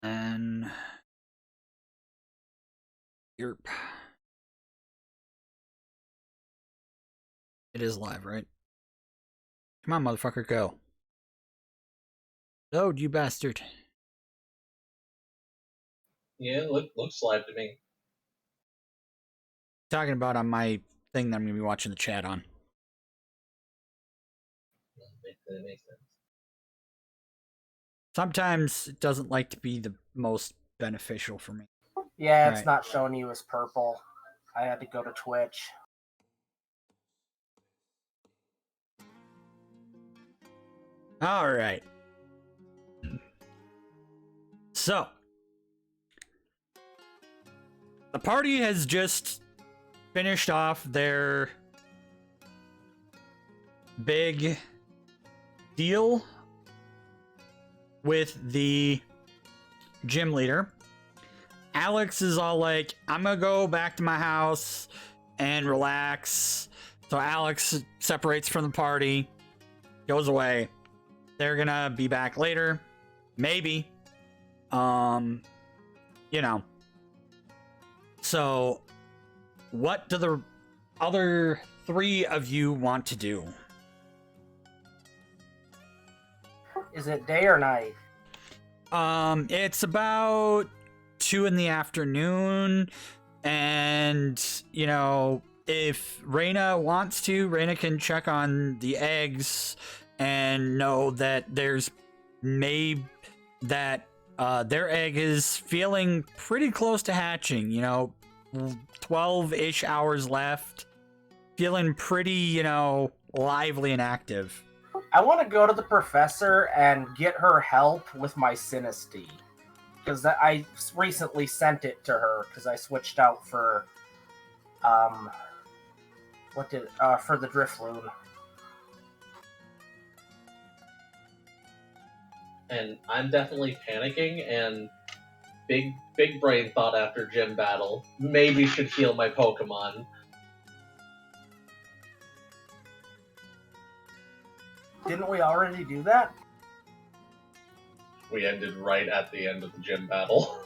And Yerp. It is live, right? Come on, motherfucker, go. Load, you bastard. Yeah, looks live to me. Talking about on my thing that I'm going to be watching the chat on. That makes sense. Sometimes it doesn't like to be the most beneficial for me. Yeah, it's not showing you as purple. I had to go to Twitch. All right. So, the party has just finished off their big deal with the gym leader. Alex is all like, I'm gonna go back to my house and relax. So Alex separates from the party, goes away. They're gonna be back later. Maybe. You know. So, what do the other three of you want to do? Is it day or night? It's about 2 in the afternoon, and you know, if Reina wants to, Reina can check on the eggs and know that there's their egg is feeling pretty close to hatching, you know, 12-ish hours left, feeling pretty, you know, lively and active. I want to go to the professor and get her help with my Sinistea. Because I recently sent it to her because I switched out for for the Drifloon. And I'm definitely panicking, and big brain thought after gym battle, maybe should heal my Pokemon. Didn't we already do that? We ended right at the end of the gym battle.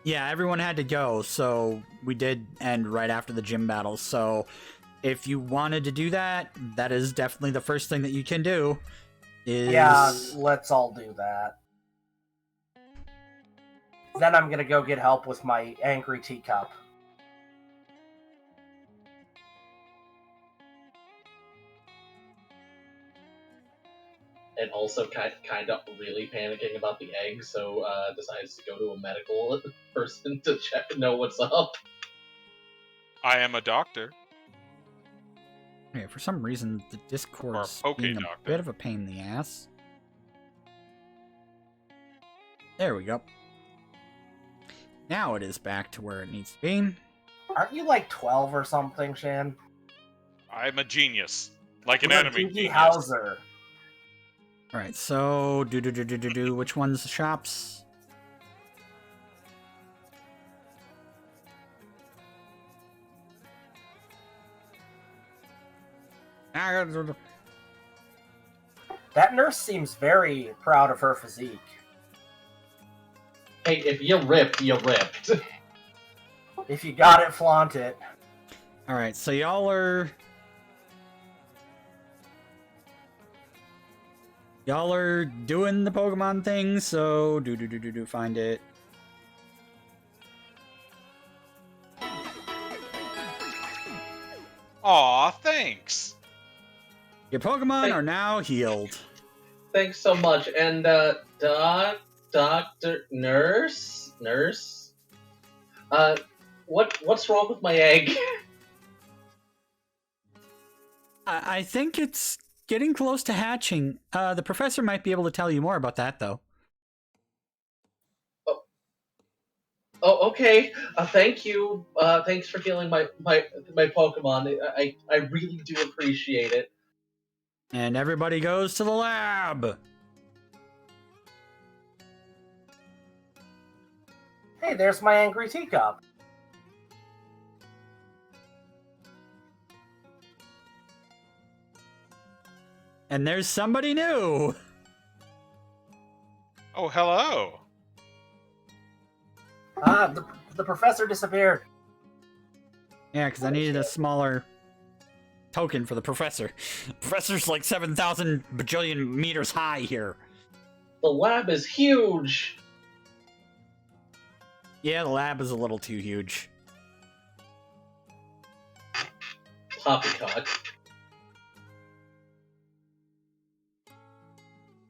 Yeah, everyone had to go, so we did end right after the gym battle. So if you wanted to do that, that is definitely the first thing that you can do. Yeah, let's all do that. Then I'm gonna go get help with my angry teacup. And also kind of really panicking about the egg, so decides to go to a medical person to know what's up. I am a doctor. Okay, for some reason, the Discord's being a doctor. bit of a pain in the ass. There we go. Now it is back to where it needs to be. Aren't you like 12 or something, Shan? I'm a genius. Like an You're enemy Doogie genius. Howser. Alright, so which one's the shops? That nurse seems very proud of her physique. Hey, if you ripped, you ripped. If you got it, flaunt it. Alright, so y'all are doing the Pokemon thing, so find it. Aw, thanks. Your Pokemon are now healed. Thanks so much. And doctor, nurse, what's wrong with my egg? I think it's getting close to hatching. The professor might be able to tell you more about that, though. Oh, okay. Thank you. Thanks for healing my Pokemon. I really do appreciate it. And everybody goes to the lab. Hey, there's my angry teacup. And there's somebody new. Oh, hello. The professor disappeared. Yeah, because I needed a smaller token for the professor. Professor's like 7,000 bajillion meters high here. The lab is huge. Yeah, the lab is a little too huge. Poppycock.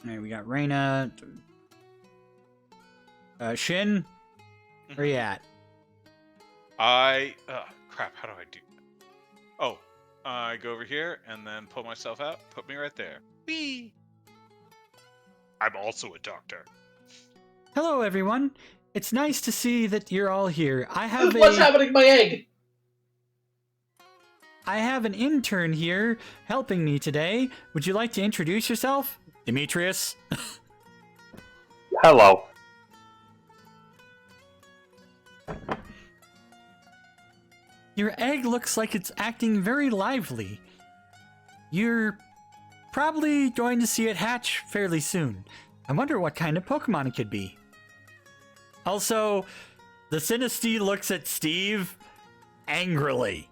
Alright, we got Reina. Shin, where you at? Crap, how do I do that? Oh, I go over here and then pull myself out, put me right there. Whee! I'm also a doctor. Hello, everyone. It's nice to see that you're all here. What's happening to my egg? I have an intern here helping me today. Would you like to introduce yourself? Demetrius? Hello. Your egg looks like it's acting very lively. You're probably going to see it hatch fairly soon. I wonder what kind of Pokemon it could be. Also, the Sinistea looks at Steve angrily.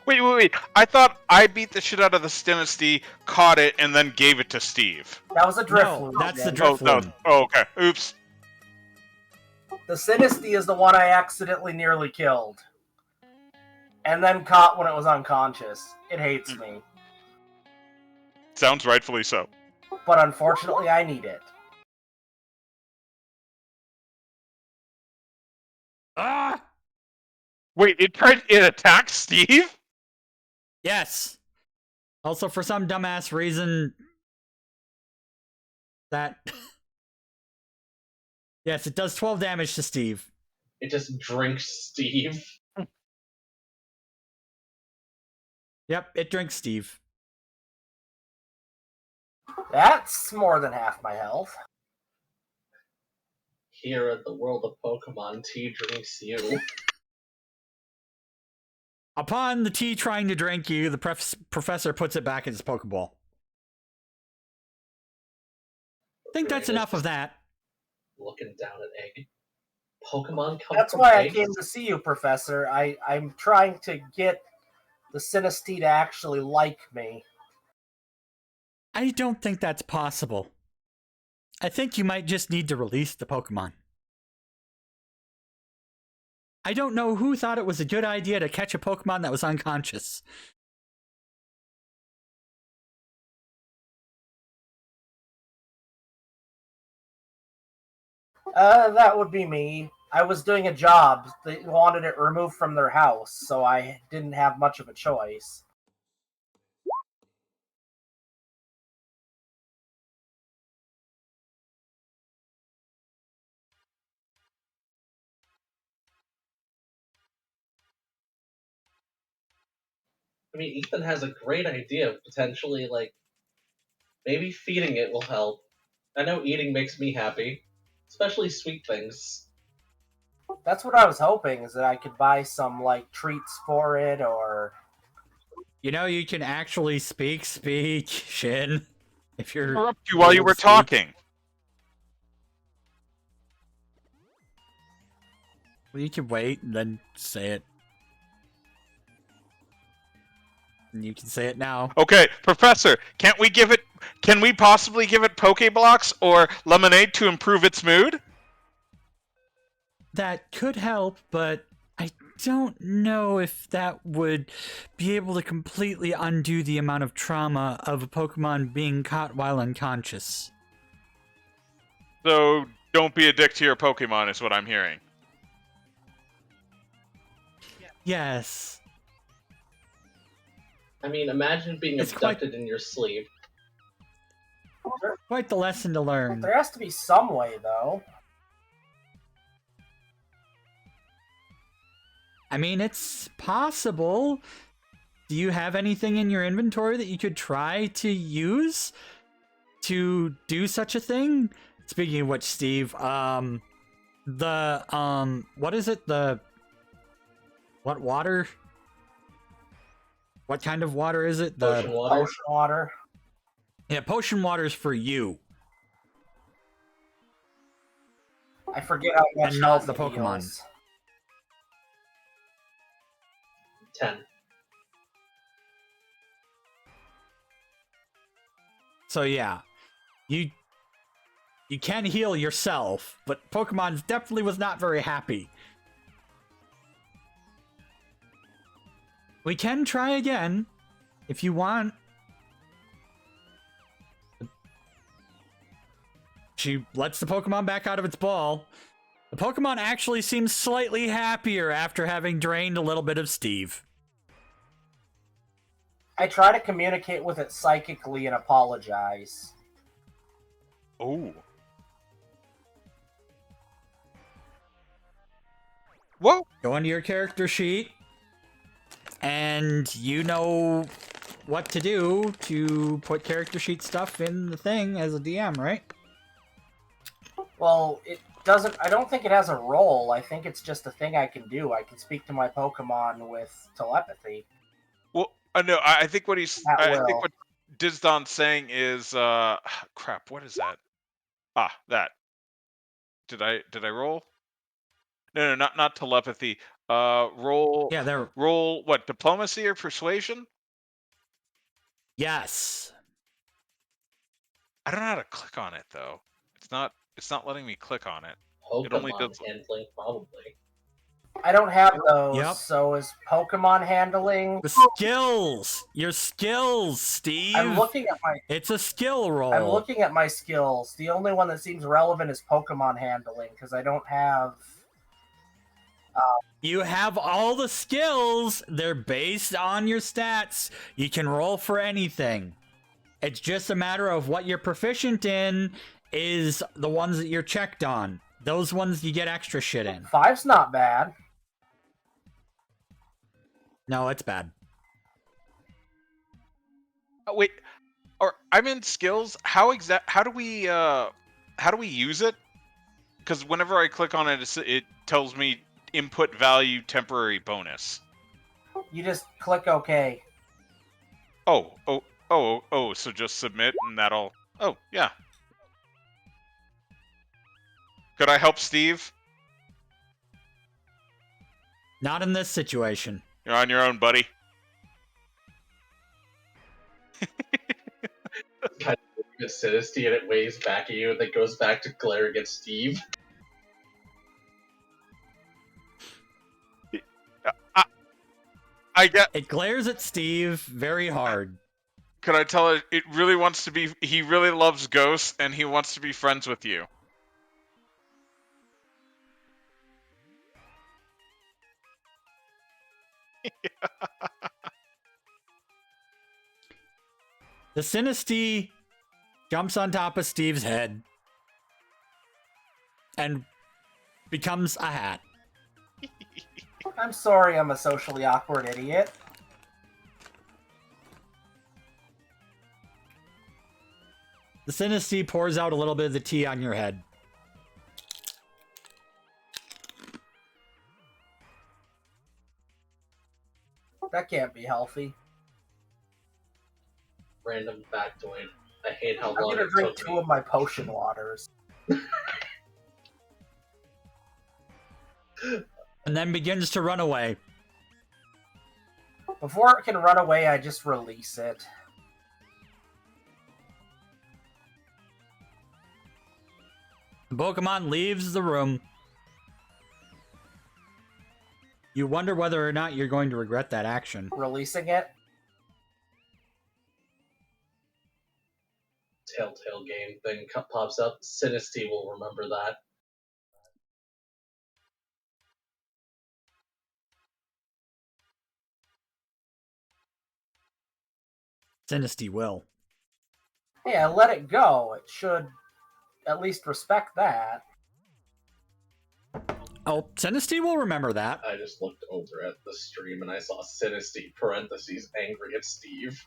Wait. I thought I beat the shit out of the Sinistea, caught it, and then gave it to Steve. That was a drift No, loop. that's the Jen. drift loop. Okay. Oops. The Sinistea is the one I accidentally nearly killed. And then caught when it was unconscious. It hates me. Sounds rightfully so. But unfortunately, I need it. Ah! Wait, it attacked Steve? Yes. Also, for some dumbass reason, that... Yes, it does 12 damage to Steve. It just drinks Steve. Yep, it drinks Steve. That's more than half my health. Here at the world of Pokemon, tea drinks you. Upon the tea trying to drink you, the professor puts it back in his Pokeball. I think that's enough of that. Looking down at egg. Pokemon come That's from why I eggs? came to see you, Professor. I'm trying to get the Sinistea to actually like me. I don't think that's possible. I think you might just need to release the Pokemon. I don't know who thought it was a good idea to catch a Pokemon that was unconscious. That would be me. I was doing a job. They wanted it removed from their house, so I didn't have much of a choice. I mean, Ethan has a great idea of potentially, maybe feeding it will help. I know eating makes me happy, especially sweet things. That's what I was hoping, is that I could buy some, treats for it, or... You know, you can actually speak, Shin. If you're... Interrupt you while you able were to speak. talking. Well, you can wait and then say it. And you can say it now. Okay, Professor, can we possibly give it Pokeblocks or lemonade to improve its mood? That could help, but I don't know if that would be able to completely undo the amount of trauma of a Pokemon being caught while unconscious. So don't be a dick to your Pokemon is what I'm hearing. Yes. I mean, imagine being It's abducted in your sleep. Quite the lesson to learn. There has to be some way, though. I mean, it's possible. Do you have anything in your inventory that you could try to use to do such a thing? Speaking of which, Steve, what is it? What water? What kind of water is it? Ocean water. Ocean water. Yeah, potion water's for you. I forget how much And not health the it Pokemon. heals. 10. So yeah, you can heal yourself, but Pokemon definitely was not very happy. We can try again, if you want. She lets the Pokemon back out of its ball. The Pokemon actually seems slightly happier after having drained a little bit of Steve. I try to communicate with it psychically and apologize. Oh. Whoa! Go into your character sheet, and you know what to do to put character sheet stuff in the thing as a DM, right? Well, it doesn't. I don't think it has a role. I think it's just a thing I can do. I can speak to my Pokemon with telepathy. Well, no, I think what he's. At I think will. what Disdon's saying is, crap. What is that? Ah, that. Did I roll? No, not telepathy. Roll. Yeah, there. Roll what? Diplomacy or persuasion? Yes. I don't know how to click on it though. It's not letting me click on it. It only Pokemon does- handling, probably. I don't have those. Yep. So is Pokemon handling? The skills! Your skills, Steve! I'm looking at my. It's a skill roll. I'm looking at my skills. The only one that seems relevant is Pokemon handling because I don't have. You have all the skills. They're based on your stats. You can roll for anything. It's just a matter of what you're proficient in is the ones that you're checked on. Those ones you get extra shit in. 5's not bad. No, it's bad. Oh, wait, or I'm in skills. How do we use it? Because whenever I click on it, it tells me input value temporary bonus. You just click OK. Oh, so just submit and that'll. Oh, yeah. Could I help Steve? Not in this situation. You're on your own, buddy. Kind of looking at Sinistea and it waves back at you and then goes back to glaring at Steve. I get. It glares at Steve very hard. Could I tell it? It really wants to be. He really loves ghosts and he wants to be friends with you. The Sinistea jumps on top of Steve's head and becomes a hat. I'm sorry, I'm a socially awkward idiot. The Sinistea pours out a little bit of the tea on your head. That can't be healthy. Random factoid. I hate how I'm long gonna it drink took 2 me. of my potion waters. And then begins to run away. Before it can run away, I just release it. The Pokemon leaves the room. You wonder whether or not you're going to regret that action. Releasing it. Telltale game thing pops up. Sinistea will remember that. Sinistea will. Hey, I let it go. It should at least respect that. Oh, Sinistea will remember that. I just looked over at the stream and I saw Sinistea parentheses angry at Steve.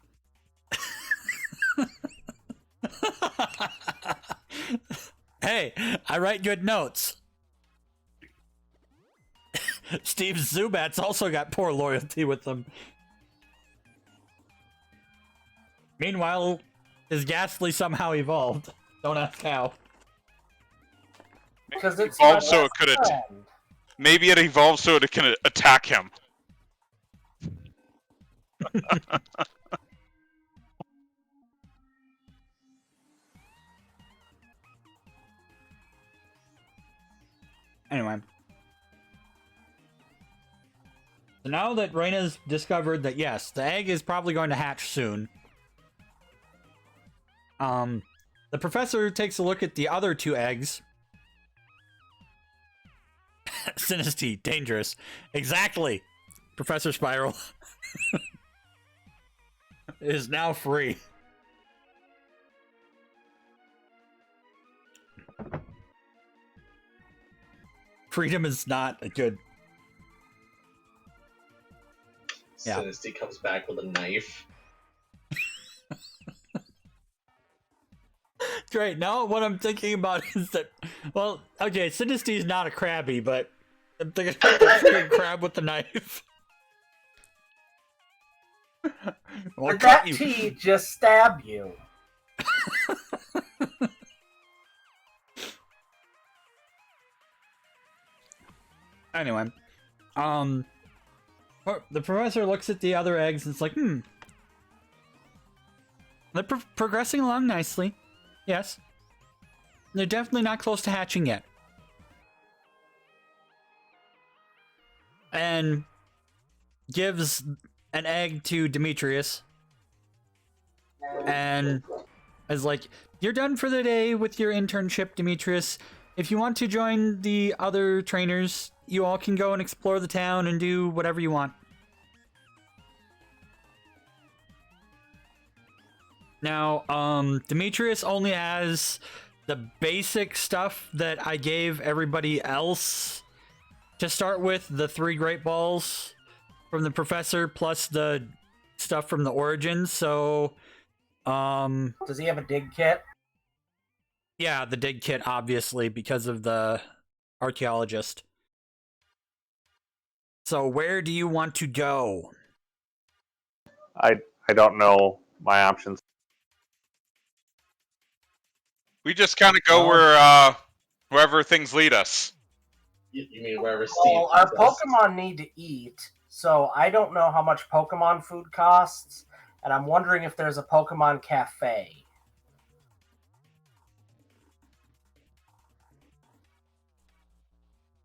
Hey, I write good notes. Steve Zubat's also got poor loyalty with them. Meanwhile, his Ghastly somehow evolved. Don't ask how. Because it's evolved my so best it could friend. maybe it evolved so it can attack him. Anyway. So now that Reina's discovered that, yes, the egg is probably going to hatch soon, the professor takes a look at the other 2 eggs. Sinistea, dangerous. Exactly. Professor Spiral is now free. Freedom is not a good... Yeah. Sinistea comes back with a knife. Great. Now what I'm thinking about is that, well, okay, Sinistee is not a crabby, but I'm thinking about the freaking crab with the knife. Or Did cut that you. tea just stab you? Anyway, the professor looks at the other eggs and it's like, they're progressing along nicely. Yes. They're definitely not close to hatching yet. And gives an egg to Demetrius. And is like, you're done for the day with your internship, Demetrius. If you want to join the other trainers, you all can go and explore the town and do whatever you want. Now, Demetrius only has the basic stuff that I gave everybody else to start with, the 3 great balls from the professor plus the stuff from the origins. So, Does he have a dig kit? yeah, the dig kit, obviously, because of the archaeologist. So where do you want to go? I don't know my options. We just kind of go where wherever things lead us. You mean wherever Steve Well, our leads us. Pokemon need to eat, so I don't know how much Pokemon food costs, and I'm wondering if there's a Pokemon cafe.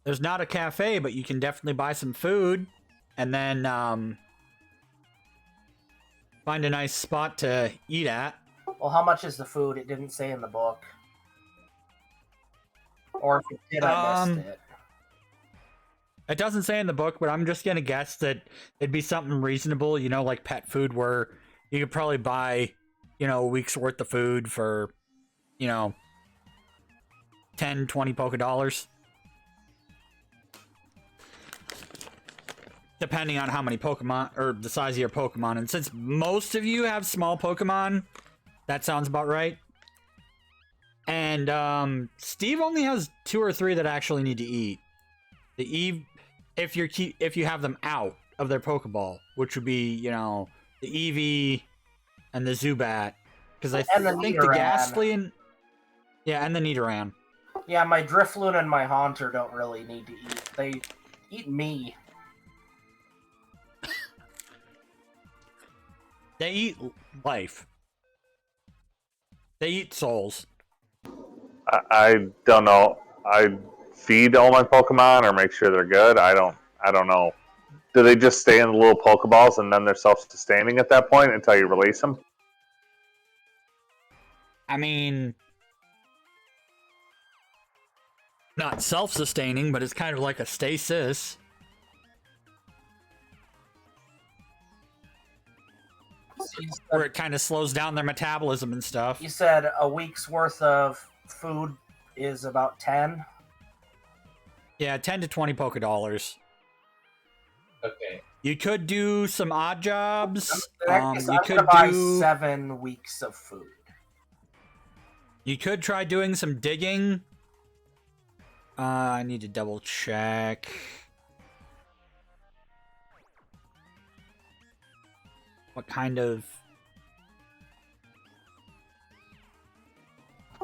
There's not a cafe, but you can definitely buy some food and then find a nice spot to eat at. Well, how much is the food? It didn't say in the book. Or if it did, I missed it. It doesn't say in the book, but I'm just going to guess that it'd be something reasonable, you know, like pet food, where you could probably buy, you know, a week's worth of food for, you know, 10, 20 Poké Dollars. Depending on how many Pokemon, or the size of your Pokemon. And since most of you have small Pokemon, that sounds about right. And Steve only has 2 or 3 that actually need to eat. The if you have them out of their Pokeball, which would be, you know, the Eevee and the Zubat, because I And the think the Nidoran. Ghastly and the Nidoran. Yeah, my Drifloon and my Haunter don't really need to eat. They eat me. They eat life. They eat souls. I don't know. I feed all my Pokemon or make sure they're good. I don't know. Do they just stay in the little Pokeballs and then they're self-sustaining at that point until you release them? I mean, not self-sustaining, but it's kind of like a stasis. Where it kind of slows down their metabolism and stuff. You said a week's worth of food is about 10? Yeah, 10 to 20 Poké Dollars. Okay. You could do some odd jobs. In that case, You I'm could gonna buy do. 7 weeks of food. You could try doing some digging. I need to double check. What kind of...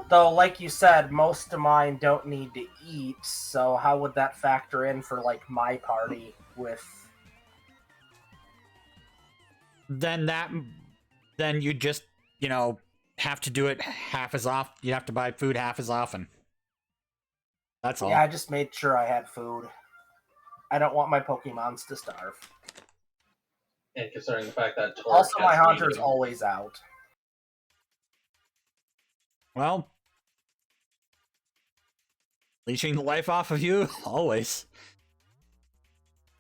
Though, like you said, most of mine don't need to eat, so how would that factor in for, like, my party with... Then you just, have to do it half as often. You have to buy food half as often. That's all. Yeah, I just made sure I had food. I don't want my Pokemons to starve. And considering the fact that Torque Also, my has Haunter's eaten- always out. Well, leeching the life off of you, always.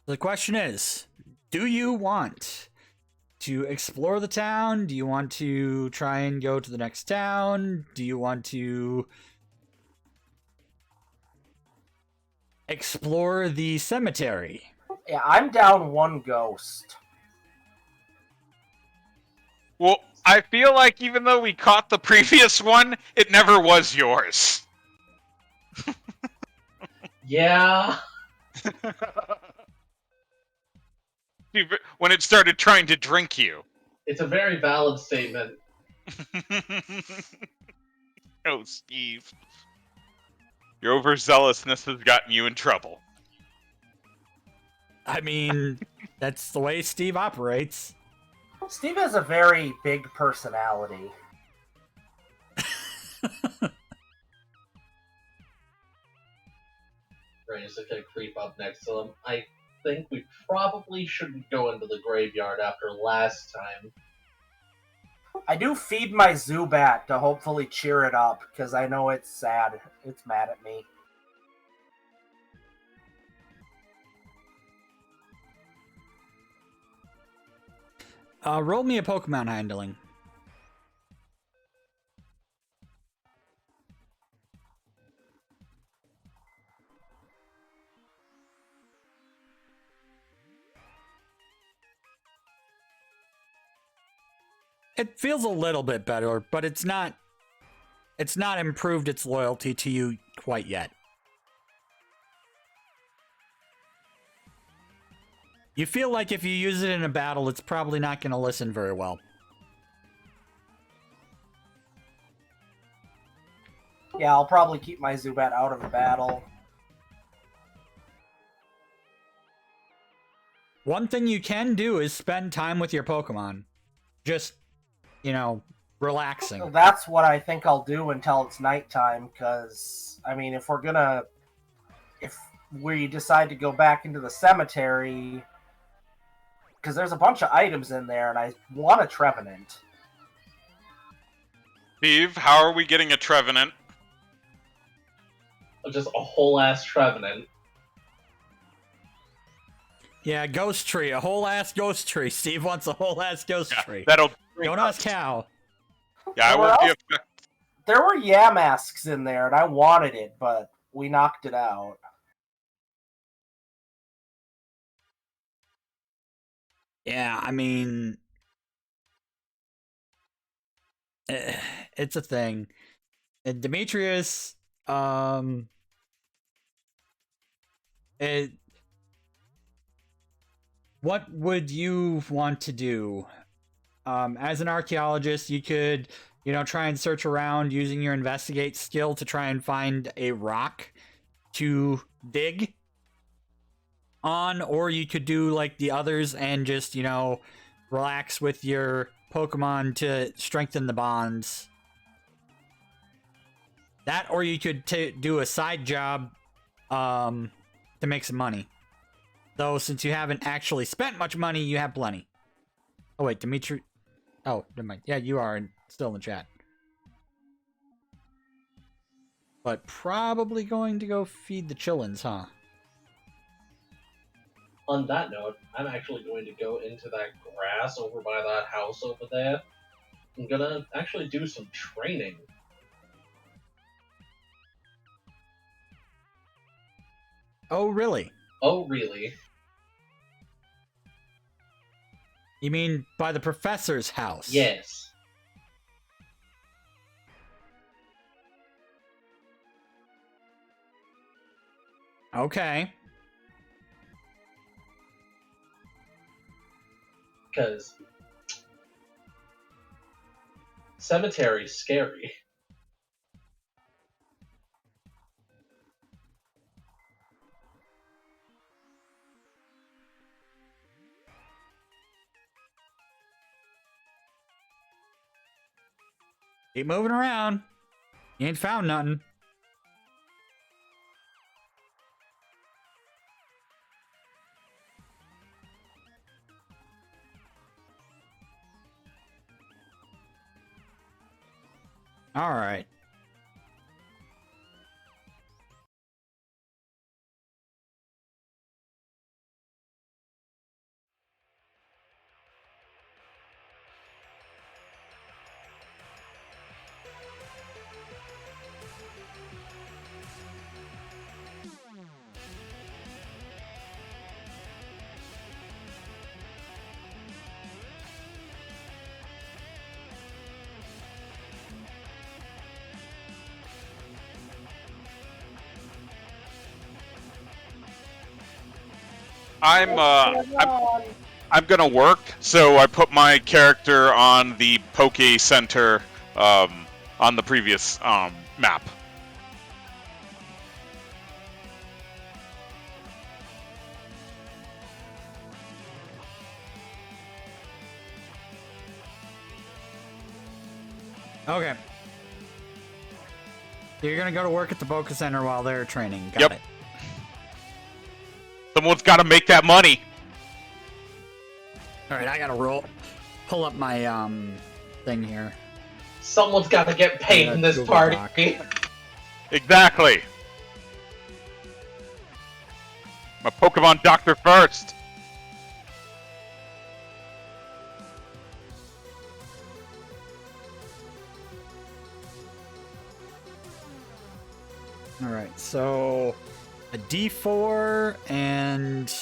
The question is, do you want to explore the town? Do you want to try and go to the next town? Do you want to explore the cemetery? Yeah, I'm down one ghost. Well, I feel like even though we caught the previous one, it never was yours. Yeah. When it started trying to drink you. It's a very valid statement. Oh, Steve. Your overzealousness has gotten you in trouble. I mean, that's the way Steve operates. Steve has a very big personality. Reina's gonna creep up next to him. I think we probably shouldn't go into the graveyard after last time. I do feed my Zubat to hopefully cheer it up, because I know it's sad. It's mad at me. Roll me a Pokemon handling. It feels a little bit better, but it's not improved its loyalty to you quite yet. You feel like if you use it in a battle, it's probably not going to listen very well. Yeah, I'll probably keep my Zubat out of the battle. One thing you can do is spend time with your Pokemon. Just, relaxing. So that's what I think I'll do until it's nighttime, because, I mean, if we decide to go back into the cemetery, because there's a bunch of items in there, and I want a Trevenant. Steve, how are we getting a Trevenant? Just a whole ass Trevenant. Yeah, ghost tree. A whole ass ghost tree. Steve wants a whole ass ghost tree. That'll... Don't ask how. Yeah, I won't be affected. There were Yamasks in there, and I wanted it, but we knocked it out. Yeah, I mean, it's a thing. And Demetrius, what would you want to do? As an archaeologist, you could, try and search around using your investigate skill to try and find a rock to dig on, or you could do like the others and just, relax with your Pokemon to strengthen the bonds. That, or you could do a side job to make some money. Though, since you haven't actually spent much money, you have plenty. Oh, wait, Dimitri... Oh, never mind. Yeah, you are still in the chat. But probably going to go feed the chillins, huh? On that note, I'm actually going to go into that grass over by that house over there. I'm gonna actually do some training. Oh, really? Oh, really? You mean by the professor's house? Yes. Okay. Because cemetery's scary. Keep moving around. You ain't found nothing. All right. I'm gonna work, so I put my character on the Poke Center on the previous map. Okay. So you're gonna go to work at the Poke Center while they're training. Got Yep. it. Someone's got to make that money. All right, I gotta pull up my thing here. Someone's got to get paid in this Google party. Doc. Exactly. My Pokemon doctor first. All right, so a D4 and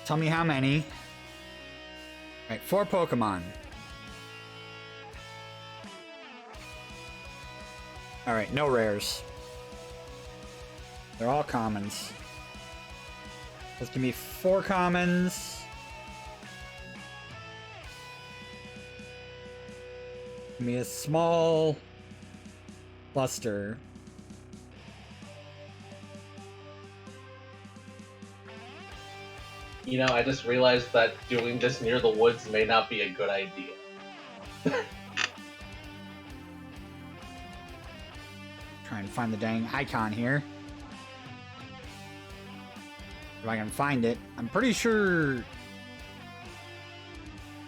tell me how many. All right, 4 Pokemon. All right, no rares. They're all commons. Let's give me 4 commons. Give me a small cluster. You know, I just realized that doing this near the woods may not be a good idea. Try and find the dang icon here. If I can find it. I'm pretty sure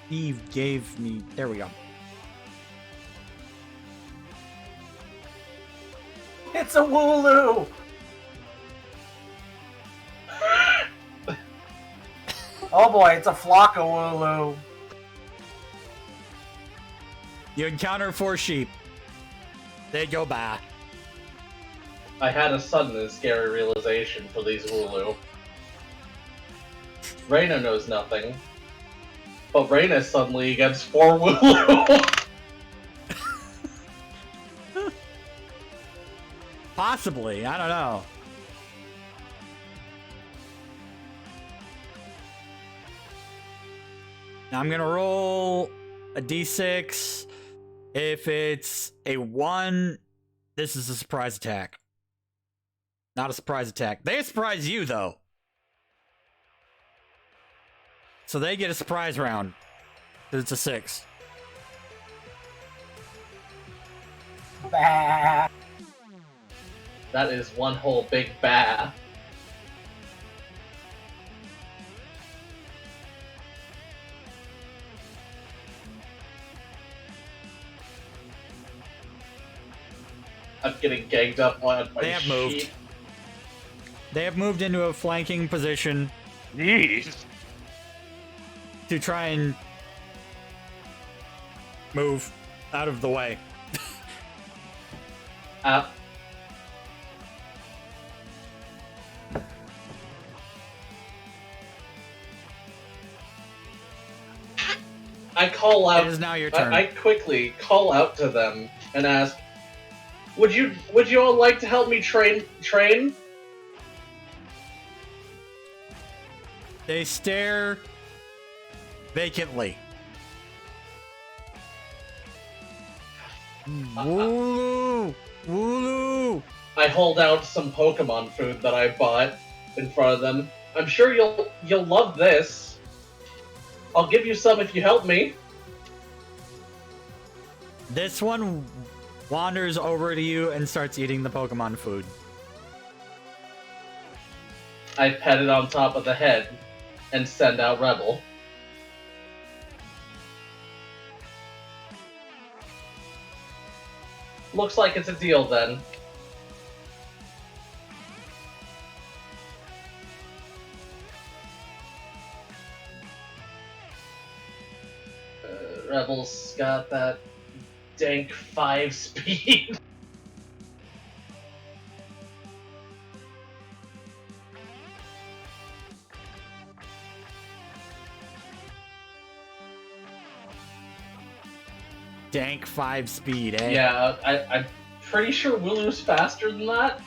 Steve gave me... There we go. It's a Wooloo! Oh boy, it's a flock of Wooloo. You encounter 4 sheep. They go by. I had a sudden and scary realization for these Wooloo. Reina knows nothing, but Reina suddenly gets 4 Wooloo. Possibly. I don't know. Now I'm going to roll a d6. If it's a 1, this is a surprise attack. Not a surprise attack. They surprise you, though. So they get a surprise round. It's a 6. Bah. That is one whole big bath. I'm getting ganked up on by They have sheep. moved. They have moved into a flanking position Jeez. to try and move out of the way. I call out. It is now your turn. I quickly call out to them and ask, "Would you all like to help me train?" They stare vacantly. Wooloo! Wooloo! I hold out some Pokemon food that I bought in front of them. I'm sure you'll love this. I'll give you some if you help me. This one wanders over to you and starts eating the Pokemon food. I pet it on top of the head and send out Rebel. Looks like it's a deal then. Rebel's got that dank 5 speed. Dank 5 speed, eh? Yeah, I'm pretty sure Wooloo's faster than that.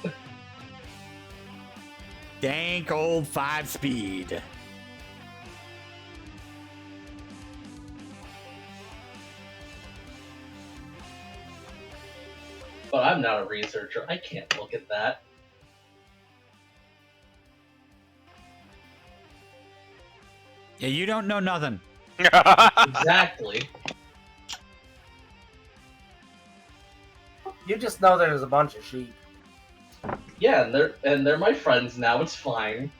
Dank old 5 speed. But I'm not a researcher. I can't look at that. Yeah, you don't know nothing. Exactly. You just know there's a bunch of sheep. Yeah, and they're my friends now. It's fine.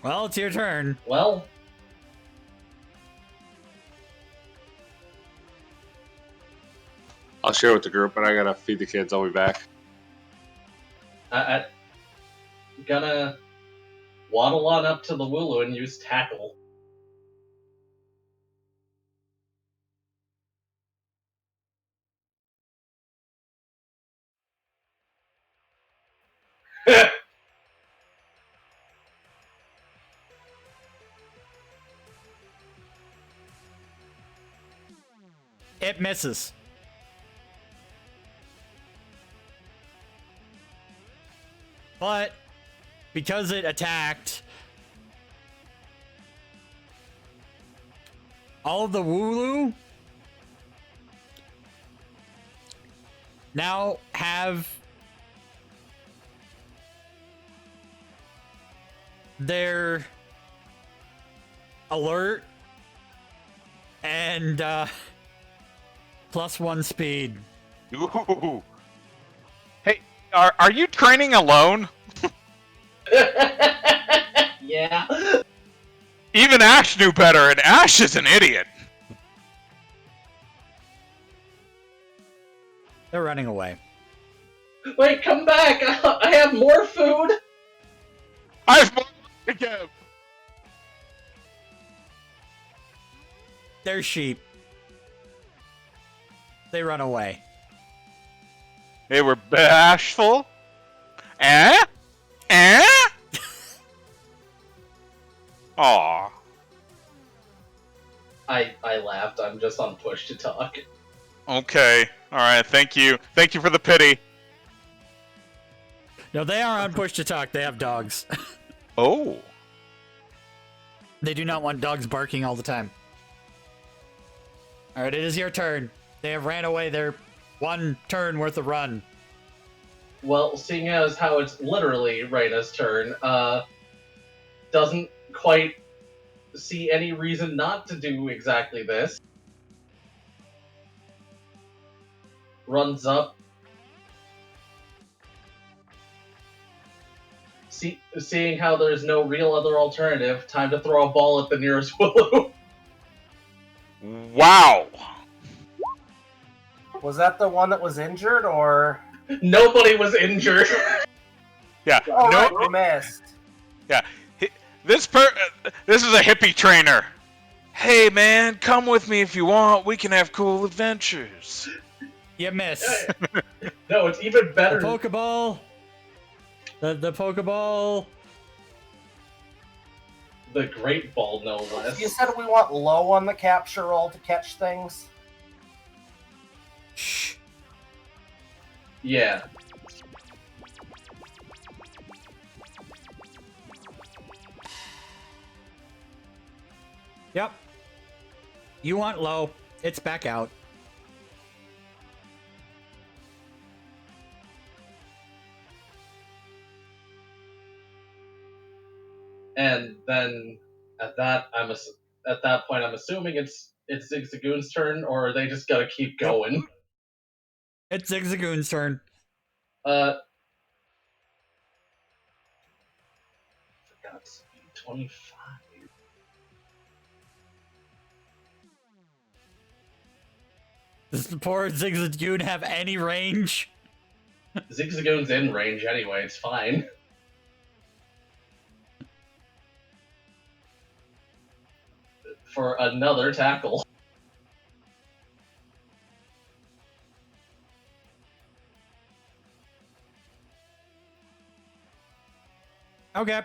Well, it's your turn. Well, I'll share with the group, but I gotta feed the kids. I'll be back. I'm gonna waddle on up to the Wooloo and use tackle. It misses. But because it attacked, all of the Wooloo now have their alert and +1 speed. Ooh. Hey, are you training alone? Yeah. Even Ash knew better, and Ash is an idiot. They're running away. Wait, come back! I have more food! I've more to give. They're sheep. They run away. They were bashful. Eh? Eh? Aw. I laughed. I'm just on push to talk. Okay. Alright, thank you. Thank you for the pity. No, they are on push to talk. They have dogs. Oh. They do not want dogs barking all the time. Alright, it is your turn. They have ran away their 1 turn worth of run. Well, seeing as how it's literally Reina's turn, doesn't quite see any reason not to do exactly this. Runs up. Seeing how there's no real other alternative, time to throw a ball at the nearest Wooloo. Wow. Was that the one that was injured, or? Nobody was injured. Yeah. Oh, no. right, you missed. Yeah. This is a hippie trainer. Hey man, come with me if you want. We can have cool adventures. You miss. No, it's even The better. Pokeball. The Pokeball. The Great Ball, no less. You said we want low on the capture roll to catch things. Shh. Yeah. Yep. You want low. It's back out. And then at that, at that point, I'm assuming it's Zigzagoon's turn, or are they just gotta keep going? It's Zigzagoon's turn. For God's sake, 25. Does the poor Zigzagoon have any range? Zigzagoon's in range anyway, it's fine. For another tackle. Okay.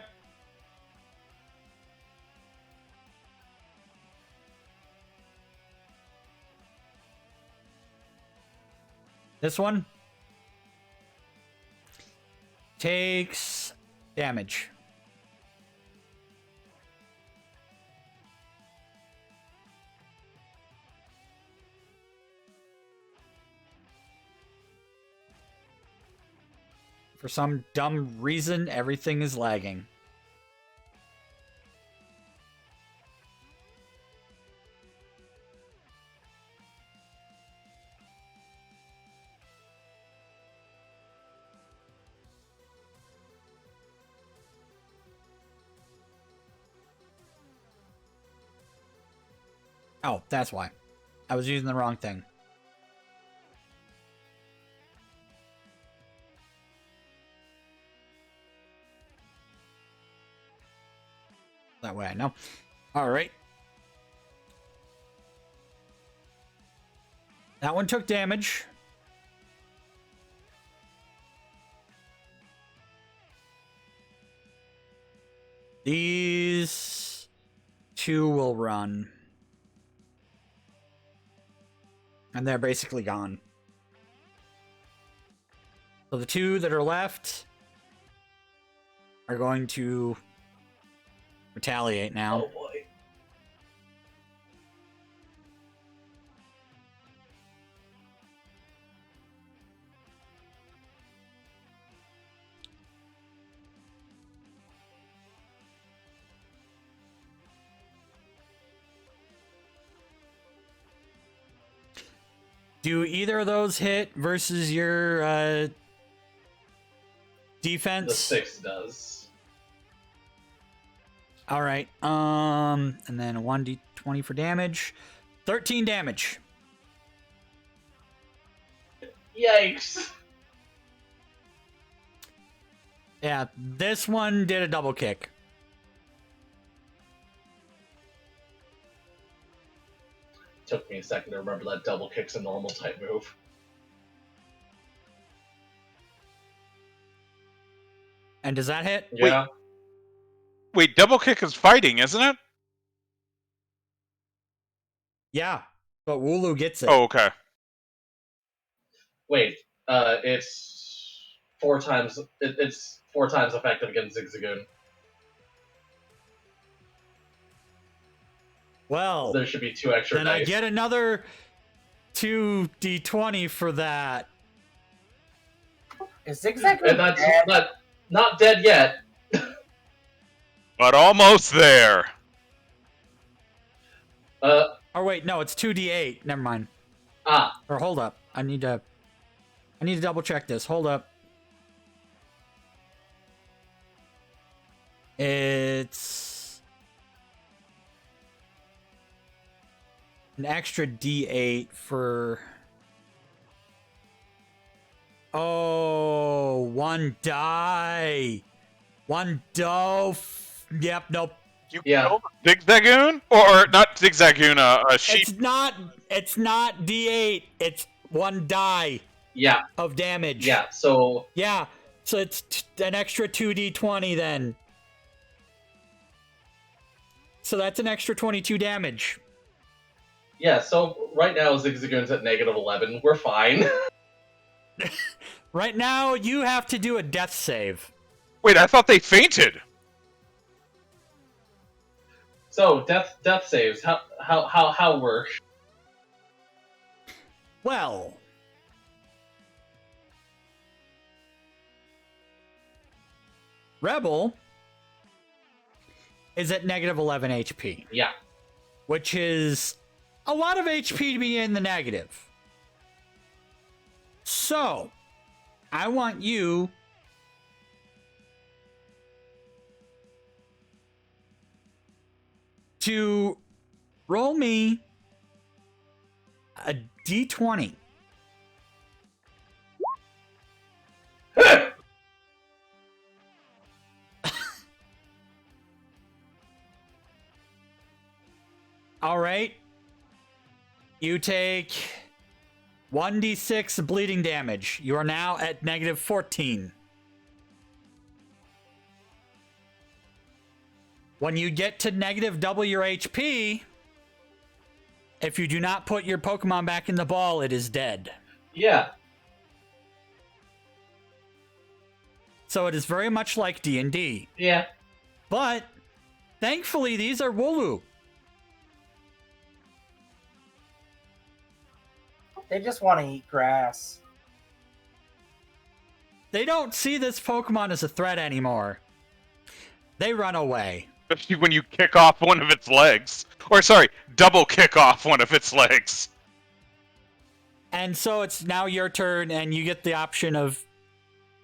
This one takes damage. For some dumb reason, everything is lagging. Oh, that's why. I was using the wrong thing. That way I know. Alright. That one took damage. These two will run. And they're basically gone. So the two that are left are going to retaliate now. Oh boy. Do either of those hit versus your defense? The 6 does. All right. And then a 1d20 for damage. 13 damage. Yikes! Yeah, this one did a double kick. Took me a second to remember that double kick's a normal type move. And does that hit? Yeah. Wait, double kick is fighting, isn't it? Yeah, but Wooloo gets it. Oh, okay. Wait, it's 4 times. It's 4 times effective against Zigzagoon. Well, There should be 2 extra then I dice. get another 2d20 for that. Is Zigzagoon And that's dead? not dead yet. But almost there. Oh wait, no, it's 2d8. Never mind. Ah, Or hold up. I need to double check this. Hold up. It's an extra d8 for... Oh, 1 die. 1 doof. Yep, nope. You Yeah. killed a Zigzagoon? Or not Zigzagoon, a sheep. It's not d8. It's 1 die yeah, of damage. yeah. So Yeah, so it's an extra 2d20 then. So that's an extra 22 damage. yeah, so right now Zigzagoon's at -11. We're fine. Right now, you have to do a death save. Wait, I thought they fainted. So death saves. How work? Well, Rebel is at -11 HP. Yeah. which is a lot of HP to be in the negative. So, I want you to roll me a d20. All right. You take 1d6 bleeding damage. You are now at negative 14. When you get to negative double your HP, if you do not put your Pokemon back in the ball, it is dead. Yeah. So it is very much like D&D. Yeah. But, thankfully, these are Wooloo. They just want to eat grass. They don't see this Pokemon as a threat anymore. They run away. Especially when you kick off one of its legs. Or, sorry, double kick off one of its legs. And so it's now your turn, and you get the option of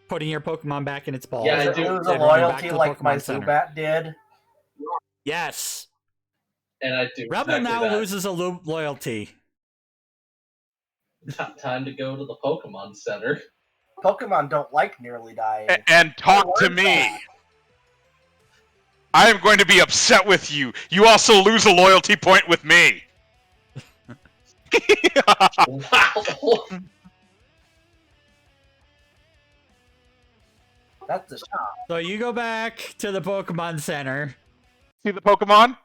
putting your Pokemon back in its ball. Yeah, I Does it do. lose a And running back loyalty to the like my Pokemon Center. Zubat did? Yes. And I do. Rebel exactly now that. loses a loyalty. Time to go to the Pokemon Center. Pokemon don't like nearly dying. And talk to learned me. that. I am going to be upset with you. You also lose a loyalty point with me. Wow. That's a shot. So you go back to the Pokemon Center. See the Pokemon?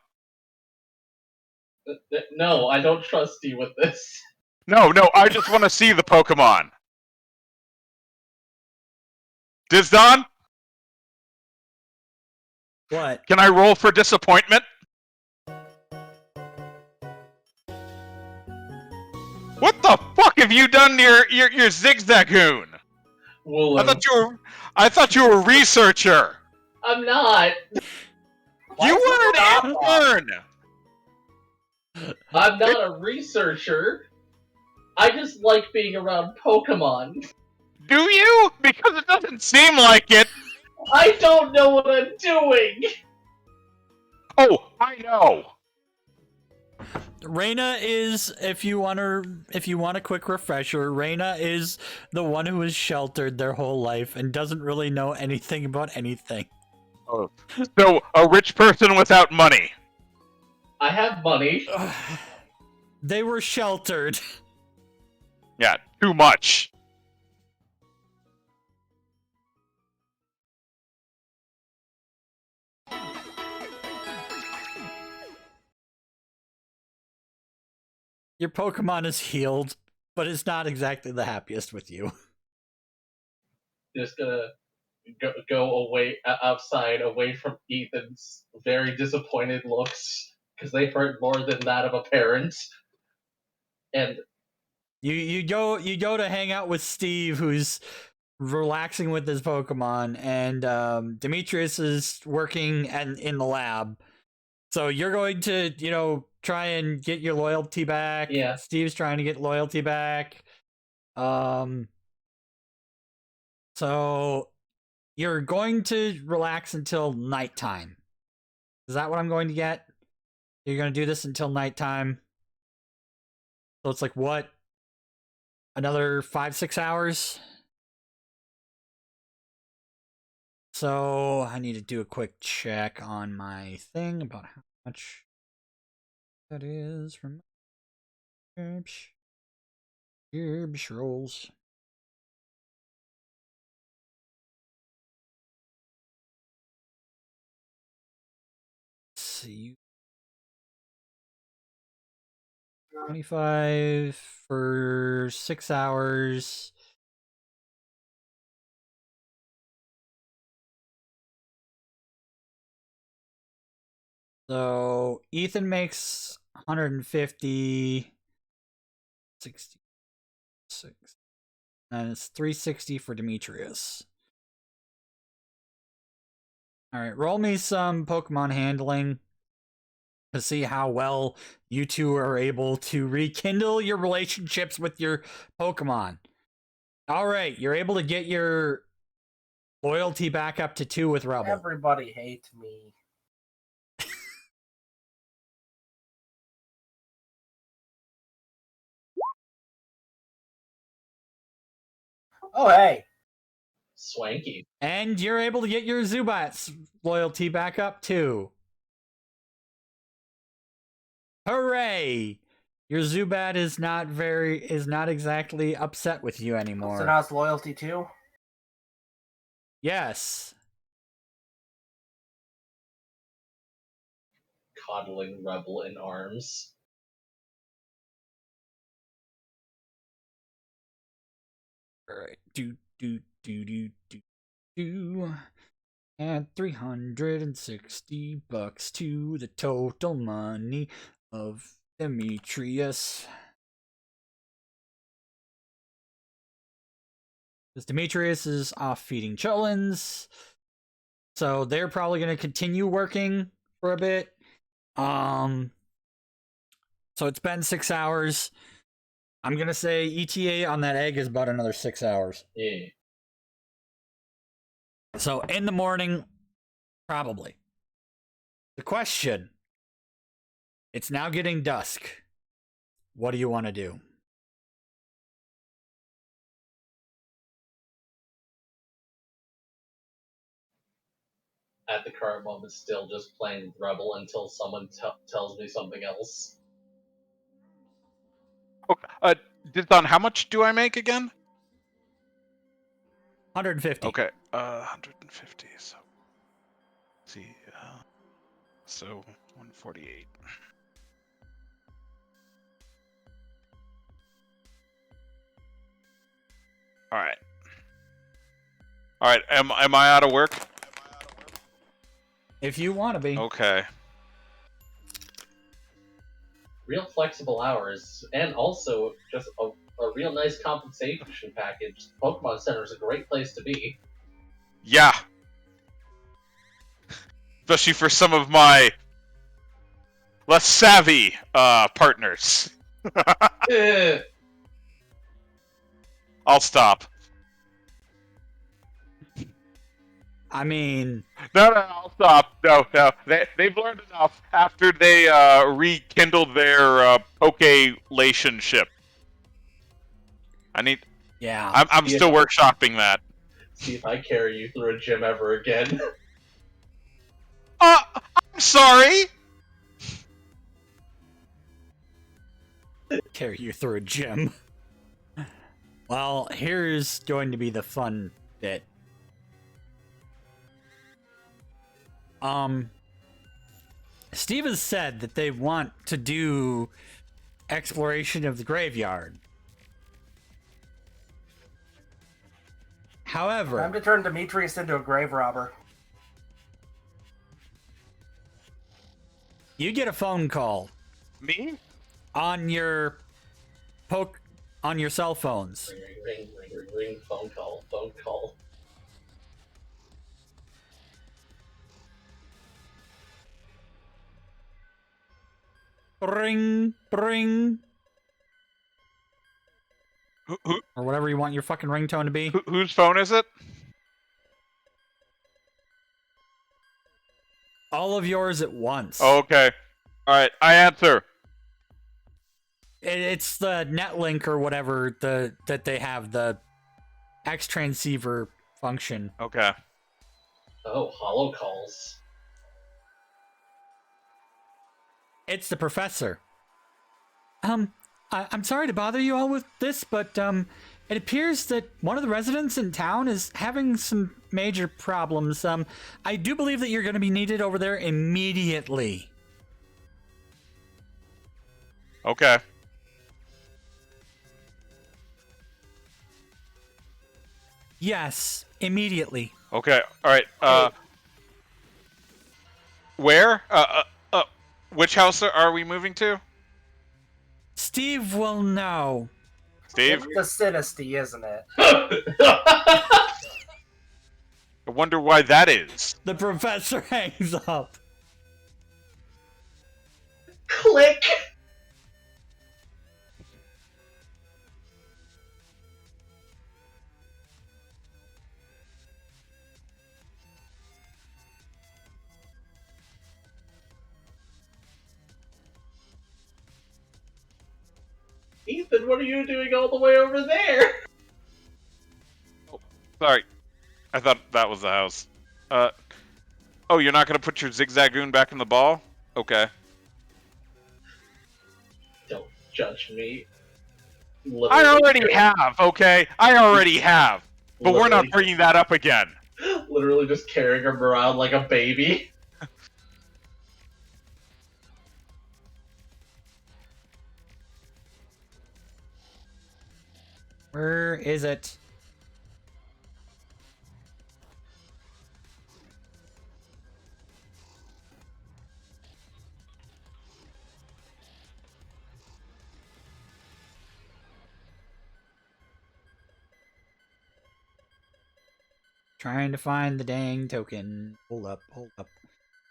No, I don't trust you with this. No, I just want to see the Pokemon. Disdonn, What? can I roll for disappointment? What the fuck have you done to your Zigzagoon? Wooloo. I thought you were a researcher. I'm not. Why You is were it an not intern. I'm not a researcher. I just like being around Pokemon. Do you? Because it doesn't seem like it. I don't know what I'm doing. Oh, I know. Reina is, if you want a quick refresher, Reina is the one who is sheltered their whole life and doesn't really know anything about anything. Oh. So, a rich person without money. I have money. They were sheltered. Yeah, too much. Your Pokemon is healed, but it's not exactly the happiest with you. Just gonna go away outside, away from Ethan's very disappointed looks, because they hurt more than that of a parent. And You go to hang out with Steve, who's relaxing with his Pokemon, and Demetrius is working in the lab. So you're going to, try and get your loyalty back. Yeah. Steve's trying to get loyalty back. So you're going to relax until nighttime. Is that what I'm going to get? You're going to do this until nighttime. So it's like what? Another 5-6 hours? So I need to do a quick check on my thing about how much that is from Herbs rolls. Let's see. 25 for 6 hours. So Ethan makes 150, 66, and it's 360 for Demetrius. All right, roll me some Pokemon handling. to see how well you two are able to rekindle your relationships with your Pokemon. All right, you're able to get your loyalty back up to 2 with Rebel. Everybody hates me. Oh, hey. Swanky. And you're able to get your Zubat's loyalty back up too. Hooray! Your Zubat is not exactly upset with you anymore. So now it's loyalty too? Yes. Coddling Rebel in arms. Alright. Do. Add $360 to the total money of Demetrius. Because Demetrius is off feeding chitlins. So they're probably going to continue working for a bit. So it's been 6 hours. I'm going to say ETA on that egg is about another 6 hours. Yeah. So in the morning, probably. The question, it's now getting dusk. What do you want to do? At the current moment, still just playing Rebel until someone tells me something else. Okay. Disdonn, how much do I make again? 150. Okay. 150. So, let's see. So 148. All right. All right. Am I out of work? If you want to be. Okay. Real flexible hours, and also just a real nice compensation package. Pokemon Center is a great place to be. Yeah. Especially for some of my less savvy partners. Eh. I'll stop. I mean, No, I'll stop. No. They've learned enough after they rekindled their Poke-lationship. yeah. I'm Yeah. still workshopping that. See if I carry you through a gym ever again. I'm sorry. Carry you through a gym. Well, here's going to be the fun bit. Steve has said that they want to do exploration of the graveyard. However, Time to turn Demetrius into a grave robber. you get a phone call Me? on your cell phones. Ring, phone call. Ring. Who, Or whatever you want your fucking ringtone to be. whose phone is it? All of yours at once. Oh, okay. All right, I answer. It's the Netlink or whatever that they have, the X transceiver function. Okay. Oh, hollow calls. It's the professor. I'm sorry to bother you all with this, but it appears that one of the residents in town is having some major problems. I do believe that you're going to be needed over there immediately. Okay. Yes, immediately. Okay. All right. Where? Which house are we moving to? Steve will know. Steve? It's the Sinistea, isn't it? I wonder why that is. The professor hangs up. Click! Ethan, what are you doing all the way over there? Sorry. I thought that was the house. Oh, you're not going to put your Zigzagoon back in the ball? Okay. Don't judge me. I already have, okay? I already have. But we're not Literally- bringing that up again. Literally just carrying him around like a baby. Where is it? Trying to find the dang token. Hold up, hold up.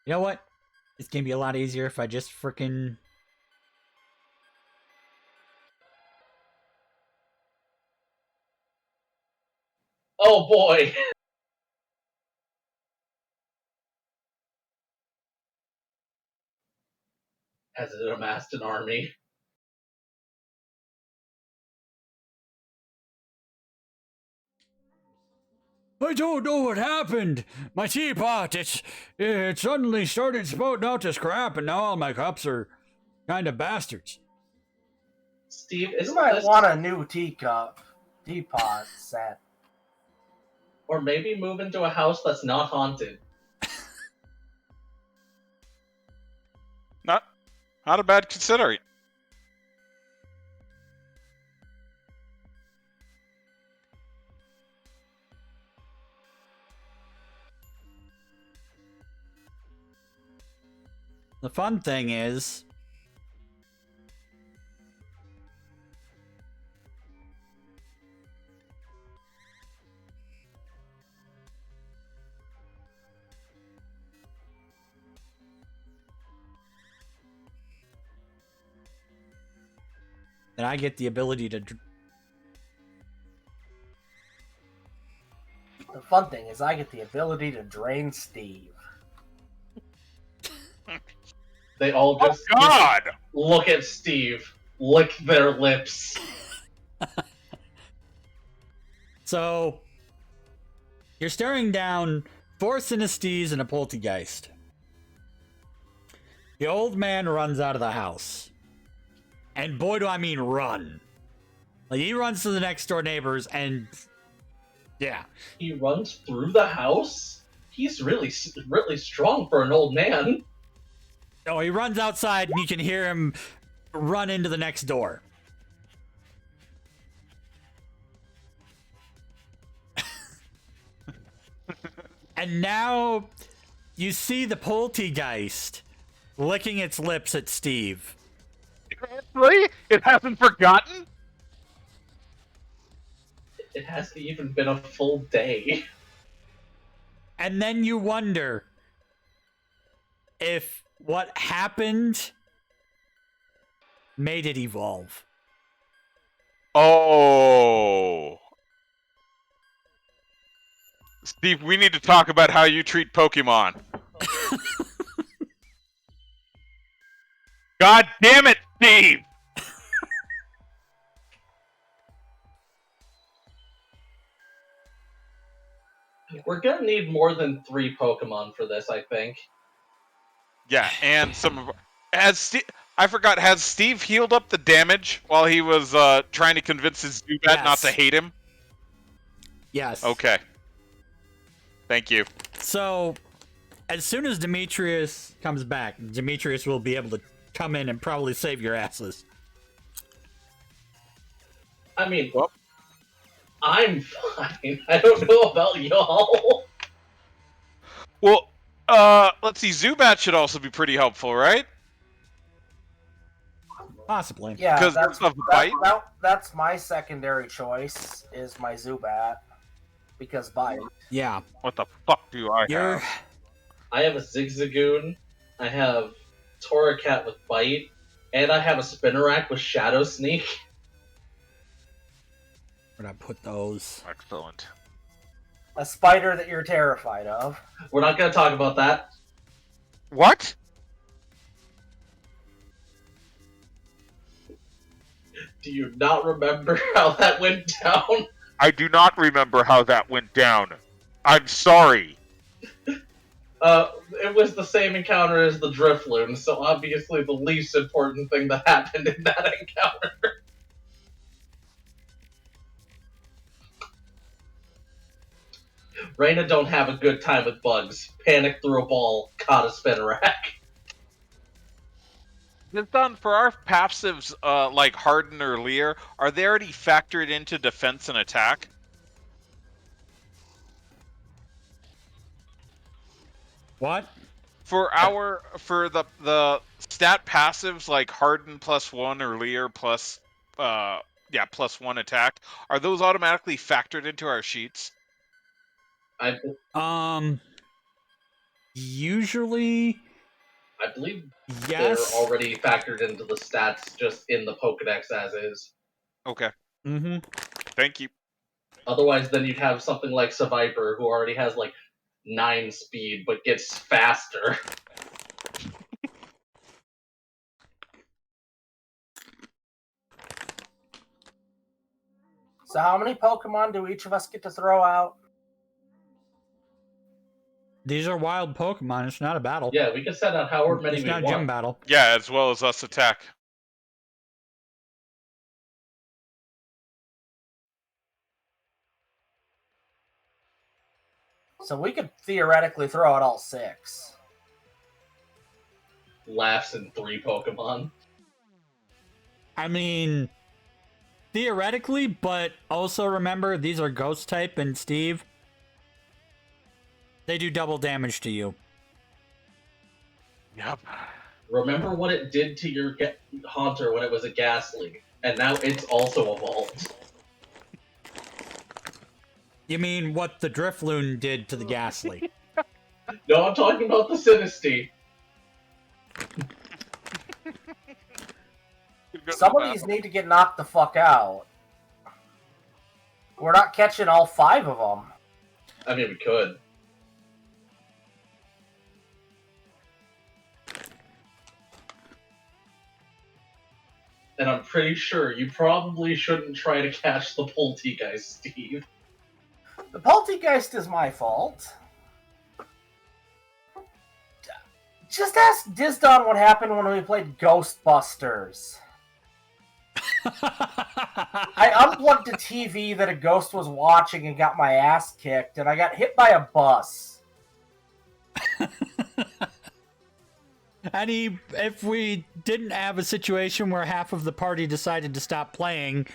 You know what? It's gonna be a lot easier if I just frickin'... Oh boy! Has it amassed an army? I don't know what happened. My teapot, it suddenly started spouting out this crap, and now all my cups are kind of bastards. Steve, You isn't might this... want a new teapot set. Or maybe move into a house that's not haunted. Not a bad considering. The fun thing is... that I get the ability to... The fun thing is I get the ability to drain Steve. They all just, God! just look at Steve, lick their lips. So, you're staring down 4 Sinesteas and a Poltergeist. The old man runs out of the house. And boy, do I mean run. Like, he runs to the next door neighbors and... yeah. He runs through the house? He's really strong for an old man. No, he runs outside and you can hear him run into the next door. And now you see the Poltergeist licking its lips at Steve. Seriously? It hasn't forgotten? It hasn't even been a full day. And then you wonder if what happened made it evolve. Oh. Steve, we need to talk about how you treat Pokemon. God damn it, Steve! We're gonna need more than 3 Pokemon for this, I think. Yeah, and some of... I forgot, has Steve healed up the damage while he was trying to convince his Zubat not to Yes. hate him? Yes. Okay. Thank you. So, as soon as Demetrius comes back, Demetrius will be able to come in and probably save your asses. I mean, Well. I'm fine. I don't know about y'all. Well, let's see, Zubat should also be pretty helpful, right? Possibly. Yeah, 'Cause that's, of the bite? that's my secondary choice, is my Zubat. Because bite. Yeah. What the fuck do I You're... have? I have a Zigzagoon. I have Torracat with Bite, and I have a Spinnerack with Shadow Sneak. Where'd I put those? Excellent. A spider that you're terrified of. We're not going to talk about that. What? Do you not remember how that went down? I do not remember how that went down. I'm sorry. It was the same encounter as the Drifloon, so obviously the least important thing that happened in that encounter. Reina don't have a good time with bugs. Panic threw a ball, caught a Spinnerack. Disdonn, for our passives, like Harden or Leer, are they already factored into defense and attack? What? For the stat passives like Harden +1 or Leer +1 attack, are those automatically factored into our sheets? Usually, I believe yes. they're already factored into the stats just in the Pokedex as is. Okay. Mm-hmm. Thank you. Otherwise, then you'd have something like Scyther, who already has like 9 speed, but gets faster. So how many Pokemon do each of us get to throw out? These are wild Pokemon. It's not a battle. Yeah, we can send out however many It's we not a want. gym battle. Yeah, as well as us attack. So we could theoretically throw out all 6. Laughs in 3 Pokemon. I mean, theoretically, but also remember, these are Ghost type, and Steve, they do double damage to you. Yep. Remember what it did to your Haunter when it was a Ghastly, and now it's also evolved. You mean what the Drifloon did to the Ghastly? No, I'm talking about the Sinistea. Some of these need to get knocked the fuck out. We're not catching all 5 of them. I mean, we could. And I'm pretty sure you probably shouldn't try to catch the Poltegeist, Steve. The Poltegeist is my fault. Just ask Disdonn what happened when we played Ghostbusters. I unplugged a TV that a ghost was watching and got my ass kicked, and I got hit by a bus. And if we didn't have a situation where half of the party decided to stop playing,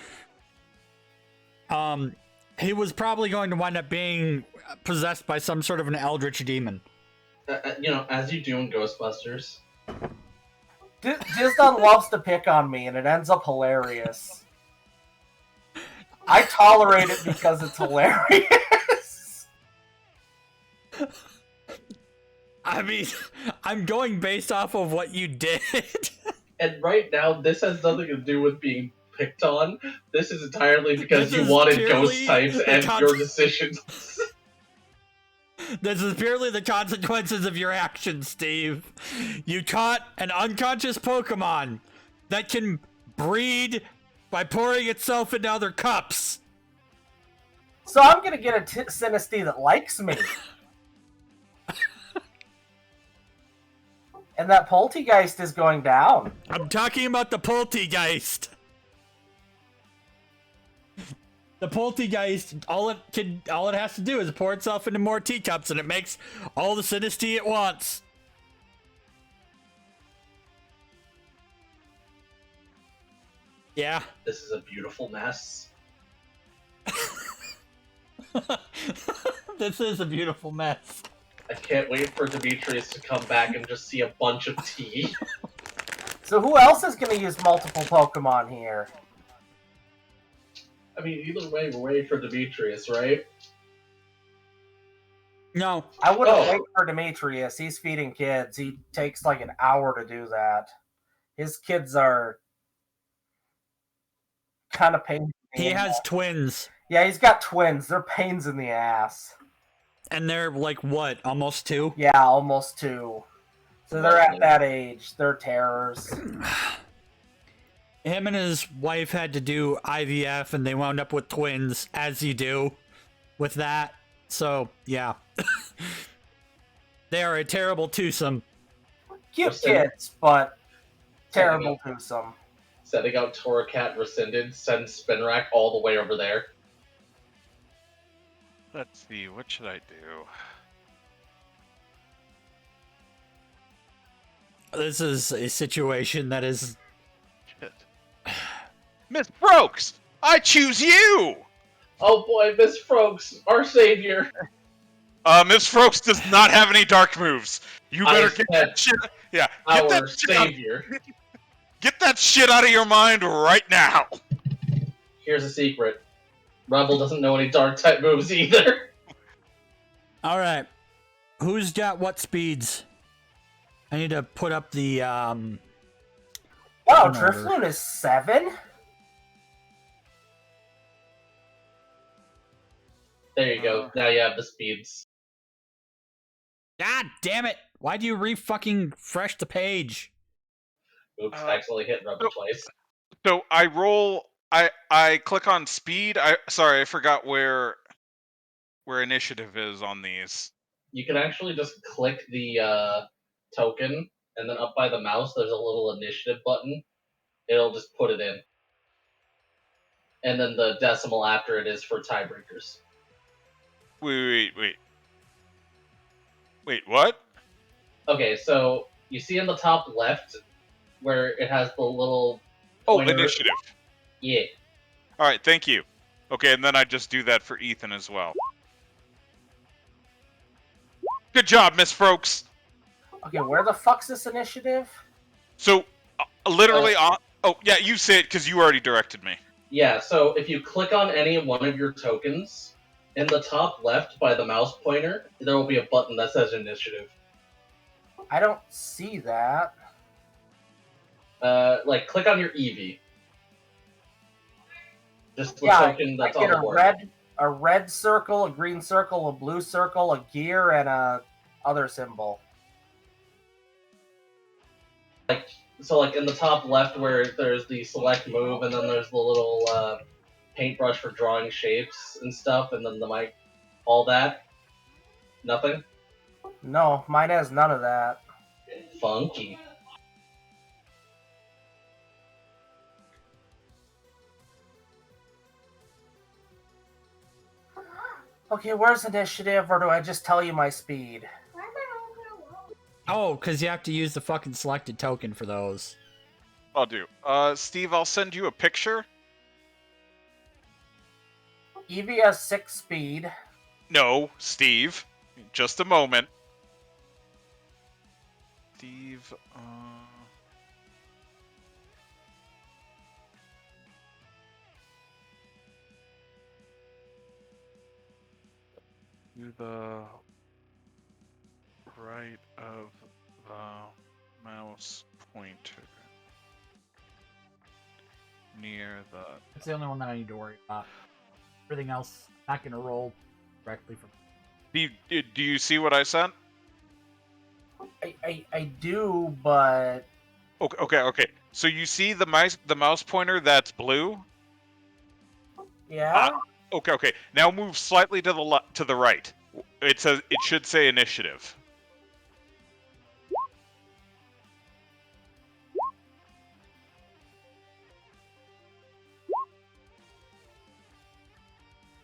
he was probably going to wind up being possessed by some sort of an eldritch demon. As you do in Ghostbusters. Disdonn loves to pick on me, and it ends up hilarious. I tolerate it because it's hilarious. I mean, I'm going based off of what you did. And right now, this has nothing to do with being picked on. This is entirely because This you is wanted purely ghost types the and your decisions. This is purely the consequences of your actions, Steve. You caught an unconscious Pokemon that can breed by pouring itself into other cups. So I'm gonna get a Sinistea that likes me. And that Poltegeist is going down. I'm talking about the Poltegeist. The Poltegeist, all it has to do is pour itself into more teacups, and it makes all the Sinistea it wants. Yeah. This is a beautiful mess. This is a beautiful mess. I can't wait for Demetrius to come back and just see a bunch of tea. So who else is going to use multiple Pokemon here? I mean, either way, we're waiting for Demetrius, right? No. I wouldn't Oh. wait for Demetrius. He's feeding kids. He takes like an hour to do that. His kids are kind of painful. He has twins. Yeah, he's got twins. They're pains in the ass. And they're like what? Almost 2? Yeah, almost 2. So they're at that age. They're terrors. Him and his wife had to do IVF and they wound up with twins, as you do with that. So, yeah. They are a terrible twosome. Cute kids, but terrible twosome. Setting out Torracat Rescinded, send Spinrack all the way over there. Let's see, what should I do? This is a situation that is... Shit. Miss Brooks! I choose you! Oh boy, Miss Frogs, our savior. Miss Brooks does not have any dark moves. You better get that shit. Yeah, get Our that shit out, savior. get that shit out of your mind right now. Here's a secret. Rebel doesn't know any dark type moves either. Alright. Who's got what speeds? I need to put up the, Wow, Whatever. Drifloon is 7? There you go. Now you have the speeds. God damn it! Why do you re-fucking fresh the page? Oops, accidentally hit Rebel twice. So I roll. I click on speed. Sorry, I forgot where initiative is on these. You can actually just click the token, and then up by the mouse, there's a little initiative button. It'll just put it in. And then the decimal after it is for tiebreakers. Wait, what? Okay, so you see in the top left where it has the little pointer? Initiative. Yeah. All right, thank you. Okay, and then I just do that for Ethan as well. Good job, Miss Brooks. Okay, where the fuck's this initiative? So, literally on... Oh, yeah, you say it because you already directed me. Yeah, so if you click on any one of your tokens, in the top left by the mouse pointer, there will be a button that says initiative. I don't see that. Click on your Eevee. Just the Yeah, token that's I on get the board. a red circle, a green circle, a blue circle, a gear, and a other symbol. So, in the top left where there's the select move, and then there's the little paintbrush for drawing shapes and stuff, and then the mic, all that. Nothing? No, mine has none of that. Funky. Okay, where's initiative, or do I just tell you my speed? Oh, because you have to use the fucking selected token for those. I'll do. Steve, I'll send you a picture. Eevee has 6 speed. No, Steve. Just a moment. Steve, to the right of the mouse pointer. Near the... That's the only one that I need to worry about. Everything else, not gonna roll directly from... Do you see what I sent? I do, but... Okay. So you see the mouse pointer that's blue? Yeah? Okay. Now move slightly to the right. It should say initiative.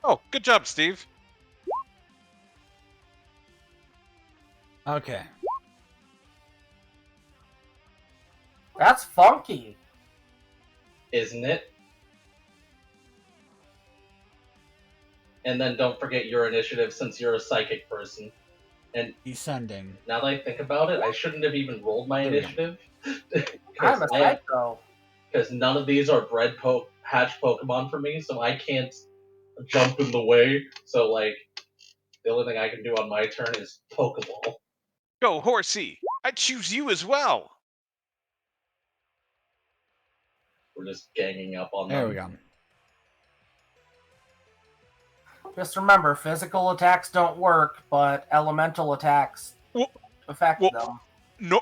Oh, good job, Steve. Okay. That's funky. Isn't it? And then don't forget your initiative since you're a psychic person. And Descending. now that I think about it, I shouldn't have even rolled my initiative. I'm a psycho. Because none of these are hatched Pokemon for me, so I can't jump in the way. So, The only thing I can do on my turn is Pokeball. Go, Horsey! I choose you as well! We're just ganging up on them. There we go. Just remember, physical attacks don't work, but elemental attacks affect them.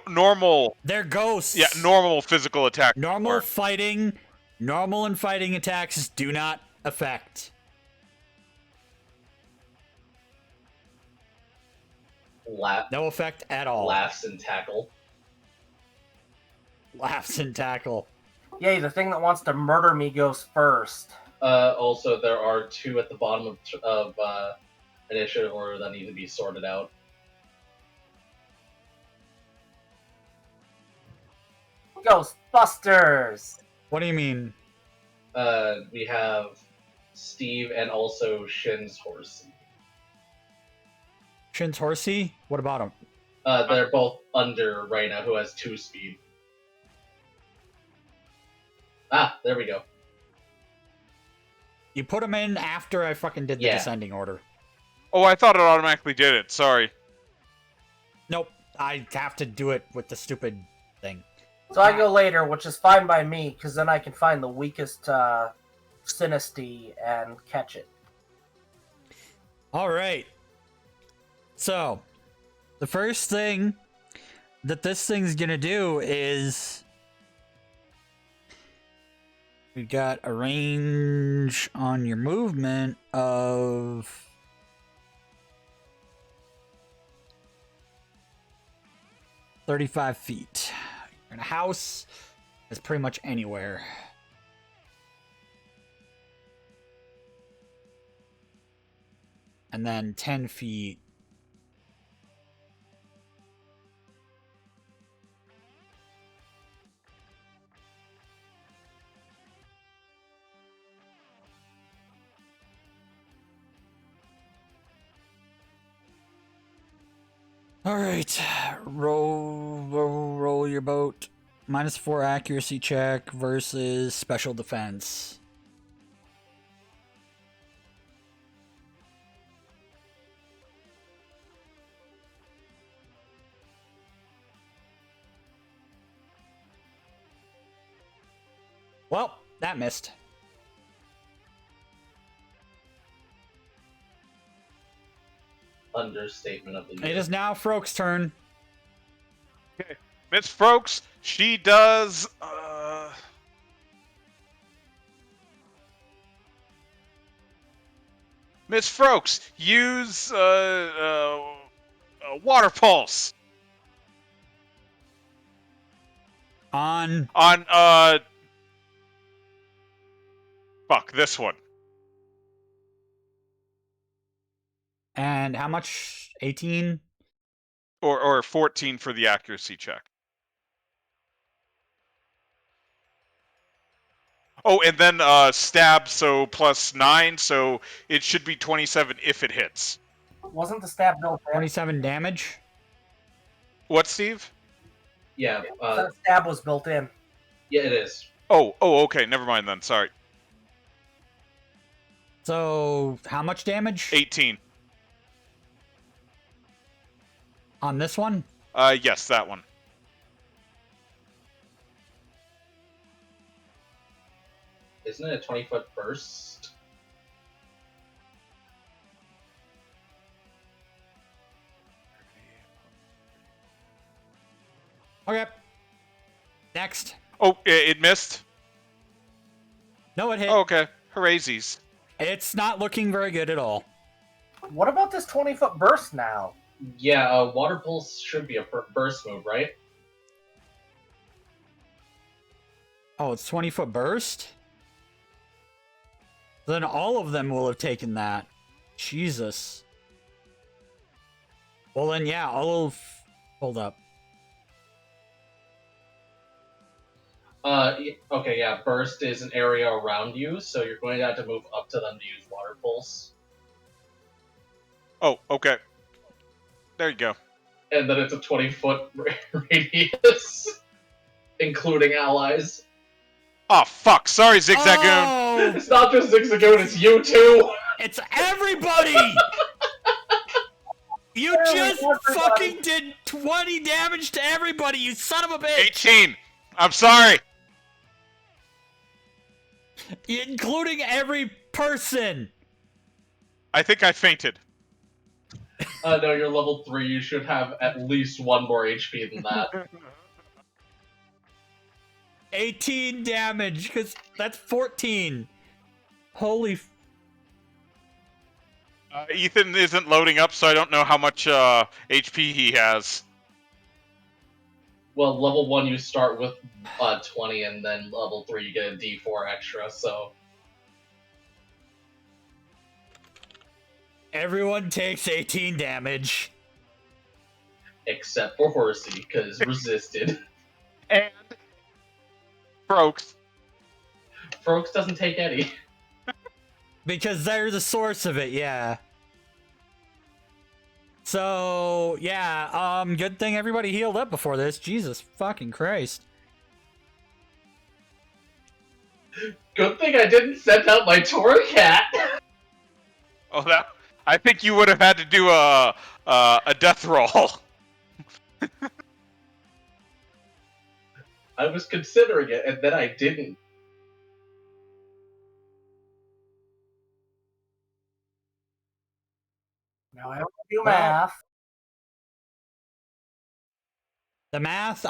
Normal. They're ghosts. Yeah, normal physical attack. Normal and fighting attacks do not affect. No effect at all. Laughs and tackle. Laughs and tackle. Yay, the thing that wants to murder me goes first. Also, there are 2 at the bottom of initiative order that need to be sorted out. Ghostbusters! What do you mean? We have Steve and also Shin's Horsey. Shin's Horsey? What about him? They're both under Reina, who has 2 speed. Ah, there we go. You put him in after I fucking did the descending order. Oh, I thought it automatically did it. Sorry. Nope. I have to do it with the stupid thing. So I go later, which is fine by me, because then I can find the weakest Sinistea and catch it. Alright. So, the first thing that this thing's gonna do is... We've got a range on your movement of... 35 feet. You're in a house. It's pretty much anywhere. And then 10 feet. Alright, roll your boat. -4 accuracy check versus special defense. Well, that missed. Understatement of the year. It is now Froke's turn. Okay. Miss Frokes, she does... Miss Frokes, use water pulse On fuck this one. and how much? 18? Or 14 for the accuracy check. Oh, and then stab, so +9, so it should be 27 if it hits. Wasn't the stab built in? 27 damage. What, Steve? Yeah, That stab was built in. yeah, it is. Oh, okay, never mind then, sorry. So, how much damage 18. on this one? Yes, that one. Isn't it a 20-foot burst? Okay. Next. Oh, it missed? No, it hit. Oh, okay. Hooraisies. It's not looking very good at all. What about this 20-foot burst now? Yeah, Water Pulse should be a burst move, right? Oh, it's 20-foot burst? Then all of them will have taken that. Jesus. Well then, yeah, all of... Hold up. Okay, yeah, burst is an area around you, so you're going to have to move up to them to use Water Pulse. Oh, okay. There you go. And then it's a 20-foot radius, including allies. Oh, fuck. Sorry, Zigzagoon. Oh, It's not just Zigzagoon, it's you too! it's everybody! You Literally just everybody. fucking did 20 damage to everybody, you son of a bitch! 18. I'm sorry. Including every person! I think I fainted. No, you're level 3. You should have at least 1 more HP than that. 18 damage, because that's 14. Holy... Ethan isn't loading up, so I don't know how much HP he has. Well, level 1 you start with 20, and then level 3 you get a D4 extra, so... Everyone takes 18 damage. Except for Horsey, because resisted. And Brooks. Froaks doesn't take any. Because they're the source of it, yeah. So, yeah, good thing everybody healed up before this. Jesus fucking Christ. Good thing I didn't send out my Torcat! Oh, that. I think you would have had to do a death roll. I was considering it, and then I didn't. Now I have to do math. The math,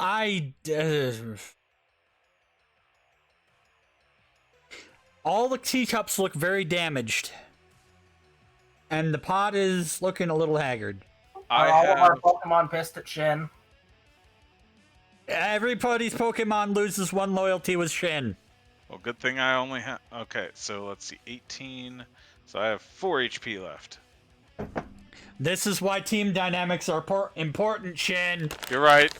all the teacups look very damaged. And the pot is looking a little haggard. I All of our have. Pokemon pissed at Shin. Everybody's Pokemon loses 1 loyalty with Shin. Well, good thing I only have. Okay, so let's see, 18. So I have 4 HP left. This is why team dynamics are important, Shin. You're right.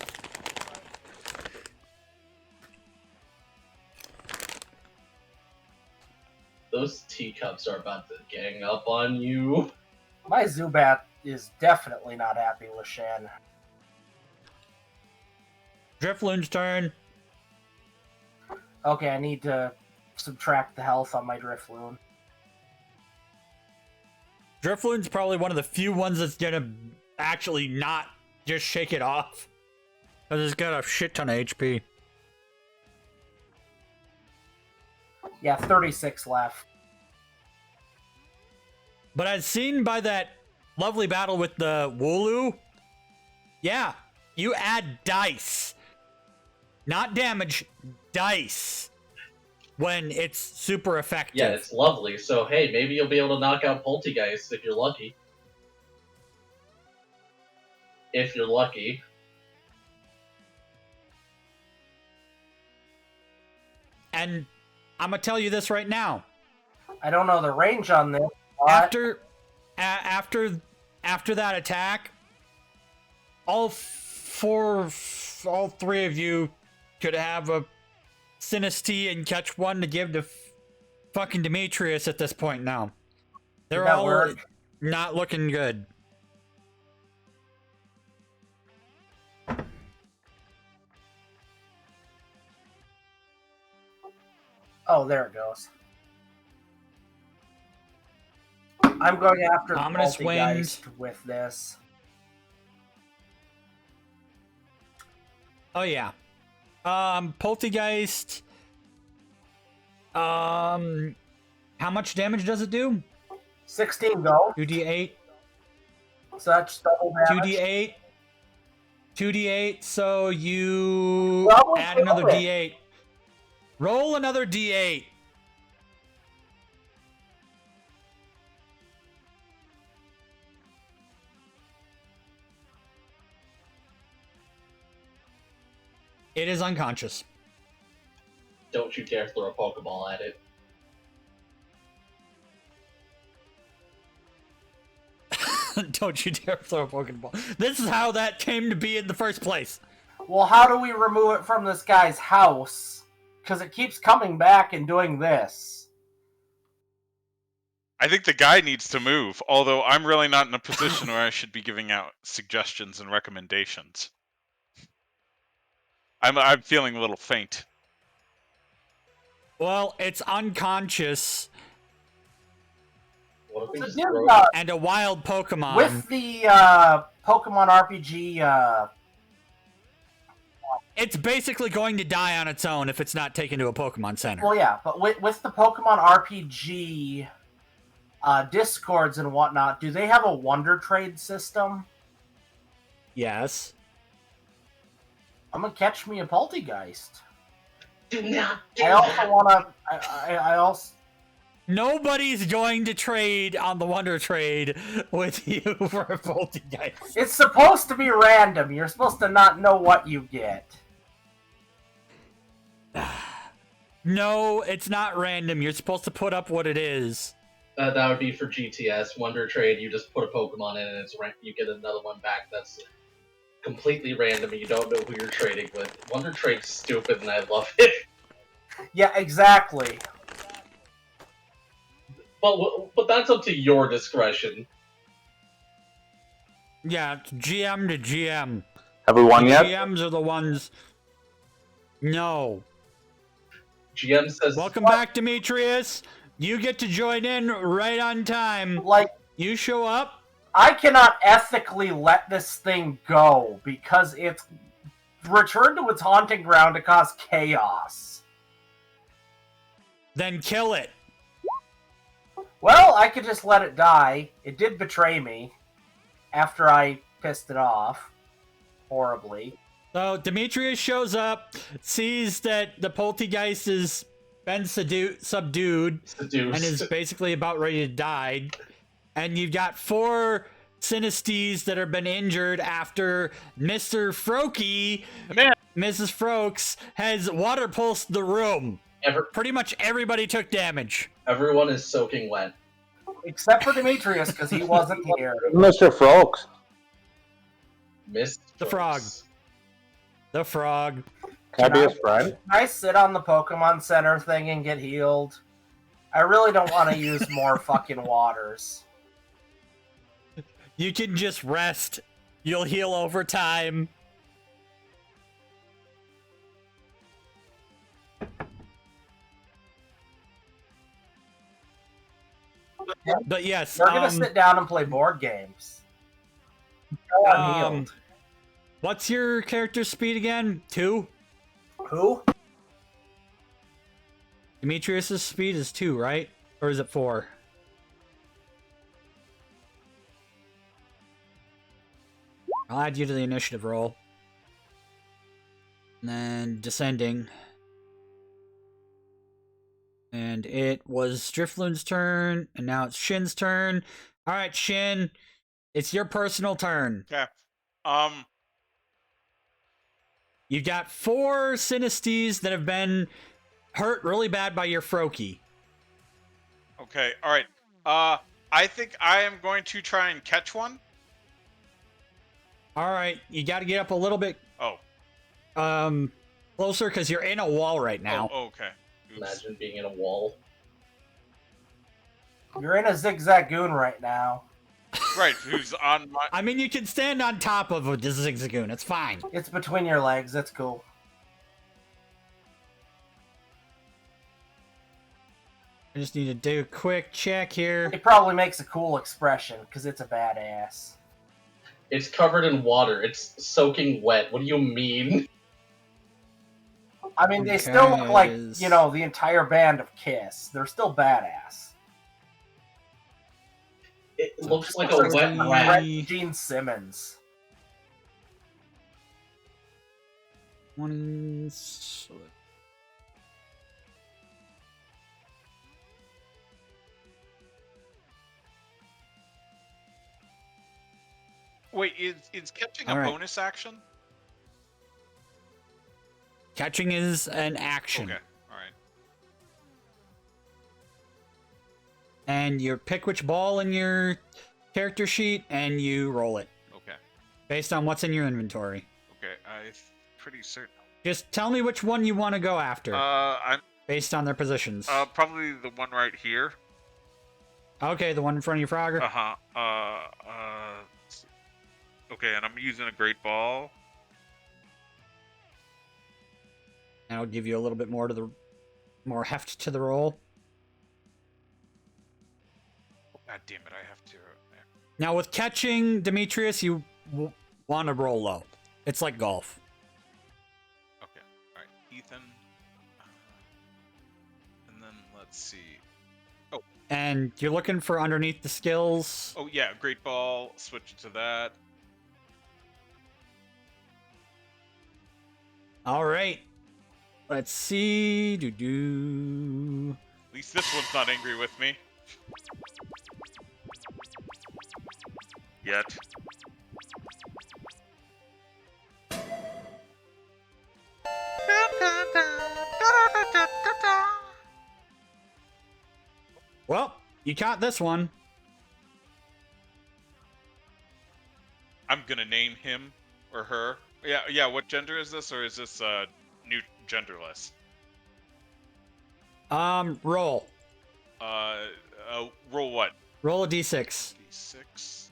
Those teacups are about to gang up on you. My Zubat is definitely not happy with Shin. Drifloon's turn. Okay, I need to subtract the health on my Drifloon. Drifloon's probably one of the few ones that's gonna actually not just shake it off. Because it's got a shit ton of HP. Yeah, 36 left. But as seen by that lovely battle with the Wooloo, yeah, you add dice. Not damage, dice. When it's super effective. Yeah, it's lovely. So, hey, maybe you'll be able to knock out Poltegeist if you're lucky. If you're lucky. And I'm gonna tell you this right now. I don't know the range on this. But After that attack, all 3 of you could have a Sinistea and catch 1 to give to fucking Demetrius at this point now. They're Did that all work? not looking good. Oh, there it goes. I'm going after the Ominous Poltegeist with this. Oh yeah. Poltegeist. How much damage does it do? 16 go. 2d8. So that's double damage. 2d8. 2d8. So you Probably add another kill it. d8. Roll another d8. It is unconscious. Don't you dare throw a Pokeball at it. Don't you dare throw a Pokeball. This is how that came to be in the first place. Well, how do we remove it from this guy's house? Because it keeps coming back and doing this. I think the guy needs to move, although I'm really not in a position where I should be giving out suggestions and recommendations. I'm feeling a little faint. Well, it's unconscious. What if we So just did, throw and a wild Pokemon. with the Pokemon RPG, It's basically going to die on its own if it's not taken to a Pokemon Center. well, yeah, but with the Pokemon RPG Discords and whatnot, do they have a Wonder Trade system? Yes. I'm gonna catch me a Poltegeist. Do not do I also that. wanna. I also. Nobody's going to trade on the Wonder Trade with you for a Poltegeist. It's supposed to be random. You're supposed to not know what you get. No, it's not random. You're supposed to put up what it is. That would be for GTS. Wonder Trade, you just put a Pokemon in and it's you get another one back that's completely random and you don't know who you're trading with. Wonder Trade's stupid and I love it. Yeah, exactly. But that's up to your discretion. Yeah, it's GM to GM. Have we won The yet? GMs are the ones. No. GM says, Welcome back, Demetrius. You get to join in right on time. Like, You show up. I cannot ethically let this thing go because it's returned to its haunting ground to cause chaos. Then kill it. Well, I could just let it die. It did betray me after I pissed it off horribly. So Demetrius shows up, sees that the Poltegeist has been subdued, and is basically about ready to die. And you've got 4 Sinesteas that have been injured after Mr. Froakie, Mrs. Frokes, has water pulsed the room. Pretty much everybody took damage. Everyone is soaking wet. Except for Demetrius, because he wasn't here. Mr. Frokes. Missed The frog. The frog. Can I be his friend? Can I sit on the Pokemon Center thing and get healed? I really don't want to use more fucking waters. You can just rest. You'll heal over time. But yes, They're gonna sit down and play board games. Oh, I'm healed. what's your character's speed again? 2? Who? Demetrius's speed is 2, right? Or is it 4? I'll add you to the initiative roll. And then descending. And it was Drifloon's turn, and now it's Shin's turn. Alright, Shin, it's your personal turn. Okay. You've got 4 Sinesteas that have been hurt really bad by your Froakie. Okay, alright. I think I am going to try and catch one. Alright, you gotta get up a little bit closer, because you're in a wall right now. Oh, okay. Oops. Imagine being in a wall. You're in a zigzagoon right now. Right, who's on my... I mean, you can stand on top of a Zigzagoon, it's fine. It's between your legs. That's cool. I just need to do a quick check here. It probably makes a cool expression because it's a badass. It's covered in water. It's soaking wet. What do you mean? I mean, they still look like, Because- you know, the entire band of Kiss. They're still badass. It looks like a Looks wet like rat. Brett Gene Simmons. 20... Wait, is catching a All right. bonus action? Catching is an action. Okay, alright. And you pick which ball in your character sheet, and you roll it. Okay, Based on what's in your inventory. okay, I'm pretty certain. Just tell me which one you want to go after, I'm based on their positions. probably the one right here. Okay, the one in front of your Frogger. Uh-huh. Let's see. Okay, and I'm using a great ball. That'll give you a little bit more to the more heft to the roll. I God damn it! I have to. Now with catching Demetrius, you want to roll low. It's like golf. Okay. All right, Ethan. And then let's see. And you're looking for underneath the skills. Oh yeah, Great Ball. Switch to that. All right. Let's see. At least this one's not angry with me. Yet. Well, you caught this one. I'm gonna name him or her. Yeah. What gender is this, or is this new genderless? Roll. Roll what? Roll a d6. D6.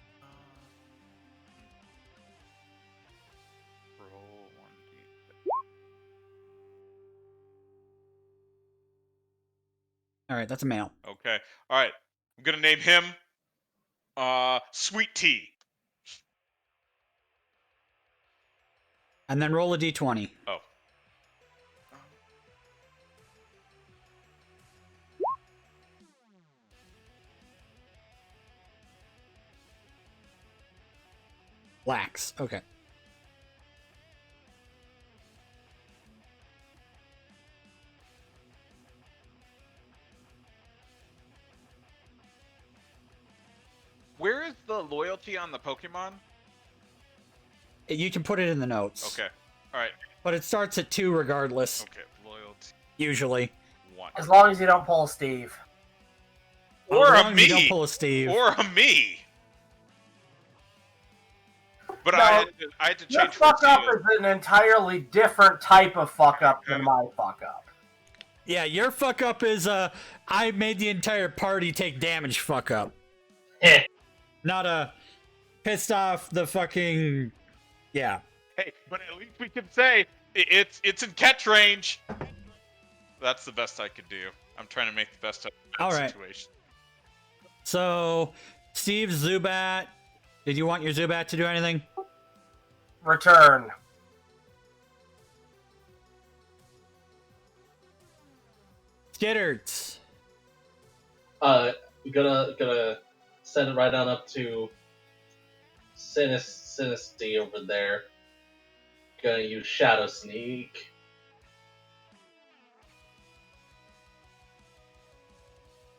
Roll 1d6. All right, that's a male. Okay. All right. I'm gonna name him Sweet Tea. And then roll a d20. Oh. Lax. Okay. Where is the loyalty on the Pokemon? You can put it in the notes. Okay. All right. But it starts at 2 regardless. Okay. Loyalty Usually. 1. As long as you don't pull Steve. Or As a long as you don't me. pull a Steve. Or a me. But No, I had to Your change fuck for up you. is an entirely different type of fuck up than my fuck up. Yeah, your fuck up is I made the entire party take damage fuck up. Not a pissed off the fucking yeah. Hey, but at least we can say it's in catch range. That's the best I could do. I'm trying to make the best of that All right. situation. So Steve Zubat, did you want your Zubat to do anything? Return. Skitters. Gonna send it right on up to Sinistea over there. Gonna use Shadow Sneak.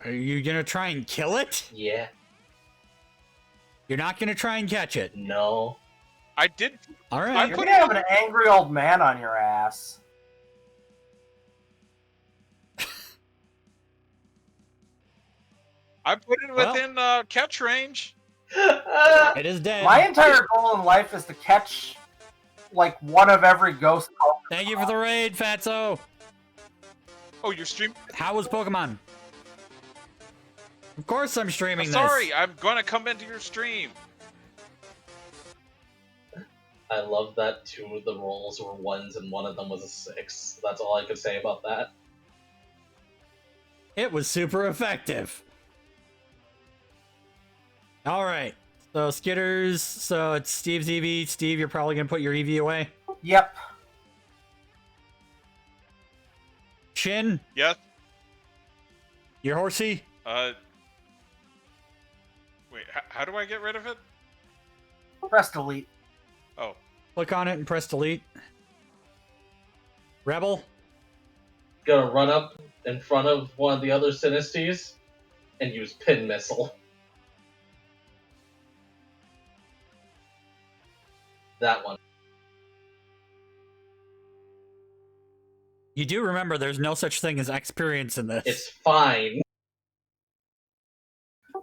Are you gonna try and kill it? Yeah. You're not gonna try and catch it. No. I did. All I right. You're put gonna it have an angry old man on your ass. I put it Well. within catch range. It is dead. My entire goal in life is to catch, like, one of every ghost. Thank you for the raid, Fatso. Oh, you're streaming? How was Pokemon? Of course I'm streaming this. Sorry, I'm gonna come into your stream. I love that 2 of the rolls were 1s and 1 of them was a 6. That's all I could say about that. It was super effective. All right. So Skitters, so it's Steve's EV. Steve, you're probably going to put your EV away. Yep. Shin, Yes. your horsey. Wait, how do I get rid of it? Press delete. Oh, Click on it and press delete. Rebel. Gonna run up in front of one of the other Sinesteas and use Pin Missile. That one. You do remember there's no such thing as experience in this. It's fine.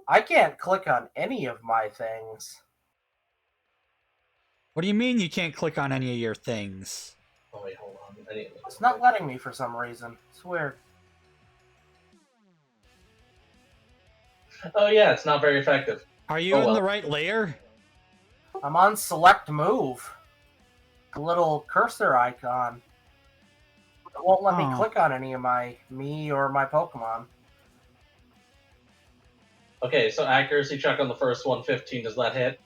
I can't click on any of my things. What do you mean you can't click on any of your things? Oh wait, hold on. I need to look It's not letting me for some reason. It's weird. Oh yeah, it's not very effective. Are you Oh, in well. the right layer? I'm on select move. The little cursor icon. It won't let me Oh. click on any of me or my Pokemon. Okay, so accuracy check on the first one, 15. Does that hit?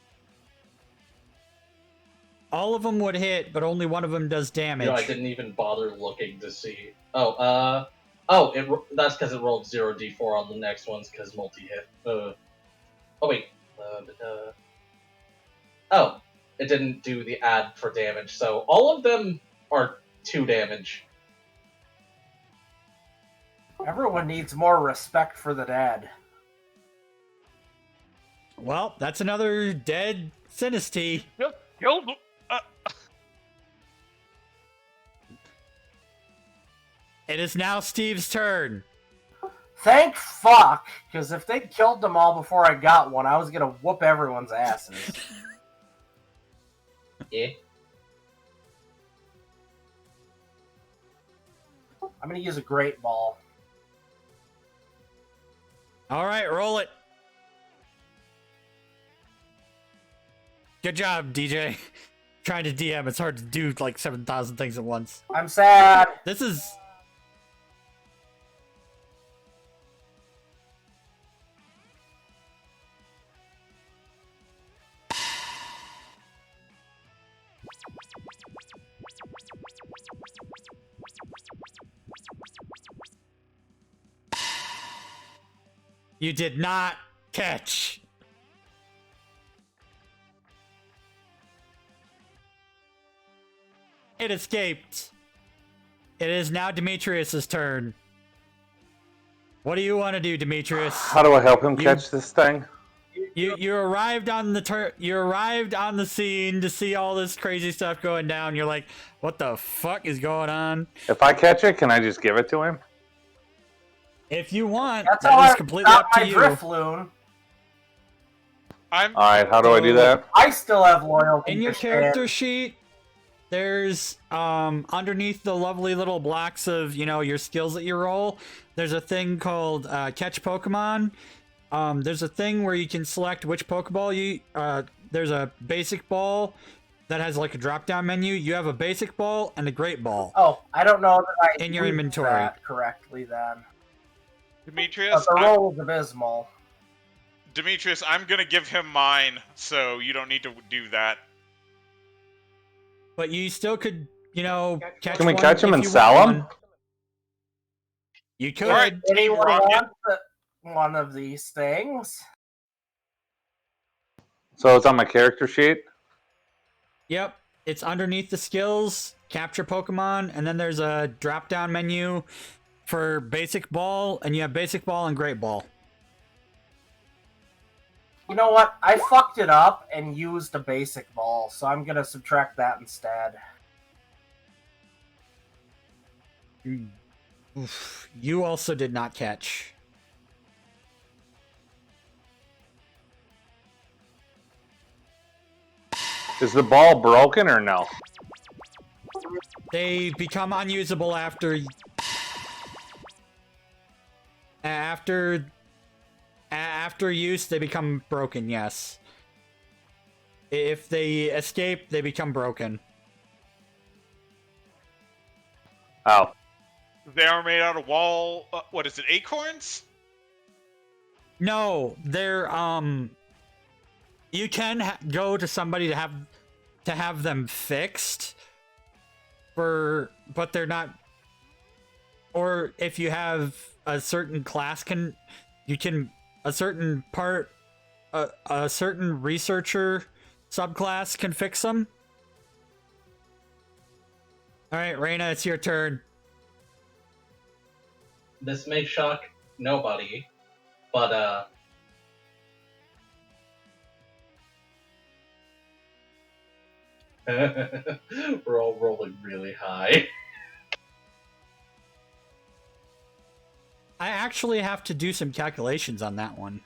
All of them would hit, but only one of them does damage. You know, I didn't even bother looking to see. That's because it rolled 0d4 on the next ones because multi-hit. It didn't do the add for damage, so all of them are 2 damage. Everyone needs more respect for the dead. Well, that's another dead Sinistea. Killed. It is now Steve's turn. Thank fuck, because if they killed them all before I got one, I was gonna whoop everyone's asses. Yeah. I'm gonna use a great ball. All right, roll it. Good job, DJ. Trying to DM, it's hard to do like 7,000 things at once. I'm sad. This is... You did not catch. It escaped. It is now Demetrius's turn. What do you want to do, Demetrius? How do I help him catch this thing? You arrived on the you arrived on the scene to see all this crazy stuff going down. You're like, what the fuck is going on? If I catch it, can I just give it to him? If you want, That's that how is I completely got up to my you. Drifloon. Alright, how do I do that? I still have loyalty. In your to character sheet, there's underneath the lovely little blocks of, you know, your skills that you roll, there's a thing called catch Pokemon. There's a thing where you can select which Pokeball you there's a basic ball that has like a drop down menu. You have a basic ball and a great ball. Oh, I don't know that I In your used inventory. that correctly then. Demetrius, But the roll is abysmal. Demetrius, I'm gonna give him mine, so you don't need to do that. But you still could, you know, catch Can we one catch him if and you sell want him? one. You could. Alright, Anyone Rocket. want one of these things? So it's on my character sheet? Yep. It's underneath the skills, capture Pokemon, and then there's a drop down menu for basic ball, and you have basic ball and great ball. You know what? I fucked it up and used a basic ball, so I'm gonna subtract that instead. Oof. You also did not catch. Is the ball broken or no? They become unusable after use. They become broken. Yes. If they escape, they become broken. Oh. They are made out of wall. What is it? Acorns? No, they're you can go to somebody to have them fixed. But they're not. Or if you have a certain class, a certain part, a certain researcher subclass can fix them. All right, Reina, it's your turn. This may shock nobody, but we're all rolling really high. I actually have to do some calculations on that one.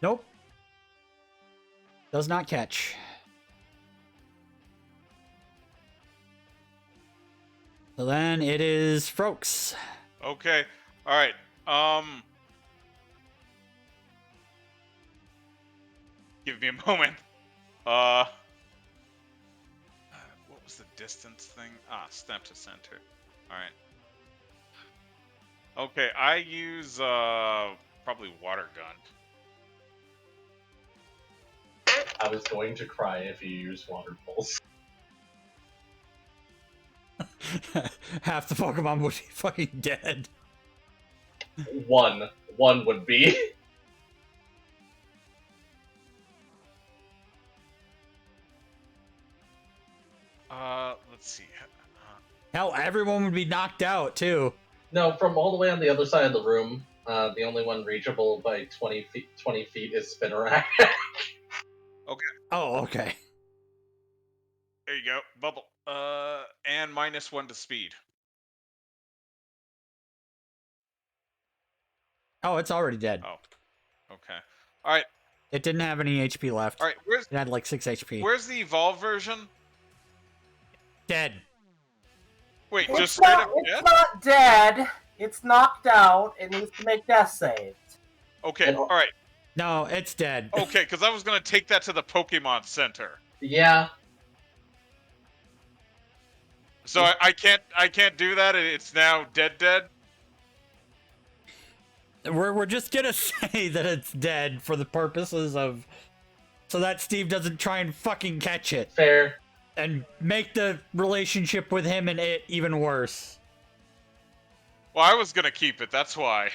Nope. Does not catch. So then it is Froaks. Okay. All right. Give me a moment. What was the distance thing? Snap to center. Alright. Okay, I use, probably water gun. I was going to cry if you used water pulse. Half the Pokemon would be fucking dead. One would be. Let's see. Hell, everyone would be knocked out too. No, from all the way on the other side of the room, the only one reachable by 20 feet is Spinnerack. Oh, okay. There you go. Bubble. And -1 to speed. Oh, it's already dead. Oh. Okay. Alright. It didn't have any HP left. Alright, It had like 6 HP. where's the evolved version? Dead. Wait, It's just straight up it's dead? not dead. It's knocked out. It needs to make death saves. Okay, alright. No, it's dead. Okay, because I was gonna take that to the Pokemon Center. Yeah, So I can't do that. It's now dead. We're just gonna say that it's dead for the purposes of, so that Steve doesn't try and fucking catch it fair. and make the relationship with him and it even worse. Well, I was gonna keep it. That's why.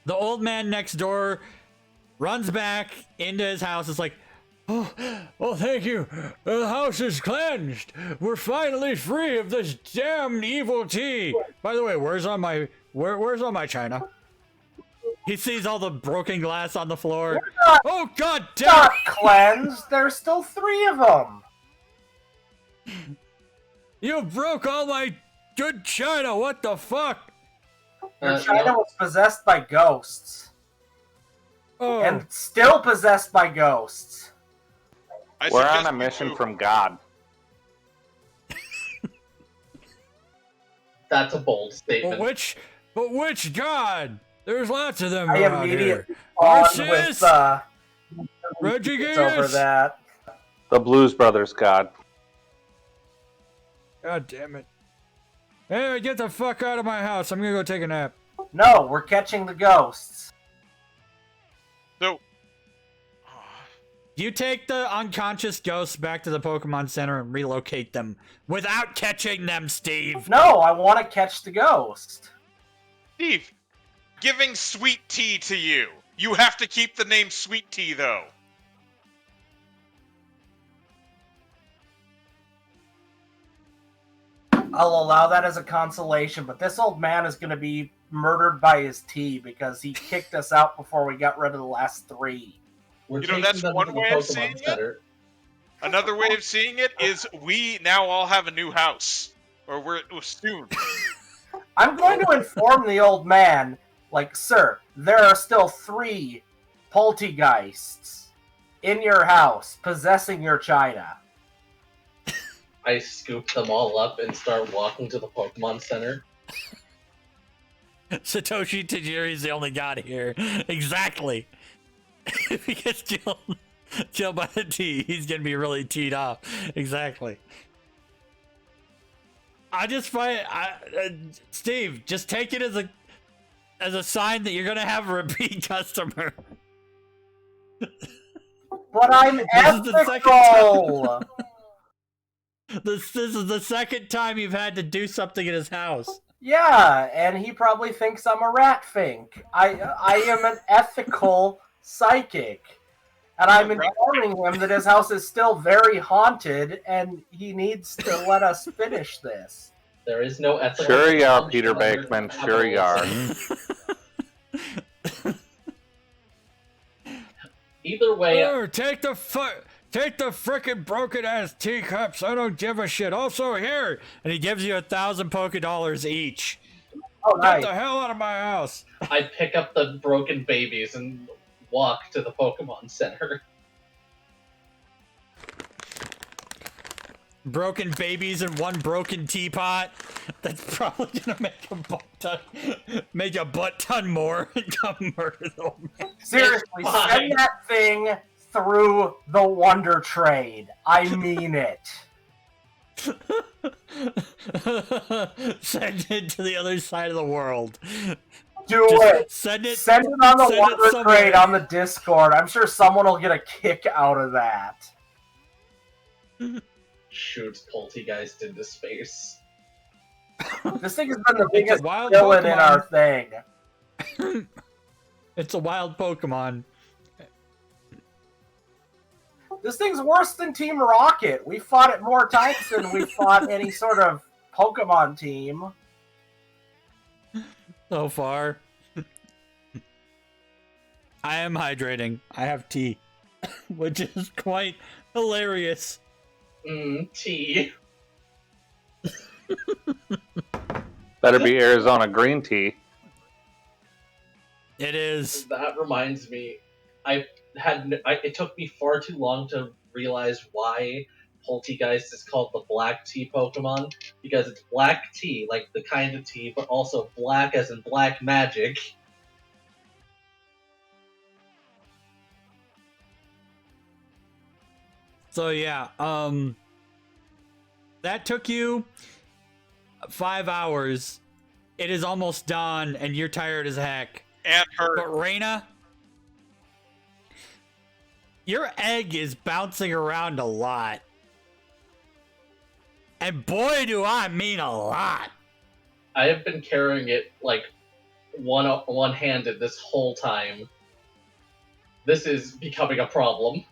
The old man next door runs back into his house. It's like, oh, thank you. The house is cleansed. We're finally free of this damn evil tea. By the way, where's all my china? He sees all the broken glass on the floor. Oh, god damn Not it! cleansed. There's still 3 of them. You broke all my good china. What the fuck? Your China was possessed by ghosts. Oh, And still possessed by ghosts. I We're suggest on a we mission move. from God. That's a bold but statement. which god? There's lots of them I around here. immediately spawned with Regigigas? over that. The Blues Brothers God. God damn it. Hey, get the fuck out of my house. I'm gonna go take a nap. No, we're catching the ghosts. So, You take the unconscious ghosts back to the Pokemon Center and relocate them without catching them, Steve. No, I want to catch the ghost. Steve, giving sweet tea to you. You have to keep the name Sweet Tea, though. I'll allow that as a consolation, but this old man is going to be murdered by his tea because he kicked us out before we got rid of the last 3. We're You know, taking that's them one to the way of Pokemon seeing it. Center. Another way of seeing it is we now all have a new house. Or we're soon. I'm going to inform the old man, like, sir, there are still 3 poltergeists in your house possessing your china. I scoop them all up and start walking to the Pokemon Center. Satoshi Tajiri's the only god here. Exactly. If he gets killed by the tea, he's gonna be really teed up. Exactly. I just find Steve, just take it as a sign that you're gonna have a repeat customer. But I'm is the second ethical! This is the second time you've had to do something in his house. Yeah, and he probably thinks I'm a rat fink. I am an ethical psychic. And I'm informing him that his house is still very haunted and he needs to let us finish this. There is no ethical. Sure you are, challenge Peter under Bakeman. Sure you are. Either way, Oh, take the frickin' broken ass teacups. I don't give a shit. Also here, and he gives you 1,000 $Poké each. Oh, Get nice. the hell out of my house. I pick up the broken babies and walk to the Pokemon Center. broken babies and one broken teapot. That's probably gonna make a butt ton more and come murder the old man. Seriously, Fine. send that thing through the Wonder Trade. I mean it. Send it to the other side of the world. Do Just it. Send it. Send it on the send it Wonder somewhere. Trade on the Discord. I'm sure someone will get a kick out of that. Shoots Poltegeist into space. This thing has been the It's a biggest wild villain in Pokemon. our thing. It's a wild Pokemon. This thing's worse than Team Rocket. We fought it more times than we fought any sort of Pokemon team. So far. I am hydrating. I have tea. Which is quite hilarious. Tea. Better be Arizona green tea. It is. That reminds me, it took me far too long to realize why Poltegeist is called the Black Tea Pokemon, because it's black tea, like the kind of tea, but also black as in black magic. So yeah, that took you 5 hours. It is almost dawn and you're tired as heck. And her. But Reina, your egg is bouncing around a lot. And boy, do I mean a lot. I have been carrying it like one-handed this whole time. This is becoming a problem.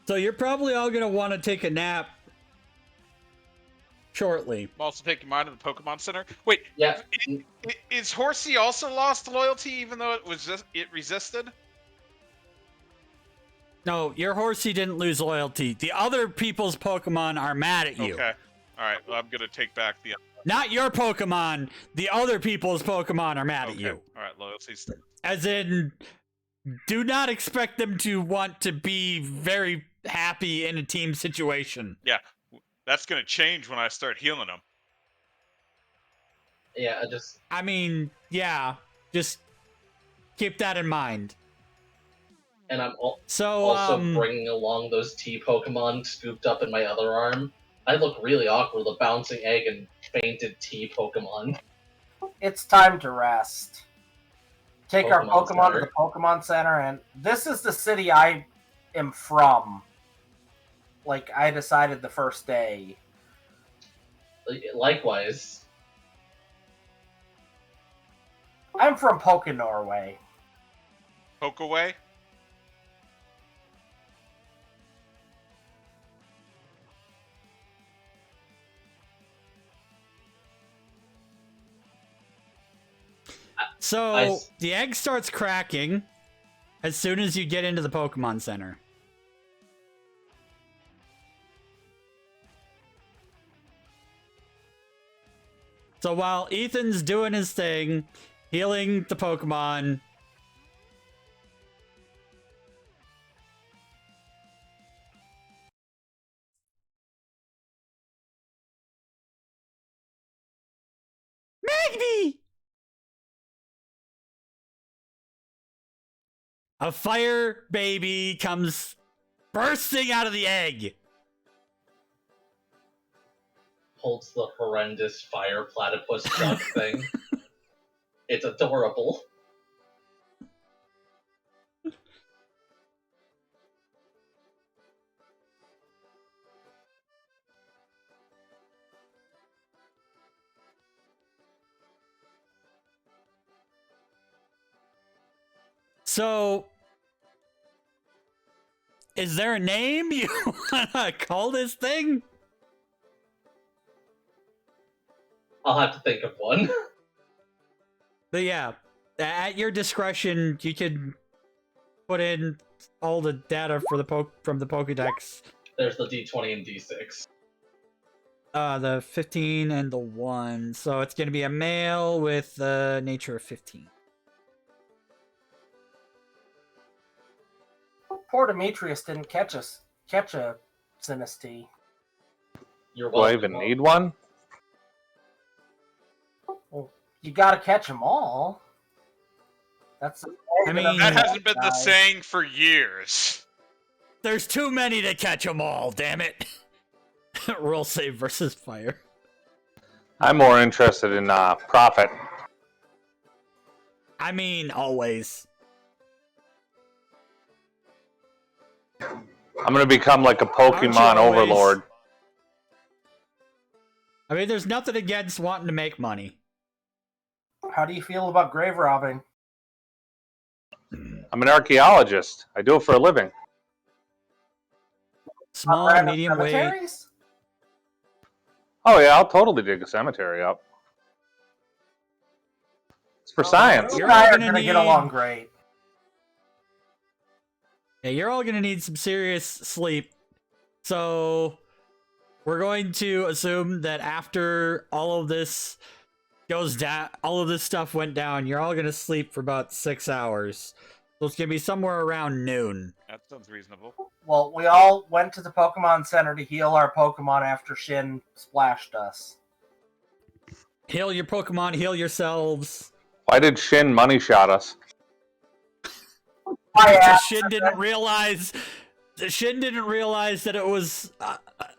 So you're probably all going to want to take a nap shortly. I'm also taking mine to the Pokemon Center. Wait, Yeah. is Horsey also lost loyalty even though it resisted? No, your horsey didn't lose loyalty. The other people's Pokemon are mad at you. Okay. Alright, well, I'm gonna take back the... Not your Pokemon. The other people's Pokemon are mad at Okay. you. Alright, loyalty's... As in, do not expect them to want to be very happy in a team situation. Yeah, that's gonna change when I start healing them. Yeah, I mean, yeah, just keep that in mind. and I'm So, also bringing along those tea Pokemon scooped up in my other arm. I look really awkward with a bouncing egg and fainted tea Pokemon. It's time to rest. Take our Pokemon Pokemon to Center. the Pokemon Center, and this is the city I am from. Like, I decided the first day. Likewise, I'm from Pokemon Norway. Pokeway? So the egg starts cracking as soon as you get into the Pokemon Center. So while Ethan's doing his thing, healing the Pokemon, Magby! A fire baby comes bursting out of the egg. holds the horrendous fire platypus duck thing. It's adorable. So, is there a name you wanna call this thing? I'll have to think of one. But yeah, at your discretion, you can put in all the data for the from the Pokédex. There's the D20 and D6. The 15 and the 1. So it's gonna be a male with the nature of 15. Poor Demetrius didn't catch a Sinistea. You're Do I welcome. even need one? Well, you gotta catch them all. That's the I mean- That hasn't been the guy. saying for years. There's too many to catch them all, damn it. Roll save versus fire. I'm more interested in profit. I mean, always. I'm gonna become like a Aren't you Pokemon always? overlord. I mean, there's nothing against wanting to make money. How do you feel about grave robbing? I'm an archaeologist. I do it for a living. Small, Random medium weight. cemeteries? Oh yeah, I'll totally dig a cemetery up. It's for science. You You're and I all are gonna gonna get need- along great. Yeah, you're all gonna need some serious sleep. So we're going to assume that after all of this goes down, all of this stuff went down, you're all gonna sleep for about 6 hours. So it's gonna be somewhere around noon. That sounds reasonable. Well, we all went to the Pokemon Center to heal our Pokemon after Shin splashed us. Heal your Pokemon, heal yourselves. Why did Shin money shot us? I Shin didn't realize that it was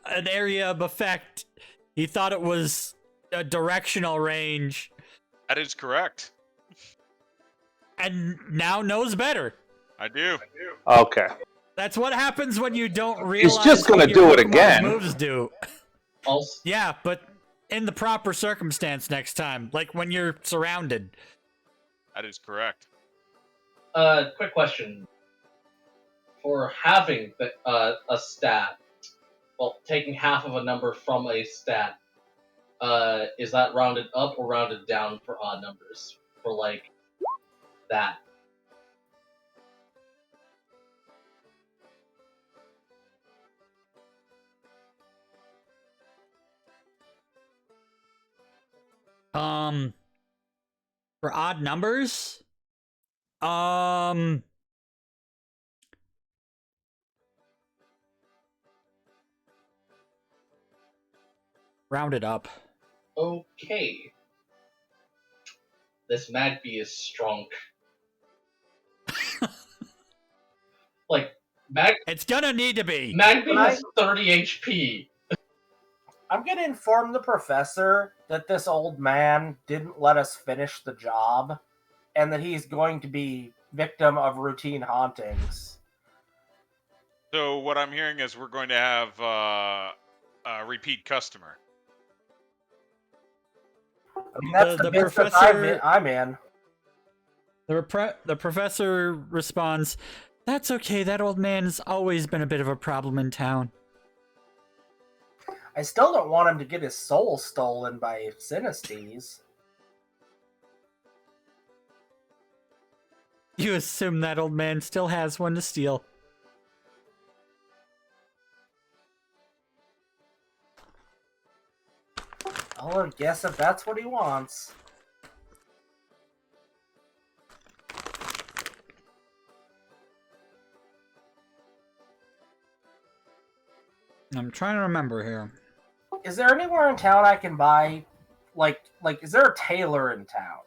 an area of effect. He thought it was a directional range, That is correct. and now knows better. I do. Okay. That's what happens when you don't realize. just gonna what your do it Pokemon's again. Moves do. Also, Yeah, but in the proper circumstance next time, like when you're surrounded. That is correct. quick question. For having a stat, well, taking half of a number from a stat, is that rounded up or rounded down for odd numbers? For, like, that? For odd numbers, rounded up. Okay. This Magby is strong. Like, It's gonna need to be. Magby has 30 HP. I'm gonna inform the professor that this old man didn't let us finish the job, and that he's going to be victim of routine hauntings. So what I'm hearing is we're going to have a repeat customer. I mean, that's The the, business professor- I'm in. The professor responds, "That's okay. That old man's always been a bit of a problem in town." I still don't want him to get his soul stolen by Sinesteas. You assume that old man still has one to steal. I'll guess if that's what he wants. I'm trying to remember here. Is there anywhere in town I can buy, like, is there a tailor in town?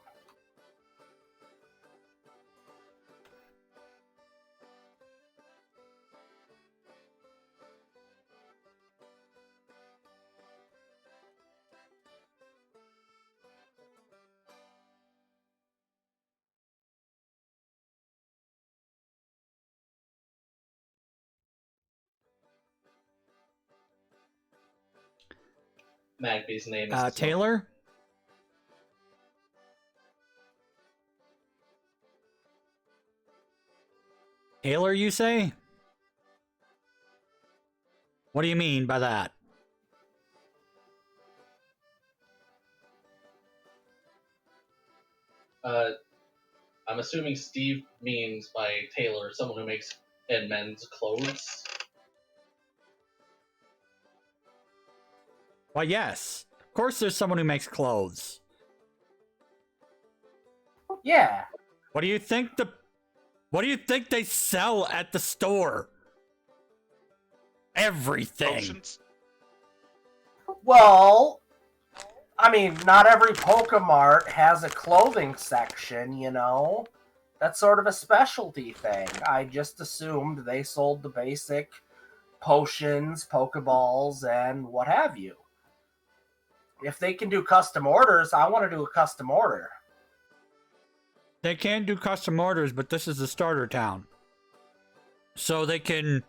Magby's name is Taylor? Taylor, you say? What do you mean by that? I'm assuming Steve means by tailor someone who makes and mends clothes. Why, yes. Of course there's someone who makes clothes. Yeah. What do you think the What do you think they sell at the store? Everything. Potions. Well, I mean, not every Pokemart has a clothing section, you know? That's sort of a specialty thing. I just assumed they sold the basic potions, Pokeballs, and what have you. If they can do custom orders, I want to do a custom order. They can do custom orders, but this is the starter town. So they can,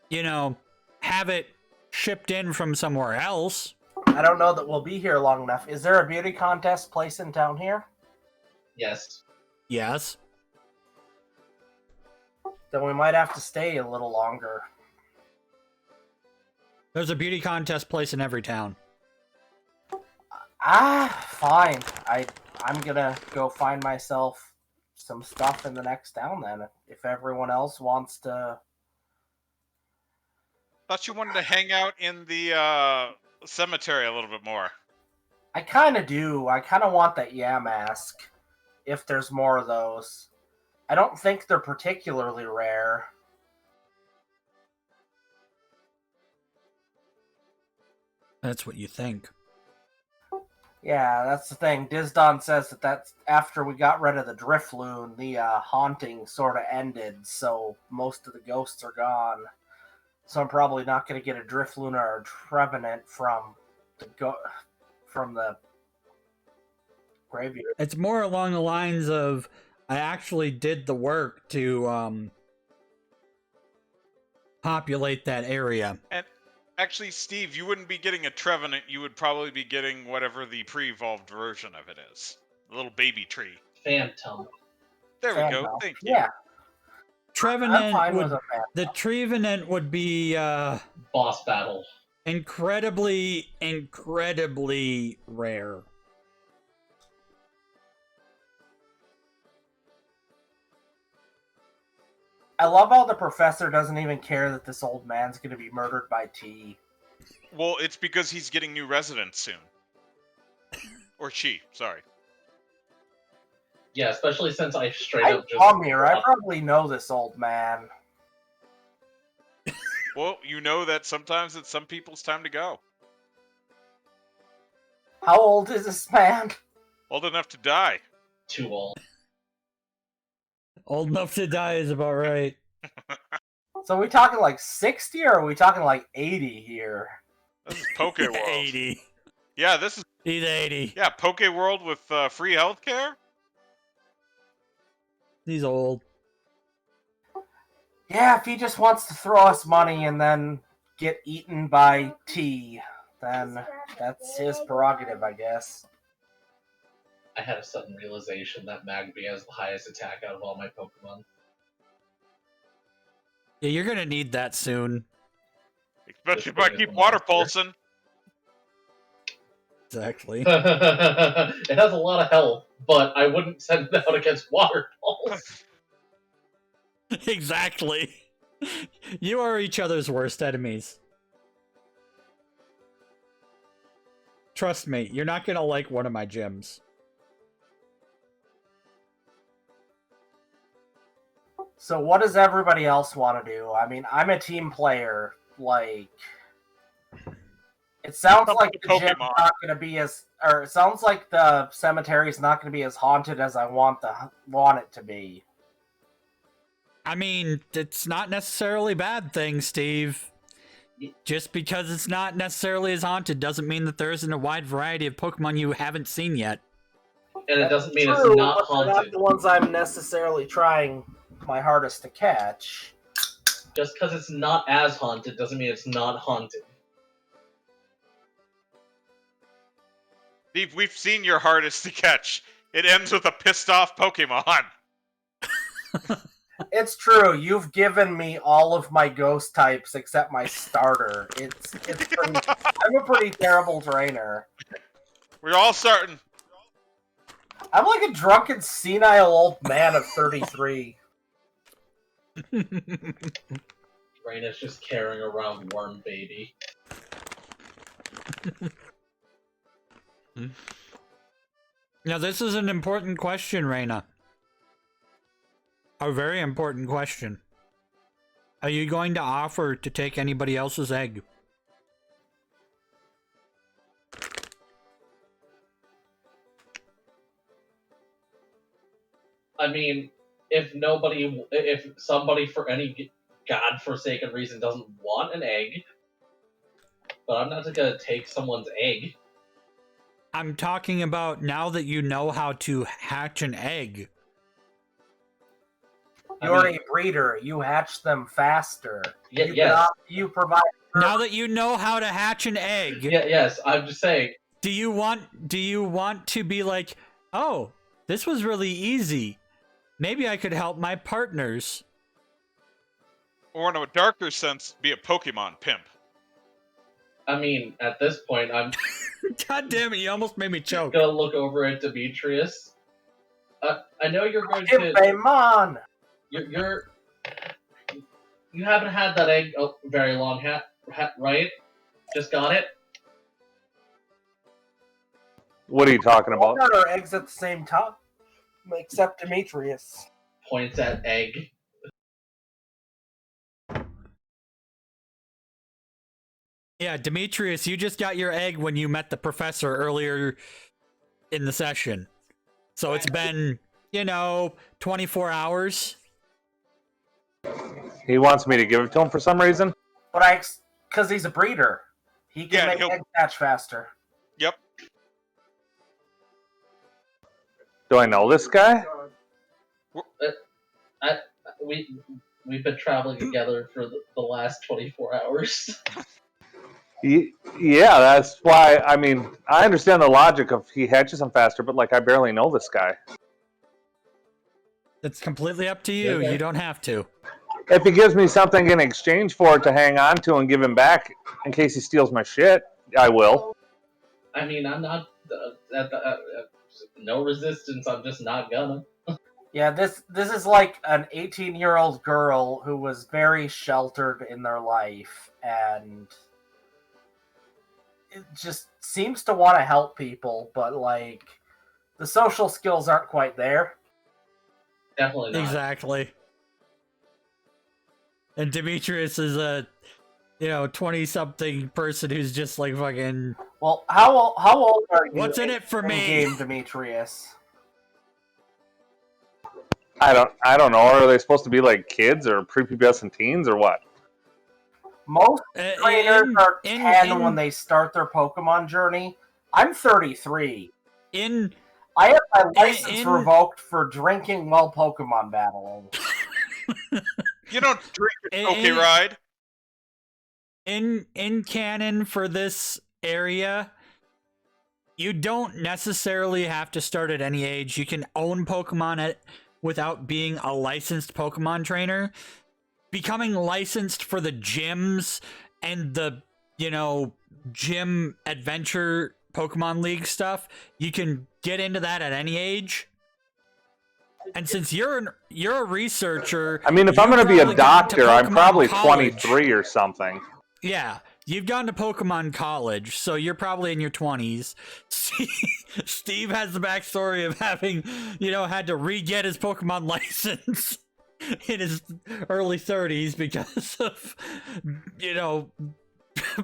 you know, have it shipped in from somewhere else. I don't know that we'll be here long enough. Is there a beauty contest place in town here? Yes. Yes. Then we might have to stay a little longer. There's a beauty contest place in every town. Fine. I'm gonna go find myself some stuff in the next town then. If everyone else wants to. Thought you wanted to hang out in the cemetery a little bit more. I kind of do. I kind of want that Yamask. If there's more of those. I don't think they're particularly rare. That's what you think. Yeah, that's the thing. Disdonn says that's after we got rid of the Drifloon, the haunting sort of ended, so most of the ghosts are gone. So I'm probably not going to get a Drifloon or a Trevenant from the graveyard. It's more along the lines of I actually did the work to populate that area. And actually, Steve, you wouldn't be getting a Trevenant. You would probably be getting whatever the pre-evolved version of it is. A little baby tree. Phantom. There we go. Thank you. Yeah, Trevenant I'm fine would, with a Phantom. the Trevenant would be Boss battle. incredibly rare. I love how the professor doesn't even care that this old man's going to be murdered by T. Well, it's because he's getting new residents soon. Or she, sorry. Yeah, especially since I straight I up just. come here. I probably know this old man. Well, you know that sometimes it's some people's time to go. How old is this man? Old enough to die. Too old. Old enough to die is about right. So are we talking like 60 or are we talking like 80 here? This is Poke World. 80. Yeah, this is... He's 80. Yeah, Poke World with free healthcare? He's old. Yeah, if he just wants to throw us money and then get eaten by T, then that's his prerogative, I guess. I had a sudden realization that Magby has the highest attack out of all my Pokemon. Yeah, you're gonna need that soon. Especially if I keep water pulsing. Exactly. It has a lot of health, but I wouldn't send it out against Water Pulse. Exactly. You are each other's worst enemies. Trust me, you're not gonna like one of my gyms. So what does everybody else want to do? I mean, I'm a team player. Like, it sounds like the gym's not going to be as, or it sounds like the cemetery's not going to be as haunted as I want it to be. I mean, it's not necessarily a bad thing, Steve. Just because it's not necessarily as haunted doesn't mean that there isn't a wide variety of Pokemon you haven't seen yet. And it doesn't mean True, it's not but they're haunted. not the ones I'm necessarily trying my hardest to catch. Just because it's not as haunted doesn't mean it's not haunted. Steve, we've seen your hardest to catch. It ends with a pissed off Pokemon. It's true. You've given me all of my ghost types except my starter. It's pretty, I'm a pretty terrible trainer. We're all starting. I'm like a drunken, senile old man of 33. Reina's just carrying around Worm Baby. Now, this is an important question, Reina. A very important question. Are you going to offer to take anybody else's egg? I mean, if somebody for any godforsaken reason doesn't want an egg, but I'm not gonna take someone's egg. I'm talking about now that you know how to hatch an egg. You're a breeder. You hatch them faster. Yes. You provide. Now that you know how to hatch an egg, Yes, I'm just saying. do you want to be like, oh, this was really easy. Maybe I could help my partners. Or in a darker sense, be a Pokemon pimp. I mean, at this point, I'm God damn it, you almost made me choke. gonna look over at Demetrius. I know you're going to. Pokemon. You haven't had that egg very long, right? Just got it. What are you talking All about? got our eggs at the same time, except Demetrius. Points at egg. Yeah, Demetrius, you just got your egg when you met the professor earlier in the session. So it's been, 24 hours. He wants me to give it to him for some reason. But because he's a breeder, he can make eggs hatch faster. Yep. Do I know this guy? We've been traveling together for the last 24 hours. Yeah, that's why. I mean, I understand the logic of he hatches them faster, but I barely know this guy. It's completely up to you. Okay. You don't have to. If he gives me something in exchange for it to hang on to and give him back in case he steals my shit, I will. I mean, I'm not no resistance. I'm just not gonna. Yeah, this is like an 18-year-old girl who was very sheltered in their life and it just seems to want to help people, but the social skills aren't quite there. Definitely not. Exactly. And Demetrius is a 20-something person who's just fucking. Well, how old are you? What's in it for me? Game Demetrius. I don't know. Are they supposed to be kids or prepubescent teens or what? Most trainers are 10 when they start their Pokemon journey. I'm 33. I have my license revoked for drinking while Pokemon battling. You don't drink a Poke Ride. In canon for this area, you don't necessarily have to start at any age. You can own Pokemon without being a licensed Pokemon trainer. Becoming licensed for the gyms and the, gym adventure Pokemon League stuff, you can get into that at any age. And since you're a researcher, I mean, if I'm going to be a doctor, I'm probably college. 23 or something. Yeah, you've gone to Pokemon College, so you're probably in your 20s. Steve has the backstory of having, had to re-get his Pokemon license in his early 30s because of,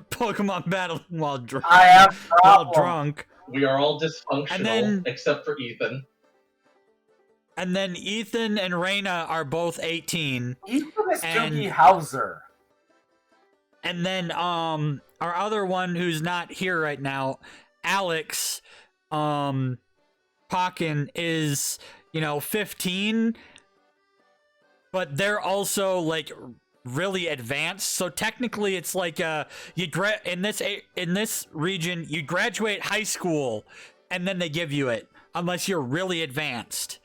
Pokemon battling while drunk. I have while drunk. We are all dysfunctional except for Ethan. And then Ethan and Reina are both 18. Ethan is Doogie Howser. And then our other one who's not here right now, Alex Pocken is, 15. But they're also really advanced. So technically it's in this region you graduate high school and then they give you it unless you're really advanced.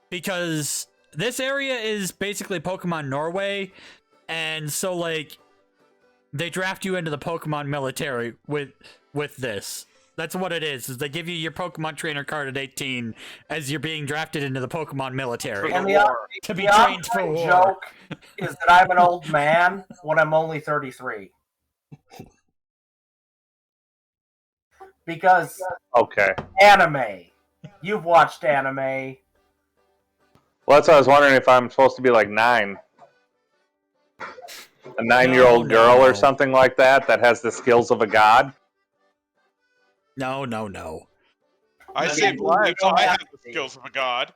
Because this area is basically Pokemon Norway, and so they draft you into the Pokemon military with this. That's what it is they give you your Pokemon trainer card at 18 as you're being drafted into the Pokemon military. And to be trained for war. Joke is that I'm an old man when I'm only 33. Because okay, anime. You've watched anime. Well, that's why I was wondering if I'm supposed to be like 9. A 9-year-old girl no. or something like that has the skills of a god. No. I I saved mean, lives. you don't I have have to the be. skills of a god.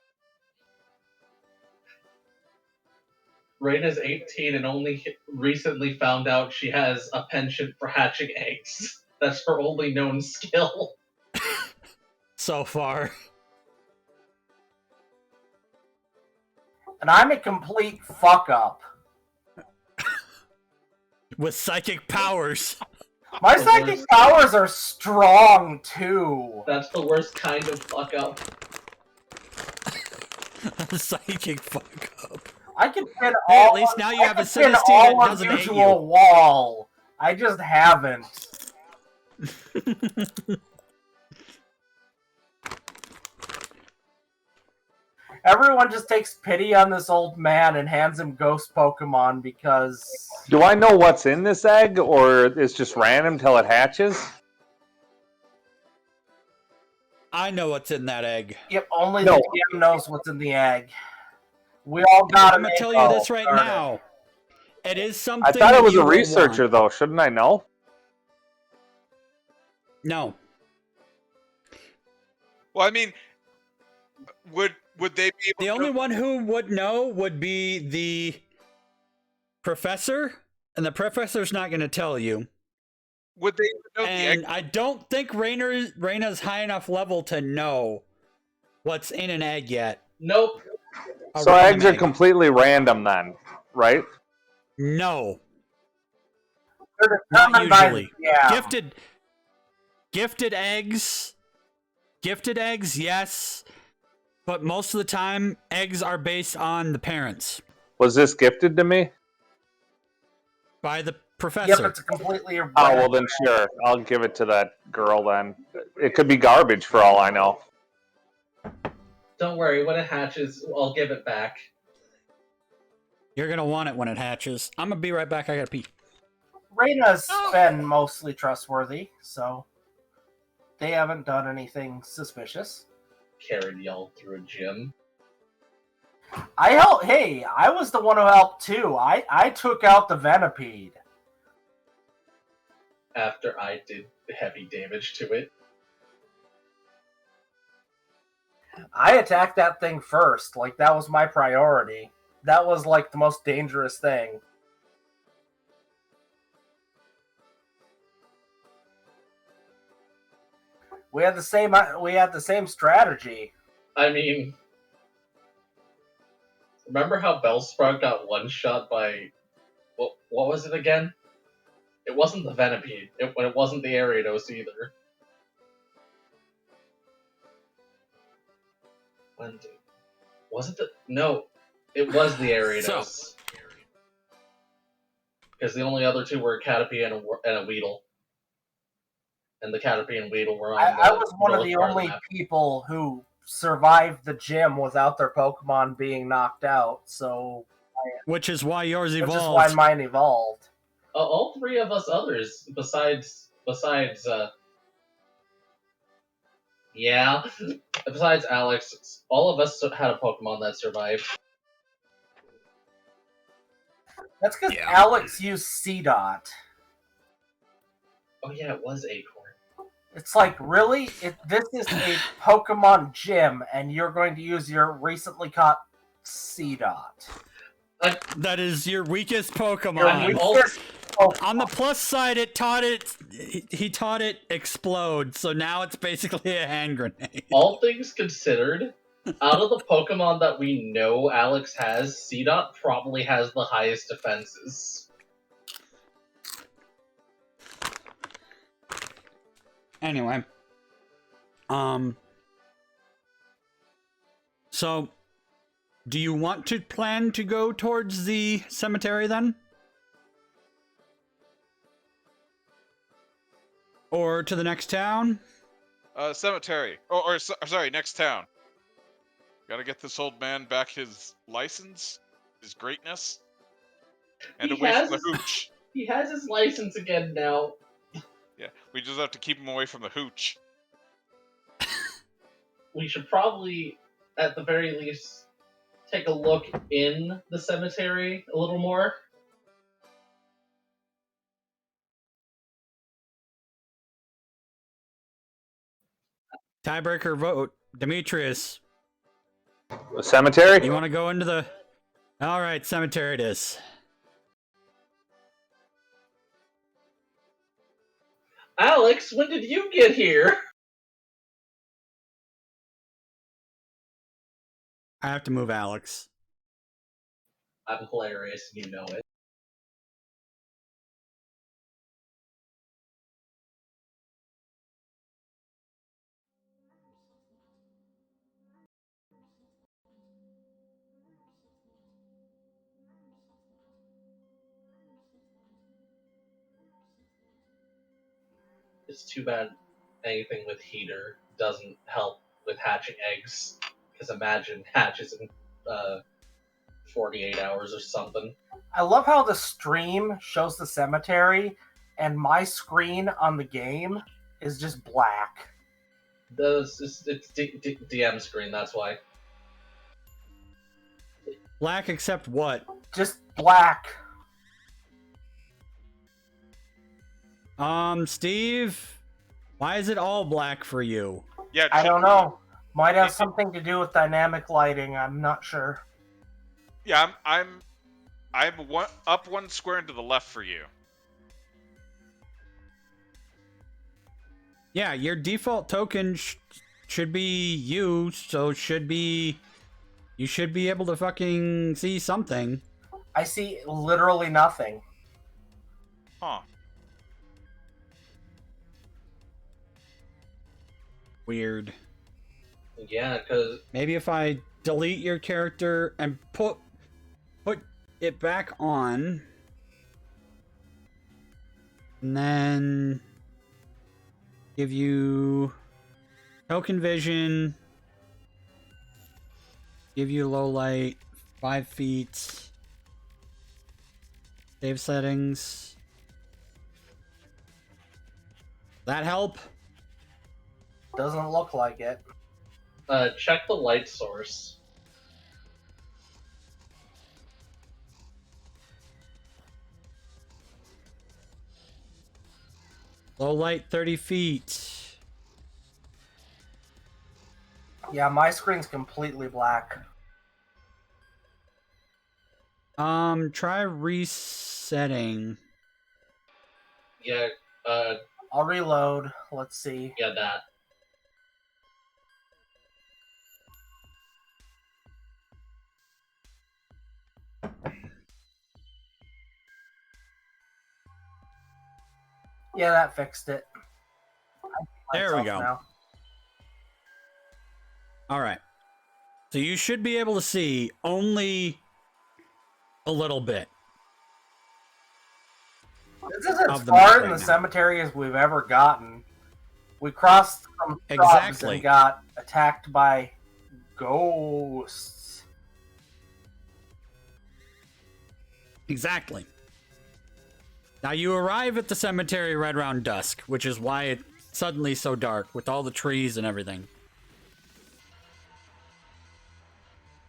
Reina's 18 and only recently found out she has a penchant for hatching eggs. That's her only known skill. So far. And I'm a complete fuck up. With psychic powers. My The psychic worst. powers are strong too. That's the worst kind of fuck up. Psychic fuck up. I can pin Hey, all. at least now you I have a can pin Sinistea all that doesn't hate unusual you. wall. I just haven't. Everyone just takes pity on this old man and hands him ghost Pokemon because Do I know what's in this egg, or it's just random till it hatches? I know what's in that egg. yep, only No. the GM knows what's in the egg. We all got I'm an gonna tell info you this right started. now. It is something I thought that it was you a will researcher, want. though. Shouldn't I know? No. Well, I mean, would they be able The to... only one who would know would be the professor, and the professor's not going to tell you. Would they know the egg? And I don't think Reina's high enough level to know what's in an egg yet. Nope. A So random eggs are egg. completely random then, right? No, They're not determined by usually. Gifted eggs, yes. But most of the time, eggs are based on the parents Was this gifted to me? by the Yep, professor. it's completely. Oh, well then sure. I'll give it to that girl then. It could be garbage for all I know. Don't worry, when it hatches, I'll give it back. You're going to want it when it hatches. I'm going to be right back. I got to pee. Reina's been mostly trustworthy, so they haven't done anything suspicious. Karen yelled through a gym. I helped. Hey, I was the one who helped too. I took out the Venipede. After I did heavy damage to it. I attacked that thing first. Like, that was my priority. That was, like, the most dangerous thing. We had the same strategy. I mean, remember how Bellsprout got one-shot by... What was it again? It wasn't the Venipede. It wasn't the Ariados either. Was it the... No, it was the Ariados. Because the only other two were a Caterpie and a Weedle. And the Caterpie and Weedle were on I was one of the north part only map. people who survived the gym without their Pokemon being knocked out, so... Which is why yours Which evolved. is why mine evolved. All three of us others, besides Alex, all of us had a Pokemon that survived. That's because Yeah. Alex used C-Dot. Oh yeah, it was Acorn. It's like, really? This is a Pokemon gym, and you're going to use your recently caught C-Dot. That is your weakest Pokemon. Your weakest Pokemon. On the plus side, he taught it explode, so now it's basically a hand grenade. All things considered, out of the Pokemon that we know Alex has, C-Dot probably has the highest defenses. Anyway. So, do you want to plan to go towards the cemetery then? Or to the next town? Cemetery. Sorry, next town. Gotta get this old man back his license, his greatness, and He away from has- the hooch. He has his license again now. Yeah, we just have to keep him away from the hooch. We should probably, at the very least, take a look in the cemetery a little more. Tiebreaker vote. Demetrius, Cemetery? you want to go into the... All right, cemetery it is. Alex, when did you get here? I have to move Alex. I'm hilarious, you know it. It's too bad anything with heater doesn't help with hatching eggs. Because imagine hatches in 48 hours or something. I love how the stream shows the cemetery, and my screen on the game is just black. It's DM screen, that's why. Black except what? Just black. Steve, why is it all black for you? Yeah, I don't know. Might have something to do with dynamic lighting. I'm not sure. Yeah, I'm up one square and to the left for you. Yeah, your default token should be you, so you should be able to fucking see something. I see literally nothing. Huh. Weird. Yeah, because Maybe if I delete your character and put it back on, and then give you token vision, give you low light, 5 feet, save settings. That help? Doesn't look like it. check the light source. Low light 30 feet. Yeah, my screen's completely black. Try resetting. Yeah, I'll reload. Let's see. yeah, that. Yeah, that fixed it. There we Myself go. now. All right. So you should be able to see only a little bit. This is as Of the far map in right the now. cemetery as we've ever gotten. We crossed some shrubs Exactly. and got attacked by ghosts. Exactly. Now you arrive at the cemetery right around dusk, which is why it's suddenly so dark with all the trees and everything.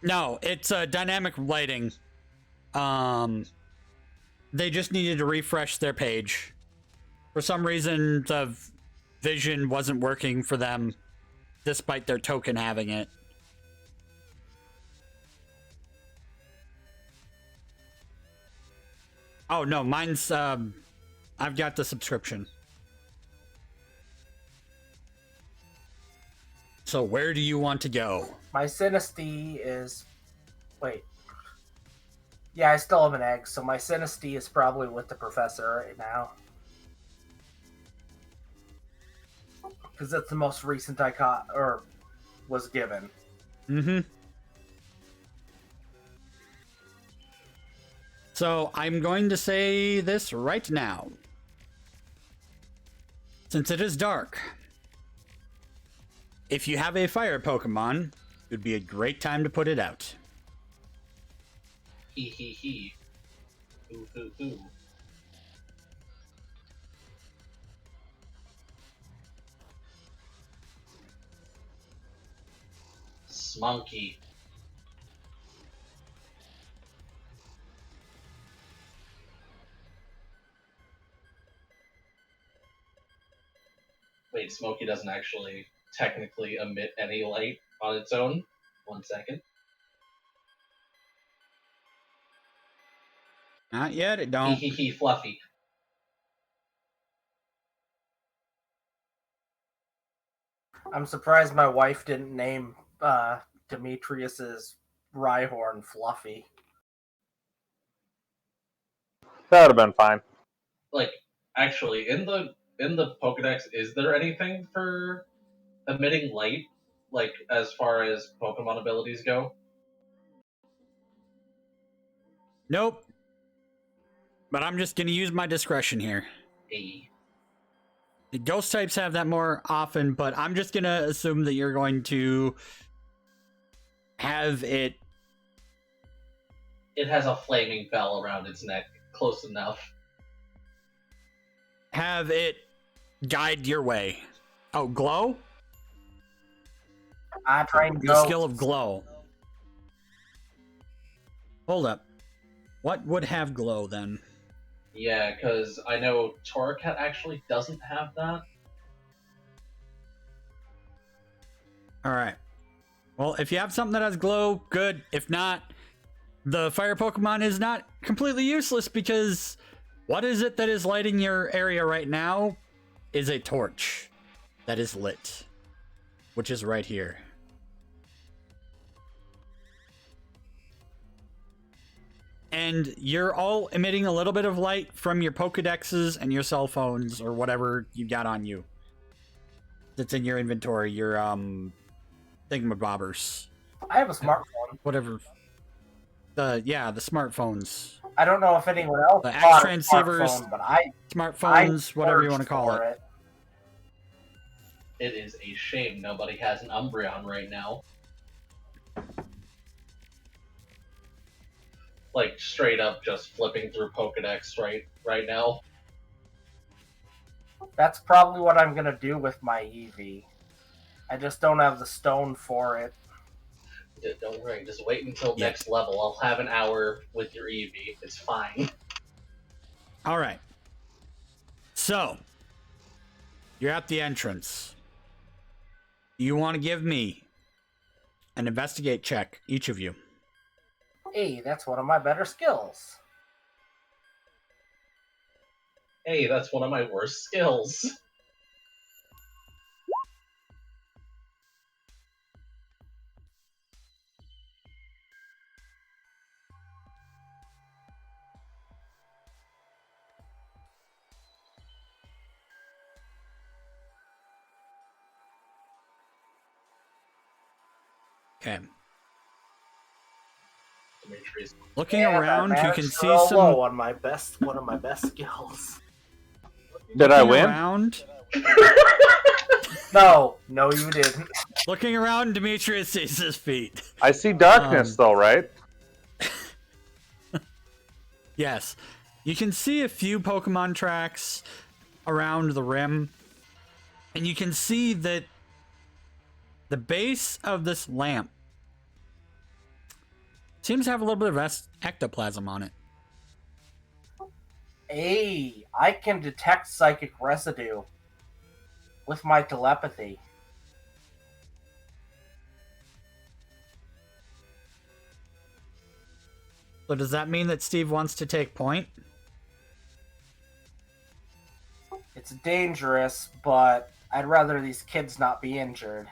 No, it's dynamic lighting. They just needed to refresh their page. For some reason, the vision wasn't working for them, despite their token having it. Oh no, mine's I've got the subscription. So where do you want to go? My Sinistea is... Wait. Yeah, I still have an egg, so my Sinistea is probably with the professor right now. Because that's the most recent I caught, or was given. Mm-hmm. So I'm going to say this right now. Since it is dark, if you have a fire Pokemon, it would be a great time to put it out. Hee hee hee. Hoo hoo hoo. Smonkey. Wait, Smokey doesn't actually technically emit any light on its own. 1 second. Not yet, it don't. Fluffy. I'm surprised my wife didn't name Demetrius's Rhyhorn Fluffy. That would have been fine. Like, actually, in the Pokedex, is there anything for emitting light? Like, as far as Pokemon abilities go? Nope. But I'm just going to use my discretion here. A. The ghost types have that more often, but I'm just going to assume that you're going to have it. It has a flaming bell around its neck. Close enough. Have it guide your way. Oh, glow? I train The ghosts. skill of glow. Hold up. What would have glow then? Yeah, because I know Torracat actually doesn't have that. Alright. Well, if you have something that has glow, good. If not, the fire Pokemon is not completely useless because what is it that is lighting your area right now is a torch that is lit, which is right here. And you're all emitting a little bit of light from your Pokedexes and your cell phones or whatever you got on you that's in your inventory, your thingamabobbers. I have a smartphone. Whatever. The smartphones. I don't know if anyone else The bought a transceivers, smartphone, but I Smartphones, whatever you want to searched call for it. It is a shame nobody has an Umbreon right now. Like, straight up just flipping through Pokedex right now. That's probably what I'm gonna do with my Eevee. I just don't have the stone for it. Don't worry, just wait until Yeah. next level. I'll have an hour with your Eevee. It's fine. All right. So, you're at the entrance. You want to give me an investigate check, each of you. Hey, that's one of my better skills. Hey, that's one of my worst skills. Okay. Demetrius. Looking And I around, you managed can to see roll some. low on one of my best skills. Did I Looking win? Around, No, you didn't. looking around, Demetrius sees his feet. I see darkness though, right? Yes. You can see a few Pokemon tracks around the rim. And you can see that the base of this lamp seems to have a little bit of ectoplasm on it. Hey, I can detect psychic residue with my telepathy. So does that mean that Steve wants to take point? It's dangerous, but I'd rather these kids not be injured.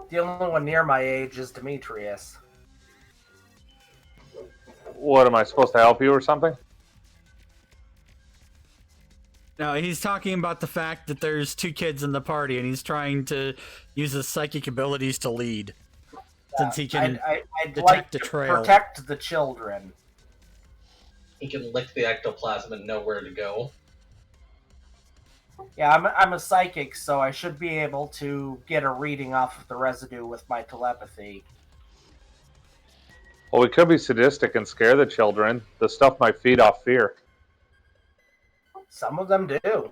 The only one near my age is Demetrius. What, am I supposed to help you or something? No, he's talking about the fact that there's two kids in the party and he's trying to use his psychic abilities to lead. Since he can I'd detect like the to trail. protect the children. He can lick the ectoplasm and know where to go. Yeah, I'm a psychic, so I should be able to get a reading off of the residue with my telepathy. Well, we could be sadistic and scare the children. The stuff might feed off fear. Some of them do.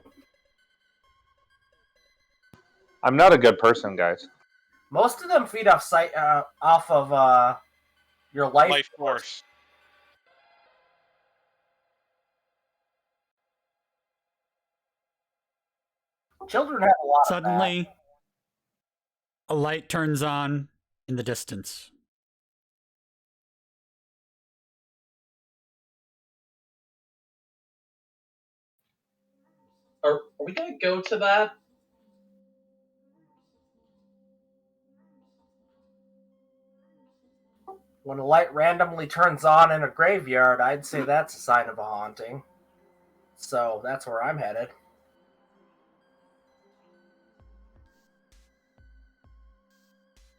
I'm not a good person, guys. Most of them feed off of your life force. Children have a lot of Suddenly, a light turns on in the distance. Are we gonna go to that? When a light randomly turns on in a graveyard, I'd say that's a sign of a haunting. So that's where I'm headed.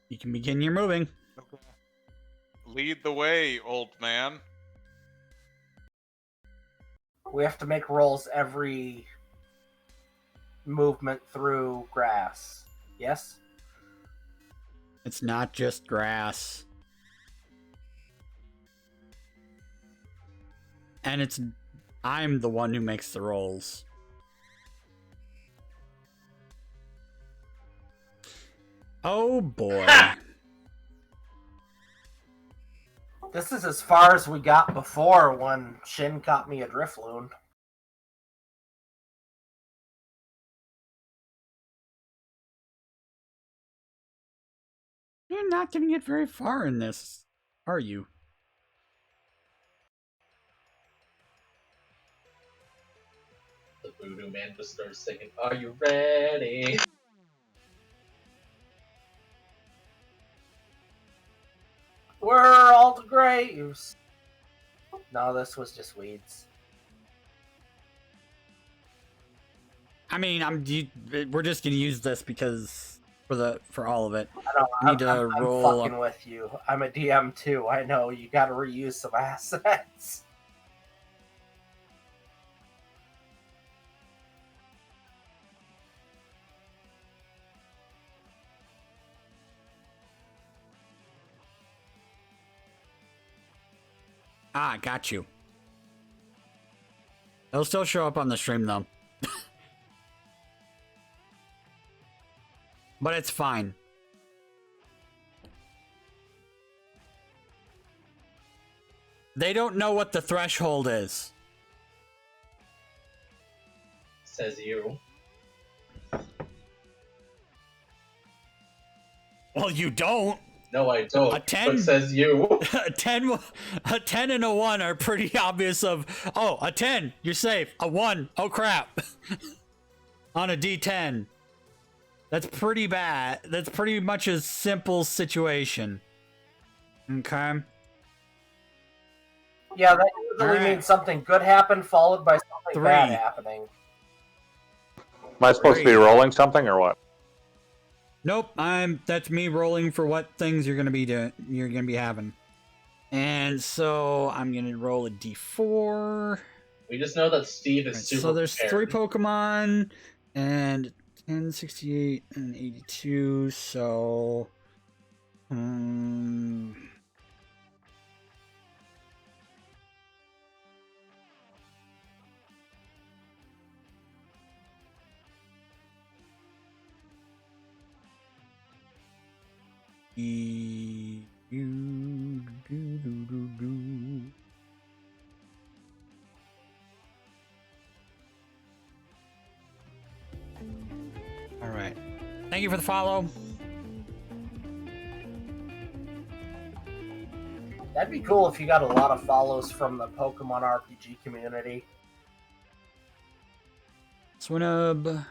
You can begin your moving. Okay. Lead the way, old man. We have to make rolls every movement through grass. Yes? It's not just grass. And I'm the one who makes the rolls. Oh boy. This is as far as we got before when Shin caught me a Drifloon. You're not gonna get very far in this, are you? The voodoo man just starts singing, "Are you ready?" We're all the graves. No, this was just weeds. I mean, we're just gonna use this because for all of it. I don't. I need to I'm roll. fucking with you. I'm a DM too. I know you got to reuse some assets. Ah, got you. It'll still show up on the stream though. But it's fine. They don't know what the threshold is. Says you. Well, you don't. No, I don't. A 10? But says you. a 10 and a 1 are pretty obvious of, oh, a 10, you're safe. A 1, oh crap. On a D10. That's pretty bad. That's pretty much a simple situation. Okay. Yeah, that usually Alright. means something good happened followed by something 3. bad happening. Am I supposed to be 3. rolling something or what? Nope, that's me rolling for what things you're gonna be having. And so I'm gonna roll a D4. We just know that Steve is Right, super so there's prepared. 3 Pokemon and 10, 68, and 82, so all right. Thank you for the follow. That'd be cool if you got a lot of follows from the Pokemon RPG community. Swinub.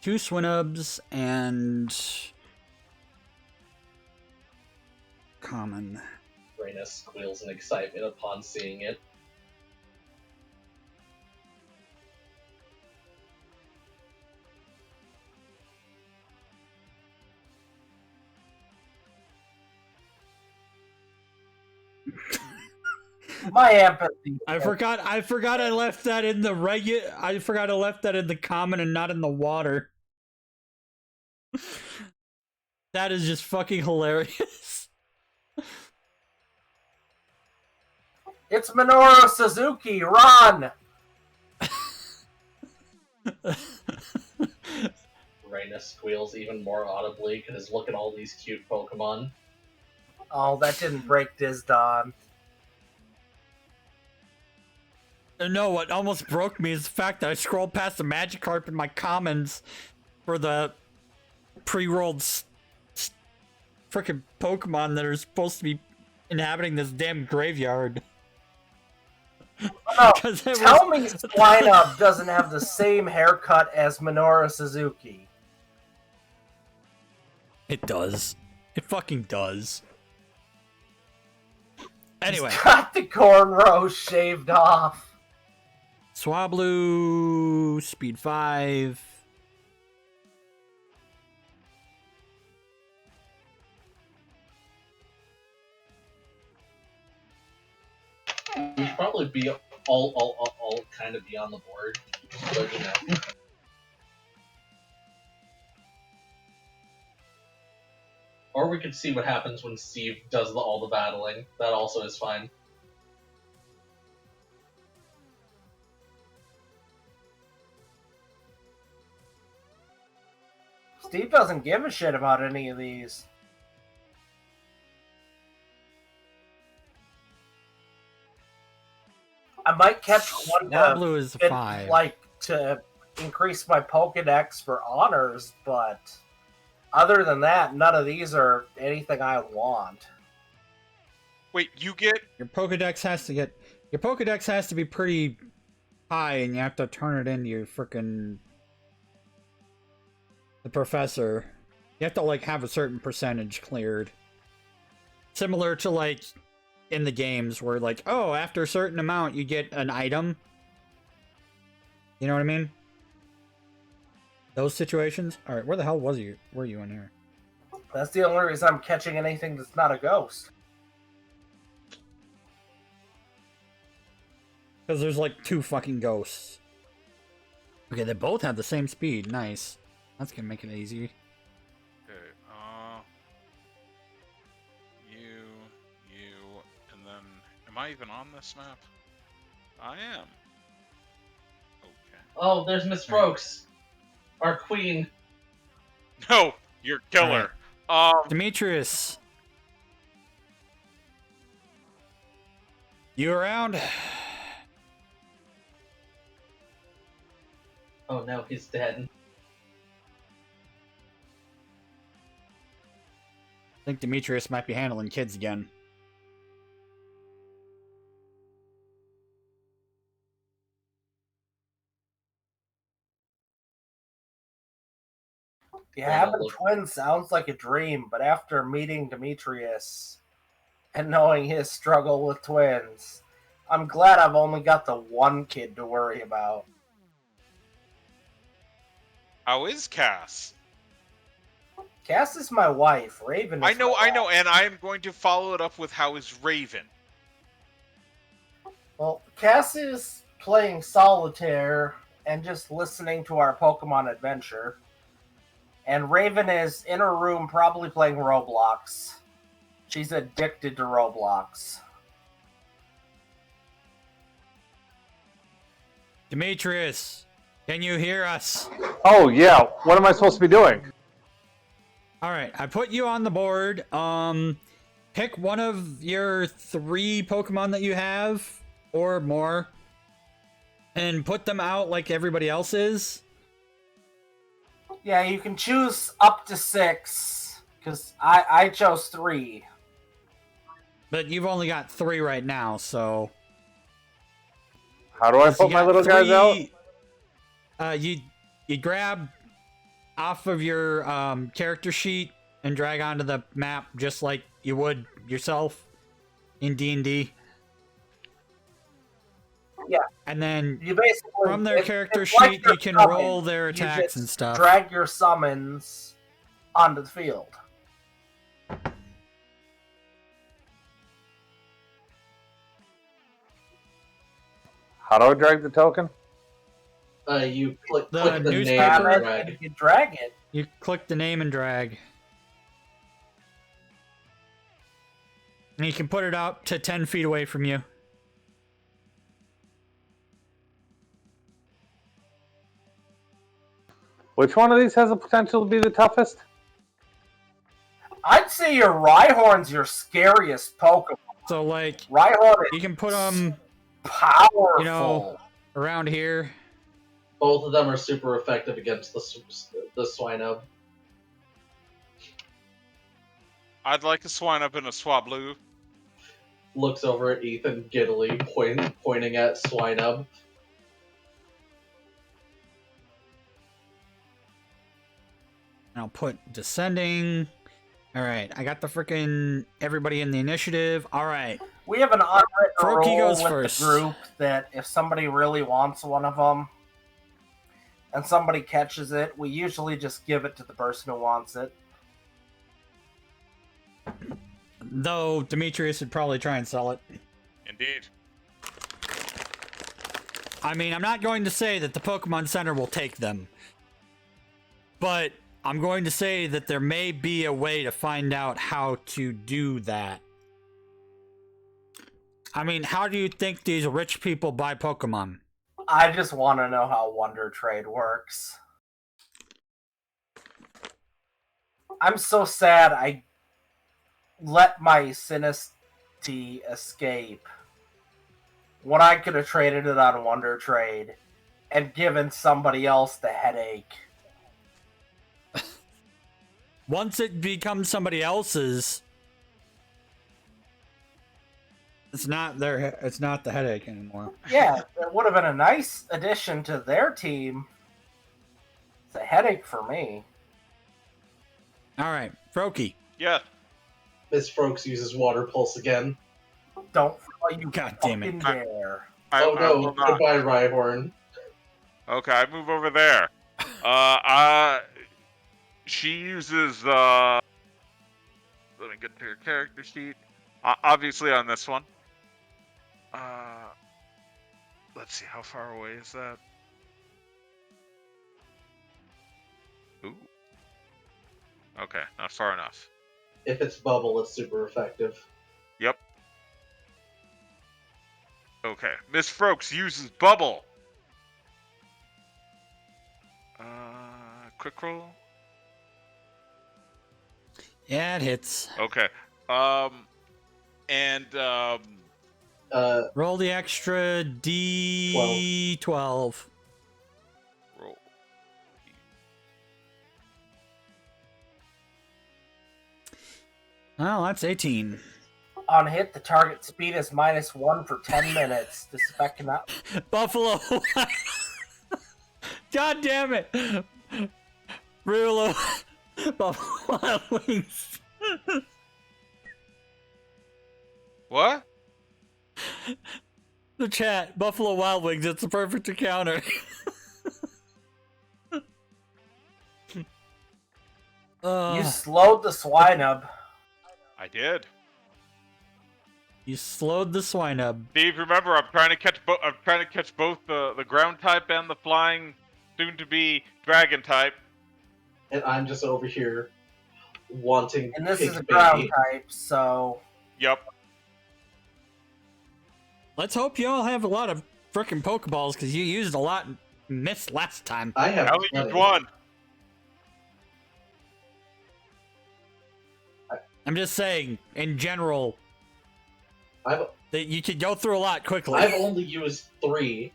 2 Swinubs and common. Reina squeals in excitement upon seeing it. My empathy. I forgot I left that in the I forgot I left that in the common and not in the water. That is just fucking hilarious. It's Minoru Suzuki. Run! Reina squeals even more audibly because look at all these cute Pokemon. Oh, that didn't break Disdonn. No, what almost broke me is the fact that I scrolled past the Magikarp in my commons for the pre-rolled frickin' Pokemon that are supposed to be inhabiting this damn graveyard. Oh, 'Cause it tell was- me Swinub doesn't have the same haircut as Minoru Suzuki. It does. It fucking does. Anyway, He's got the cornrows shaved off. Swablu, speed 5. We should probably be all kind of be on the board, but you know. Or we could see what happens when Steve does all the battling. That also is fine. Steve doesn't give a shit about any of these. I might catch one Swablu is a to, 5. like, to increase my Pokedex for honors, but other than that, none of these are anything I want. Wait, you get Your Pokedex has to be pretty high, and you have to turn it into your frickin' the professor. You have to like have a certain percentage cleared. Similar to like in the games where like, oh, after a certain amount you get an item. You know what I mean? Those situations? Alright, where the hell were you in here? That's the only reason I'm catching anything that's not a ghost. Because there's like 2 fucking ghosts. Okay, they both have the same speed. Nice. That's gonna make it easy. okay, you, and then am I even on this map? I am. Okay. Oh, there's Miss Brooks, our queen. No, you're killer. Demetrius. You around? Oh no, he's dead. I think Demetrius might be handling kids again. Yeah, having twins sounds like a dream, but after meeting Demetrius and knowing his struggle with twins, I'm glad I've only got the one kid to worry about. How is Cass? Cass is my wife. Raven is I know, my wife. and I am going to follow it up with how is Raven. Well, Cass is playing solitaire and just listening to our Pokemon adventure. And Raven is in her room probably playing Roblox. She's addicted to Roblox. Demetrius, can you hear us? Oh yeah, what am I supposed to be doing? Alright, I put you on the board. Pick one of your 3 Pokemon that you have, or more, and put them out like everybody else is. Yeah, you can choose up to 6, because I chose 3. But you've only got 3 right now, so... How do I So put you my got little guys out? You grab off of your character sheet and drag onto the map just like you would yourself in D&D. Yeah. And then You basically from their it's- character it's like sheet, your you can summon. roll their You attacks just and stuff. Drag your summons onto the field. How do I drag the token? You click The the name newspaper? and And drag. you drag it. You click the name and drag. And you can put it up to 10 feet away from you. Which one of these has the potential to be the toughest? I'd say your Rhyhorn's your scariest Pokemon. So, like, Rhyhorn you is can put them, powerful. you know, around here. Both of them are super effective against the Swinub. I'd like a Swinub and a Swablu. Looks over at Ethan giddily, pointing at Swinub. I'll put descending. All right, I got the freaking everybody in the initiative. All right, We have an unwritten Froakie rule goes with first. the group that if somebody really wants one of them and somebody catches it, we usually just give it to the person who wants it. though Demetrius would probably try and sell it. Indeed. I mean, I'm not going to say that the Pokemon Center will take them, but I'm going to say that there may be a way to find out how to do that. I mean, how do you think these rich people buy Pokemon? I just want to know how Wonder Trade works. I'm so sad I let my Sinistea escape when I could have traded it on Wonder Trade and given somebody else the headache. Once it becomes somebody else's, it's not the headache anymore. Yeah, it would have been a nice addition to their team. It's a headache for me. All right, Froakie. Yeah. Miss Froaks uses Water Pulse again. Don't you God damn it. fucking dare. Oh I no, will not. goodbye Rhyhorn. Okay, I move over there. She uses, let me get to her character sheet. Obviously on this one. Let's see, how far away is that? Ooh. Okay, not far enough. If it's Bubble, it's super effective. Yep. Okay, Miss Froaks uses Bubble. Quick roll. Yeah, it hits. Okay. And Roll the extra D12. roll. Well, that's 18. On hit, the target speed is -1 for 10 minutes. This effect cannot. Buffalo. God damn it. Rulo. Buffalo Wild Wings. What? The chat. Buffalo Wild Wings. It's the perfect encounter. You slowed the Swinub. I did. You slowed the Swinub. Steve, remember, I'm trying to catch both the ground type and the flying, soon-to-be dragon type. And I'm just over here wanting And this Pig is a Baby. ground type, so. Yep. Let's hope you all have a lot of frickin' Pokeballs, because you used a lot and missed last time. I have I only plenty. used one. I'm just saying, in general, I've that you could go through a lot quickly. I've only used 3.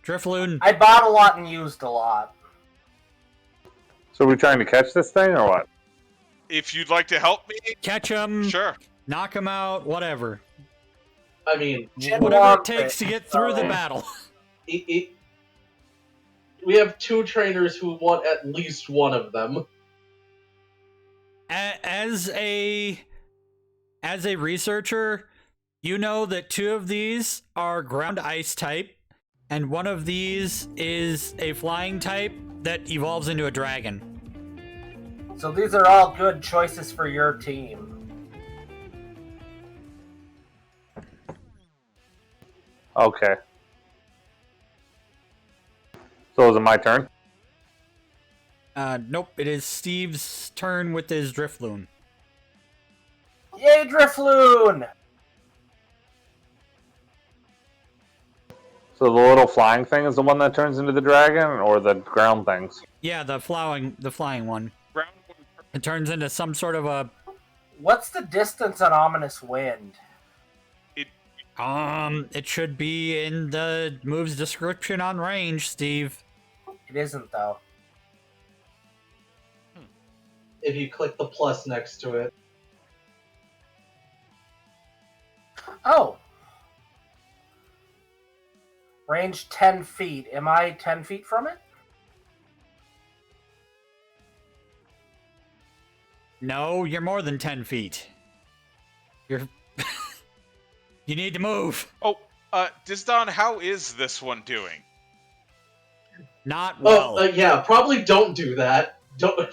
Drifloon. I bought a lot and used a lot. So are we trying to catch this thing or what? If you'd like to help me, Catch him, sure. knock him out, whatever. I mean, Jin Whatever it wants takes it, to get through the so- battle. we have 2 trainers who want at least one of them. As a researcher, you know that 2 of these are ground ice type, and one of these is a flying type that evolves into a dragon. So these are all good choices for your team. Okay. So is it my turn? Nope, it is Steve's turn with his Drifloon. Yay, Drifloon! So So the little flying thing is the one that turns into the dragon, or the ground things? Yeah, the flying one. Round one. It turns into some sort of a. What's the distance on Ominous Wind? It should be in the move's description on range, Steve. It isn't, though. If you click the plus next to it. Oh! Range 10 feet. Am I 10 feet from it? No, you're more than 10 feet. You're. You need to move. Oh, Disdonn, how is this one doing? Not well. Yeah, probably don't do that. Don't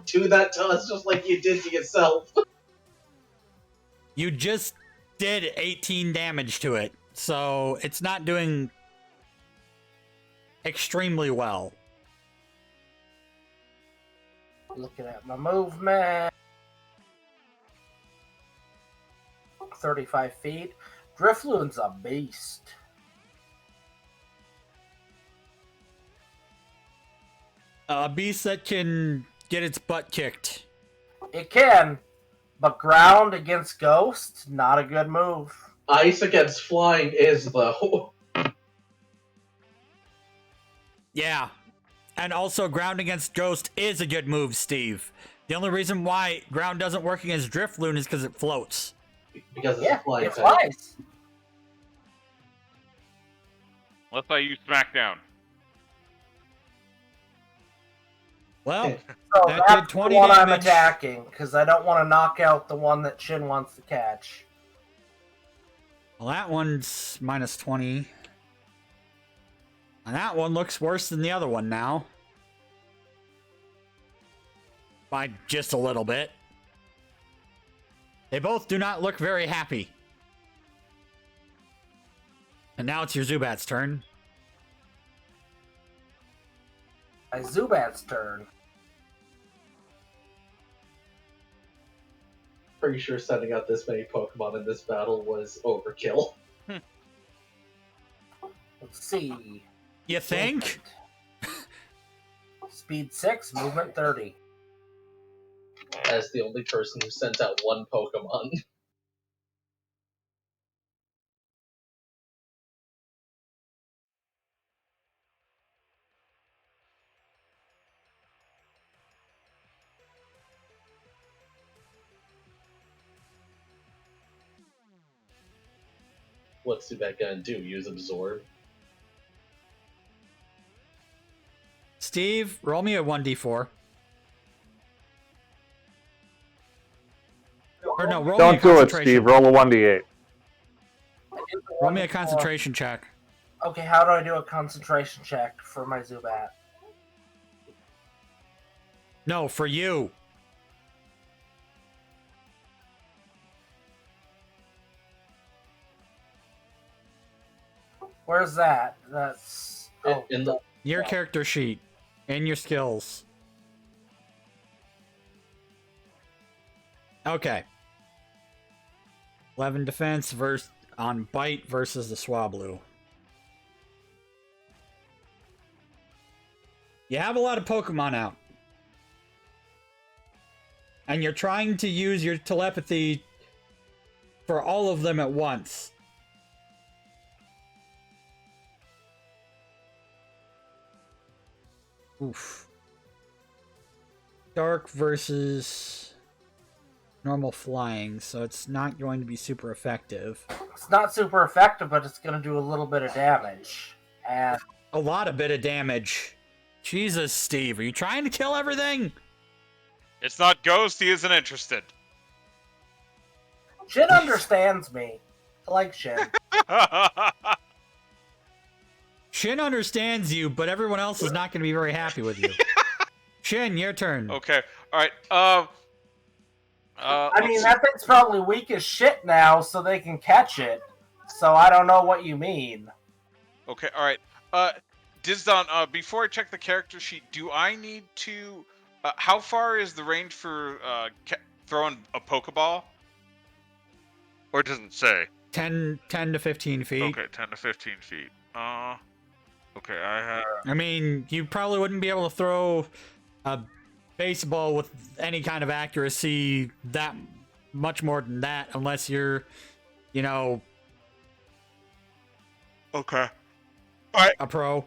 do that to us just like you did to yourself. You just did 18 damage to it, so it's not doing extremely well. Looking at my movement. 35 feet. Drifloon's a beast. A beast that can get its butt kicked. It can, but ground against ghost, not a good move. Ice against flying is, though. Yeah. And also ground against ghost is a good move, Steve. The only reason why ground doesn't work against Drifloon is because it floats. Because it's Yeah, a flying it type. flies. Unless I use Smackdown. Well, So That that's did 20 the one I'm damage. attacking, because I don't want to knock out the one that Shin wants to catch. well, that one's minus 20. And that one looks worse than the other one now. By just a little bit. They both do not look very happy. And now it's your Zubat's turn. My Zubat's turn. Pretty sure sending out this many Pokemon in this battle was overkill. Let's see. You think? Movement. Speed 6, movement 30. As the only person who sent out one Pokemon. What's Zubat gonna do? Use Absorb? Steve, roll me a 1d4. Or no, roll me a Don't do it, concentration. Steve. Roll a 1d8. Roll me a concentration check. Okay, how do I do a concentration check for my Zubat? No, for you. Where's that? That's... Oh, In the Your character sheet. And your skills. Okay. 11 defense on bite versus the Swablu. You have a lot of Pokemon out. And you're trying to use your telepathy for all of them at once. Oof. Dark versus normal flying, so it's not going to be super effective. it's not super effective, but it's going to do a little bit of damage. And A lot of bit of damage. Jesus, Steve, are you trying to kill everything? It's not Ghost, he isn't interested. Shin understands me. I like Shin. Shin understands you, but everyone else is not going to be very happy with you. Shin, your turn. Okay, alright, I mean, that thing's probably weak as shit now, so they can catch it. So I don't know what you mean. Okay, alright. Disdonn, before I check the character sheet, do I need to... how far is the range for throwing a Pokeball? Or it doesn't say? 10 to 15 feet. Okay, 10 to 15 feet. Okay, I have... I mean, you probably wouldn't be able to throw a baseball with any kind of accuracy that much more than that unless you're, you know, Okay. Alright, a pro.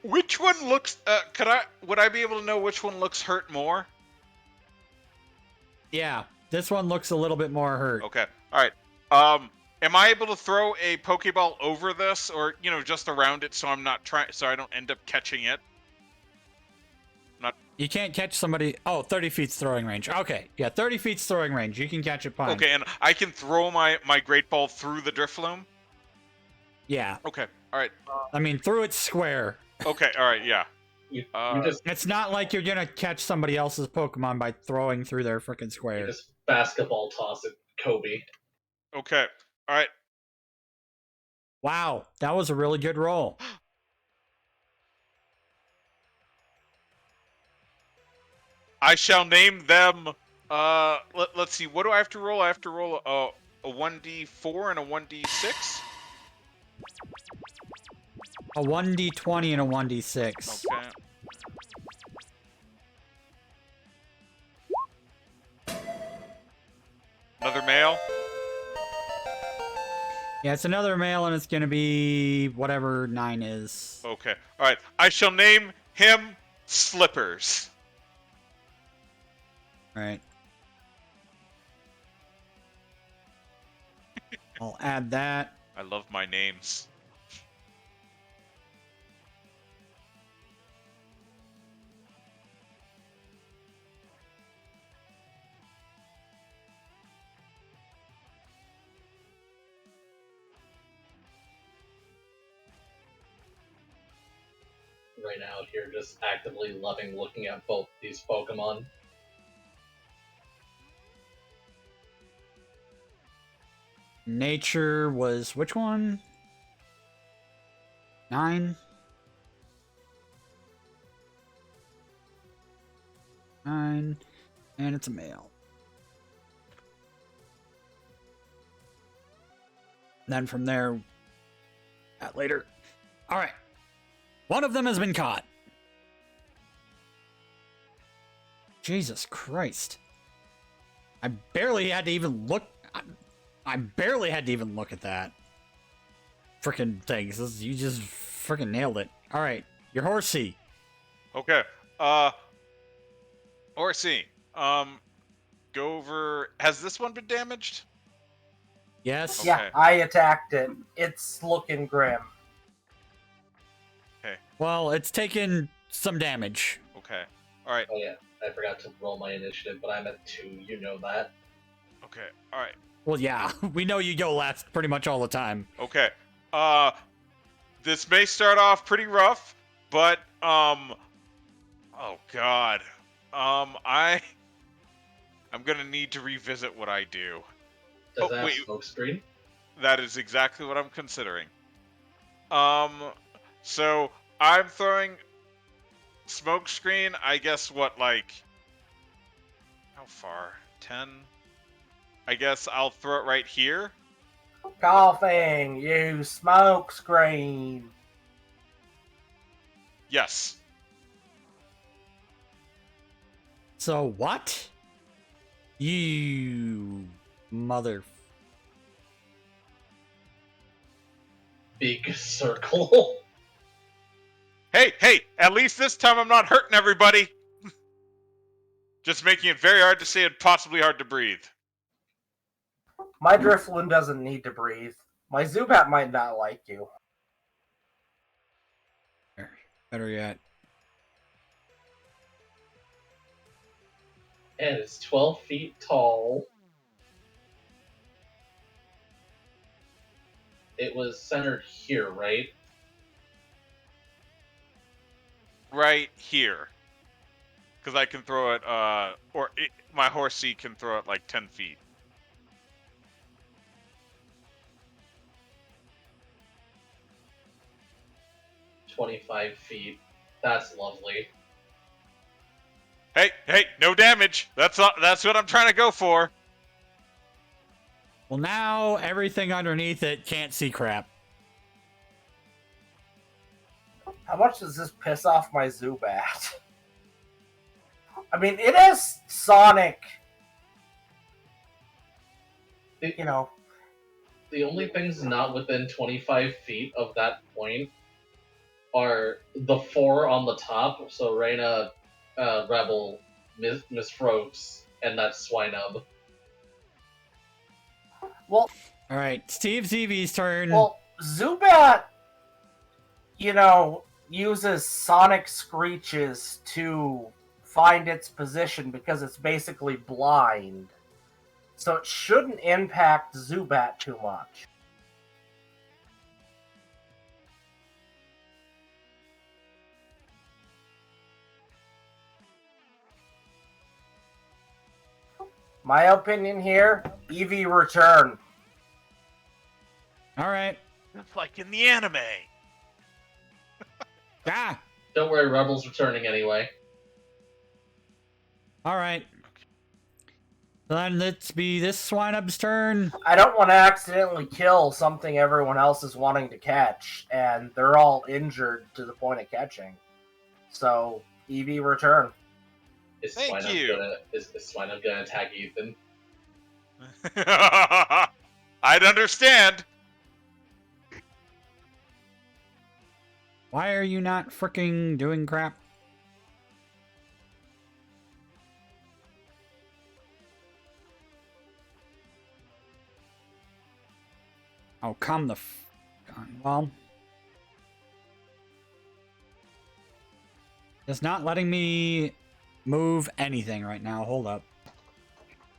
which one looks, would I be able to know which one looks hurt more? Yeah, this one looks a little bit more hurt. Okay, alright. Am I able to throw a Pokeball over this, or, you know, just around it so I'm not so I don't end up catching it? You can't catch somebody. Oh, 30 feet's throwing range. Okay, yeah, 30 feet's throwing range. You can catch it fine. Okay, and I can throw my Great Ball through the Drifloon? Yeah. Okay, alright. I mean, through its square. Okay, alright, yeah. You Uh, just It's not like you're gonna catch somebody else's Pokemon by throwing through their freaking square. basketball toss at Kobe. Okay, alright. Wow, that was a really good roll. I shall name them, let's see, what do I have to roll? I have to roll a 1d4 and a 1d6? A 1d20 and a 1d6. Okay. Another male? Yeah, it's another male, and it's gonna be whatever 9 is. Okay, alright. I shall name him Slippers. Right. I'll add that. I love my names. Right now, here, just actively loving looking at both these Pokemon. Nature was which one? 9? 9. And it's a male. Then from there, that later. All right. One of them has been caught. Jesus Christ. I barely had to even look. I barely had to even look at that. Frickin' things. You just frickin' nailed it. All right, your Horsey. Okay, Horsey, go over... Has this one been damaged? Yes. Okay. Yeah, I attacked it. It's looking grim. Well, it's taken some damage. Okay, alright, Oh yeah, I forgot to roll my initiative, but I'm at 2. You know that. okay, alright. Well, yeah, we know you go last pretty much all the time. Okay. This may start off pretty rough, but oh god. I'm gonna need to revisit what I do. Does Oh, that wait. have smoke screen? That is exactly what I'm considering. So I'm throwing smoke screen, I guess what, like, how far? 10? I guess I'll throw it right here. Coughing, you smoke screen. Yes. So what? You mother. Big circle. Hey, at least this time I'm not hurting everybody. Just making it very hard to say and possibly hard to breathe. My Drifloon doesn't need to breathe. My Zubat might not like you. Better yet. And it's 12 feet tall. It was centered here, right? Right here. Because I can throw it, my Horsey can throw it like 10 feet. $25 feet. That's lovely. Hey, no damage. That's what I'm trying to go for. Well, now everything underneath it can't see crap. How much does this piss off my Zubat? I mean, it has Sonic. You know. The only things not within 25 feet of that point are the 4 on the top, so Reina, Rebel, Miss Frogs, and that Swinub. Well, All right, Steve Zeevy's turn. well, Zubat, uses Sonic Screeches to find its position because it's basically blind. So it shouldn't impact Zubat too much. My opinion here, Eevee return. All right. It's like in the anime. Ah. Don't worry, Rebel's returning anyway. All right. Then let's be this Swinub's turn. I don't want to accidentally kill something everyone else is wanting to catch, and they're all injured to the point of catching. So, Eevee return. Is Thank Swinub you. gonna attack Ethan? I'd understand. Why are you not freaking doing crap? Oh, come the f... on. Well... It's not letting me move anything right now. Hold up.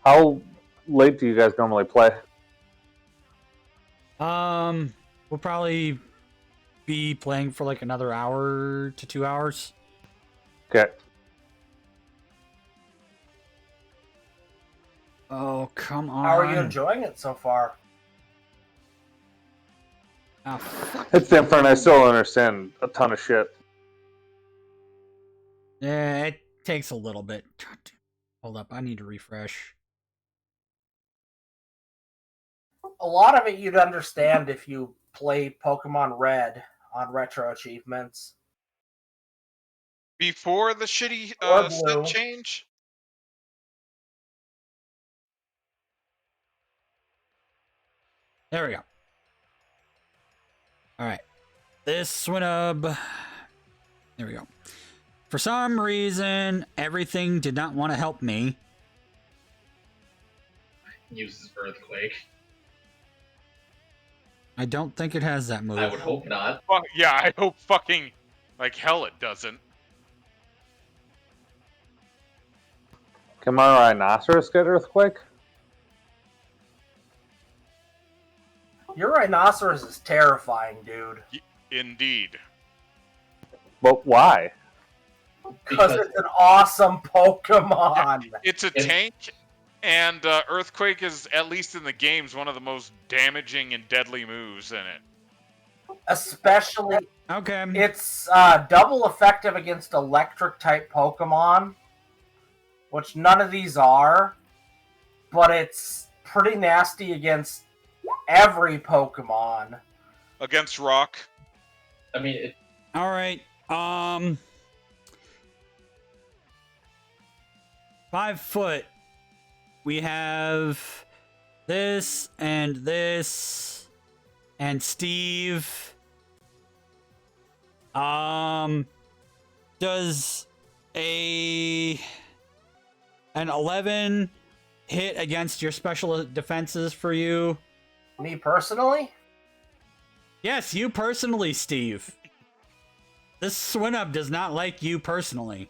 How late do you guys normally play? We'll probably be playing for like another hour to 2 hours. Okay. Oh, come on. How are you enjoying it so far? Oh, fuck. It's different. I still don't understand a ton of shit. Yeah, it takes a little bit. Hold up, I need to refresh. A lot of it you'd understand if you played Pokemon Red on Retro Achievements. Before the shitty Or set blue. change? There we go. Alright. This Swinub. There we go. For some reason, everything did not want to help me. Uses Earthquake. I don't think it has that move. I would hope not. Well, yeah, I hope fucking like hell it doesn't. Can my Rhinoceros get Earthquake? Your Rhinoceros is terrifying, dude. Indeed. But why? Because it's an awesome Pokemon. It's a tank, and Earthquake is, at least in the games, one of the most damaging and deadly moves in it. Especially, Okay. it's double effective against electric-type Pokemon, which none of these are, but it's pretty nasty against every Pokemon. Against Rock. I mean, Alright. 5 foot. We have this and Steve. Does an 11 hit against your special defenses for you? Me personally? Yes, you personally, Steve. This Swinub does not like you personally.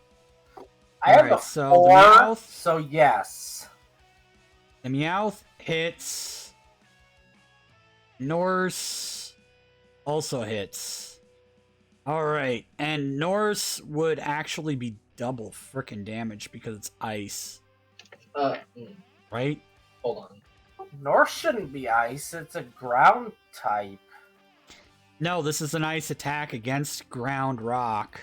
I have Alright, a so 4, the Meowth- so yes. The Meowth hits. Norse also hits. Alright, and Norse would actually be double frickin' damage because it's ice. Right? hold on. North shouldn't be ice, it's a ground type. No, this is an ice attack against ground rock.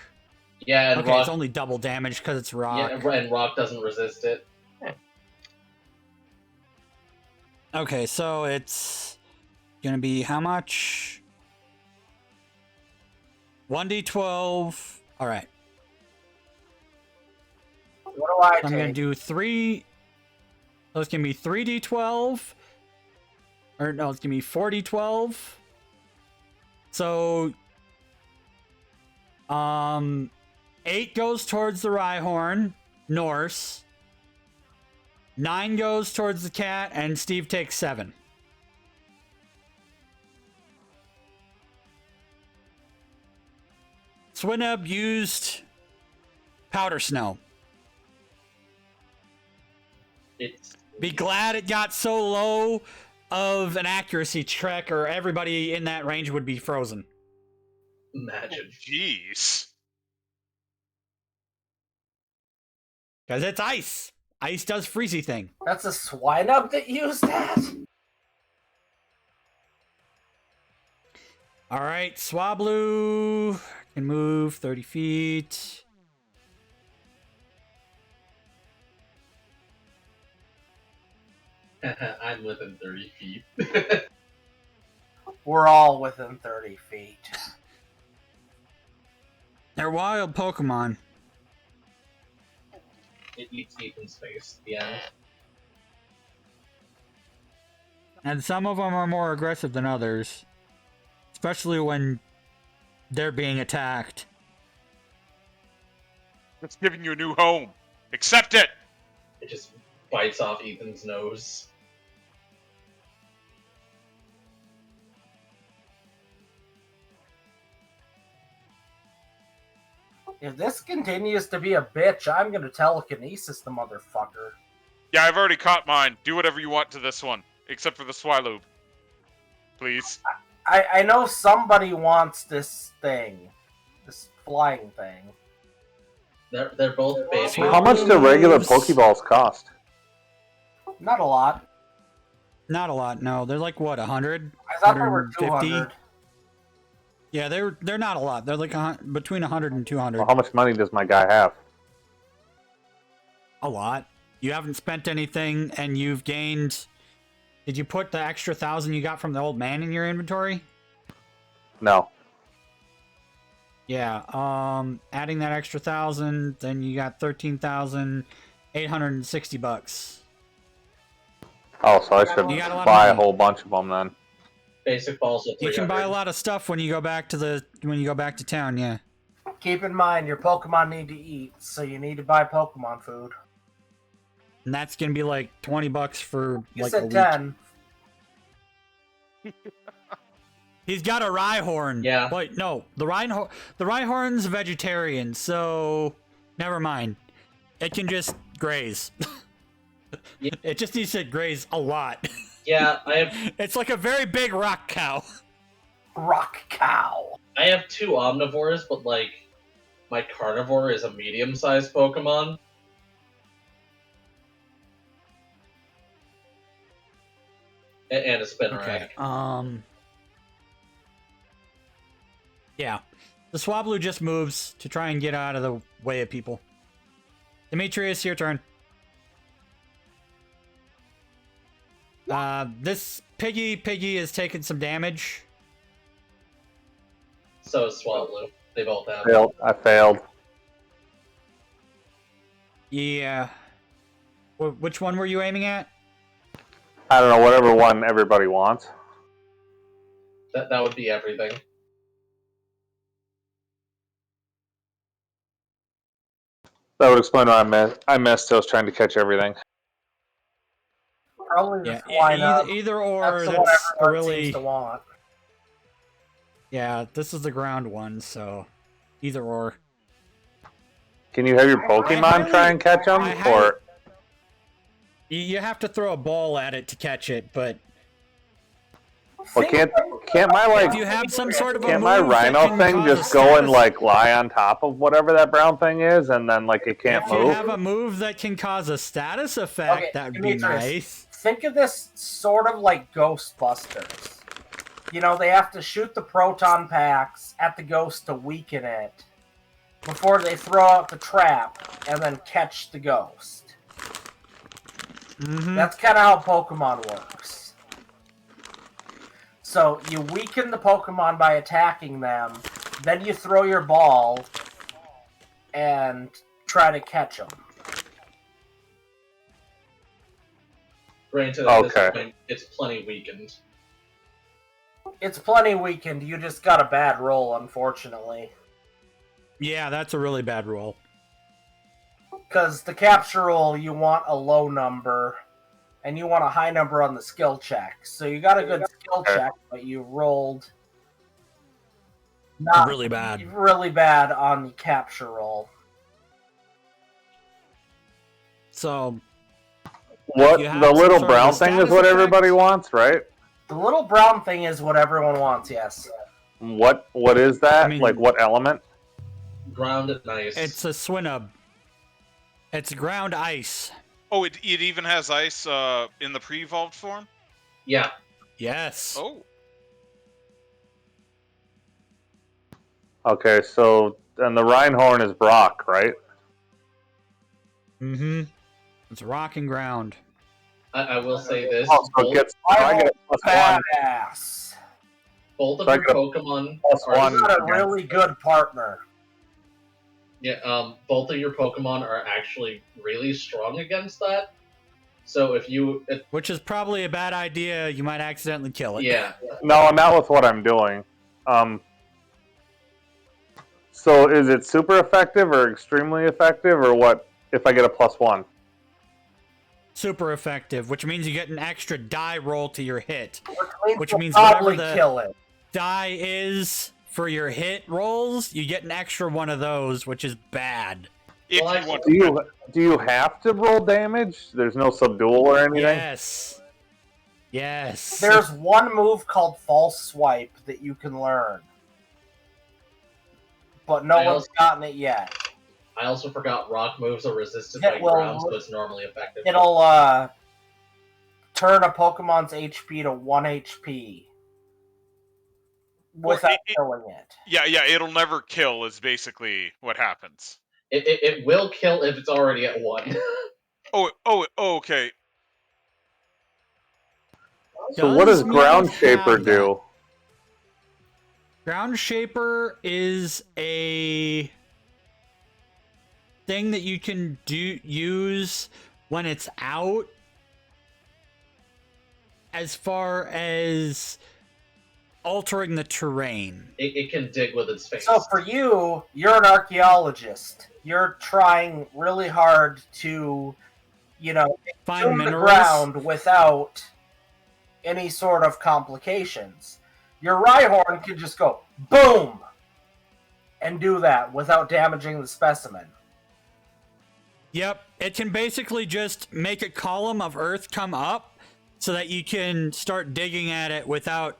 Yeah, and Okay, Rock. it's only double damage because it's rock. Yeah, and Rock doesn't resist it. Okay, so it's gonna be how much? 1d12. All right. What do I So I'm going to take? do 3. So it's going to be 3d12. Or no, it's going to be 4d12. So 8 goes towards the Rhyhorn, Norse. 9 goes towards the cat, and Steve takes 7. Swinub used powder snow. It's Be glad it got so low of an accuracy check, or everybody in that range would be frozen. imagine. Jeez. Because it's ice. Ice does freezy thing. That's a Swinub that used that? Alright, Swablu can move 30 feet. I'm within 30 feet. We're all within 30 feet. They're wild Pokemon. It eats Ethan's face at the end. And some of them are more aggressive than others. Especially when they're being attacked. It's giving you a new home. Accept it! It just bites off Ethan's nose. If this continues to be a bitch, I'm gonna telekinesis the motherfucker. Yeah, I've already caught mine. Do whatever you want to this one. Except for the Swiloob. Please. I know somebody wants this thing. This flying thing. They're both baby. How much do regular Pokeballs cost? Not a lot. Not a lot, no. They're like, what, 100? I thought there were 150? 200. Yeah, they're not a lot. They're like between 100 and 200. Well, how much money does my guy have? A lot. You haven't spent anything, and you've gained... Did you put the extra 1,000 you got from the old man in your inventory? No. Yeah, adding that extra 1,000, then you got 13,860 bucks. Oh, so I should You got a lot of buy a money. whole bunch of them then. Basic balls of You 300. can buy a lot of stuff when you go back to town, yeah. Keep in mind, your Pokemon need to eat, so you need to buy Pokemon food. And that's gonna be like 20 bucks for You like a said week. 10. He's got a Rhyhorn. Yeah. Wait, no. The Rhyhorn's vegetarian, so never mind. It can just graze. Yeah. It just needs to graze a lot. Yeah, It's like a very big rock cow. Rock cow. I have 2 omnivores, but like my carnivore is a medium-sized Pokemon. And a Spinarak. Okay. Yeah. The Swablu just moves to try and get out of the way of people. Demetrius, your turn. This Piggy is taking some damage. So is Swablu. They both have. I failed. Yeah. Which one were you aiming at? I don't know, whatever one everybody wants. That would be everything. That would explain why I missed. I was trying to catch everything. Probably Yeah, the Swinub. either or. That's the one That's a everyone really. seems to want. Yeah, this is the ground one, so either or. Can you have your Pokemon try and catch them? I Or You have to throw a ball at it to catch it, but well, can't my if like you have some sort of a can't move my that Rhino can thing cause a just go and status- like lie on top of whatever that brown thing is, and then like it can't if you move? have a move that can cause a status effect, Okay, that would be Demetrius, nice. Think of this sort of like Ghostbusters. You know, they have to shoot the proton packs at the ghost to weaken it before they throw out the trap and then catch the ghost. Mhm. That's kind of how Pokemon works. So you weaken the Pokemon by attacking them, Then you throw your ball and try to catch them. Granted, at this Okay. point, it's plenty weakened. It's plenty weakened. You just got a bad roll, unfortunately. Yeah, that's a really bad roll. Because the capture roll, you want a low number, and you want a high number on the skill check. So you got a good skill check, but you rolled not Really bad. really bad on the capture roll. So, What You have the some little sort of brown a thing is status what effect? everybody wants, right? The little brown thing is what everyone wants, yes. What is that? I mean- Like what element? Ground and ice. it's a Swinub. It's ground ice. Oh, it even has ice in the pre-evolved form? Yeah. Yes. Oh. Okay, so and the Rhinehorn is Brock, right? Mm-hmm. It's rock and ground. I will say this. Oh, so it gets so I get a +1. Badass. Both of so I your get a Pokemon +1. are You got a really good partner. both of your Pokemon are actually really strong against that. So if you, Which is probably a bad idea. You might accidentally kill it. yeah, No, not with what I'm doing. So is it super effective or extremely effective or what if I get a +1? Super effective, which means you get an extra die roll to your hit. Which We'll means whatever probably the- kill it. Die is for your hit rolls, you get an extra one of those, which is bad. If Well, you want Do you have to roll damage? There's no subdual or anything? Yes. Yes. There's one move called False Swipe that you can learn. But no I one's also- gotten it yet. I also forgot rock moves are resisted Yeah, by well, ground, so it's normally effective. It'll turn a Pokemon's HP to 1 HP without killing it. Yeah, it'll never kill is basically what happens. It will kill if it's already at 1. Oh, okay. So what does Does Ground Meowth Shaper have that? do? Ground Shaper is a thing that you can use when it's out, as far as altering the terrain. It can dig with its face. So for you, you're an archaeologist. You're trying really hard to, Find tune the minerals. ground without any sort of complications. Your Rhyhorn can just go boom and do that without damaging the specimen. Yep, it can basically just make a column of earth come up so that you can start digging at it without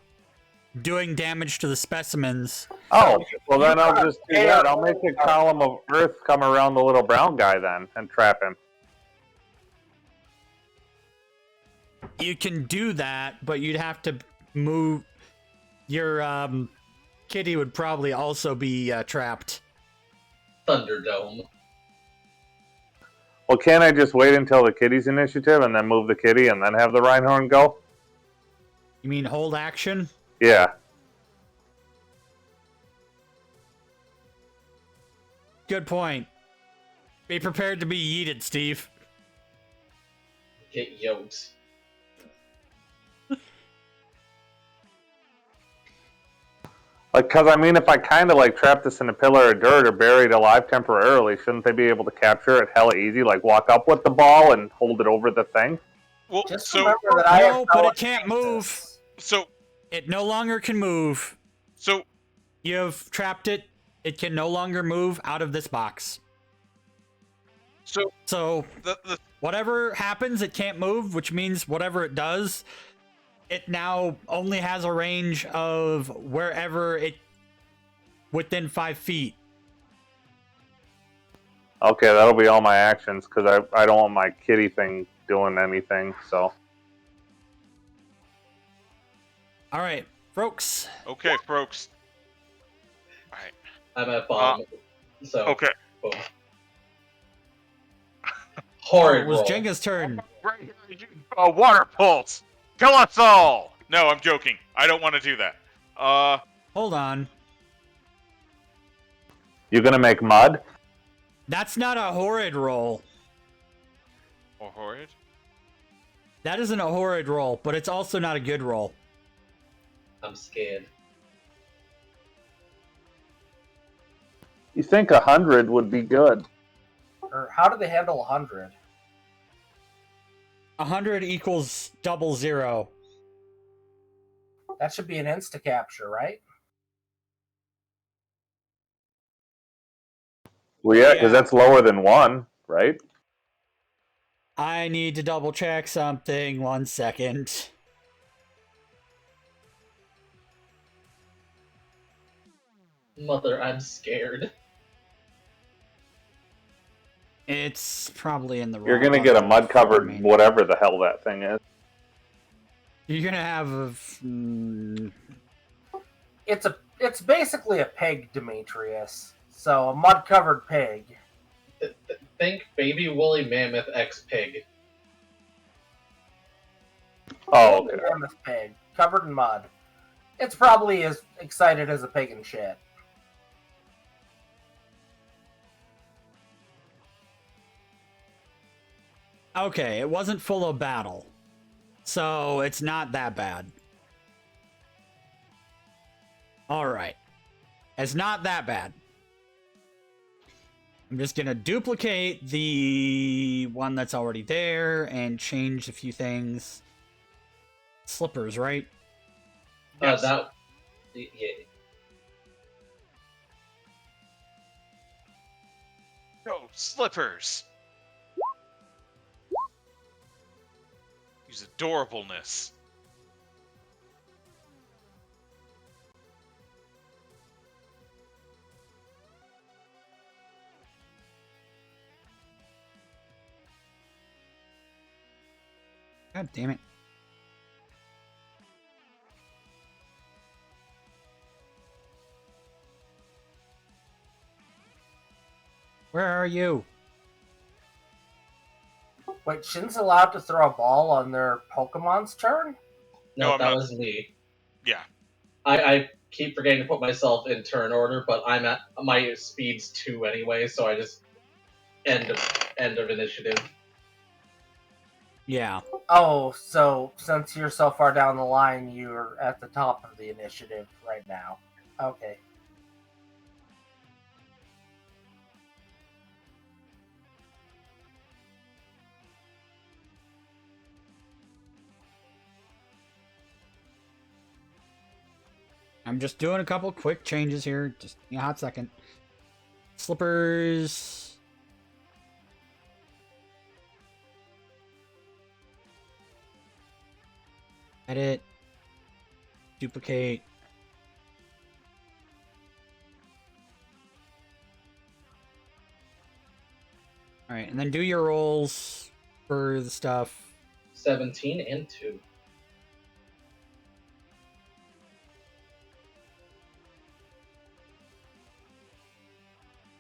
doing damage to the specimens. Oh, well then I'll just do Yeah. that. I'll make a column of earth come around the little brown guy then and trap him. You can do that, but you'd have to move. Your kitty would probably also be trapped. Thunderdome. Well, can't I just wait until the kitty's initiative and then move the kitty and then have the Rhinehorn go? You mean hold action? Yeah. Good point. Be prepared to be yeeted, Steve. Get yoked. Like, cause I mean, if I kind of like trap this in a pillar of dirt or bury it alive temporarily, shouldn't they be able to capture it hella easy? Like walk up with the ball and hold it over the thing? Well, Just so remember that I have No, but no it can't move. so It no longer can move. so You have trapped it. It can no longer move out of this box. so So the whatever happens, it can't move, which means whatever it does, it now only has a range of wherever it within 5 feet. Okay, that'll be all my actions because I don't want my kitty thing doing anything. So All right, folks. okay, folks. All right. I'm at bottom. So Okay. boom. Horrid It was roll. Jenga's turn. A water pulse. Kill us all. No, I'm joking. I don't want to do that. Hold on. You gonna make mud? That's not a horrid roll. Or horrid? That isn't a horrid roll, but it's also not a good roll. I'm scared. You think 100 would be good? Or how do they handle 100? 100 equals 00. That should be an insta-capture, right? Well, yeah, because Yeah. that's lower than 1, right? I need to double check something. 1 second. Mother, I'm scared. It's probably in the wrong. You're gonna get a one. mud-covered whatever the hell that thing is. You're gonna have a. It's basically a pig, Demetrius. So a mud-covered pig. Think baby woolly mammoth X pig. Oh, okay. Mammoth pig, covered in mud. It's probably as excited as a pig in shit. Okay, it wasn't full of battle, so it's not that bad. All right, it's not that bad. I'm just gonna duplicate the one that's already there and change a few things. Slippers, right? Yes. Yeah. No, slippers! Use adorableness. God damn it. Where are you? Wait, Shin's allowed to throw a ball on their Pokemon's turn? No, I'm that not. was me. Yeah. I keep forgetting to put myself in turn order, but I'm at my speed's 2 anyway, so I just end of initiative. Yeah. Oh, so since you're so far down the line, you're at the top of the initiative right now. Okay. I'm just doing a couple quick changes here. Just a hot second. Slippers. Edit. Duplicate. Alright, and then do your rolls for the stuff. 17 and 2.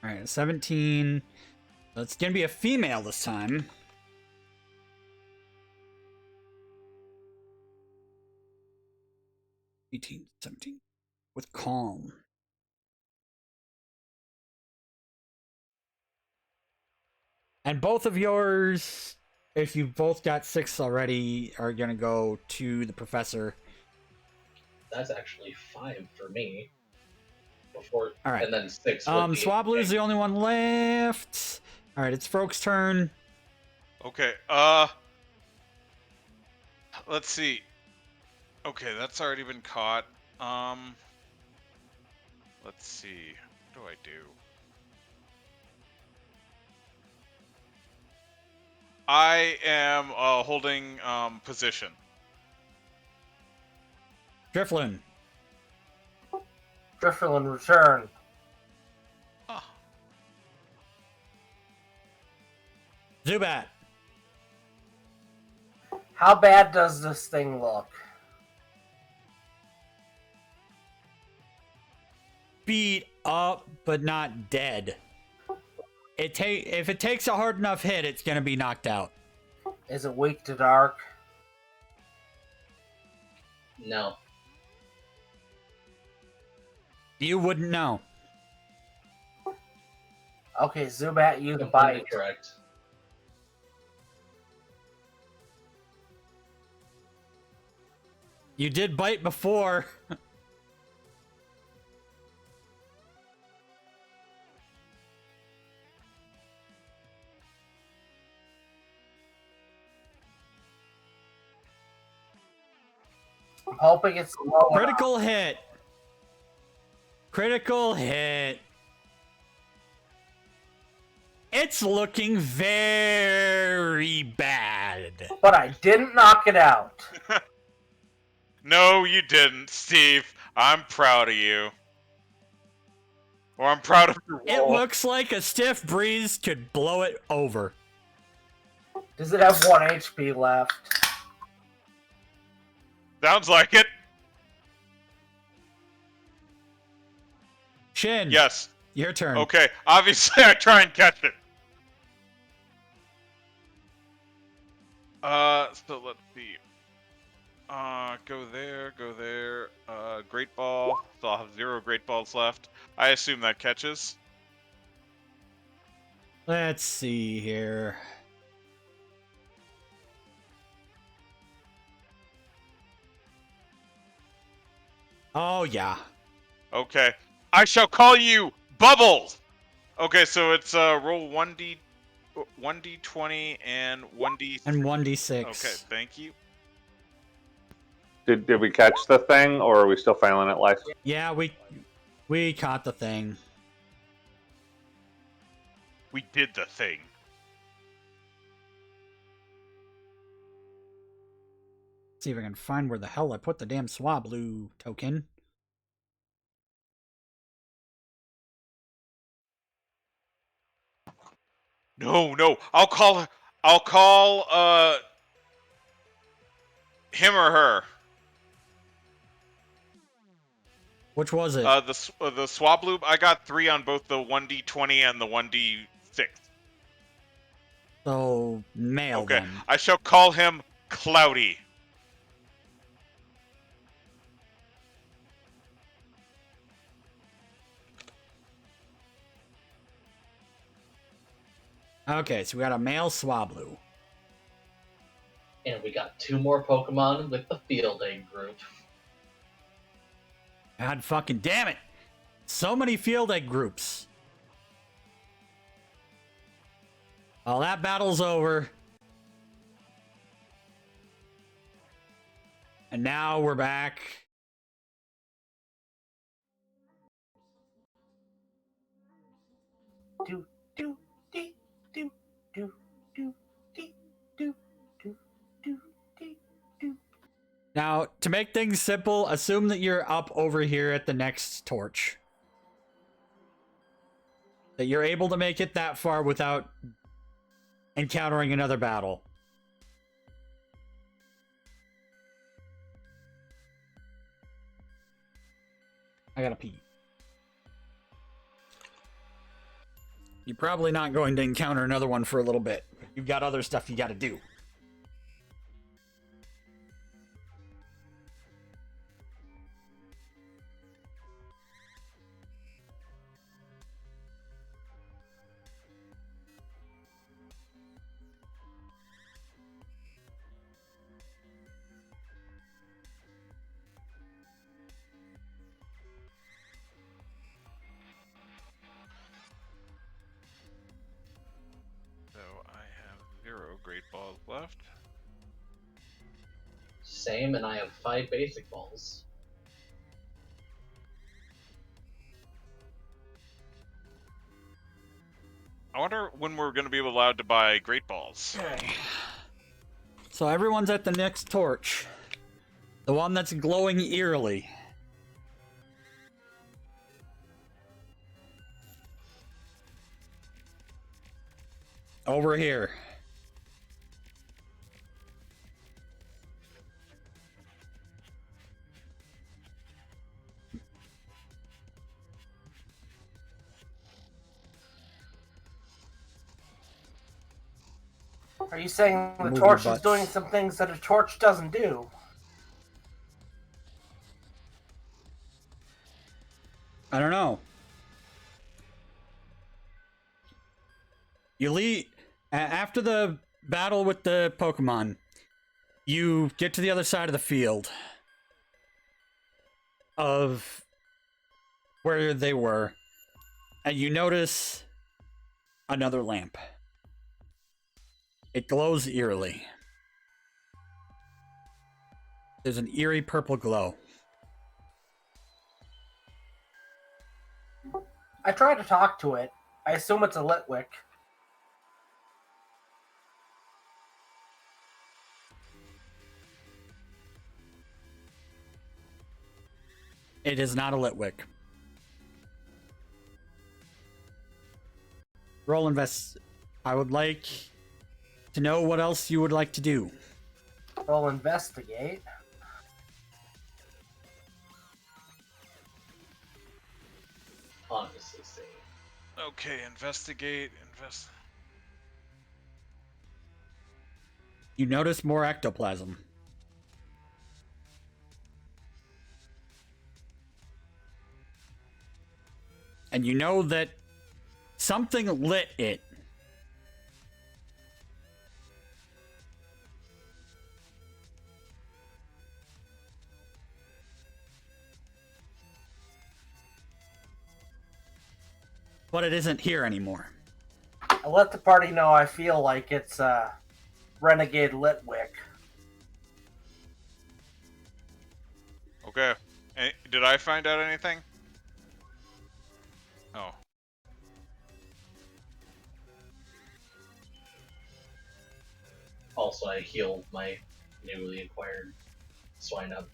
Alright, 17. So it's gonna be a female this time. $18, $17. With calm. And both of yours, if you both got 6 already, are gonna go to the professor. That's actually 5 for me. Before, All right. and then 6 would be Swablu's the only one left. All right, it's Frok's turn. Okay, let's see. Okay, that's already been caught. Let's see. What do I do? I am holding position. Driflin. Driflin, return. Oh. Zubat. How bad does this thing look? Beat up, but not dead. If it takes a hard enough hit, it's gonna be knocked out. Is it weak to dark? No. You wouldn't know. Okay, Zubat, you the Completely bite. correct. You did bite before. I'm hoping it's low enough. Critical hit. Critical hit. It's looking very bad. But I didn't knock it out. No, you didn't, Steve. I'm proud of you. Or I'm proud of your It roll. looks like a stiff breeze could blow it over. Does it have 1 HP left? Sounds like it. Shin. Yes. Your turn. Okay. Obviously, I try and catch it. So let's see. Go there, go there. Great Ball. So I'll have 0 Great Balls left. I assume that catches. Let's see here. Oh, yeah. Okay. I shall call you Bubbles! Okay, so it's roll 1d20 and 1d... And 1d6. Okay, thank you. Did we catch the thing, or are we still failing it life? Yeah, we caught the thing. We did the thing. See if I can find where the hell I put the damn Swablu token. No, I'll call him or her. Which was it? The Swablu, I got 3 on both the 1d20 and the 1d6. So, male Okay, then. I shall call him Cloudy. Okay, so we got a male Swablu. And we got 2 more Pokemon with the Field Egg group. God fucking damn it! So many field egg groups. Well, that battle's over. And now we're back. Do, do, dee, do, do, do, dee, do, do, do, dee, do. Now, to make things simple, assume that you're up over here at the next torch. That you're able to make it that far without encountering another battle. I gotta pee. You're probably not going to encounter another one for a little bit. You've got other stuff you gotta do. So I have 0 Great Balls left. Same, and I have 5 Basic Balls. I wonder when we're going to be allowed to buy Great Balls. Okay. So everyone's at the next torch. The one that's glowing eerily. Over here. Are you saying the Move torch your is butts. doing some things that a torch doesn't do? I don't know. You leave after the battle with the Pokemon. You get to the other side of the field of where they were, and you notice another lamp. It glows eerily. There's an eerie purple glow. I try to talk to it. I assume it's a Litwick. It is not a Litwick. Roll invest. I would like to know what else you would like to do. Roll investigate. Honestly saying. Okay, investigate. You notice more ectoplasm. And you know that something lit it. But it isn't here anymore. I let the party know I feel like it's Renegade Litwick. Okay. Did I find out anything? Oh. Also, I healed my newly acquired Swinub.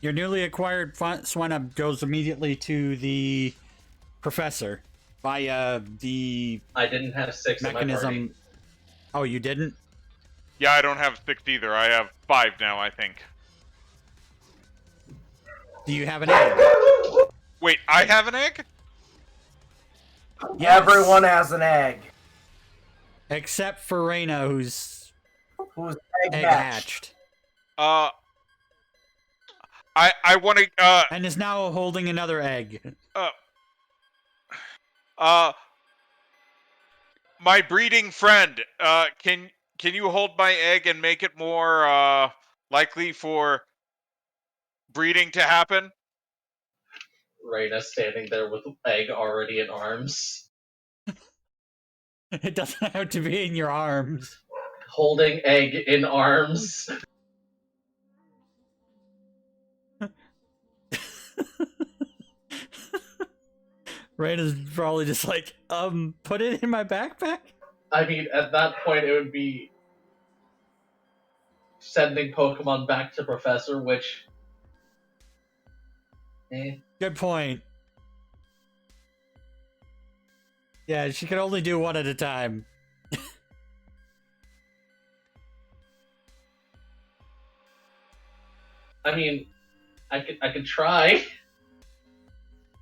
Your newly acquired Swinub goes immediately to the professor via the I didn't have 6 in my party. mechanism. Oh, you didn't? Yeah, I don't have 6 either. I have 5 now, I think. Do you have an egg? Wait, I have an egg? Yes. Everyone has an egg. Except for Reina, who's Who's egg hatched. hatched. I want to, And is now holding another egg. my breeding friend, can you hold my egg and make it more, likely for breeding to happen? Reina standing there with egg already in arms. It doesn't have to be in your arms. Holding egg in arms. Reina's probably just like, put it in my backpack? I mean, at that point, it would be sending Pokemon back to Professor, which... Good point. Yeah, she can only do one at a time. I mean, I could try.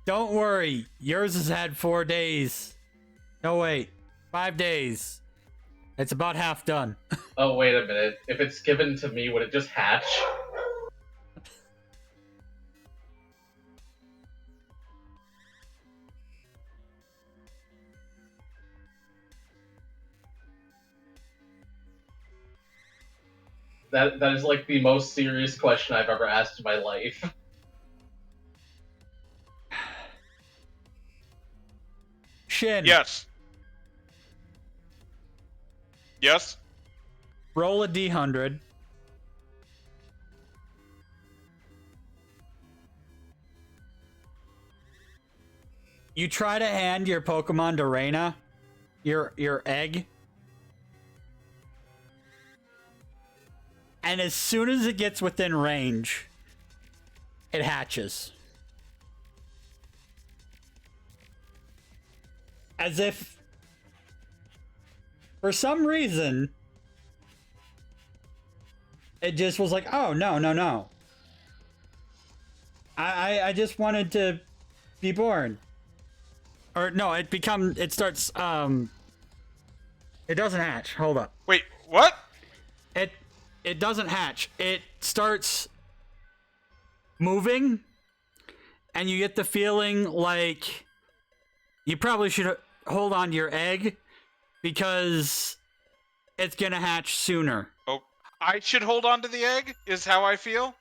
Don't worry, yours has had 4 days. No, wait, 5 days. It's about half done. Oh, wait a minute. If it's given to me, would it just hatch? That is like the most serious question I've ever asked in my life. Shin. Yes. Yes? Roll a D100. You try to hand your Pokemon to Reina, your egg. And as soon as it gets within range, it hatches. As if, for some reason, it just was like, oh, no. I just wanted to be born. Or no, it starts, it doesn't hatch. Hold up. Wait, what? It doesn't hatch. It starts moving, and you get the feeling like You probably should hold on to your egg because it's gonna hatch sooner. Oh, I should hold on to the egg. Is how I feel.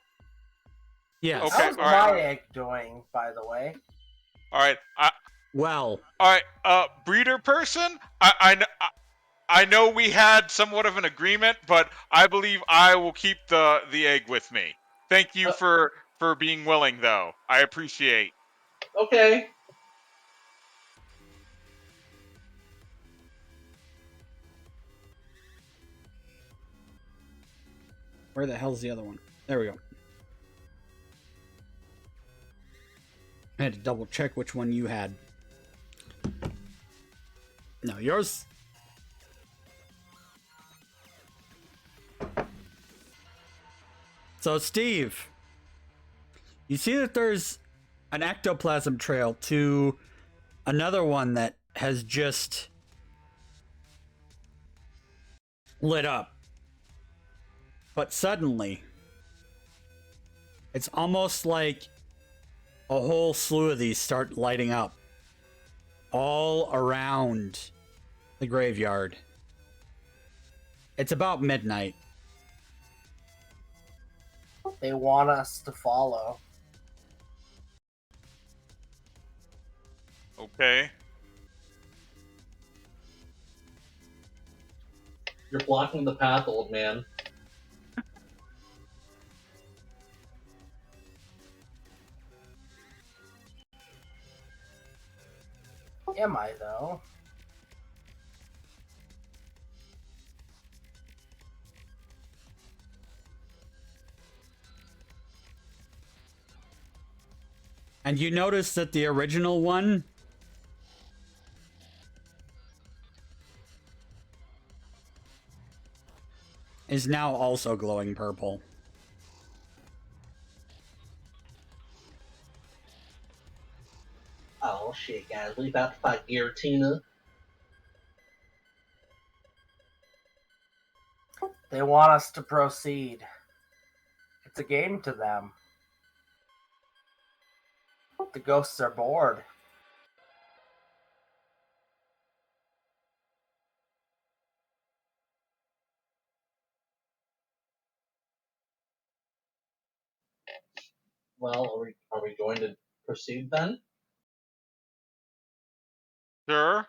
Yes. Okay, How's all right. my egg doing, by the way? All right. Well, All right. Breeder person. I know we had somewhat of an agreement, but I believe I will keep the egg with me. Thank you for being willing, though. I appreciate. Okay. where the hell's the other one? There we go. I had to double check which one you had. No, yours. So, Steve, you see that there's an ectoplasm trail to another one that has just lit up. But suddenly, it's almost like a whole slew of these start lighting up all around the graveyard. It's about midnight. They want us to follow. Okay. You're blocking the path, old man. Am I, though? And you notice that the original one is now also glowing purple. Oh shit, guys, we about to fight Giratina. They want us to proceed. It's a game to them. The ghosts are bored. Well, are we going to proceed then? Sure.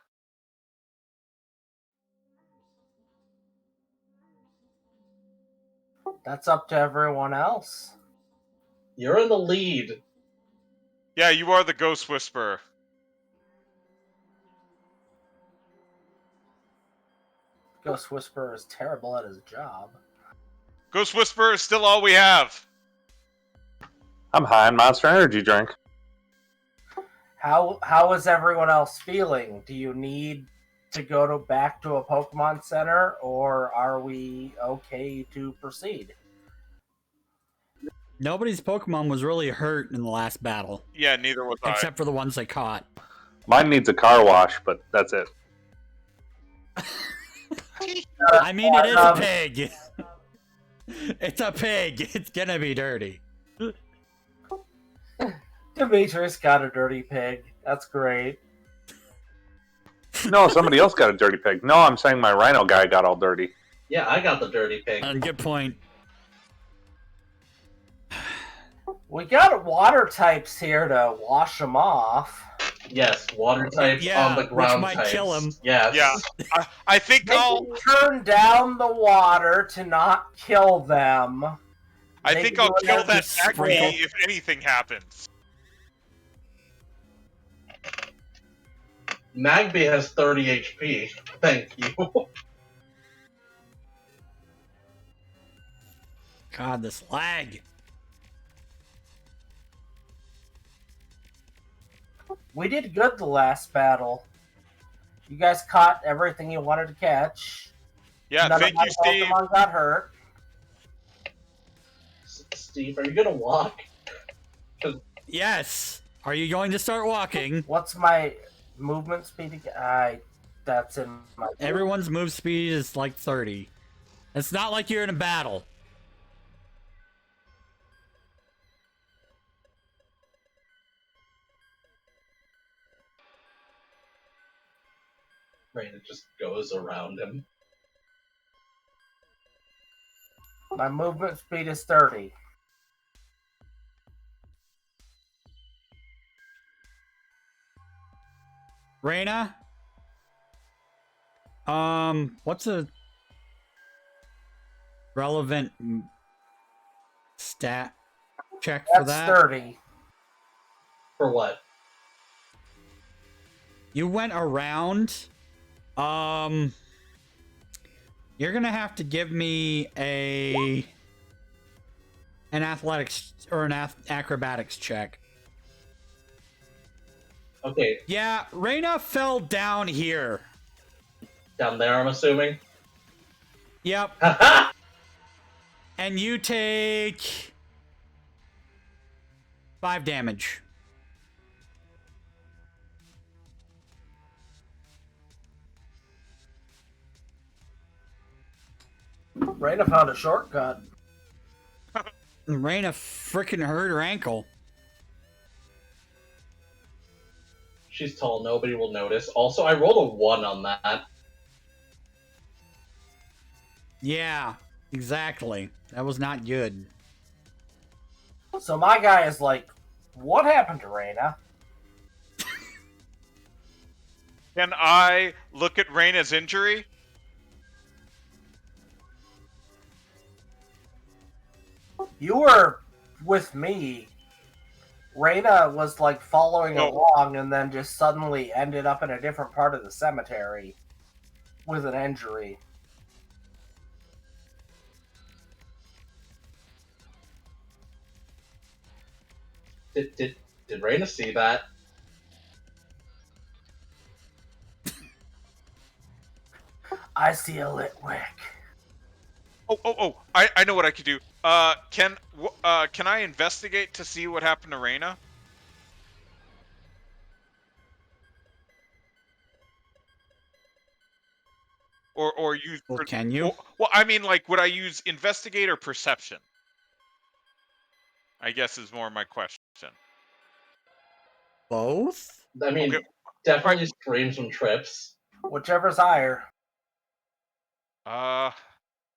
That's up to everyone else. You're in the lead. Yeah, you are the Ghost Whisperer. Ghost Whisperer is terrible at his job. Ghost Whisperer is still all we have. I'm high on Monster Energy drink. How is everyone else feeling? Do you need to go back to a Pokemon Center, or are we okay to proceed? Nobody's Pokemon was really hurt in the last battle, Yeah, neither was I. except for the ones they caught. Mine needs a car wash, but that's it. I mean, it is a pig. It's a pig. It's gonna be dirty. Demetrius got a dirty pig. That's great. No, somebody else got a dirty pig. No, I'm saying my Rhino guy got all dirty. Yeah, I got the dirty pig. Good point. We got water types here to wash them off. Yes, water types Yeah, on the ground which might types. kill him. Yes. Yeah. I think They I'll. can turn down the water to not kill them. I They think can I'll go kill ahead that and sprinkle. Acme if anything happens. Magby has 30 HP. Thank you. God, this lag. We did good the last battle. You guys caught everything you wanted to catch. Yeah, None thank of my you, Steve. Pokemon got hurt. Steve, are you gonna walk? Yes. Are you going to start walking? What's my movement speed again? That's in my... Everyone's move speed is like 30. It's not like you're in a battle. Reina just goes around him. My movement speed is 30. Reina? What's a relevant stat check for That's that? 30. For what? You went around. You're gonna have to give me an athletics or an acrobatics check. Okay, Yeah, Reina fell down here. down there, I'm assuming. Yep. Haha! And you take 5 damage. Reina found a shortcut. Reina freaking hurt her ankle. She's tall, nobody will notice. Also, I rolled a 1 on that. Yeah, exactly. That was not good. So my guy is like, what happened to Reina? Can I look at Reina's injury? You were with me. Reina was like following Oh. along and then just suddenly ended up in a different part of the cemetery with an injury. Did Reina see that? I see a Litwick. Oh! I know what I could do. Can I investigate to see what happened to Reina? Or use? Well, can you? Well, I mean, like, would I use investigate or perception? I guess is more my question. Both? I mean, Okay. definitely screams from trips. Whichever's higher.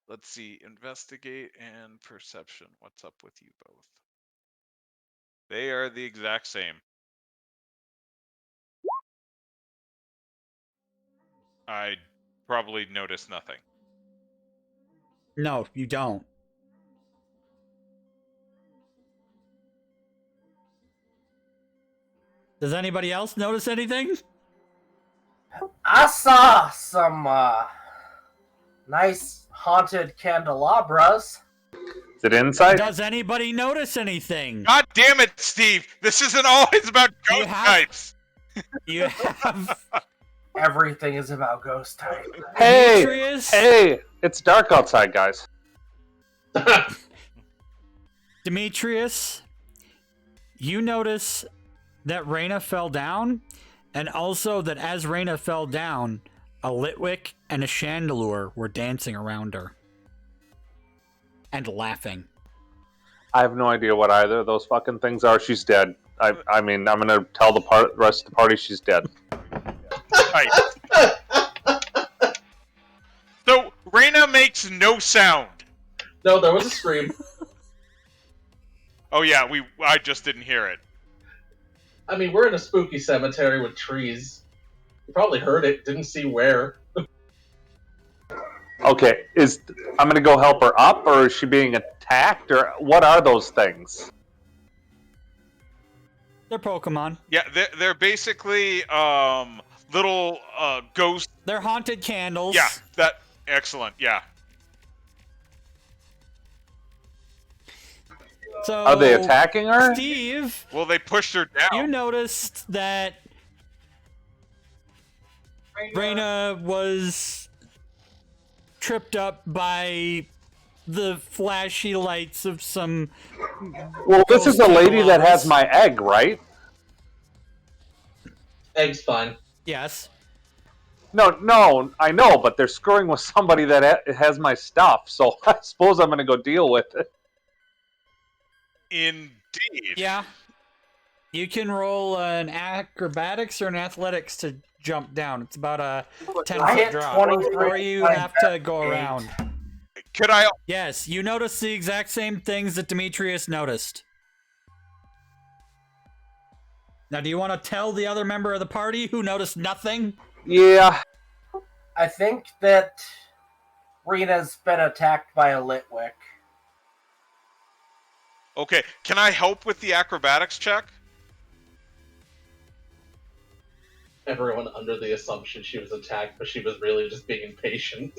Let's see. Investigate and perception. What's up with you both? They are the exact same. I probably noticed nothing. No, you don't. Does anybody else notice anything? I saw some nice haunted candelabras. Is it insight? Does anybody notice anything? God damn it, Steve! This isn't always about You ghost have- types. You have Everything is about ghost type. Hey! Demetrius. Hey! It's dark outside, guys. Demetrius, you notice that Reina fell down, and also that as Reina fell down, a Litwick and a Chandelure were dancing around her. And laughing. I have no idea what either of those fucking things are. She's dead. I mean, I'm gonna tell the rest of the party she's dead. Right. So Reina makes no sound. No, there was a scream. Oh yeah, I just didn't hear it. I mean, we're in a spooky cemetery with trees. You probably heard it, didn't see where. Okay, I'm gonna go help her up, or is she being attacked, or what are those things? They're Pokemon. Yeah, they're basically little ghost. They're haunted candles. Yeah, that excellent. Yeah. So Are they attacking her? Steve, Well, they pushed her down. you noticed that Reina was tripped up by the flashy lights of some. Well, this is the lady that has candelabras. my egg, right? Egg's fine. Yes. No, I know, but they're screwing with somebody that has my stuff, so I suppose I'm gonna go deal with it. Indeed. Yeah. You can roll an acrobatics or an athletics to jump down. It's about a 10 I foot hit drop. 23. Or you have to go around. Could I? Yes, you notice the exact same things that Demetrius noticed. Now, do you want to tell the other member of the party who noticed nothing? Yeah. I think that Reina's been attacked by a Litwick. Okay. Can I help with the acrobatics check? Everyone under the assumption she was attacked, but she was really just being impatient.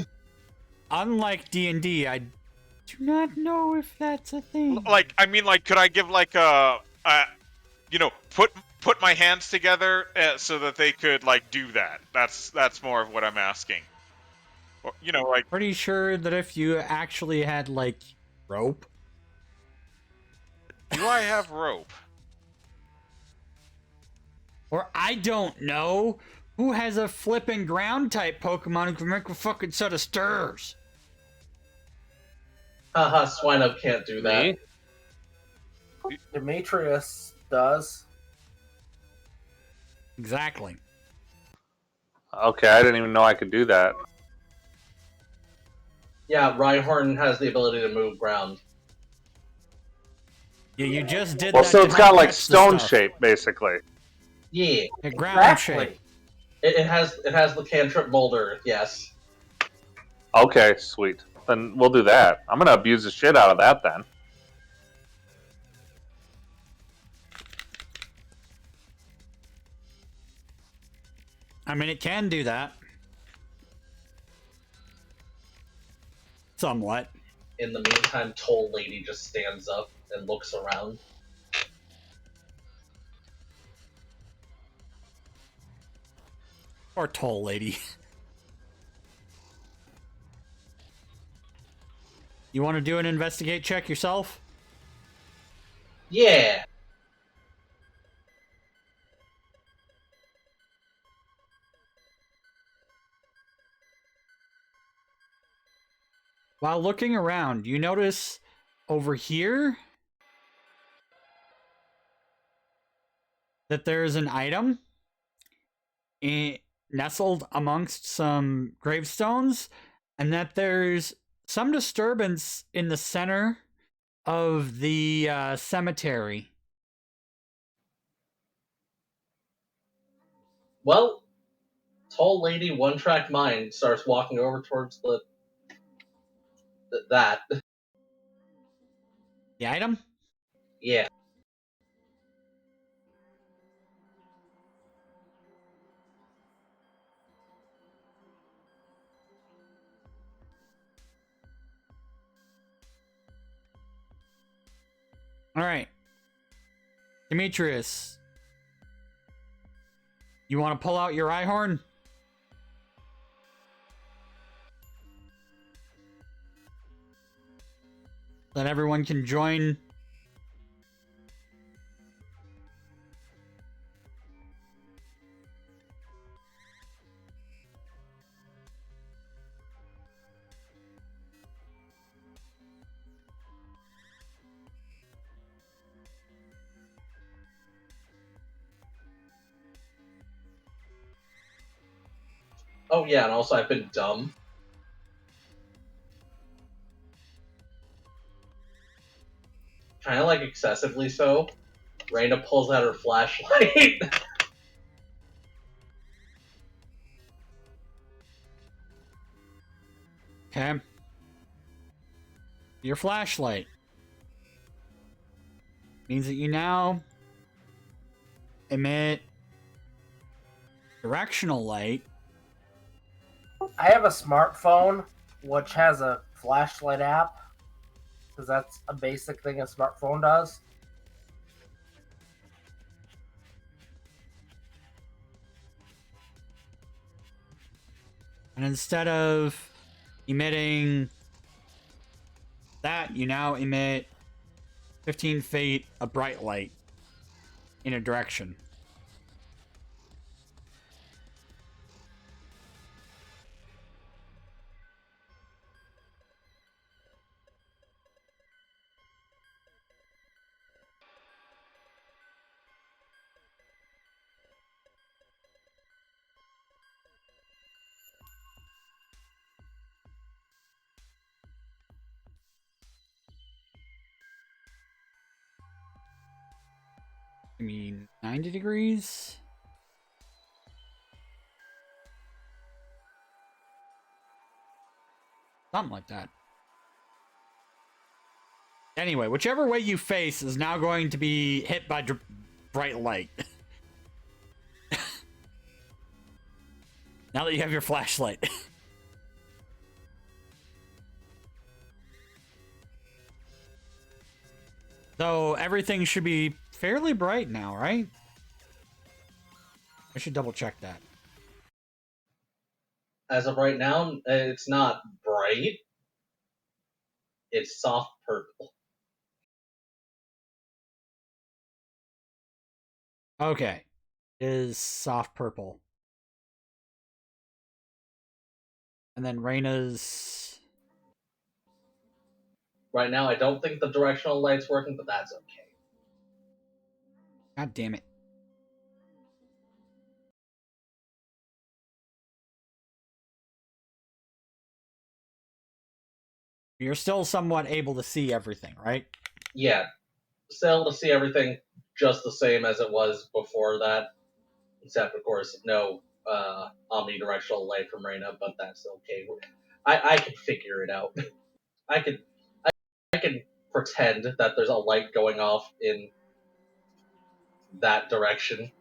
Unlike D&D, I do not know if that's a thing. Like, I mean, like, could I give like put my hands together so that they could like do that? That's more of what I'm asking. Or, like. Pretty sure that if you actually had, like, rope. Do I have rope? Or I don't know. Who has a flipping ground type Pokemon who can make a fucking set of stirs? Haha, Swinub can't do that. Me? Demetrius does. Exactly. Okay, I didn't even know I could do that. Yeah, Rhyhorn has the ability to move ground. Yeah, you just did Well, that. so to it's got help like catch the stone stuff. shape, basically. Yeah, A ground Exactly. shape. it has the cantrip Boulder. Yes. Okay, sweet. Then we'll do that. I'm gonna abuse the shit out of that then. I mean, it can do that. Somewhat. In the meantime, Toll Lady just stands up and looks around. Or toll lady. You want to do an investigate check yourself? Yeah. While looking around, you notice over here that there's an item nestled amongst some gravestones, and that there's some disturbance in the center of the cemetery. Well, Toll Lady One Track Mind starts walking over towards that. The item? Yeah. All right. Demetrius, you want to pull out your eye horn? That everyone can join. Oh yeah, and also I've been dumb. Kind of like excessively so. Reina pulls out her flashlight. Okay. Your flashlight means that you now emit directional light. I have a smartphone which has a flashlight app, because that's a basic thing a smartphone does. And instead of emitting that, you now emit 15 feet of bright light in a direction. I mean, 90 degrees? Something like that. Anyway, whichever way you face is now going to be hit by bright light. Now that you have your flashlight. So everything should be fairly bright now, right? I should double check that. As of right now, it's not bright. It's soft purple. Okay. It is soft purple. And then Reina's... Right now, I don't think the directional light's working, but that's okay. God damn it. You're still somewhat able to see everything, right? Yeah, still to see everything just the same as it was before that, except of course no omnidirectional light from Reina, but that's okay. I can figure it out. I can pretend that there's a light going off in that direction.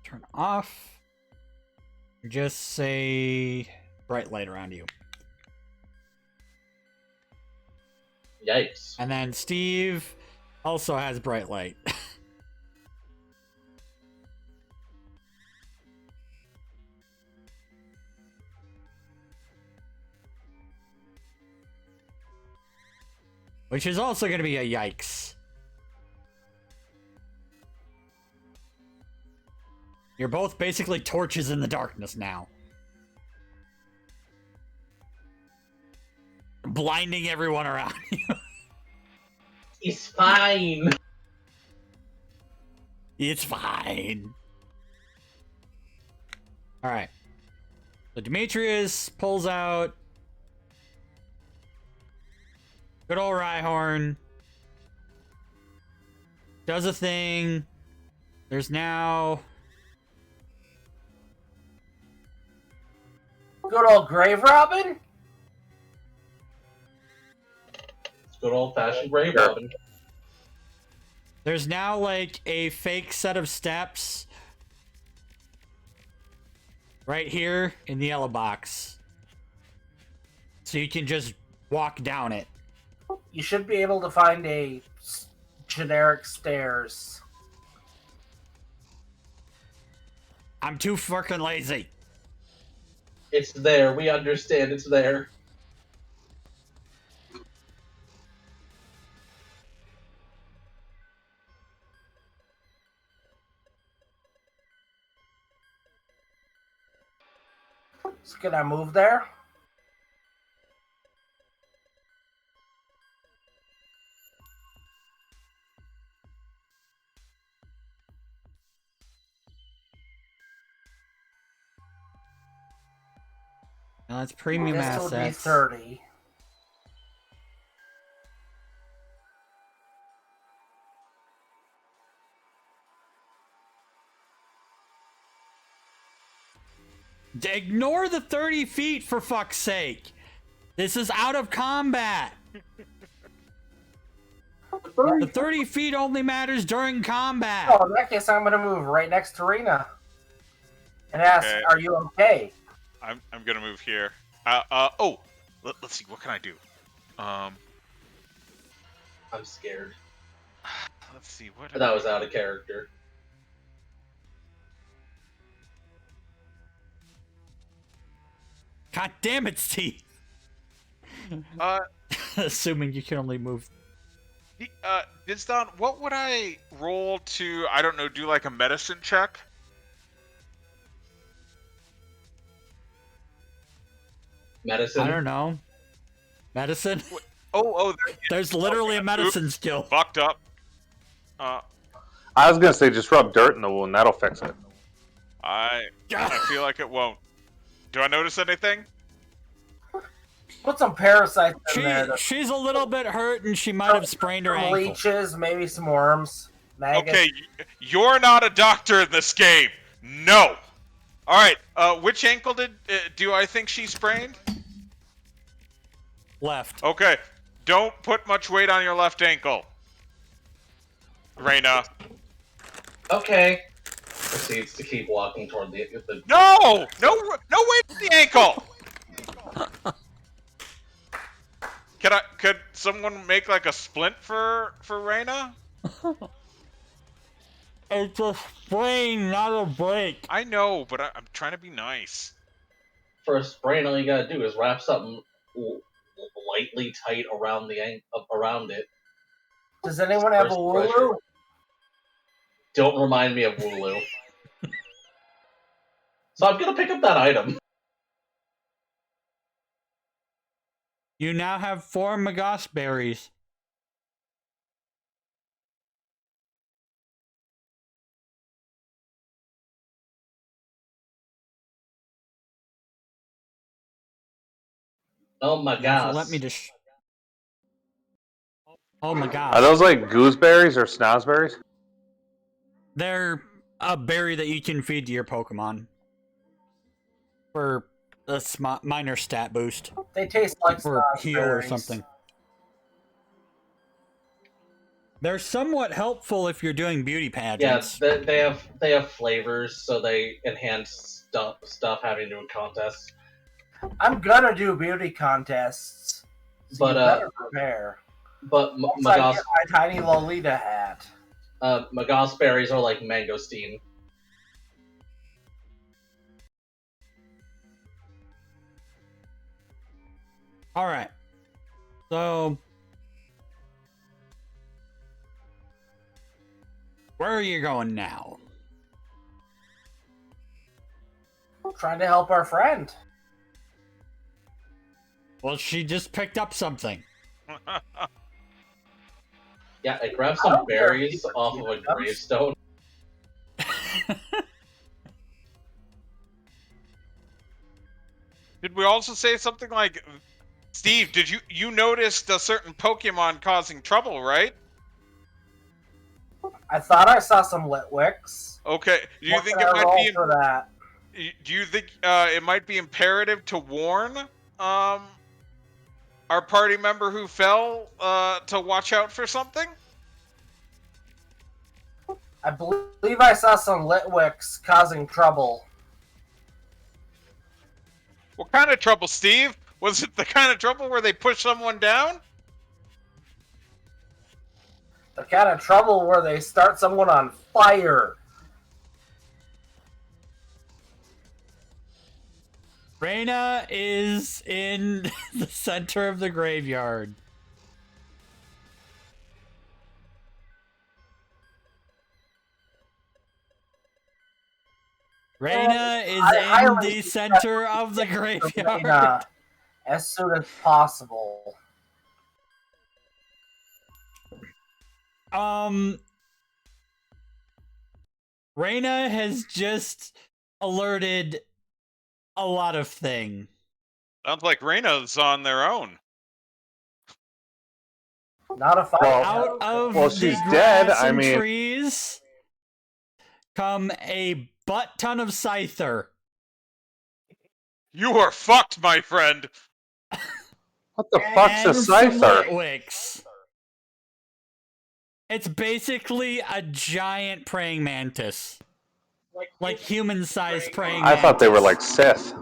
Turn off. Just say bright light around you. Yikes. And then Steve also has bright light. Which is also going to be a yikes. You're both basically torches in the darkness now. Blinding everyone around you. He's fine. It's fine. Alright. So Demetrius pulls out good old Rhyhorn. Does a thing. There's now... Good old Grave Robin? Good old-fashioned Grave Robin. There's now like a fake set of steps right here in the yellow box. So you can just walk down it. You should be able to find a generic stairs. I'm too fucking lazy. It's there. We understand it's there. So can I move there? Now that's premium This assets. would be 30. Ignore the 30 feet for fuck's sake. This is out of combat. The 30 feet only matters during combat. Oh, in that case, I'm going to move right next to Reina and ask, Okay. are you okay? I'm gonna move here. Let's see. What can I do? I'm scared. Let's see. What? That was out of character. God damn it, Steve. Uh, Assuming you can only move. Disdonn, what would I roll to? I don't know. Do like a medicine check? Medicine. I don't know. Medicine? There's There's literally a medicine skill. fucked up. I was gonna say just rub dirt in the wound. That'll fix it. I feel like it won't. Do I notice anything? Put some parasites in there. She's a little bit hurt, and she might have sprained her Some ankle. leeches, maybe some worms. Maggots. Okay, you're not a doctor in this game. No. All right. Which ankle do I think she sprained? Left. Okay. Don't put much weight on your left ankle, Reina. Okay. Proceeds to keep walking toward the No weight on the ankle. Could someone make like a splint for Reina? It's a sprain, not a break. I know, but I'm trying to be nice. For a sprain, all you gotta do is wrap something lightly tight around around it. Does anyone have a Wooloo? Don't remind me of Wooloo. So I'm gonna pick up that item. You now have 4 Magos berries. Oh my gosh. Let me just. Oh my god. Are those like gooseberries or snozberries? They're a berry that you can feed to your Pokemon for a minor stat boost. They taste like For heal or snozberries. something. They're somewhat helpful if you're doing beauty pageants. Yeah, they have flavors, so they enhance stuff having to do with contests. I'm gonna do beauty contests. So But, you better prepare. But Once I get my tiny Lolita hat. Magos berries are like mangosteen. Alright. So. Where are you going now? Trying to help our friend. Well, she just picked up something. Yeah, I grabbed I some don't care if berries people off keep of a it. I'm gravestone. Did we also say something like, Steve? Did you noticed a certain Pokemon causing trouble, right? I thought I saw some Litwicks. Okay. Do you What think can it I might roll be? for that? Do you think it might be imperative to warn our party member who fell to watch out for something? I believe I saw some Litwicks causing trouble. What kind of trouble, Steve? Was it the kind of trouble where they push someone down? The kind of trouble where they start someone on fire. Reina is in the center of the graveyard. Reina is I in the center of the graveyard. Reina as soon as possible. Reina has just alerted a lot of things. Sounds like Reina's on their own. Not a fire. Well, Out of well, the she's grass dead, and I mean- trees come a butt ton of Scyther. You are fucked, my friend. What the fuck's a And some Scyther? Litwicks. It's basically a giant praying mantis. Like human-sized praying I mantis. thought they were like Sith.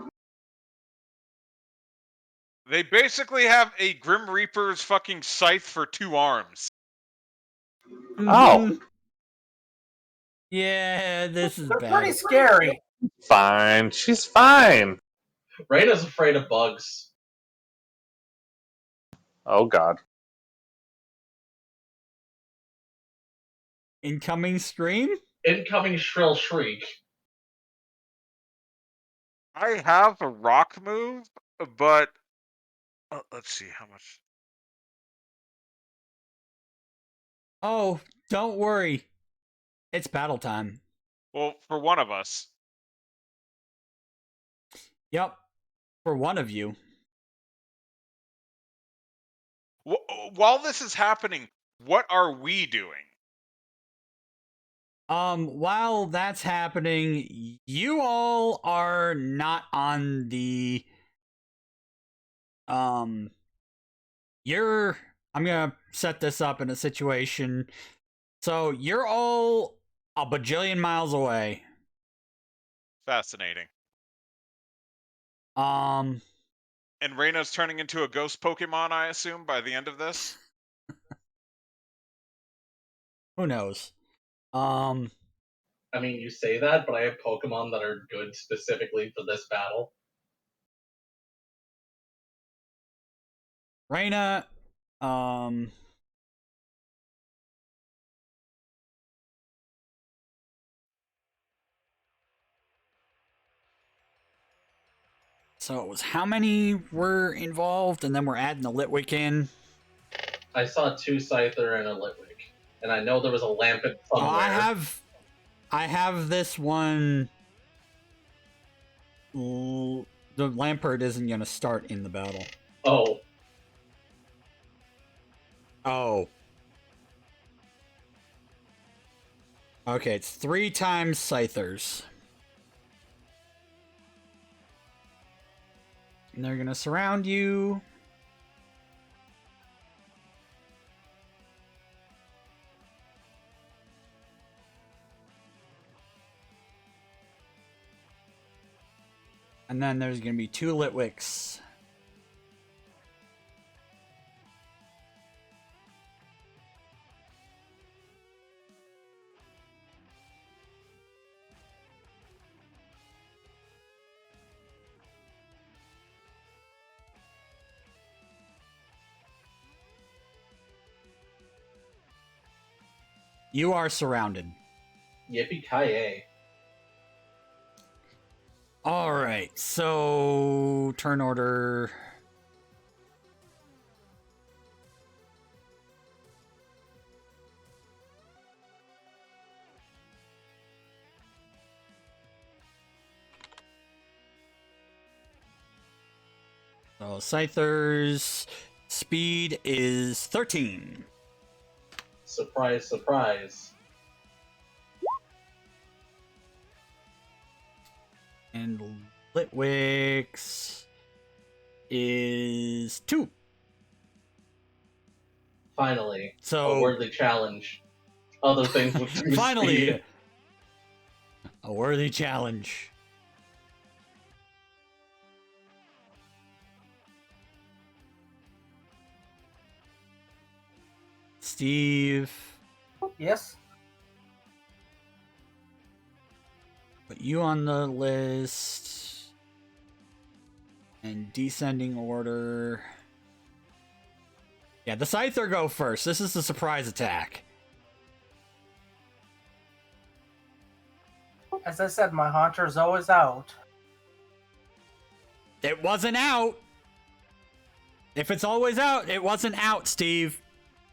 They basically have a Grim Reaper's fucking scythe for 2 arms. Mhm. Oh. Yeah, this is They're bad. pretty scary. Fine. She's fine. Reina's afraid of bugs. Oh, God. Incoming stream? Incoming shrill shriek. I have a rock move, but let's see how much. Oh, don't worry. It's battle time. Well, for one of us. Yep. For one of you. While this is happening, what are we doing? While that's happening, you all are not on the I'm gonna set this up in a situation. So you're all a bajillion miles away. Fascinating. Um And Reina's turning into a ghost Pokemon, I assume, by the end of this? who knows? I mean, you say that, but I have Pokemon that are good specifically for this battle. Reina, so it was how many were involved, and then we're adding the Litwick in. I saw 2 Scyther and a Litwick, and I know there was a Lampent somewhere. Oh, I have this one. The Lampert isn't gonna start in the battle. Oh, Oh. Okay, it's 3 times Scythers. And they're gonna surround you. And then there's gonna be 2 Litwicks. You are surrounded. yippee-ki-yay. Alright, so turn order. So Scyther's speed is 13. Surprise, surprise. And Litwick's is 2. Finally, So a worthy challenge. Other things with 2 finally, speed. a worthy challenge. Steve, Yes. put you on the list. And descending order. Yeah, the Scyther go first. This is the surprise attack. As I said, my Haunter's always out. It wasn't out. If it's always out, it wasn't out, Steve.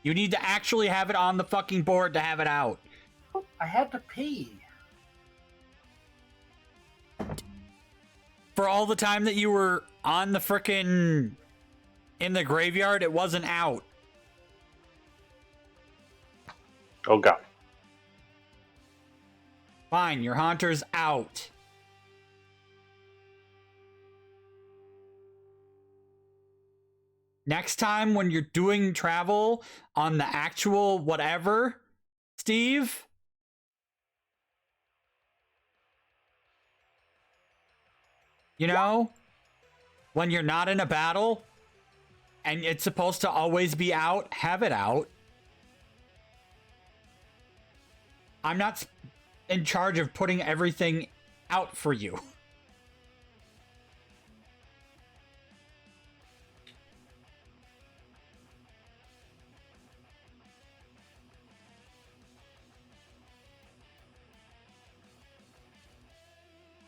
You need to actually have it on the fucking board to have it out. I had to pee. For all the time that you were on the frickin' in the graveyard, it wasn't out. Oh god. Fine, your Haunter's out. Next time when you're doing travel on the actual whatever, Steve, you know, when you're not in a battle and it's supposed to always be out, have it out. I'm not in charge of putting everything out for you.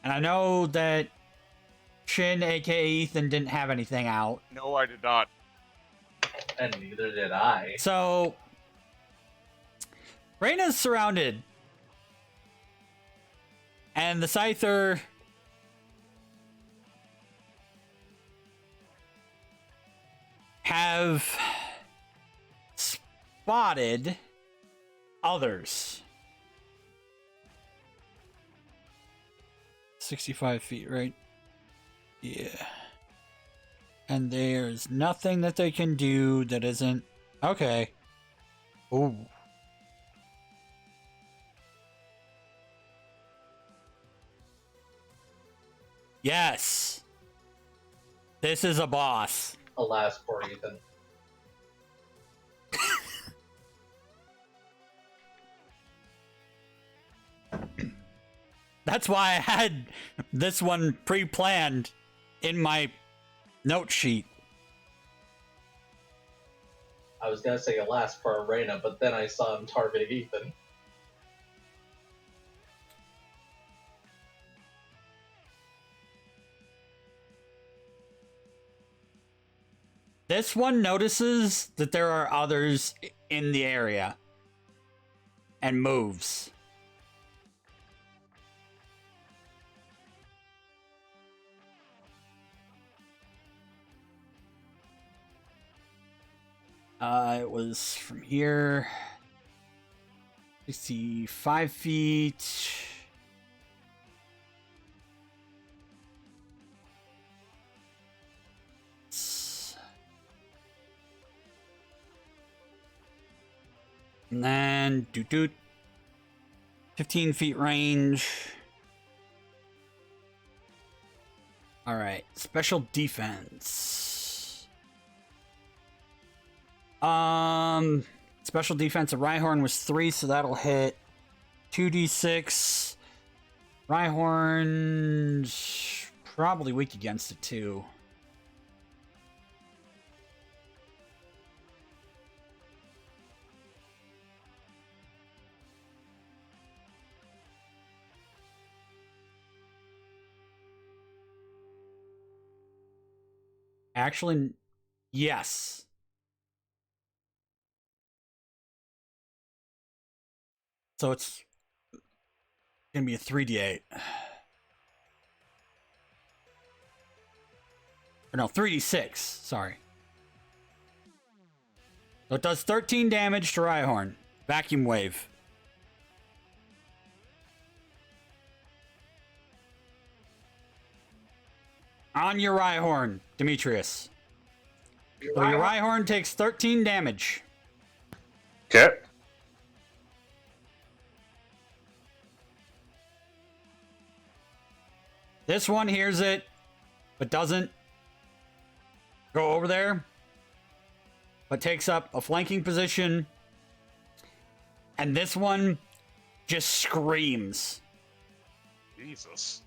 And I know that Shin, aka Ethan, didn't have anything out. No, I did not. And neither did I. So, Reina's surrounded. And the Scyther have spotted others. 65 feet, right? Yeah. And there's nothing that they can do that isn't... Okay. Ooh. Yes. This is a boss. Alas, poor Ethan. That's why I had this one pre-planned in my note sheet. I was gonna say alas for Reina, but then I saw him targeting Ethan. This one notices that there are others in the area and moves. It was from here. 65 feet. And then 15 feet range. All right, special defense. Special defense of Rhyhorn was 3, so that'll hit 2d6. Rhyhorn's probably weak against it too. Actually, yes. So it's gonna be a 3d8. Or no, 3d6. Sorry. So it does 13 damage to Rhyhorn. Vacuum wave. On your Rhyhorn, Demetrius. So your Rhyhorn takes 13 damage. Okay. This one hears it, but doesn't go over there, but takes up a flanking position. And this one just screams. Jesus.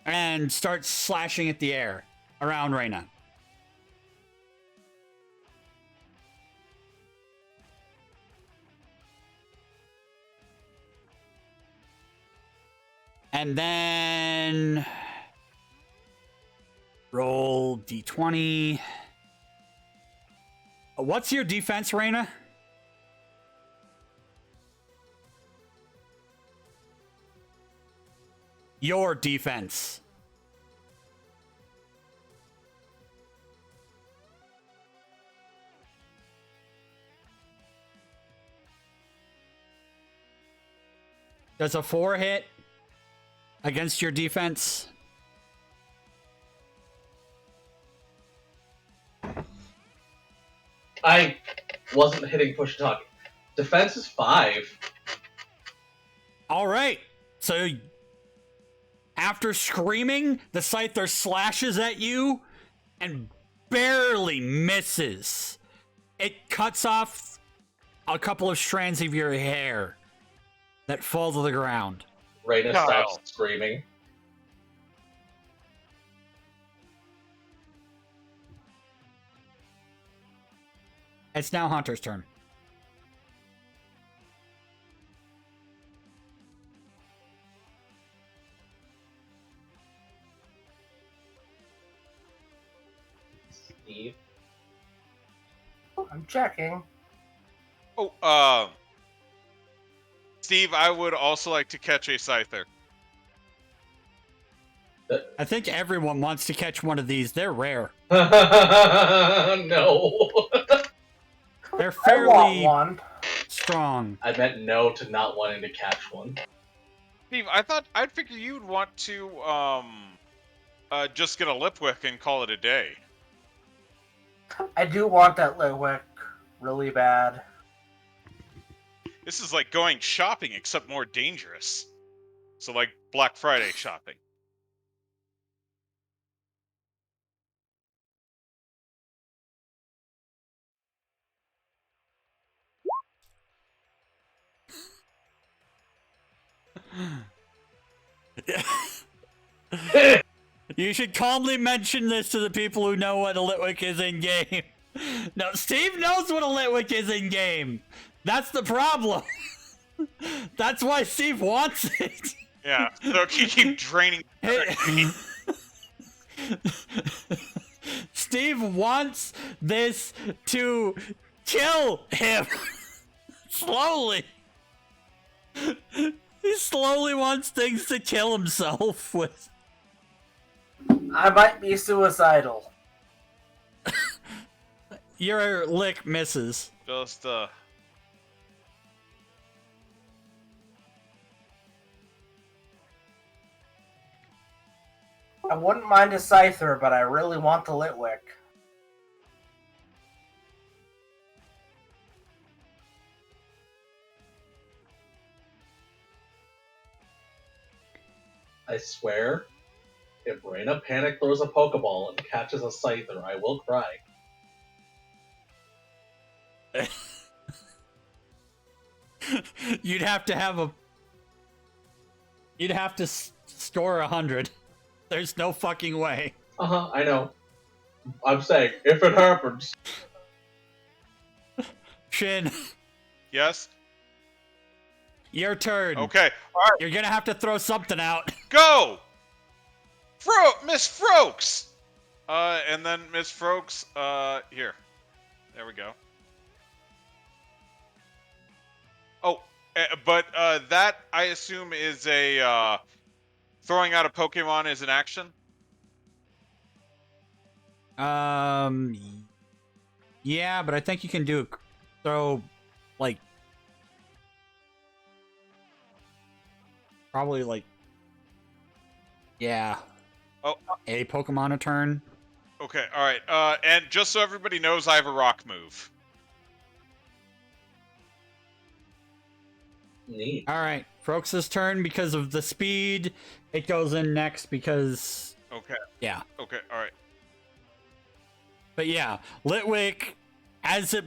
And starts slashing at the air around Reina. And then roll d20. What's your defense, Reina? Your defense. Does a 4 hit against your defense? I wasn't hitting push to talk. Defense is 5. All right. So after screaming, the Scyther slashes at you and barely misses. It cuts off a couple of strands of your hair that fall to the ground. Reina Kyle. stops screaming. It's now Hunter's turn. Steve. I'm checking. Oh, Steve, I would also like to catch a Scyther. I think everyone wants to catch one of these. They're rare. No. They're I want fairly one. strong. I meant no to not wanting to catch one. Steve, I'd figure you'd want to just get a Litwick and call it a day. I do want that Litwick really bad. This is like going shopping, except more dangerous. So like Black Friday shopping. You should calmly mention this to the people who know what a Litwick is in game. No, Steve knows what a Litwick is in game. That's the problem. That's why Steve wants it. Yeah, so keep draining. Steve wants this to kill him slowly. He slowly wants things to kill himself with. I might be suicidal. Your lick misses. Just I wouldn't mind a Scyther, but I really want the Litwick. I swear, if Reina panic throws a Pokeball and catches a Scyther, I will cry. You'd have to score 100. There's no fucking way. I know. I'm saying, if it happens. Shin, yes. your turn. Okay. All right. You're gonna have to throw something out. Go. Miss Froaks. And then Miss Froaks. Here. There we go. Oh, but that I assume is a throwing out a Pokemon is an action. Yeah, but I think you can throw, like, probably like, yeah. Oh, a Pokemon a turn. okay, all right. And just so everybody knows, I have a rock move. Neat. All right, Frox's turn because of the speed. It goes in next because Okay. yeah. Okay. All right. But yeah, Litwick,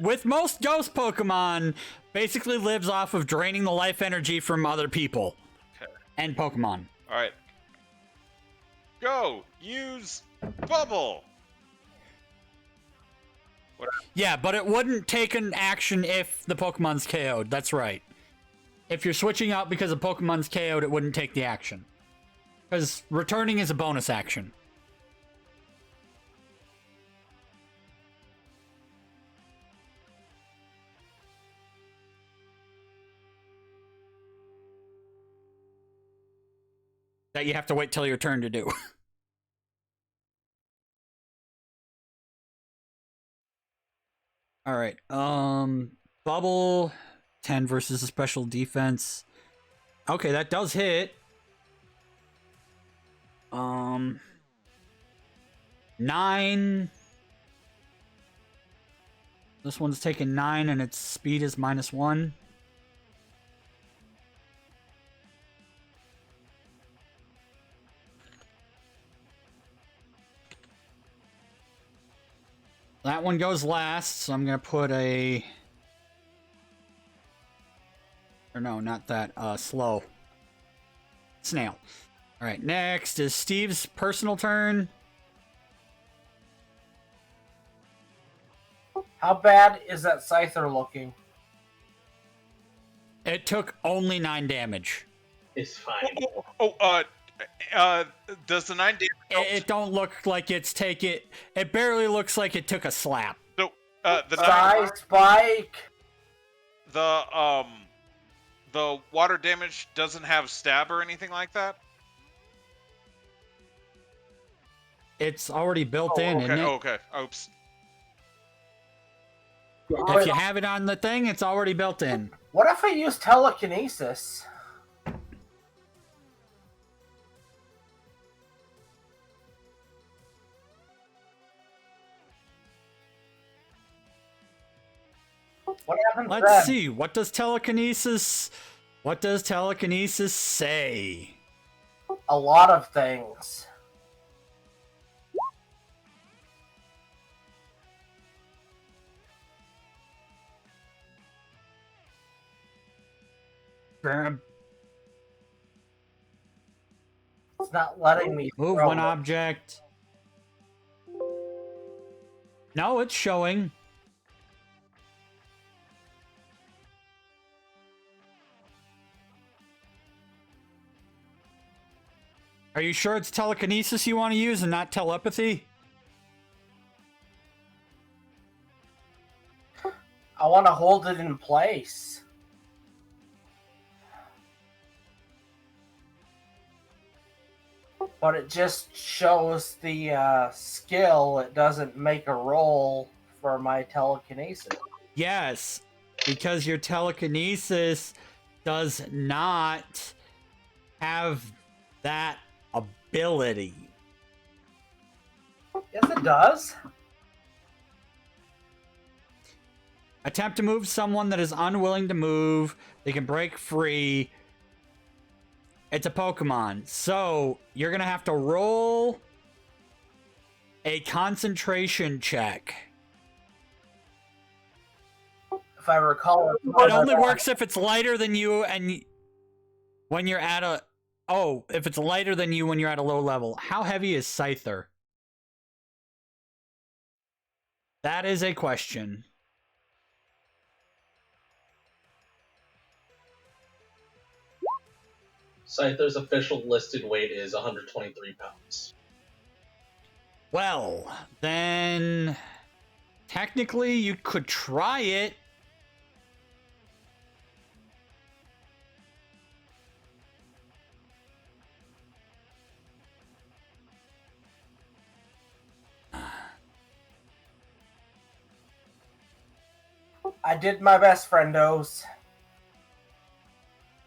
with most ghost Pokemon, basically lives off of draining the life energy from other people Okay. and Pokemon. All right. Go. Use bubble. What? Yeah, but it wouldn't take an action if the Pokemon's KO'd. That's right. If you're switching out because a Pokemon's KO'd, it wouldn't take the action. Because returning is a bonus action. That you have to wait till your turn to do. All right. Bubble 10 versus a special defense. Okay, that does hit. 9. This one's taking 9 and its speed is -1. That one goes last, so I'm gonna put a... Or no, not that. Slow. Snail. Alright, next is Steve's personal turn. How bad is that Scyther looking? It took only 9 damage. It's fine. Does the 9 damage? It don't look like it's taken... It barely looks like it took a slap. So, the Sky Spike! the water damage doesn't have stab or anything like that? it's already built in, Okay. isn't it? Okay. Oops. If you have it on the thing, it's already built in. What if I use telekinesis? What happens Let's then? see. What does telekinesis say? A lot of things. Grab. It's not letting me Move throw one it. object. No, it's showing. Are you sure it's telekinesis you want to use and not telepathy? I want to hold it in place. But it just shows the skill. It doesn't make a roll for my telekinesis. Yes, because your telekinesis does not have that ability. Yes, it does. Attempt to move someone that is unwilling to move. They can break free. It's a Pokemon. So you're going to have to roll a concentration check. If I recall, It only works if it's lighter than you and when you're at a... Oh, if it's lighter than you when you're at a low level. How heavy is Scyther? That is a question. Scyther's official listed weight is 123 pounds. Well, then... Technically, you could try it. I did my best, friendos.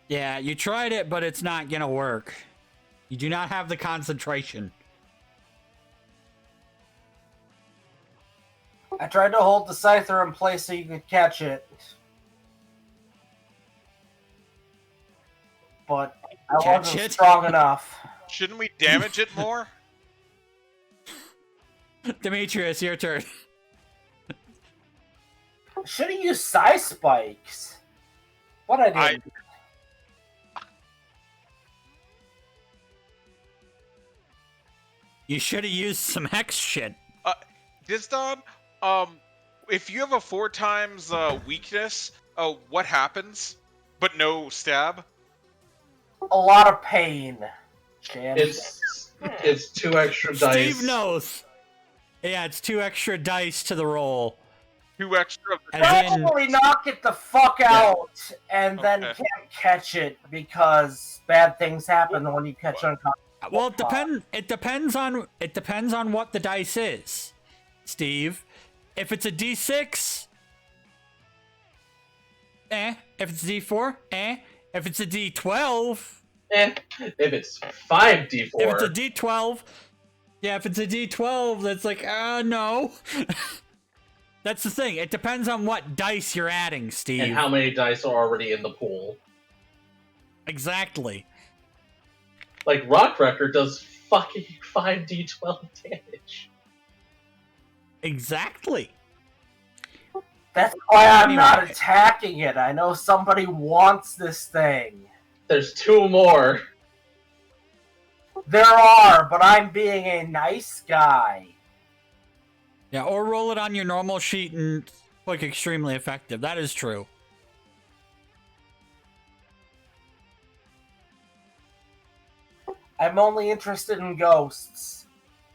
Yeah, you tried it, but it's not gonna work. You do not have the concentration. I tried to hold the Scyther in place so you could catch it. But I Catch wasn't it? strong enough. Shouldn't we damage it more? Demetrius, your turn. Should have used Psy Spikes. What I did. You should have used some hex shit. Disdonn, if you have a 4 times weakness, what happens? But no stab? A lot of pain. Chan. It's 2 extra dice. Steve knows. Yeah, it's 2 extra dice to the roll. 2 extra. As in, Probably knock it the fuck out and then Okay. can't catch it because bad things happen when you catch unconscious. well, it depends on what the dice is, Steve. If it's a D6, If it's a D4, If it's a D12, If it's 5d4. If it's a D12, yeah, if it's a D12, that's like, no. That's the thing. It depends on what dice you're adding, Steve. And how many dice are already in the pool. Exactly. Like, Rock Wrecker does fucking 5d12 damage. Exactly. That's why I'm not Anyway. attacking it. I know somebody wants this thing. There's 2 more. There are, but I'm being a nice guy. Yeah, or roll it on your normal sheet and click extremely effective. That is true. I'm only interested in ghosts.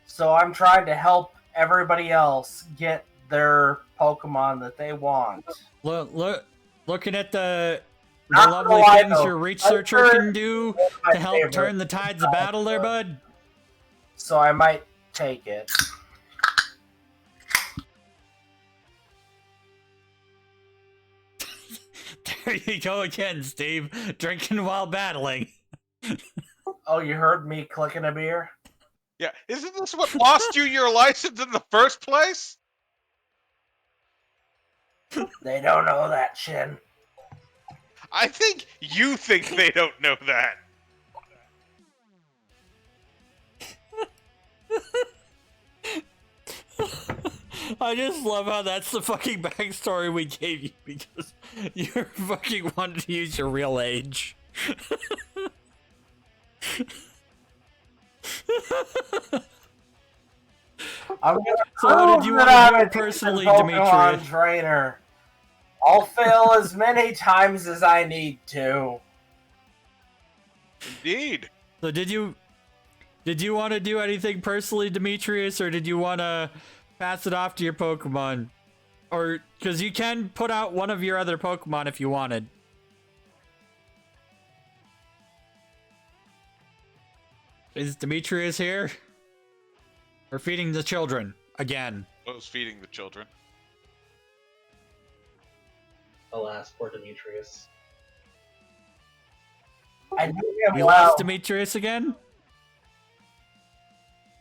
So I'm trying to help everybody else get their Pokemon that they want. Looking at the Not lovely gonna lie, things though. your researcher can do My to help favorite. turn the tides of battle there, bud. So I might take it. There you go again, Steve. Drinking while battling. Oh, you heard me clicking a beer? Yeah, isn't this what lost you your license in the first place? They don't know that, Shin. I think you think they don't know that. I just love how that's the fucking backstory we gave you because you fucking wanted to use your real age. I'm gonna So what did you prove want that to I'm do a personally, decent Pokemon Demetrius? trainer. I'll fail as many times as I need to. Indeed. So did you want to do anything personally, Demetrius, or did you want to pass it off to your Pokemon? Or because you can put out one of your other Pokemon if you wanted. Is Demetrius here? We're feeding the children again. I was feeding the children. Alas, poor Demetrius. I knew him We well. lost Demetrius again?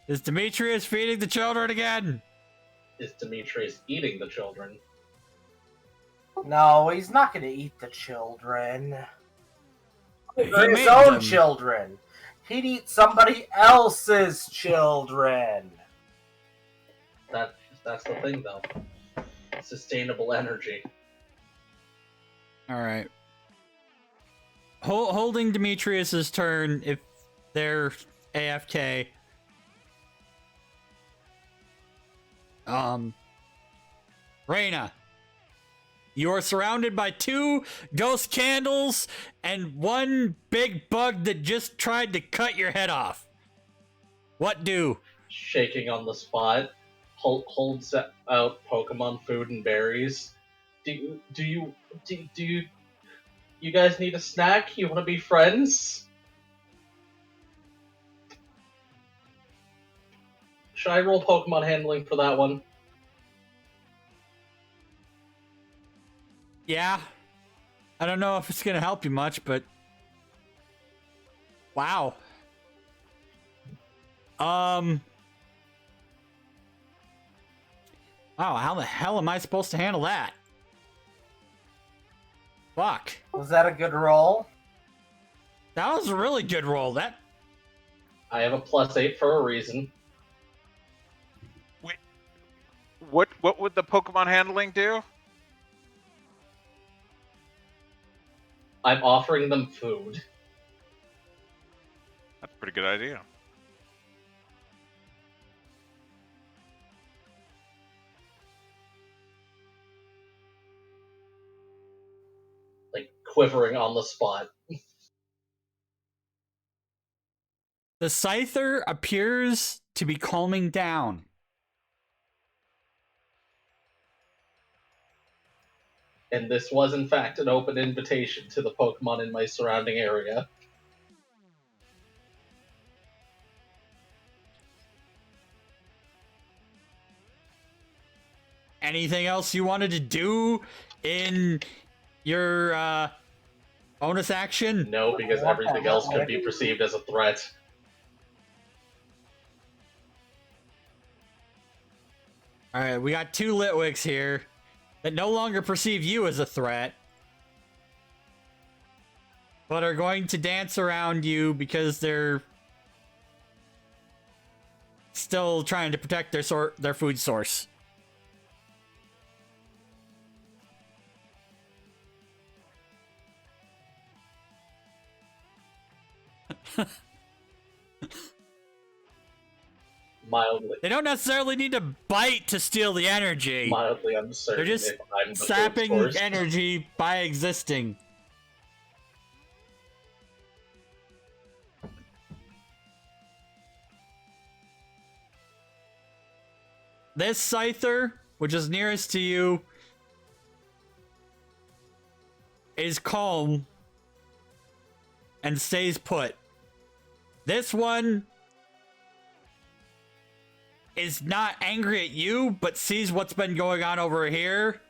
Is Demetrius feeding the children again? Is Demetrius eating the children? No, he's not going to eat the children. He They're his made own them. children. He'd eat somebody else's children. That's the thing, though. Sustainable energy. All right. Holding Demetrius's turn if they're AFK. Reina, you are surrounded by 2 ghost candles and 1 big bug that just tried to cut your head off. What do? Shaking on the spot, holds out Pokemon food and berries. Do you guys need a snack? You want to be friends? Should I roll Pokemon handling for that one? Yeah. I don't know if it's going to help you much, but... Wow. Wow, how the hell am I supposed to handle that? Fuck. Was that a good roll? That was a really good roll. That... I have a +8 for a reason. What would the Pokemon handling do? I'm offering them food. That's a pretty good idea. Like, quivering on the spot. The Scyther appears to be calming down. And this was, in fact, an open invitation to the Pokemon in my surrounding area. Anything else you wanted to do in your bonus action? No, because everything else could be perceived as a threat. Alright, we got 2 Litwicks here that no longer perceive you as a threat, but are going to dance around you because they're still trying to protect their food source. Mildly, They don't necessarily need to bite to steal the energy. mildly uncertain They're just if I'm the food sapping source. energy by existing. This Scyther, which is nearest to you, is calm and stays put. This one is not angry at you, but sees what's been going on over here.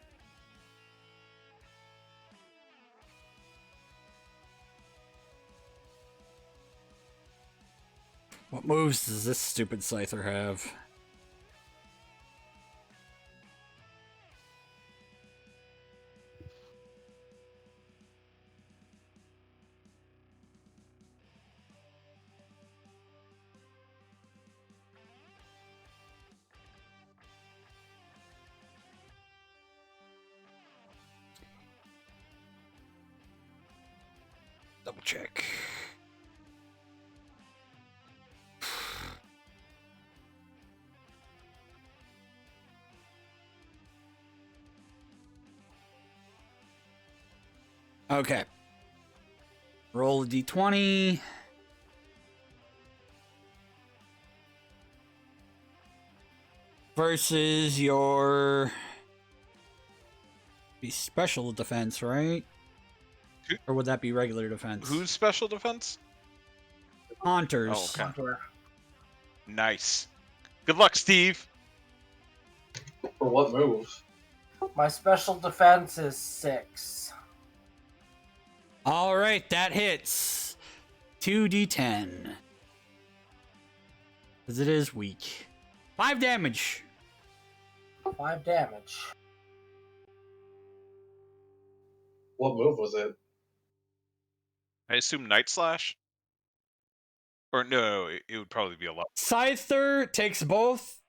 What moves does this stupid Scyther have? Double check. Okay. Roll a d20. Versus your... Be special defense, right? Or would that be regular defense? Who's special defense? Haunters. Oh, okay. Hunter. Nice. Good luck, Steve. For what move? My special defense is 6. All right, that hits. 2d10. Because it is weak. 5 damage. 5 damage. What move was it? I assume Night Slash? Or no, it would probably be a lot. Scyther takes both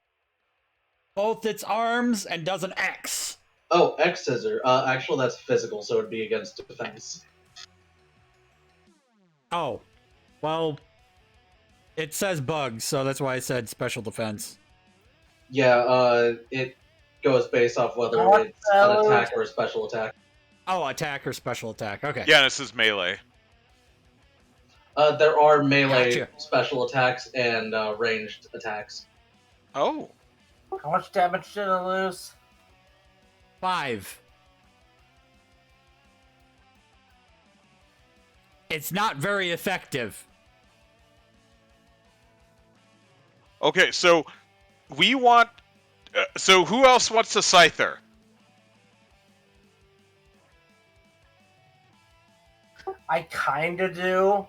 its arms and does an X. Oh, X scissor. Actually, that's physical, so it'd be against defense. Oh, well, it says bugs, so that's why I said special defense. Yeah, it goes based off whether What it's an the- attack or a special attack. Oh, attack or special attack. Okay. Yeah, this is melee. There are melee Gotcha. special attacks and ranged attacks. Oh. How much damage did I lose? 5. It's not very effective. Okay, so we want... so who else wants a Scyther? I kinda do.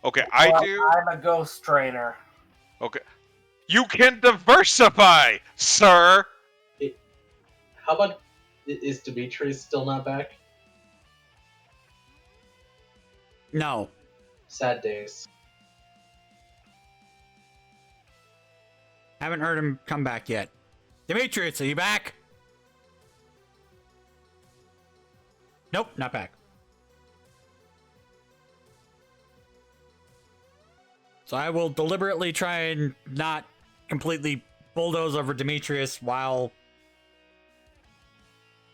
Okay, I but do. I'm a ghost trainer. Okay. You can diversify, sir! How about... Is Demetrius still not back? No. Sad days. Haven't heard him come back yet. Demetrius, are you back? Nope, not back. So I will deliberately try and not completely bulldoze over Demetrius while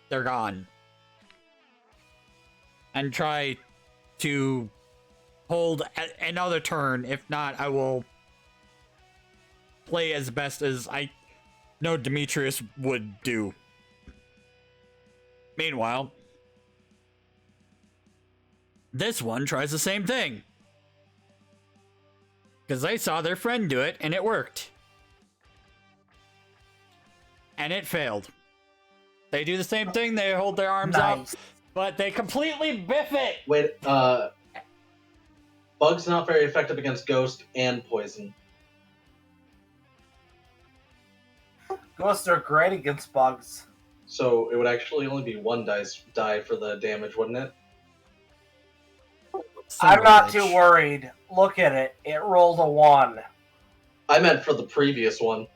they're gone. And try to hold another turn. If not, I will play as best as I know Demetrius would do. Meanwhile, this one tries the same thing. Because they saw their friend do it, and it worked. And it failed. They do the same thing, they hold their arms up, but they completely biff it! Wait, Bug's not very effective against Ghost and Poison. Ghosts are great against bugs. So it would actually only be one die for the damage, wouldn't it? I'm not too worried. Look at it. It rolled a 1. I meant for the previous one.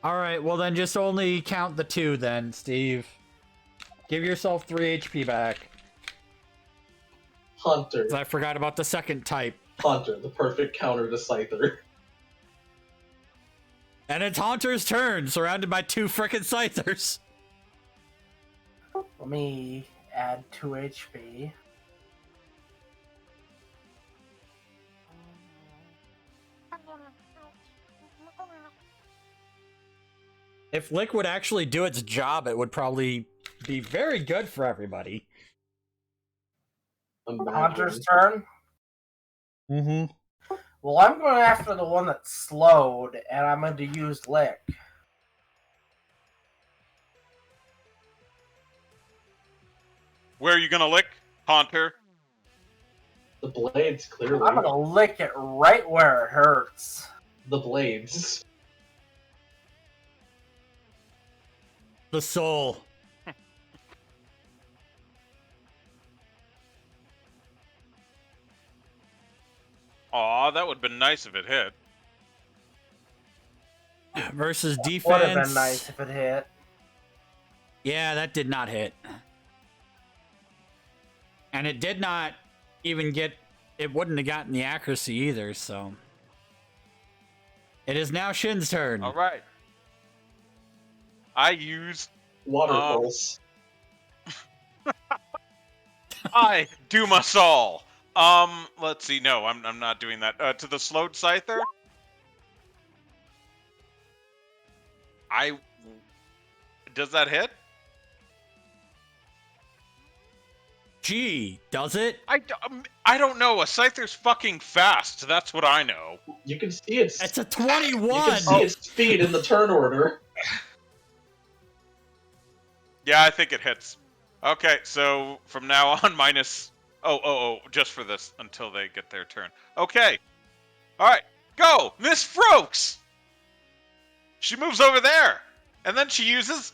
Alright, well then just only count the 2 then, Steve. Give yourself 3 HP back. Hunter. 'Cause I forgot about the second type. Hunter, the perfect counter to Scyther. And it's Haunter's turn, surrounded by 2 frickin' Scythers. Let me add 2 HP. If Lick would actually do its job, it would probably be very good for everybody. Hunter's turn. Mm-hmm. Well, I'm going after the one that's slowed, and I'm going to use Lick. Where are you gonna lick, Haunter? The blades, clearly. I'm going to lick it right where it hurts. The blades. The soul. Aw, that would've been nice if it hit. Versus defense. Would have been nice if it hit. Yeah, that did not hit. And it did not even get... It wouldn't have gotten the accuracy either, so... It is now Shin's turn. Alright. I use... Waterfalls. I doom us all. Let's see. No, I'm not doing that. To the slowed Scyther. Does that hit? Gee, does it? I don't know. A Scyther's fucking fast. That's what I know. You can see its. It's a You 21! can see its speed in the turn order. Yeah, I think it hits. Okay, so from now on, minus... Oh, just for this, until they get their turn. Okay. Alright, go! Miss Frokes! She moves over there! And then she uses...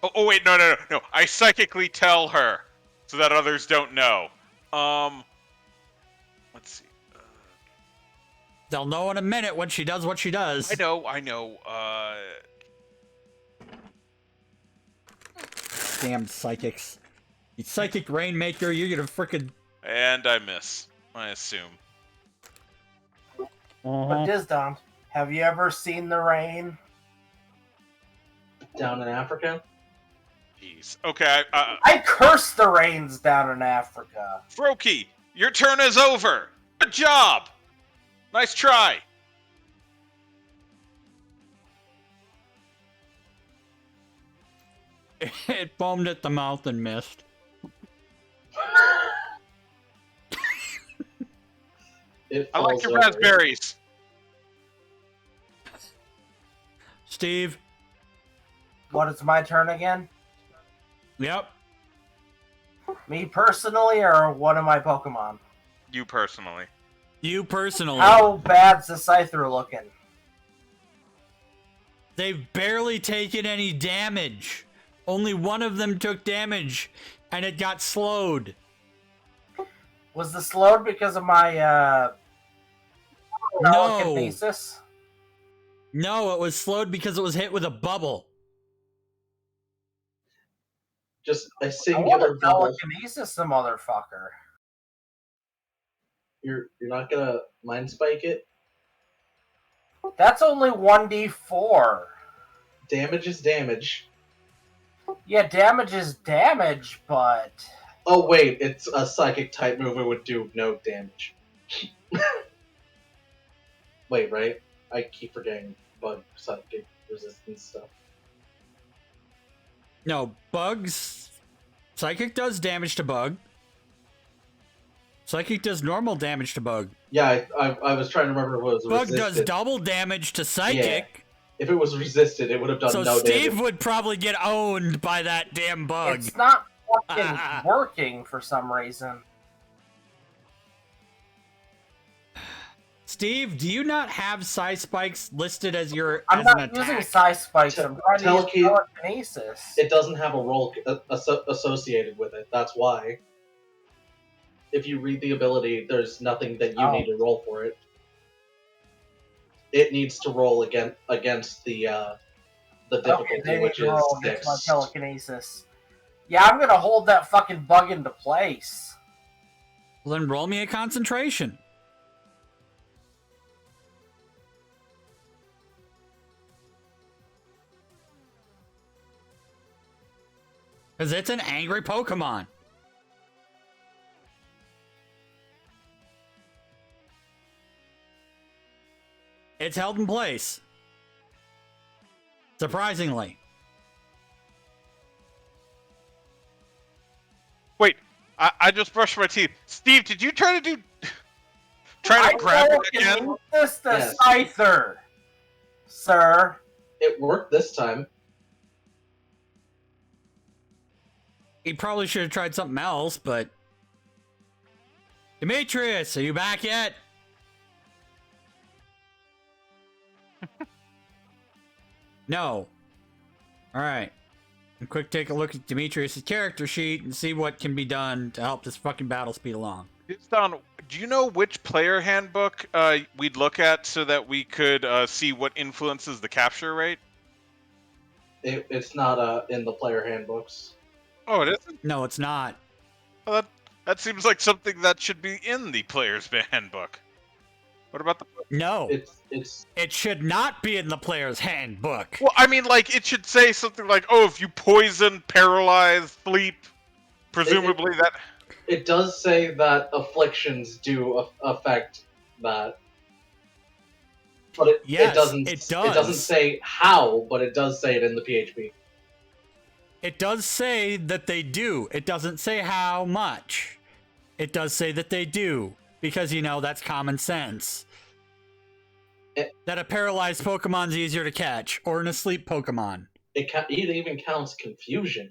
Oh, wait, no. I psychically tell her, so that others don't know. Let's see. They'll know in a minute when she does what she does. I know. Damn psychics. You psychic rainmaker, you're gonna frickin'... And I miss, I assume. But Disdonn, have you ever seen the rain? Down in Africa? Jeez. Okay, I curse the rains down in Africa. Froakie, your turn is over. Good job. Nice try. It foamed at the mouth and missed. I like falls your over. raspberries. Steve? What, it's my turn again? Yep. Me personally, or one of my Pokemon? You personally. You personally. How bad's the Scyther looking? They've barely taken any damage. Only one of them took damage, and it got slowed. Was the slowed because of my, telekinesis? No, it was slowed because it was hit with a bubble. Just a I singular want to bubble. telekinesis the motherfucker. You're not gonna mind spike it? That's only 1d4. Damage is damage. Yeah, damage is damage, but... Oh wait, it's a psychic type move. It would do no damage. Wait, right? I keep forgetting bug psychic resistance stuff. No, bugs... Psychic does damage to bug. Psychic does normal damage to bug. Yeah, I was trying to remember if it was Bug resisted. does double damage to psychic. If it was resisted, it would have done So no Steve damage. would probably get owned by that damn bug. It's not fucking working for some reason. Steve, do you not have Psy Spikes listed as your I'm as not an using attack? Psy Spikes, I'm trying to use telekinesis. It doesn't have a roll associated with it. That's why. If you read the ability, there's nothing that you need to roll for it. It needs to roll against the difficulty, they which need to is roll against 6. my telekinesis. Yeah, I'm gonna hold that fucking bug into place. Well, then roll me a concentration. Because it's an angry Pokemon. It's held in place. Surprisingly. Wait, I just brushed my teeth. Steve, did you try to do... Try to grab it can again. use this the Yes. Scyther, sir. It worked this time. He probably should have tried something else, but... Demetrius, are you back yet? No. Alright. Quick take a look at Demetrius' character sheet and see what can be done to help this fucking battle speed along. Disdonn, do you know which player handbook we'd look at so that we could see what influences the capture rate? It's not in the player handbooks. Oh, it isn't? No, it's not. Well, that seems like something that should be in the player's handbook. What about the... No. It's It should not be in the player's handbook. Well, I mean, like, it should say something like, oh, if you poison, paralyze, sleep, presumably that... It does say that afflictions do affect that. But Yes, it doesn't. it It doesn't does. say how, but it does say it in the PHP. It does say that they do. It doesn't say how much. It does say that they do. Because, you know, that's common sense. That a paralyzed Pokemon's easier to catch. Or an asleep Pokemon. It even counts confusion.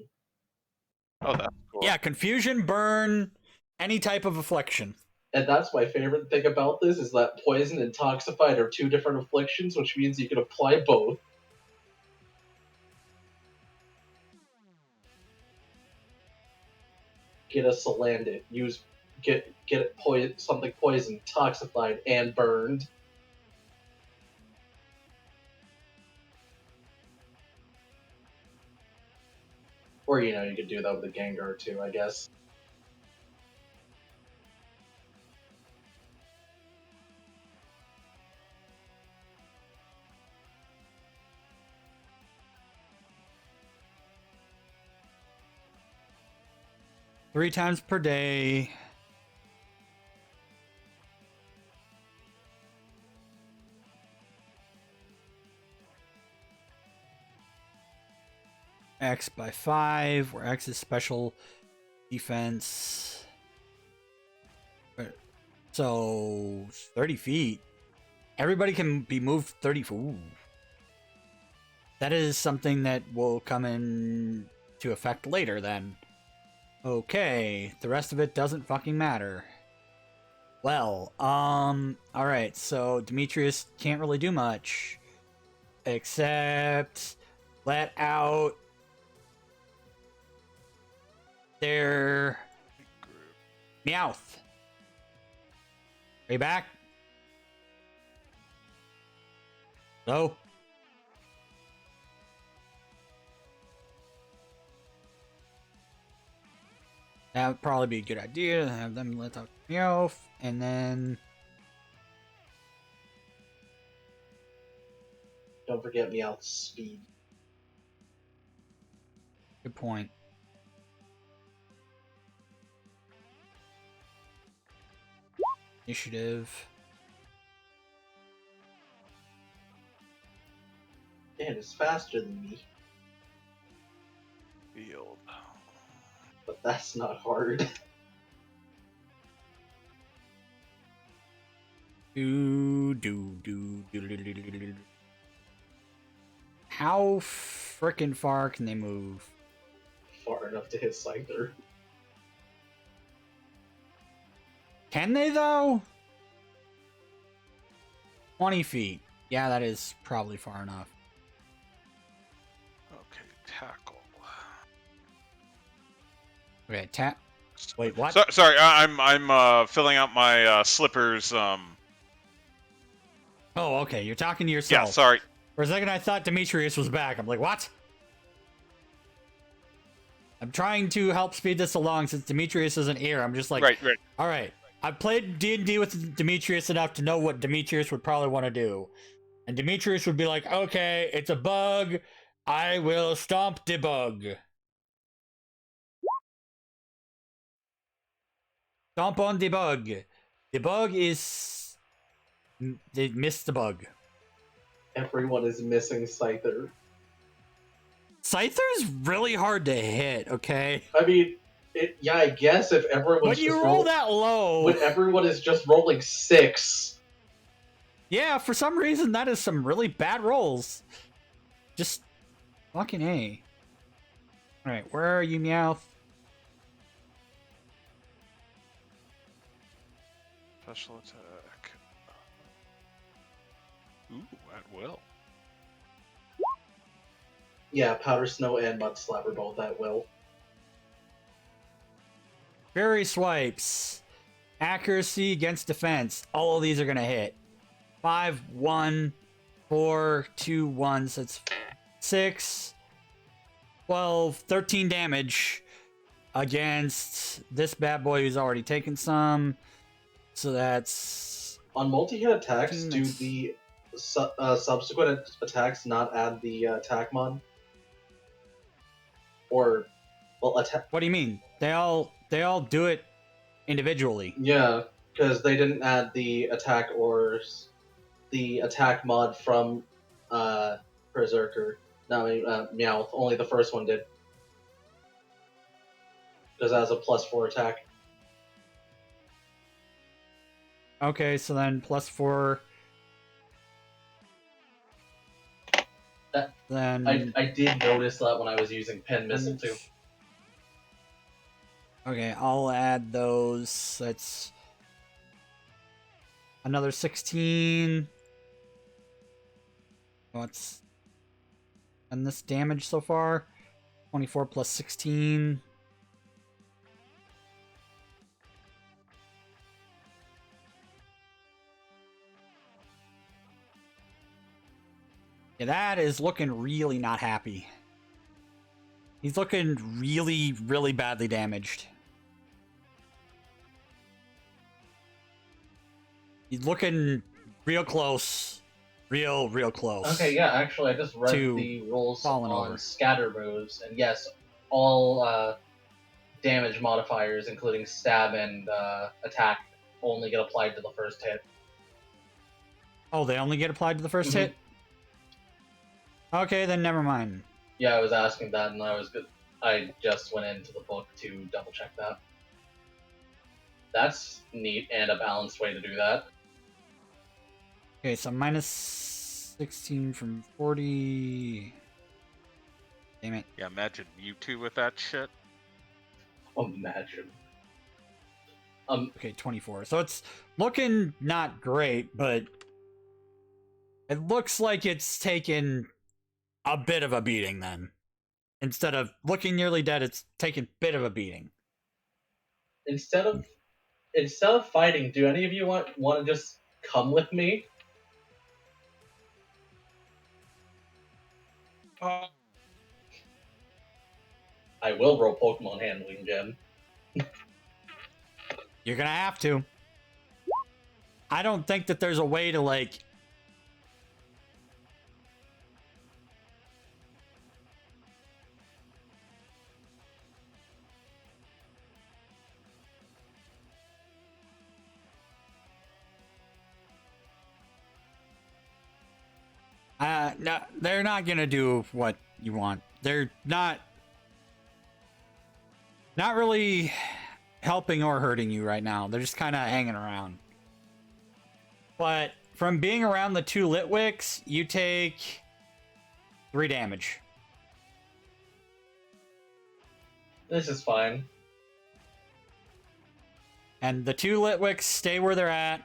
Oh, that's cool. Yeah, confusion, burn, any type of affliction. And that's my favorite thing about this, is that poison and toxified are two different afflictions, which means you can apply both. Get a Salandit. Get it something poisoned, toxified, and burned. Or, you know, you could do that with a Gengar too, I guess. Three times per day. X by 5, where X is special defense. So 30 feet. Everybody can be moved 30 feet. Ooh. That is something that will come in to effect later then. Okay, the rest of it doesn't fucking matter. Well, alright, so Demetrius can't really do much. Except let out their Meowth. Are you back? Hello? That would probably be a good idea to have them let out Meowth, and then... Don't forget Meowth's speed. Good point. Initiative. Man, it's faster than me, Field. but that's not hard. How frickin' far can they move? Far enough to hit Scyther. Can they, though? 20 feet. Yeah, that is probably far enough. Okay, tackle. Okay, tap. Wait, what? Sorry, I'm filling out my slippers. Oh, okay, you're talking to yourself. Yeah, sorry. For a second, I thought Demetrius was back. I'm like, what? I'm trying to help speed this along since Demetrius isn't here. I'm just like, Right. all right. I've played D&D with Demetrius enough to know what Demetrius would probably want to do. And Demetrius would be like, okay, it's a bug. I will stomp the bug. Stomp on the bug. The bug is... They missed the bug. Everyone is missing Scyther. Scyther's really hard to hit, okay? I mean, Yeah, I guess if everyone's When you just roll that low, when everyone is just rolling 6. yeah, for some reason that is some really bad rolls. Just fucking A. Alright, where are you, Meowth? Special attack. Ooh, at will. Yeah, Powder Snow and Mud Slap are both at will. Fairy swipes. Accuracy against defense. All of these are gonna hit. 5, 1, 4, 2, 1. So it's 6, 12, 13 damage against this bad boy who's already taken some. So that's On multi-hit attacks, do That's- the subsequent attacks not add the attack mod? Or, well, attack. what do you mean? They all do it individually. Yeah, because they didn't add the attack or the attack mod from Berserker. No, Meowth. Only the first one did. Because that has a +4 attack. Okay, so then +4. Then I did notice that when I was using Pen Missile too. Okay, I'll add those. That's another 16. What's and this damage so far? 24 plus 16. Yeah, that is looking really not happy. He's looking really, really badly damaged. He's looking real close. Real close. Okay, yeah, actually, I just read To the rules falling on over. scatter moves, and yes, all damage modifiers, including stab and attack, only get applied to the first hit. Oh, they only get applied to the 1st Mhm. hit? Okay, then never mind. Yeah, I was asking that, and I just went into the book to double check that. That's neat and a balanced way to do that. Okay, so minus 16 from 40. Damn it. Yeah, imagine you two with that shit. Imagine. Okay, 24. So it's looking not great, but it looks like it's taken a bit of a beating then. Instead of looking nearly dead, it's taken a bit of a beating. Instead of fighting, do any of you want to just come with me? I will roll Pokemon Handling Gem. You're gonna have to. I don't think that there's a way to, like... No, they're not gonna do what you want. They're not really helping or hurting you right now. They're just kind of hanging around. But from being around the 2 Litwicks, you take 3 damage. This is fine. And the 2 Litwicks stay where they're at.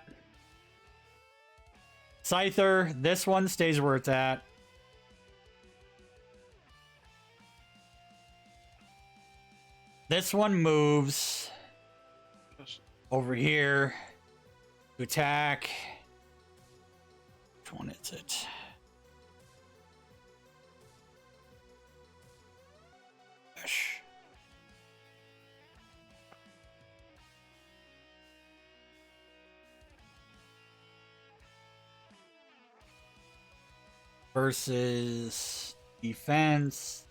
Scyther, this one stays where it's at. This one moves over here to attack. Which one is it? Gosh. Versus defense.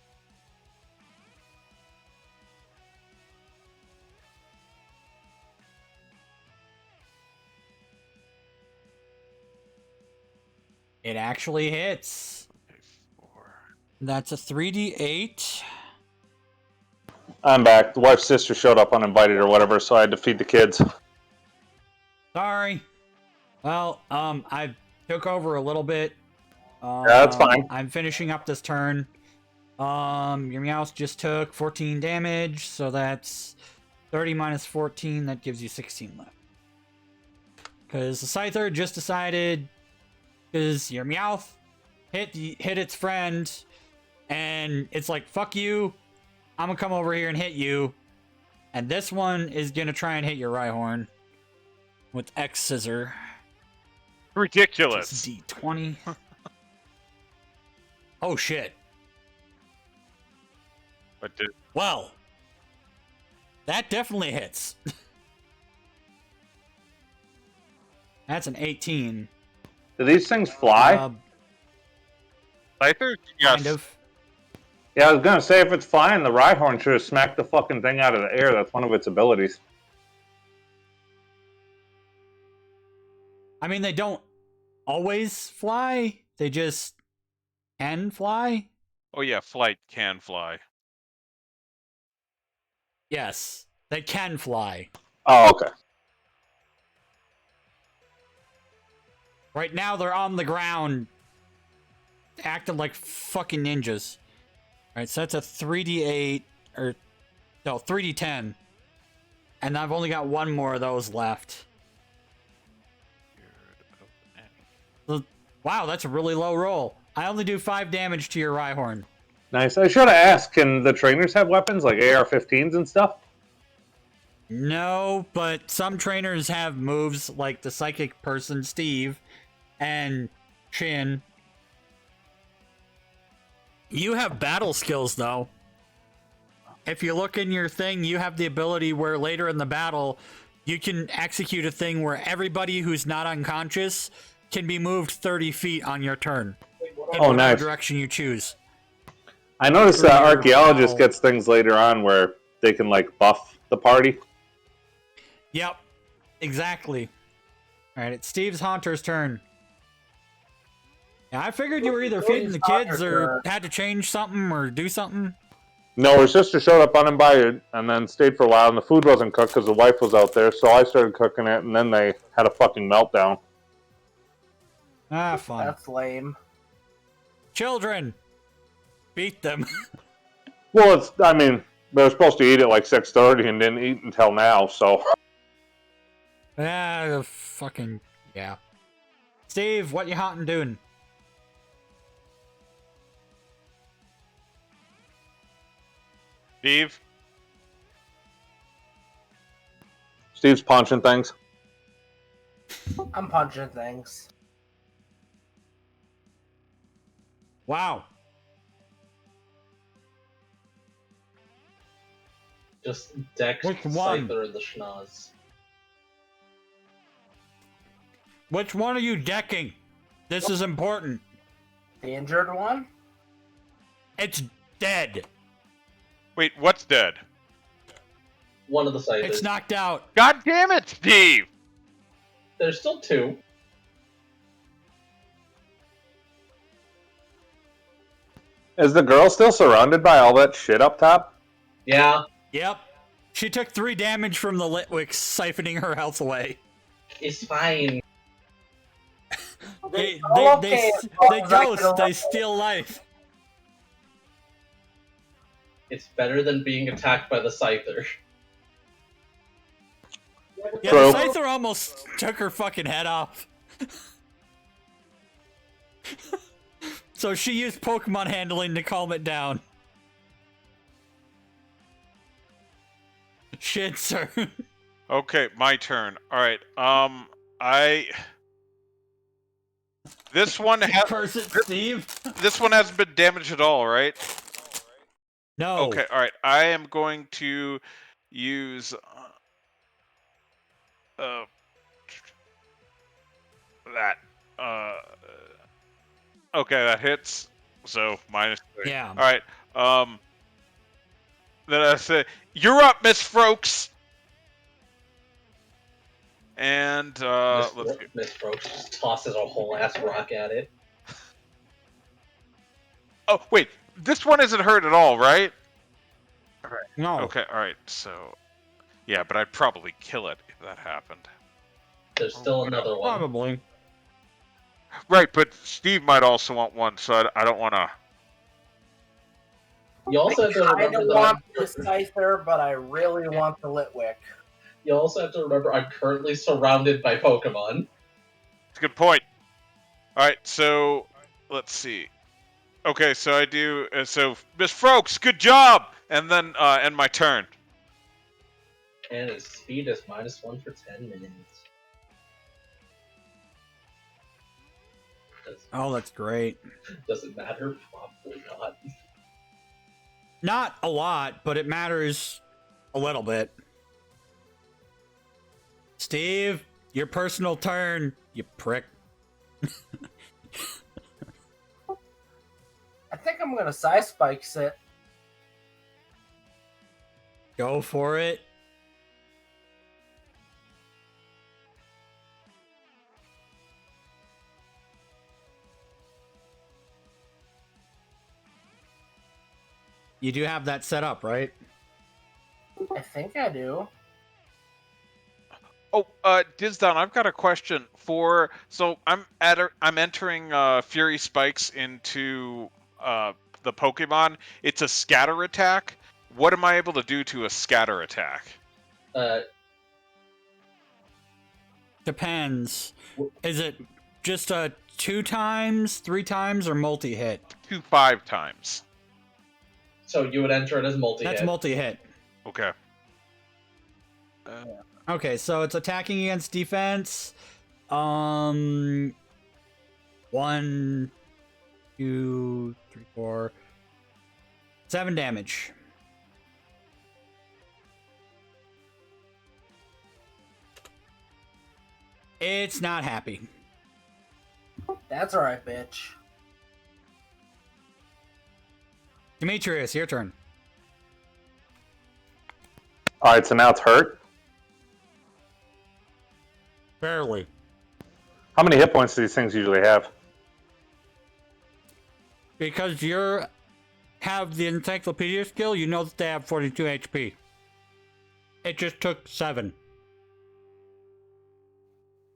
It actually hits. Okay, 4. That's a 3d8. I'm back. The wife's sister showed up uninvited or whatever, so I had to feed the kids. Sorry. Well, I took over a little bit. Yeah, that's fine. I'm finishing up this turn. Your Meowth just took 14 damage, so that's 30 minus 14. That gives you 16 left. Because the Scyther just decided, because your Meowth hit its friend, and it's like, fuck you, I'm gonna come over here and hit you. And this one is gonna try and hit your Rhyhorn with X Scissor. Ridiculous. D20. Oh shit. But did, Well, that definitely hits. That's an 18. Do these things fly? Scyther? Yes. Kind of. Yeah, I was gonna say if it's flying, the Rhyhorn should have smacked the fucking thing out of the air. That's one of its abilities. I mean, they don't always fly. They just can fly. Oh yeah, flight can fly. Yes, they can fly. Oh, okay. Right now, they're on the ground, acting like fucking ninjas. Alright, so that's a 3d8, or, no, 3d10. And I've only got one more of those left. Wow, that's a really low roll. I only do 5 damage to your Rhyhorn. Nice. I should have asked, can the trainers have weapons like AR-15s and stuff? No, but some trainers have moves like the psychic person, Steve, and Shin. You have battle skills, though. If you look in your thing, you have the ability where later in the battle, you can execute a thing where everybody who's not unconscious can be moved 30 feet on your turn. In Oh, whatever nice. direction you choose. I noticed that Or Archaeologist battle. gets things later on where they can, like, buff the party. Yep, exactly. Alright, it's Steve's Haunter's turn. Yeah, I figured you were either feeding the kids or had to change something or do something. No, her sister showed up uninvited and then stayed for a while, and the food wasn't cooked because the wife was out there, so I started cooking it, and then they had a fucking meltdown. Ah, fun. That's lame. Children! Beat them. Well, I mean, they were supposed to eat at like 6:30 and didn't eat until now, so. Ah, fucking, yeah. Steve, what you hunting doing? Steve? Steve's punching things. I'm punching things. Wow. Just deck Which one? Scyther in the schnoz. Which one are you decking? This is important. The injured one? It's dead. Wait, what's dead? One of the Scythers. It's knocked out. God damn it, Steve! There's still two. Is the girl still surrounded by all that shit up top? Yeah, Yep. She took 3 damage from the Litwick, siphoning her health away. it's fine. They Okay, they ghost, they steal life. It's better than being attacked by the Scyther. Yeah, Bro. the Scyther almost took her fucking head off. So she used Pokemon handling to calm it down. Shit, sir. Okay, my turn. Alright, This one Curse it, Steve. This one hasn't been damaged at all, right? No. Okay, alright. I am going to use that. Okay, that hits. So -3. Yeah. Alright. Then I say, "You're up, Miss Frokes." And let's see. Miss Brooks just tosses a whole ass rock at it. Oh, wait. This one isn't hurt at all, right? No. Okay, alright, so... Yeah, but I'd probably kill it if that happened. There's still whatever. another one. Probably. Right, but Steve might also want one, so I don't want to... You also have to I remember don't that want the Scyther, but I really want the Litwick. you also have to remember I'm currently surrounded by Pokemon. It's a good point. Alright, so... Let's see. Okay, so I do... so, Miss Frokes, good job! And then end my turn. And his speed is -1 for 10 minutes. Oh, that's great. Does it matter? Probably not. Not a lot, but it matters a little bit. Steve, your personal turn, you prick. I think I'm gonna Psy Spikes it. Go for it. You do have that set up, right? I think I do. Oh, Disdonn, I've got a question for... So I'm entering Fury Spikes into the Pokemon. It's a scatter attack. What am I able to do to a scatter attack? Depends. Is it just a 2 times, 3 times, or multi-hit? 5 times. So you would enter it as multi-hit. That's multi-hit. Okay. Okay, so it's attacking against defense. 1, 2, 3, 4, 7 damage. It's not happy. That's alright, bitch. Demetrius, your turn. Alright, so now it's hurt. Barely. How many hit points do these things usually have? Because have the encyclopedia skill, you know that they have 42 HP. It just took 7.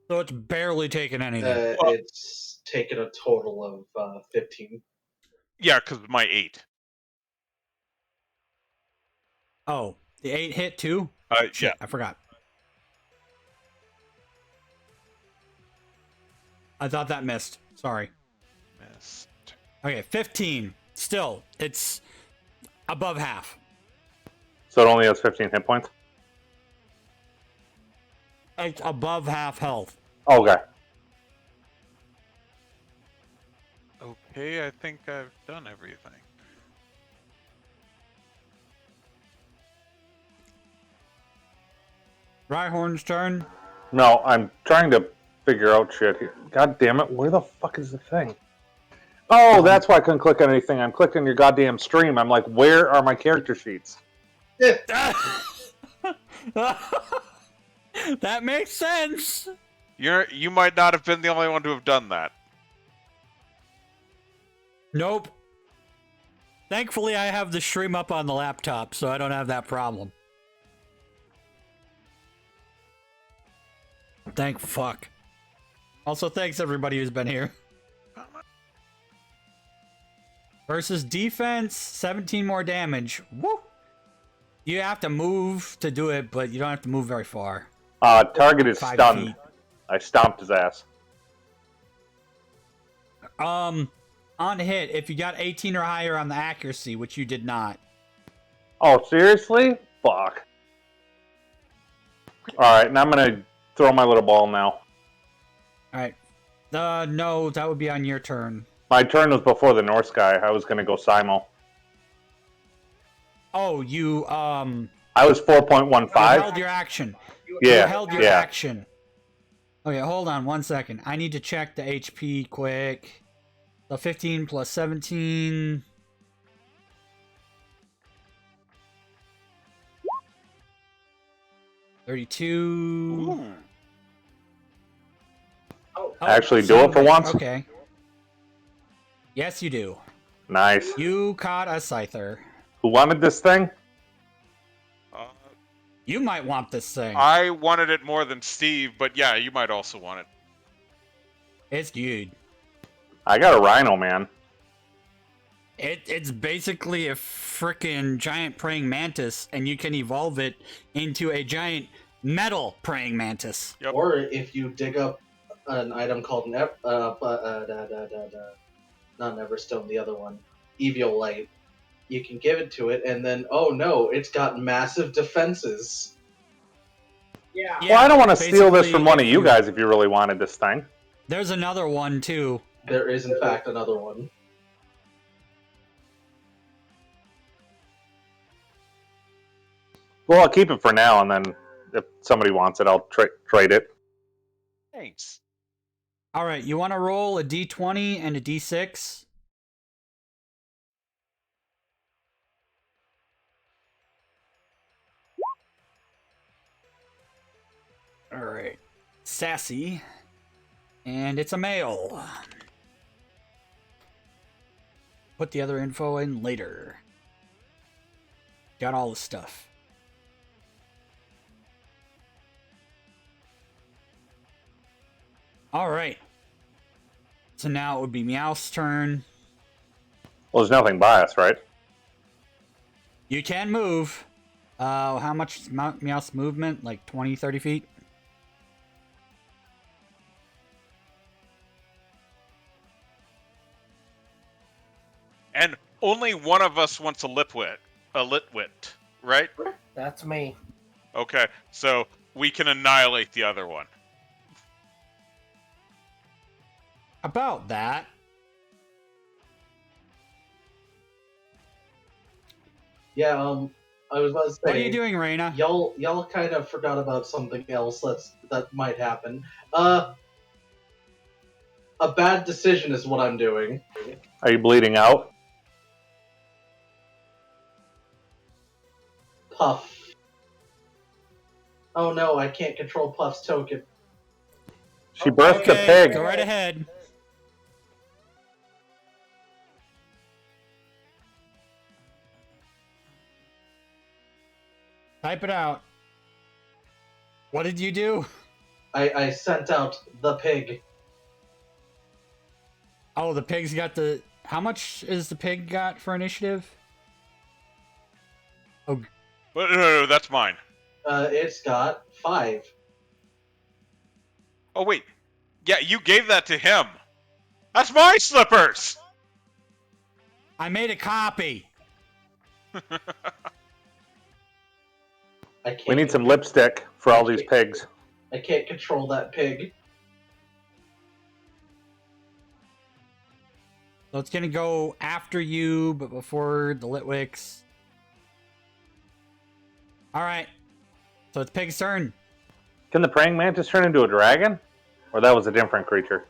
So it's barely taken anything. It's taken a total of 15. Yeah, because my 8. Oh, the 8 hit too? Yeah. Shit, I forgot. I thought that missed. Sorry. Missed. Okay, 15. Still, it's above half. So it only has 15 hit points? It's above half health. Okay. Okay, I think I've done everything. Rhyhorn's turn. No, I'm trying to figure out shit here. God damn it, where the fuck is the thing? Oh, that's why I couldn't click on anything. I'm clicking your goddamn stream. I'm like, where are my character sheets? That makes sense. You might not have been the only one to have done that. Nope. Thankfully, I have the stream up on the laptop, so I don't have that problem. Thank fuck. Also, thanks everybody who's been here. Versus defense, 17 more damage. Woo! You have to move to do it, but you don't have to move very far. Target is 5 stunned. feet. I stomped his ass. On hit, if you got 18 or higher on the accuracy, which you did not. Oh, seriously? Fuck. Alright, now I'm gonna throw my little ball now. Alright. No, that would be on your turn. My turn was before the North Sky. I was gonna go Simo. Oh, you, I was 4.15. you held your action. Yeah, You held your yeah. action. Okay, hold on 1 second. I need to check the HP quick. So 15 plus 17. $32. Oh, Actually do it for once? Okay. Yes, you do. Nice. You caught a Scyther. Who wanted this thing? You might want this thing. I wanted it more than Steve, but yeah, you might also want it. It's good. I got a rhino, man. It's basically a frickin' giant praying mantis, and you can evolve it into a giant metal praying mantis. Yep. Or if you dig up an item called not Neverstone, the other one, Eviolite, you can give it to it, and then oh no, it's got massive defenses. Yeah. Yeah, Well, I don't want to steal this basically, from one of if you guys if you really wanted this thing. There's another one too. There is in fact another one. Well, I'll keep it for now, and then if somebody wants it, I'll trade it. Thanks. All right, you want to roll a d20 and a d6? All right, sassy, and it's a male. Put the other info in later. Got all the stuff. All right. So now it would be Meowth's turn. Well, there's nothing by us, right? You can move. How much is Meowth's movement? Like 20, 30 feet? And only one of us wants a Litwick, right? That's me. Okay, so we can annihilate the other one. About that. Yeah, I was about to say. What are you doing, Reina? Y'all kind of forgot about something else that might happen. A bad decision is what I'm doing. Are you bleeding out? Puff. Oh no, I can't control Puff's token. She birthed a Okay, pig. go right ahead. Type it out. What did you do? I sent out the pig. Oh, the pig's got the... How much is the pig got for initiative? Oh, No, that's mine. It's got 5. Oh, wait. Yeah, you gave that to him. That's my slippers! I made a copy. I can't. We need some lipstick for all these pigs. I can't control that pig. So it's gonna go after you, but before the Litwicks. Alright. So it's Pig's turn. Can the praying mantis turn into a dragon? Or that was a different creature?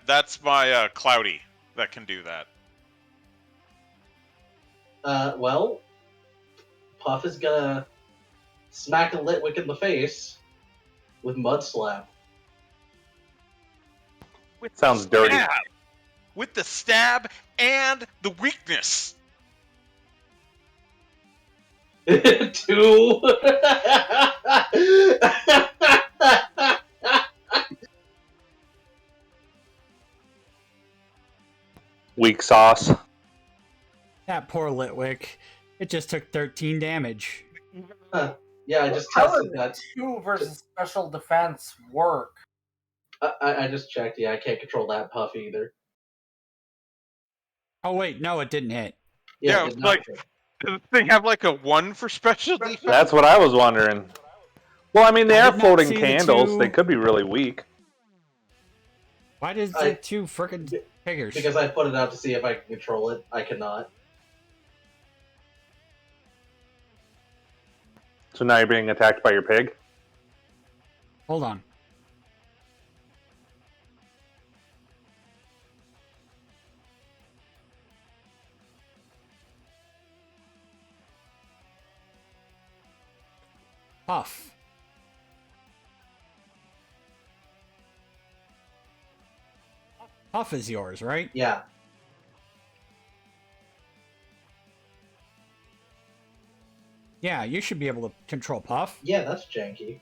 That's my Cloudy that can do that. Well, Puff is gonna smack a Litwick in the face with Mud Slap. With Sounds the dirty. stab. With the stab and the weakness. 2. Weak sauce. That poor Litwick. It just took 13 damage. Yeah, I just How tested does that. 2 versus special defense work? I just checked. Yeah, I can't control that Puff either. Oh wait, no, it didn't hit. Yeah, it did it's not like- hit. Does the thing have like a 1 for special defense? That's what I was wondering. Well, I mean, they I are did not floating see the candles. two- They could be really weak. Why does I- it two frickin' piggers? Because I put it out to see if I can control it. I cannot. So now you're being attacked by your pig? Hold on. Puff. Puff is yours, right? Yeah. Yeah, you should be able to control Puff. Yeah, that's janky.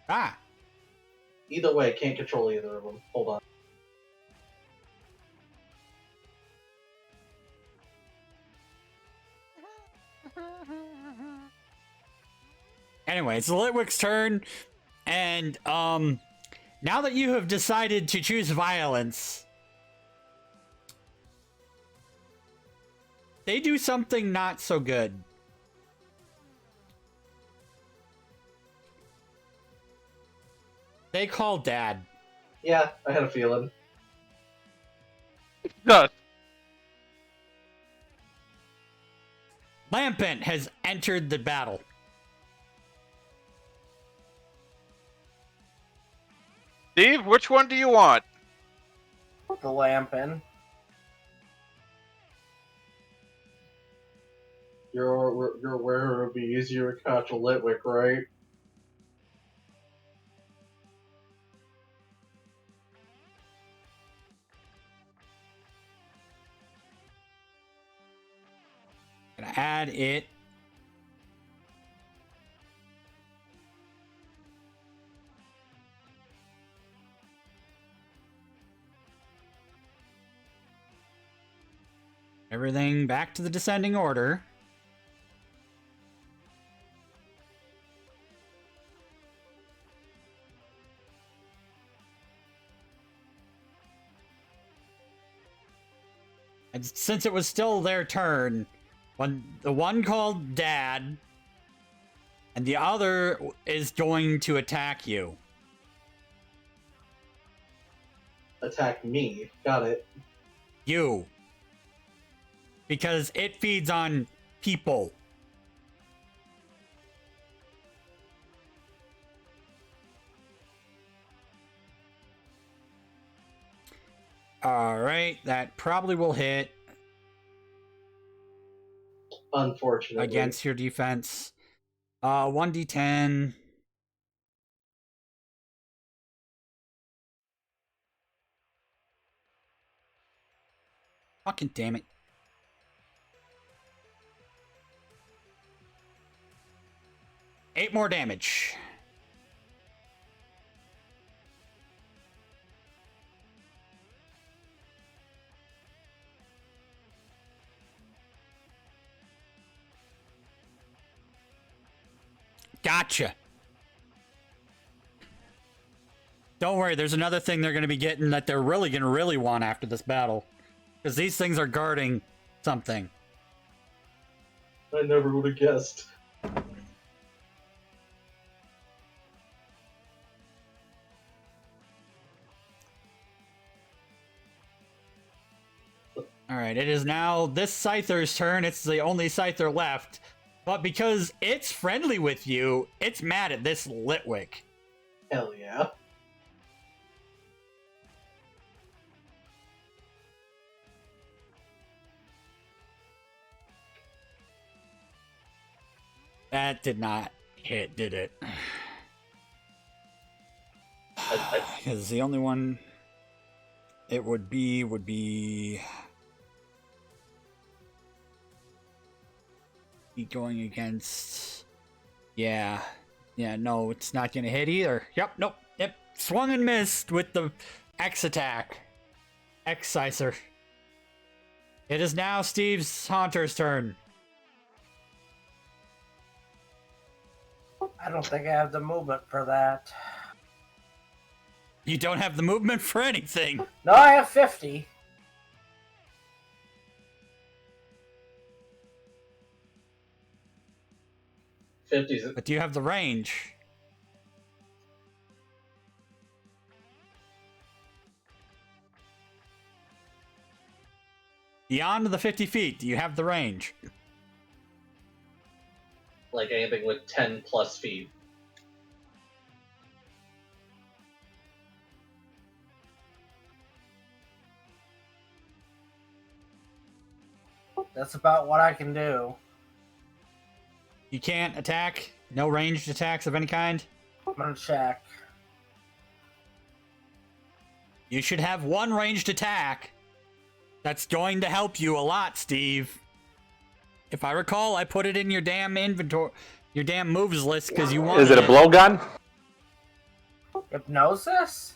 Ah, Either way, can't control either of them. Hold on. anyway, it's Litwick's turn, and now that you have decided to choose violence, they do something not so good. They call Dad. Yeah, I had a feeling. No. Lampent has entered the battle. Steve, which one do you want? The Lampin. You're aware it would be easier to catch a Litwick, right? Gonna add it. Everything back to the descending order. And since it was still their turn, when the one called Dad, and the other is going to attack you. Attack me. Got it. You. Because it feeds on people. Alright, that probably will hit. Unfortunately. Against your defense. 1d10. Fucking damn it. Eight more damage. Gotcha. Don't worry, there's another thing they're going to be getting that they're really going to want after this battle. Because these things are guarding something. I never would have guessed. Alright, it is now this Scyther's turn. It's the only Scyther left. But because it's friendly with you, it's mad at this Litwick. Hell yeah. That did not hit, did it? Because the only one it would be going against. Yeah, no, it's not gonna hit either. Yep. Swung and missed with the X attack. X Scyther. It is now Steve's Haunter's turn. I don't think I have the movement for that. You don't have the movement for anything. No, I have 50. But do you have the range? Beyond the 50 feet, do you have the range? Like anything with 10 plus feet. That's about what I can do. You can't attack? No ranged attacks of any kind? I'm gonna check. You should have one ranged attack. That's going to help you a lot, Steve. If I recall, I put it in your damn inventory, your damn moves list because you wanted Is it a blowgun? Hypnosis?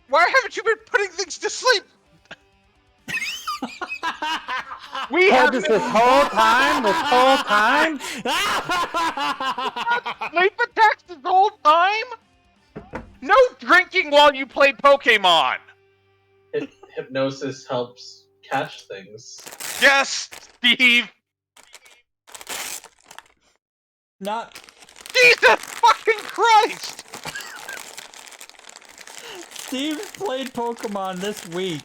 Why haven't you been putting things to sleep? We have this whole time? This whole time? sleep attacks this whole time? No drinking while you play Pokemon! Hypnosis helps catch things. Yes, Steve! Not. Jesus fucking Christ! Steve played Pokemon this week,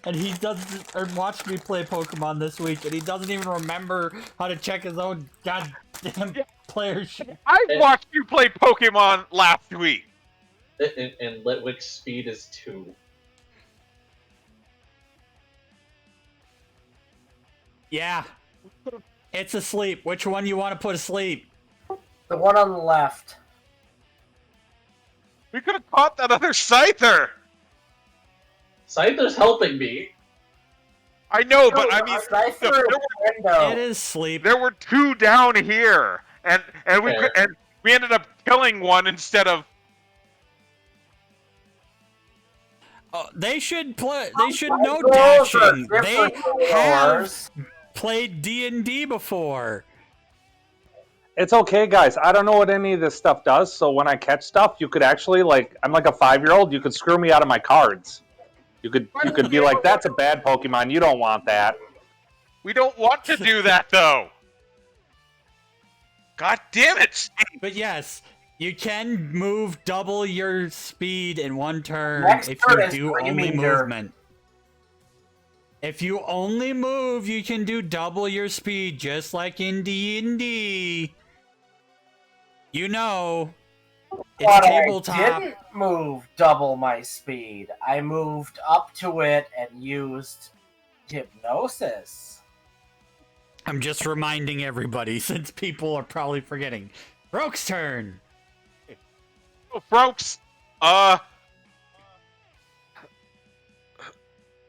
and he doesn't, or watched me play Pokemon this week, and he doesn't even remember how to check his own goddamn player sheet. I watched you play Pokemon last week. And Litwick's speed is 2. Yeah. It's asleep. Which one you want to put asleep? The one on the left. We could have caught that other Scyther! Scyther's helping me. I know, but I mean, It is sleep. there were 2 down here, and we Fair. and we ended up killing one instead of. They should play. They should know Those are dashing. They different have colors. played D&D before. It's okay, guys. I don't know what any of this stuff does, so when I catch stuff, you could actually, like, I'm like a 5-year-old, you could screw me out of my cards. You could be like, that's a bad Pokemon, you don't want that. We don't want to do that though. God damn it, Steve! But yes, you can move double your speed in one turn Next if turn you is do 3 only meter. movement. If you only move, you can do double your speed, just like in D&D. You know, it's But tabletop. I didn't move double my speed. I moved up to it and used hypnosis. I'm just reminding everybody, since people are probably forgetting. Broke's turn. Oh, Brooks.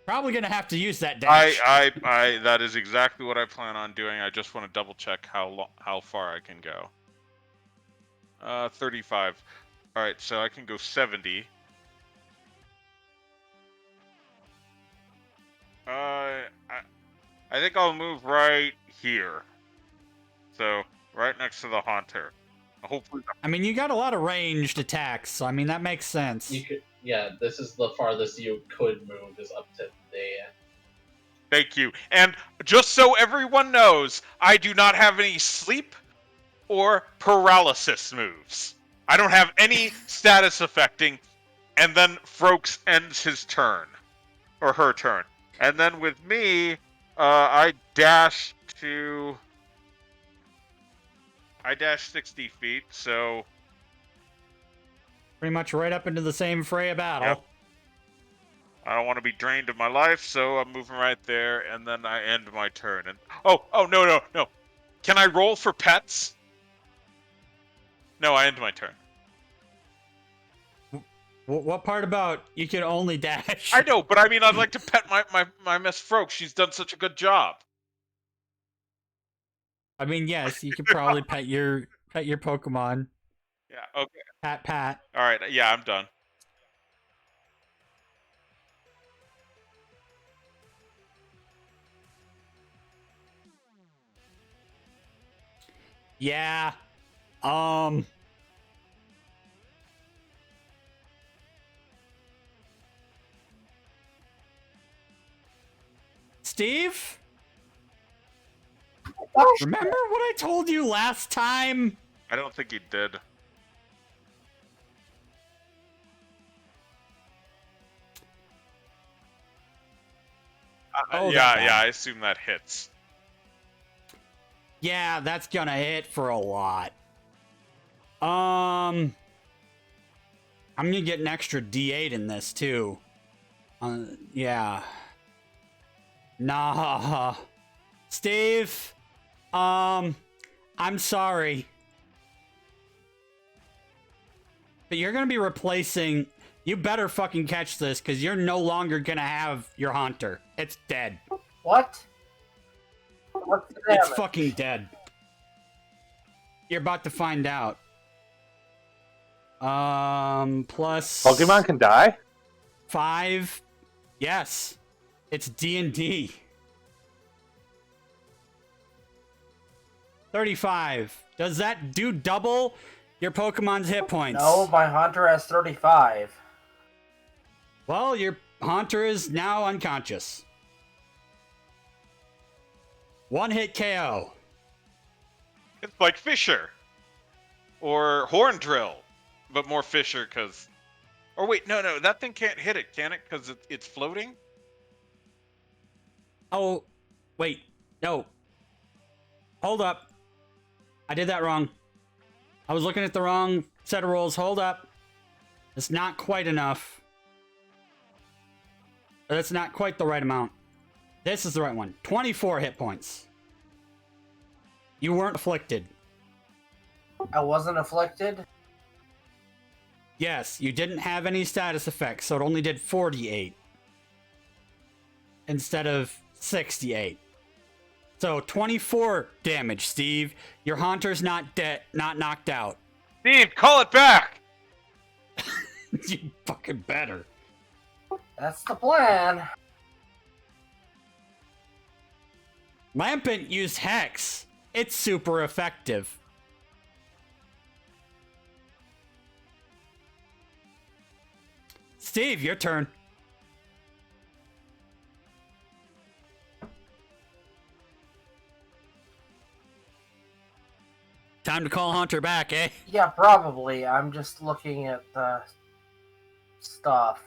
Probably gonna have to use that dash. I that is exactly what I plan on doing. I just want to double check how far I can go. 35. All right, so I can go 70. I think I'll move right here. So right next to the Haunter. Hopefully. I mean, you got a lot of ranged attacks, so I mean that makes sense. You could, yeah. This is the farthest you could move is up to there. Thank you. And just so everyone knows, I do not have any sleep or paralysis moves. I don't have any status affecting, and then Froaks ends his turn. Or her turn. And then with me, I dash 60 feet, so... Pretty much right up into the same fray of battle. Yep. I don't want to be drained of my life, so I'm moving right there, and then I end my turn. And no. Can I roll for pets? No, I end my turn. What part about you can only dash? I know, but I mean, I'd like to pet my Miss Froak. She's done such a good job. I mean, yes, you could probably pet your Pokemon. Yeah, okay. Pat. All right, yeah, I'm done. Yeah. Steve? Remember what I told you last time? I don't think he did. Oh, yeah, that yeah, one. I assume that hits. Yeah, that's gonna hit for a lot. I'm gonna get an extra D8 in this too. Yeah. Nah. Steve, I'm sorry. But you're gonna be replacing... You better fucking catch this, because you're no longer gonna have your Haunter. It's dead. What? What's the It's damage? fucking dead. You're about to find out. Plus Pokemon can die? 5. Yes. It's D&D. 35. Does that do double your Pokemon's hit points? No, my Haunter has 35. Well, your Haunter is now unconscious. 1-hit KO. It's like Fisher. Or Horn Drill. But more Fisher, because... Or wait, no, that thing can't hit it, can it? Because it's floating? Oh, wait. No. Hold up. I did that wrong. I was looking at the wrong set of rules. Hold up. It's not quite enough. That's not quite the right amount. This is the right one. 24 hit points. You weren't afflicted. I wasn't afflicted? Yes, you didn't have any status effects, so it only did 48. Instead of 68. So 24 damage, Steve. Your Haunter's not dead, not knocked out. Steve, call it back! You fucking better. That's the plan. Lampent used Hex. It's super effective. Steve, your turn. Time to call Hunter back, eh? Yeah, probably. I'm just looking at the stuff.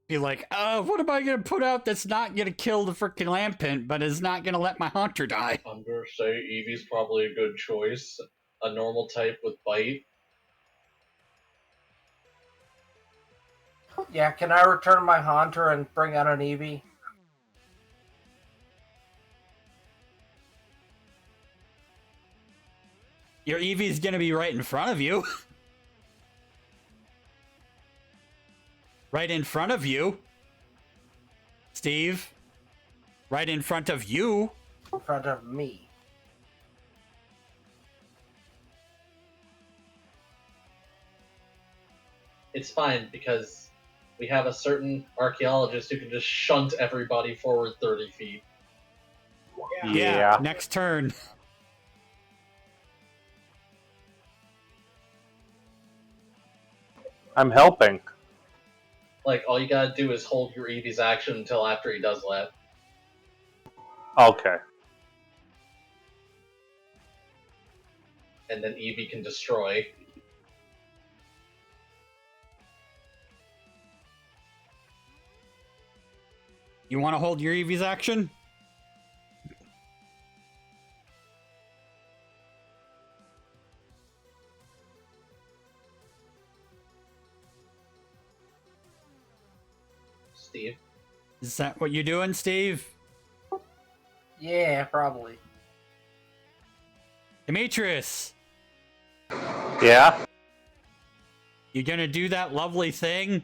Be like, what am I gonna put out that's not gonna kill the freaking Lampent, but is not gonna let my Hunter die? I'm gonna say Eevee's probably a good choice. A normal type with bite. Yeah, can I return my Haunter and bring out an Eevee? Your Eevee's gonna be right in front of you. Right in front of you. Steve. Right in front of you. In front of me. It's fine because we have a certain archaeologist who can just shunt everybody forward 30 feet. Yeah. Next turn. I'm helping. Like, all you gotta do is hold your Eevee's action until after he does that. Okay. And then Eevee can destroy. You want to hold your Eevee's action? Steve? Is that what you're doing, Steve? Yeah, probably. Demetrius, Yeah? you gonna do that lovely thing?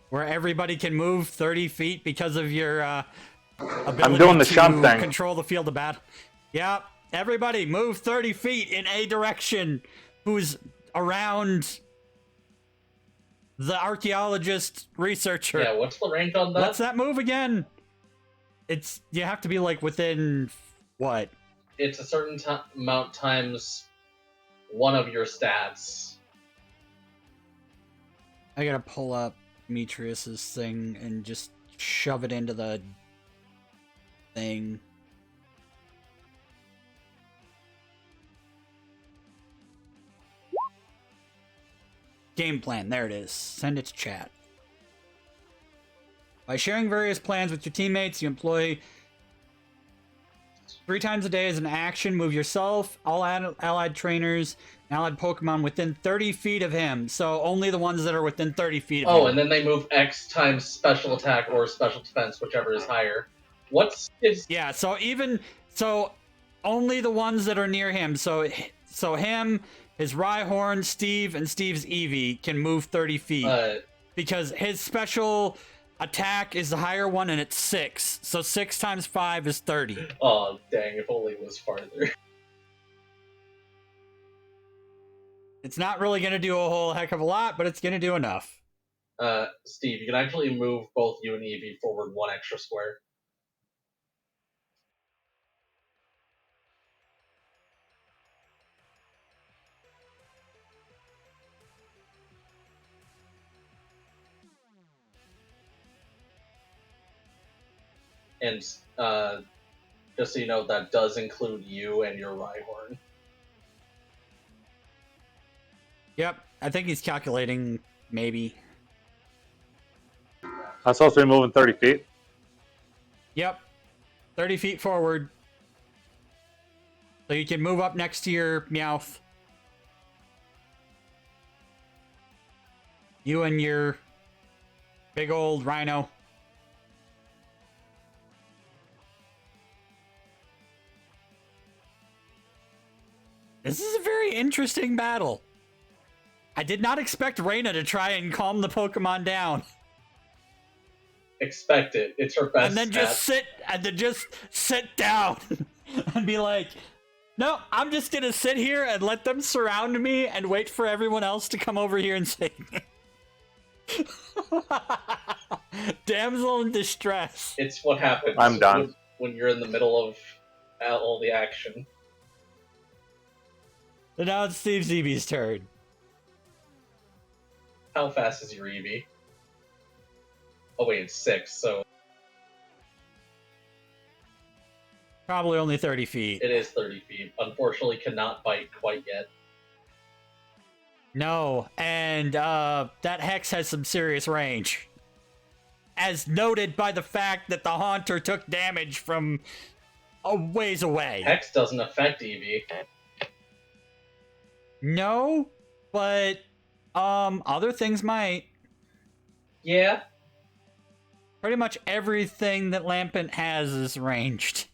Where everybody can move 30 feet because of your ability I'm doing the to shunt thing. control the field of battle. Yeah, everybody move 30 feet in a direction who's around the archaeologist researcher. Yeah, what's the rank on that? What's that move again? It's, you have to be like within what? It's a certain amount times one of your stats. I gotta pull up Demetrius's thing and just shove it into the thing. Game plan, there it is. Send it to chat. By sharing various plans with your teammates, you employ 3 times a day as an action. Move yourself, all allied trainers, and allied Pokemon within 30 feet of him. So only the ones that are within 30 feet of him. Oh, and then they move X times special attack or special defense, whichever is higher. What's his... Yeah, so only the ones that are near him. So him, his Rhyhorn, Steve, and Steve's Eevee can move 30 feet. because his special attack is the higher one and it's 6. So 6 times 5 is 30. Oh, dang, if only it was farther. It's not really going to do a whole heck of a lot, but it's going to do enough. Steve, you can actually move both you and Evie forward 1 extra square. And just so you know, that does include you and your Rhyhorn. Yep, I think he's calculating, maybe. I'm supposed to be moving 30 feet. Yep, 30 feet forward. So you can move up next to your Meowth. You and your big old Rhino. This is a very interesting battle. I did not expect Reina to try and calm the Pokemon down. Expect it. It's her best And then just sit down and be like, no, I'm just gonna sit here and let them surround me and wait for everyone else to come over here and save me. Damsel in distress. It's what happens. I'm done. When you're in the middle of all the action. So now it's Steve Zeeby's turn. How fast is your Eevee? Oh wait, it's 6, so Probably only 30 feet. it is 30 feet. Unfortunately, cannot bite quite yet. No, and that Hex has some serious range. As noted by the fact that the Haunter took damage from a ways away. Hex doesn't affect Eevee. No, but other things might. Yeah, Pretty much everything that Lampent has is ranged.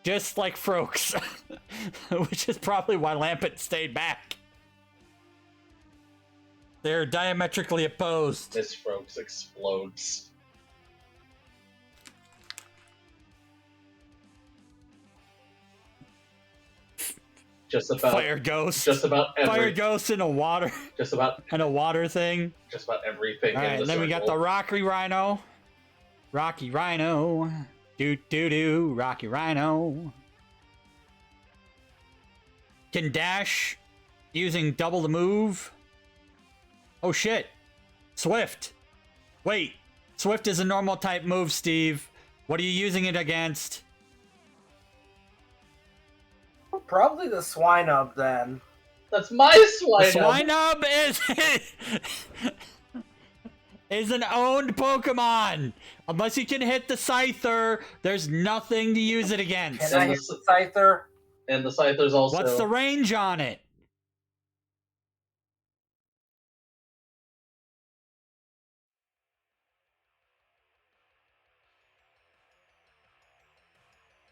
Just like Froak's. Which is probably why Lampent stayed back. They're diametrically opposed. Miss Froaks explodes. Just about Fire Ghost. Just about Fire Ghost in a water. Just about And a water thing. Just about everything. Alright, in the then we got the circle. Rocky Rhino. Rocky Rhino. Do. Rocky Rhino. Can dash using double the move. Oh shit. Swift. Wait. Swift is a normal type move, Steve. What are you using it against? Probably the Swinub then. That's my Swinub. Swinub is an owned Pokemon. Unless you can hit the Scyther, there's nothing to use it against. Can I hit the Scyther? And the Scyther's also. What's the range on it?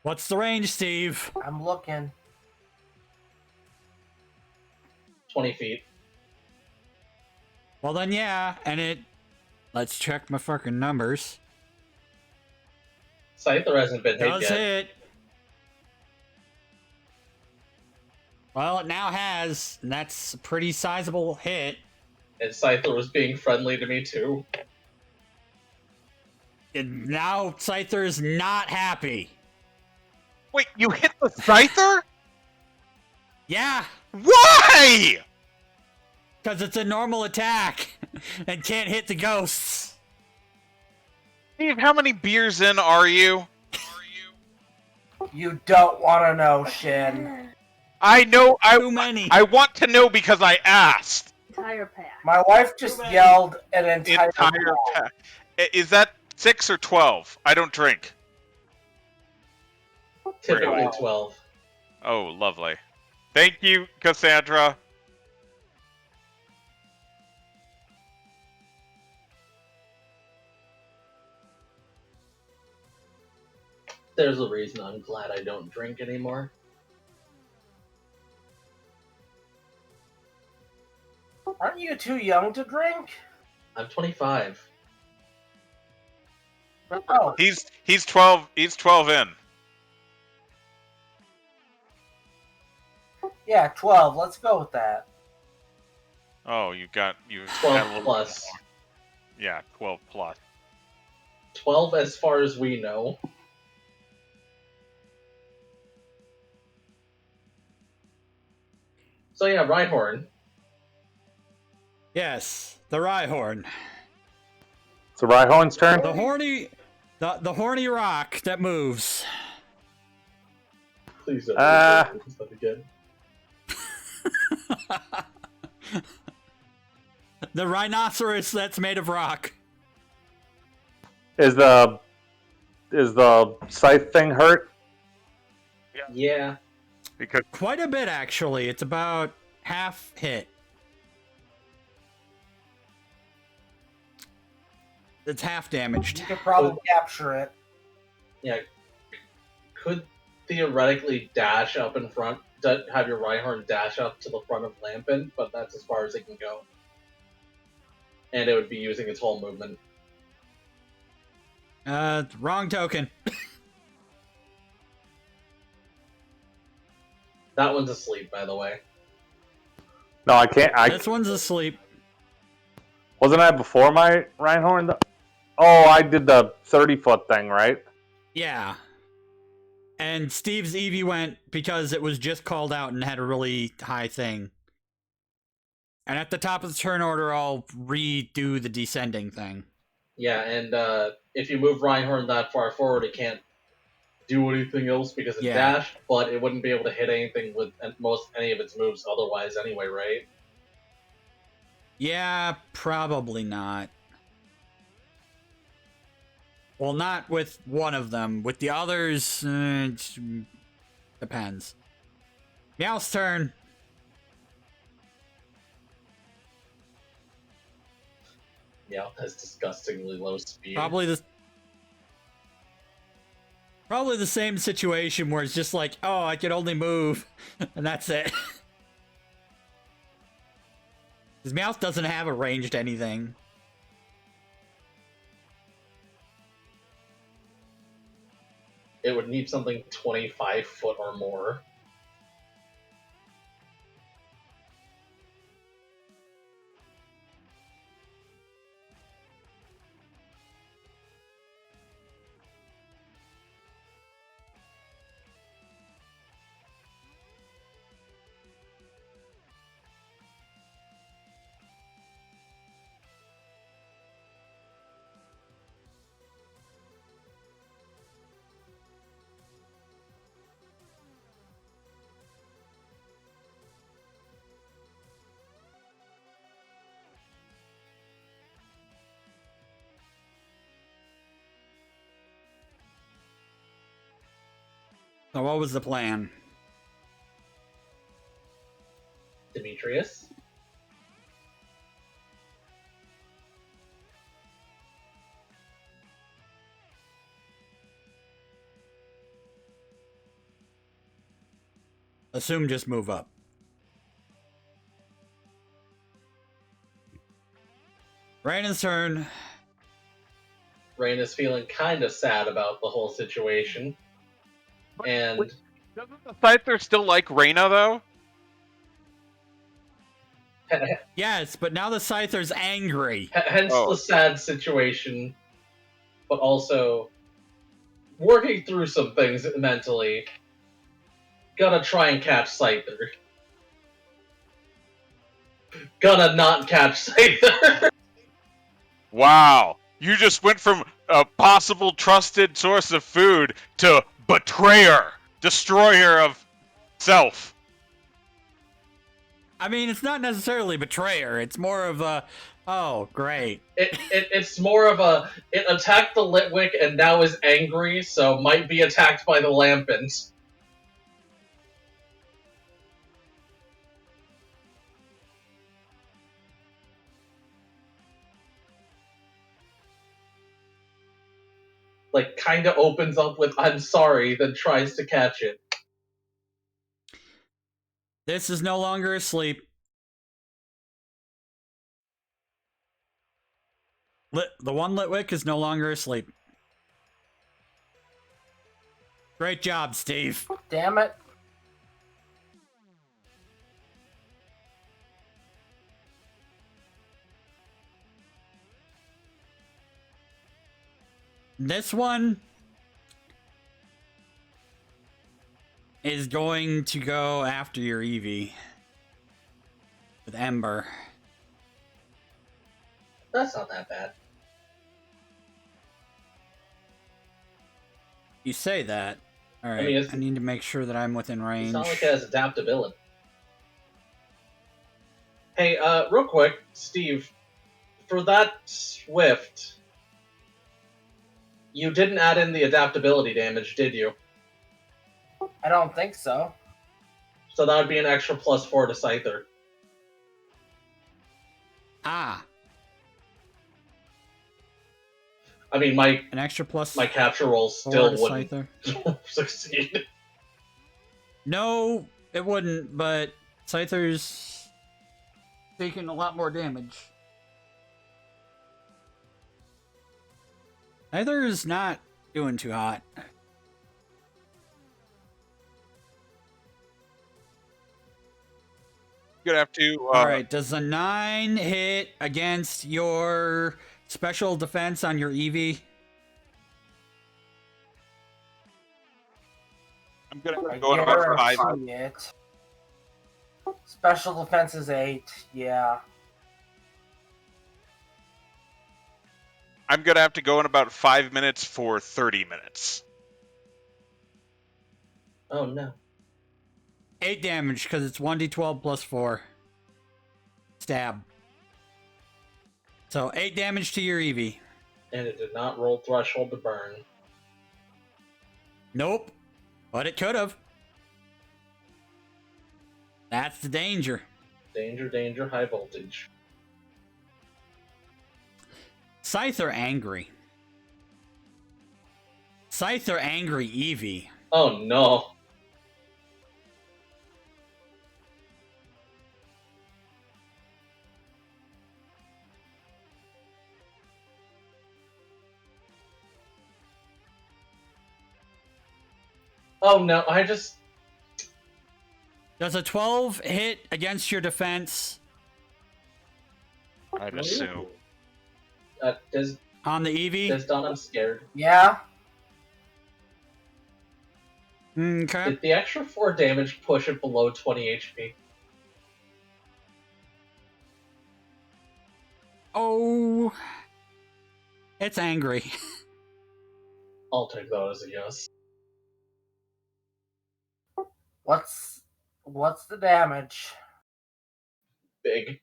What's the range, Steve? I'm looking. 20 feet. Well then, yeah, and it... Let's check my fucking numbers. Scyther hasn't been hit Does yet. hit. Well, it now has, and that's a pretty sizable hit. And Scyther was being friendly to me too. And now Scyther is not happy. Wait, you hit the Scyther? Yeah, Why? because it's a normal attack and can't hit the ghosts. Steve, how many beers in are you? You don't want to know, Shin. I know. Too many. I want to know because I asked. Entire pack. My wife just yelled an entire Pack. Is that 6 or 12? I don't drink. Typically 12. Oh, lovely. Thank you, Cassandra. There's a reason I'm glad I don't drink anymore. you too young to drink? I'm 25. Oh, He's 12. He's 12 in. yeah, 12. Let's go with that. Oh, you had a 12 little plus. more. Yeah, 12 plus. 12 as far as we know. So yeah, Rhyhorn. Yes, the Rhyhorn. It's a Rhyhorn's turn. The horny rock that moves. Please don't do that again. The rhinoceros that's made of rock. Is the scythe thing hurt? Yeah. Because Quite a bit, actually. It's about half hit. It's half damaged. You could probably capture it. Yeah. Could theoretically dash up in front, have your Rhyhorn dash up to the front of Lampin, but that's as far as it can go. And it would be using its whole movement. Wrong token. That one's asleep, by the way. No, I can't. This one's asleep. Wasn't I before my Rhyhorn? Oh, I did the 30-foot thing, right? Yeah. And Steve's Eevee went because it was just called out and had a really high thing. And at the top of the turn order, I'll redo the descending thing. Yeah, and if you move Rhyhorn that far forward, it can't do anything else because it dashed, but it wouldn't be able to hit anything with any of its moves otherwise anyway, right? Yeah, probably not. Well, not with one of them. With the others, it depends. Meowth's turn. Yeah, has disgustingly low speed. Probably the same situation where it's just like, oh, I can only move, and that's it. His Meowth doesn't have a ranged anything. It would need something 25 foot or more. So what was the plan? Demetrius? Assume just move up. Reina's turn. Rain is feeling kind of sad about the whole situation. And doesn't the Scyther still like Reina, though? Yes, but now the Scyther's angry. hence the sad situation, but also working through some things mentally. Gonna try and catch Scyther. Gonna not catch Scyther. Wow. You just went from a possible trusted source of food to betrayer, destroyer of self. I mean, it's not necessarily betrayer. It's more of a, oh, great. It's more of a, it attacked the Litwick and now is angry, so might be attacked by the Lampins. Like, kinda opens up with, I'm sorry, then tries to catch it. This is no longer asleep. The one Litwick is no longer asleep. Great job, Steve. Damn it. This one is going to go after your Eevee with Ember. That's not that bad. You say that. All right, mean, I need to make sure that I'm within range. It's not like it has adaptability. Hey, real quick, Steve, for that Swift, you didn't add in the adaptability damage, did you? I don't think so. So that would be an extra +4 to Scyther. Ah, I mean, an extra plus my capture roll 4 still to wouldn't Scyther. succeed. No, it wouldn't, but Scyther's taking a lot more damage. Scyther's not doing too hot. You're gonna have to. Alright, does a 9 hit against your special defense on your Eevee? I'm gonna I go in about 5. guarantee it. Special defense is 8. Yeah. I'm gonna have to go in about 5 minutes for 30 minutes. Oh no. 8 damage, because it's 1d12 plus 4. Stab. So 8 damage to your Eevee. And it did not roll threshold to burn. Nope. But it could have. That's the danger. Danger, danger, high voltage. Scyther angry. Scyther angry Eevee. Oh no. Oh no, I just... Does a 12 hit against your defense I'd assume. Does on the Eevee? Disdonn, I'm scared. Yeah. Okay. Did the extra 4 damage push it below 20 HP? Oh. It's angry. I'll take that as a yes. What's the damage? Big.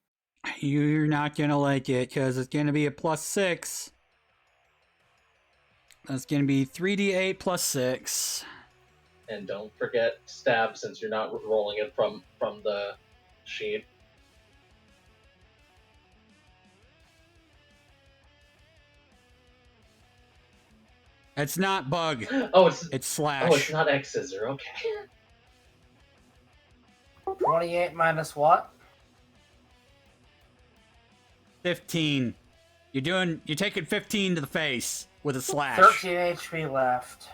You're not gonna like it, because it's gonna be a +6. That's gonna be 3d8 plus 6. And don't forget stab since you're not rolling it from the sheet. It's not bug. Oh, it's Slash. oh, it's not X scissor. Okay. 28 minus what? 15. You're taking 15 to the face with a slash. 13 HP left.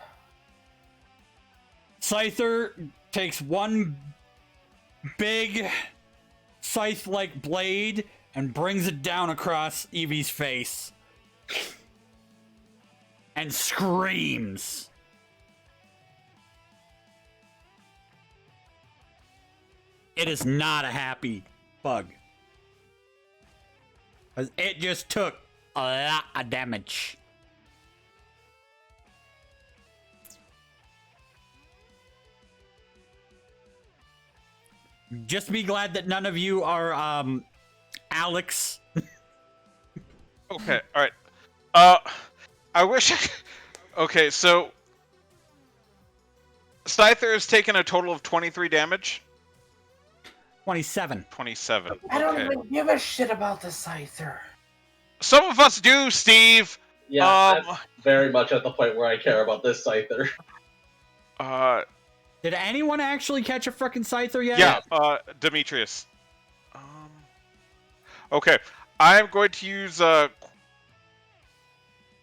Scyther takes one big scythe-like blade and brings it down across Eevee's face. And screams. It is not a happy bug. 'Cause it just took a lot of damage. Just be glad that none of you are, Alex. Okay, alright. I wish I could... Okay, so... Scyther has taken a total of 23 damage. 27. 27. I don't Okay. even give a shit about the Scyther. Some of us do, Steve! Yeah, I'm very much at the point where I care about this Scyther. Did anyone actually catch a frickin' Scyther yet? Yeah, Demetrius. Okay, I'm going to use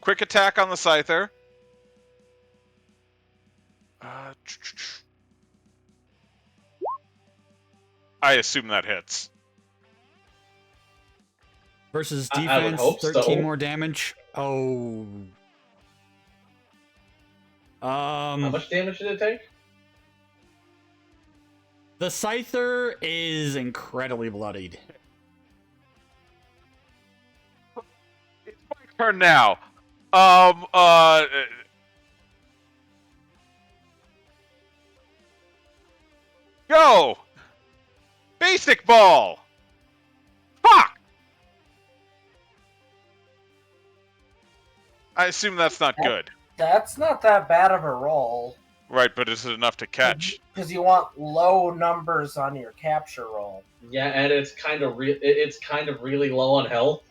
quick attack on the Scyther. I assume that hits. Versus I would defense, hope 13 so. more damage. Oh. How much damage did it take? The Scyther is incredibly bloodied. It's my turn now. Go! Basic ball! Fuck! I assume that's not good. That's not that bad of a roll. Right, but is it enough to catch? Because you want low numbers on your capture roll. Yeah, and it's kind of really low on health.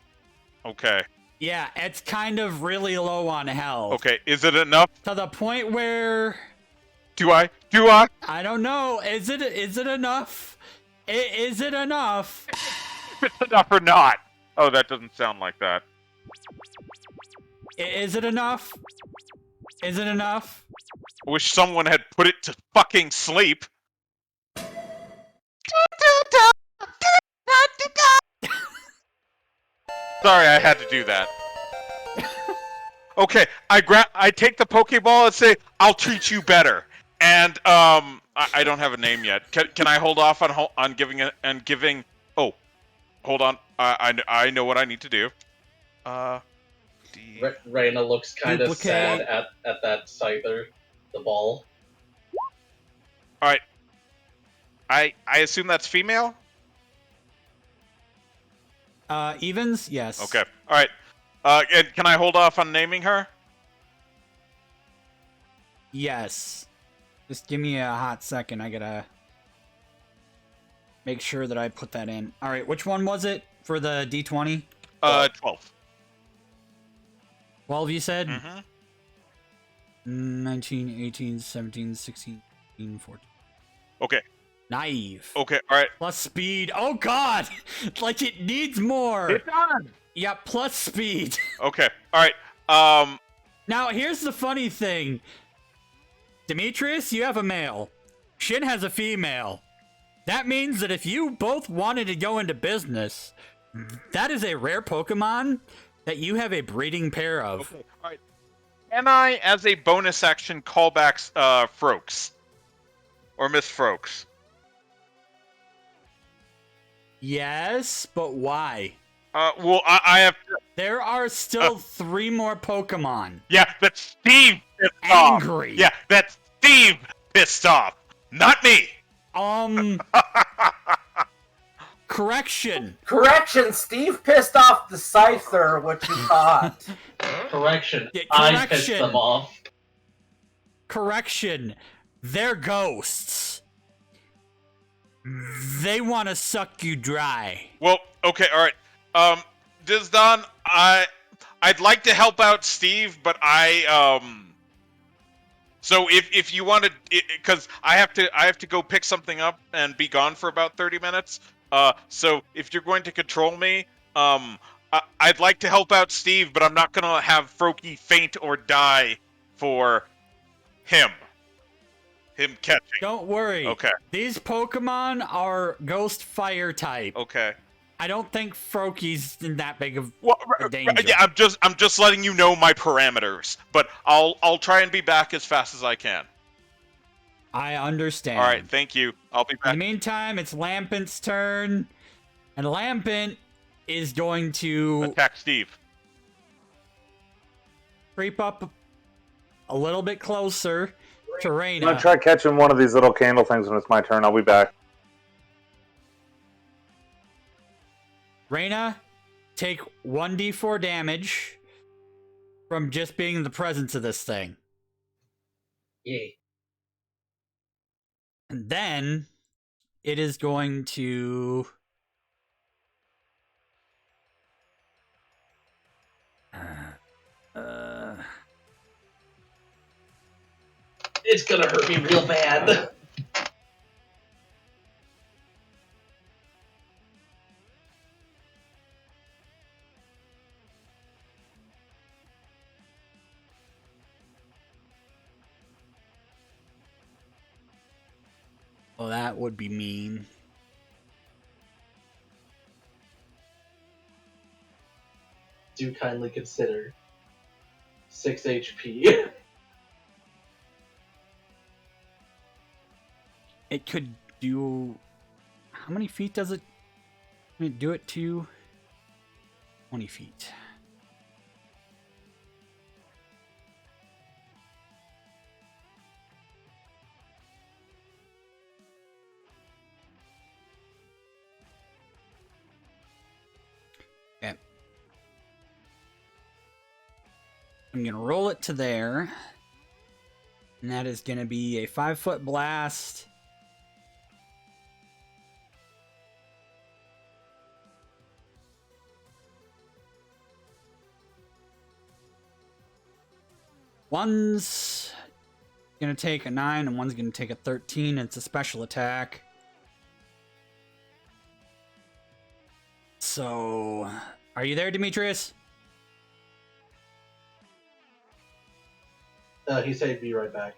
Okay. Yeah, it's kind of really low on health. Okay, is it enough? To the point where Do I? I don't know. Is it enough? Is it enough? If it's enough or not. Oh, that doesn't sound like that. Is it enough? Is it enough? I wish someone had put it to fucking sleep. Sorry, I had to do that. Okay, I take the Pokeball and say, "I'll treat you better." And I don't have a name yet. Can I hold off on giving it and giving? Oh, hold on. I know what I need to do. Reina looks kind of Duplicate. sad at that Scyther, the ball. All right. I assume that's female. Evens? Yes. Okay. All right. And can I hold off on naming her? Yes. Just give me a hot second. I gotta make sure that I put that in. All right, which one was it for the D20? 12. 12, you said? Mm-hmm. 19, 18, 17, 16, 18, 14. Okay. Naive. Okay. All right. Plus speed. Oh, God! Like it needs more. It's on. Yeah, plus speed. Okay. All right. Now, here's the funny thing. Demetrius, you have a male. Shin has a female. That means that if you both wanted to go into business, that is a rare Pokemon that you have a breeding pair of. Okay. All right. Can I, as a bonus action, call back Froaks or Miss Froaks? Yes, but why? Well, I have. There are still 3 more Pokemon. Yeah, that's Steve pissed off. Angry. Yeah, that's Steve pissed off, not me. Correction. Correction, Steve pissed off the Scyther, what you thought. Correction. Yeah, I pissed correction. them off. Correction. They're ghosts. They want to suck you dry. Well, okay, all right. Disdonn, I'd like to help out Steve, but so if you wanted, because I have to go pick something up and be gone for about 30 minutes. So if you're going to control me, I'd like to help out Steve, but I'm not gonna have Froakie faint or die for him catching. Don't worry. Okay. These Pokemon are ghost fire type. Okay. I don't think Froakie's in that big of Well, a danger. yeah, I'm just letting you know my parameters, but I'll try and be back as fast as I can. I understand. All right, thank you. I'll be In back. the meantime, it's Lampent's turn, and Lampent is going to Attack Steve. creep up a little bit closer to I'm Reina. gonna try catching one of these little candle things when it's my turn. I'll be back. Reina, take 1d4 damage from just being in the presence of this thing. Yay. And then it is going to It's gonna hurt me real bad. So that would be mean. Do kindly consider 6 HP. It could do... How many feet does it... Can it do it to? 20 feet. Okay. I'm going to roll it to there. And that is going to be a 5-foot blast. One's going to take a 9 and one's going to take a 13. It's a special attack. So, are you there, Demetrius? He said he'd be right back.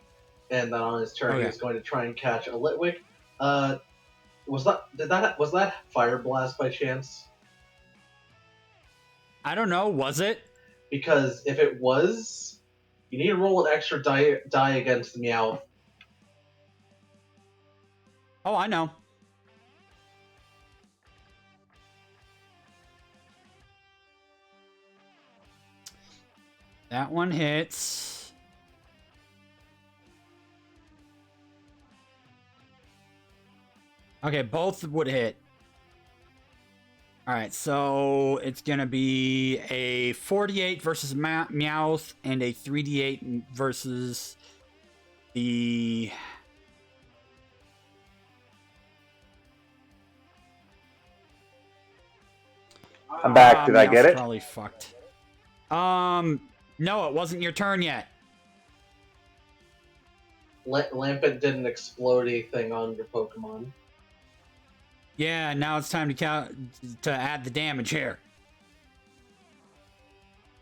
And then on his turn, Okay. he's going to try and catch a Litwick. Was that Fire Blast by chance? I don't know. Was it? Because if it was, you need to roll an extra die against the Meowth. Oh, I know. That one hits. Okay, both would hit. Alright, so it's going to be a 48 versus Meowth and a 3d8 versus the... I'm back. Did I get Meowth's it? Probably fucked. No, it wasn't your turn yet. Lampent didn't explode anything on your Pokemon. Yeah, now it's time to add the damage here.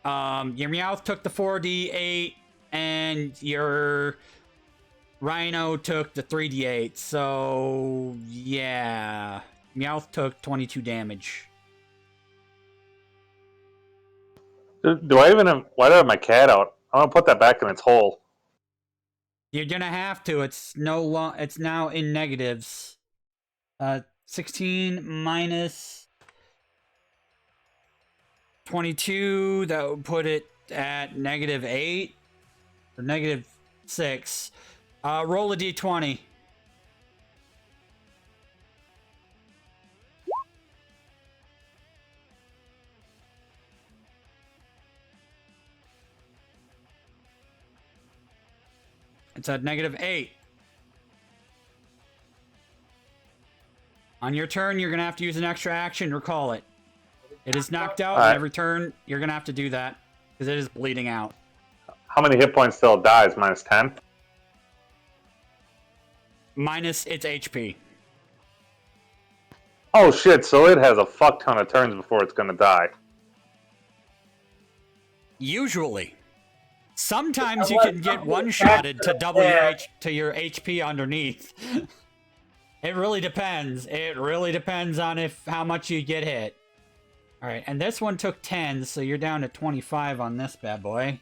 Your Meowth took the 4d8, and your Rhino took the 3d8. So yeah, Meowth took 22 damage. Do I even have... Why do I have my cat out? I'm going to put that back in its hole. You're gonna have to. It's it's now in negatives. 16 minus 22, that would put it at -8 or -6. Roll a d20. It's at -8. On your turn, you're going to have to use an extra action to recall it. It is knocked out, Alright. and every turn, you're going to have to do that, because it is bleeding out. How many hit points till it dies? -10? Minus its HP. Oh shit, so it has a fuck ton of turns before it's going to die. Usually. Sometimes you can get one-shotted to double your HP underneath. It really depends. It really depends on how much you get hit. Alright, and this one took 10, so you're down to 25 on this bad boy.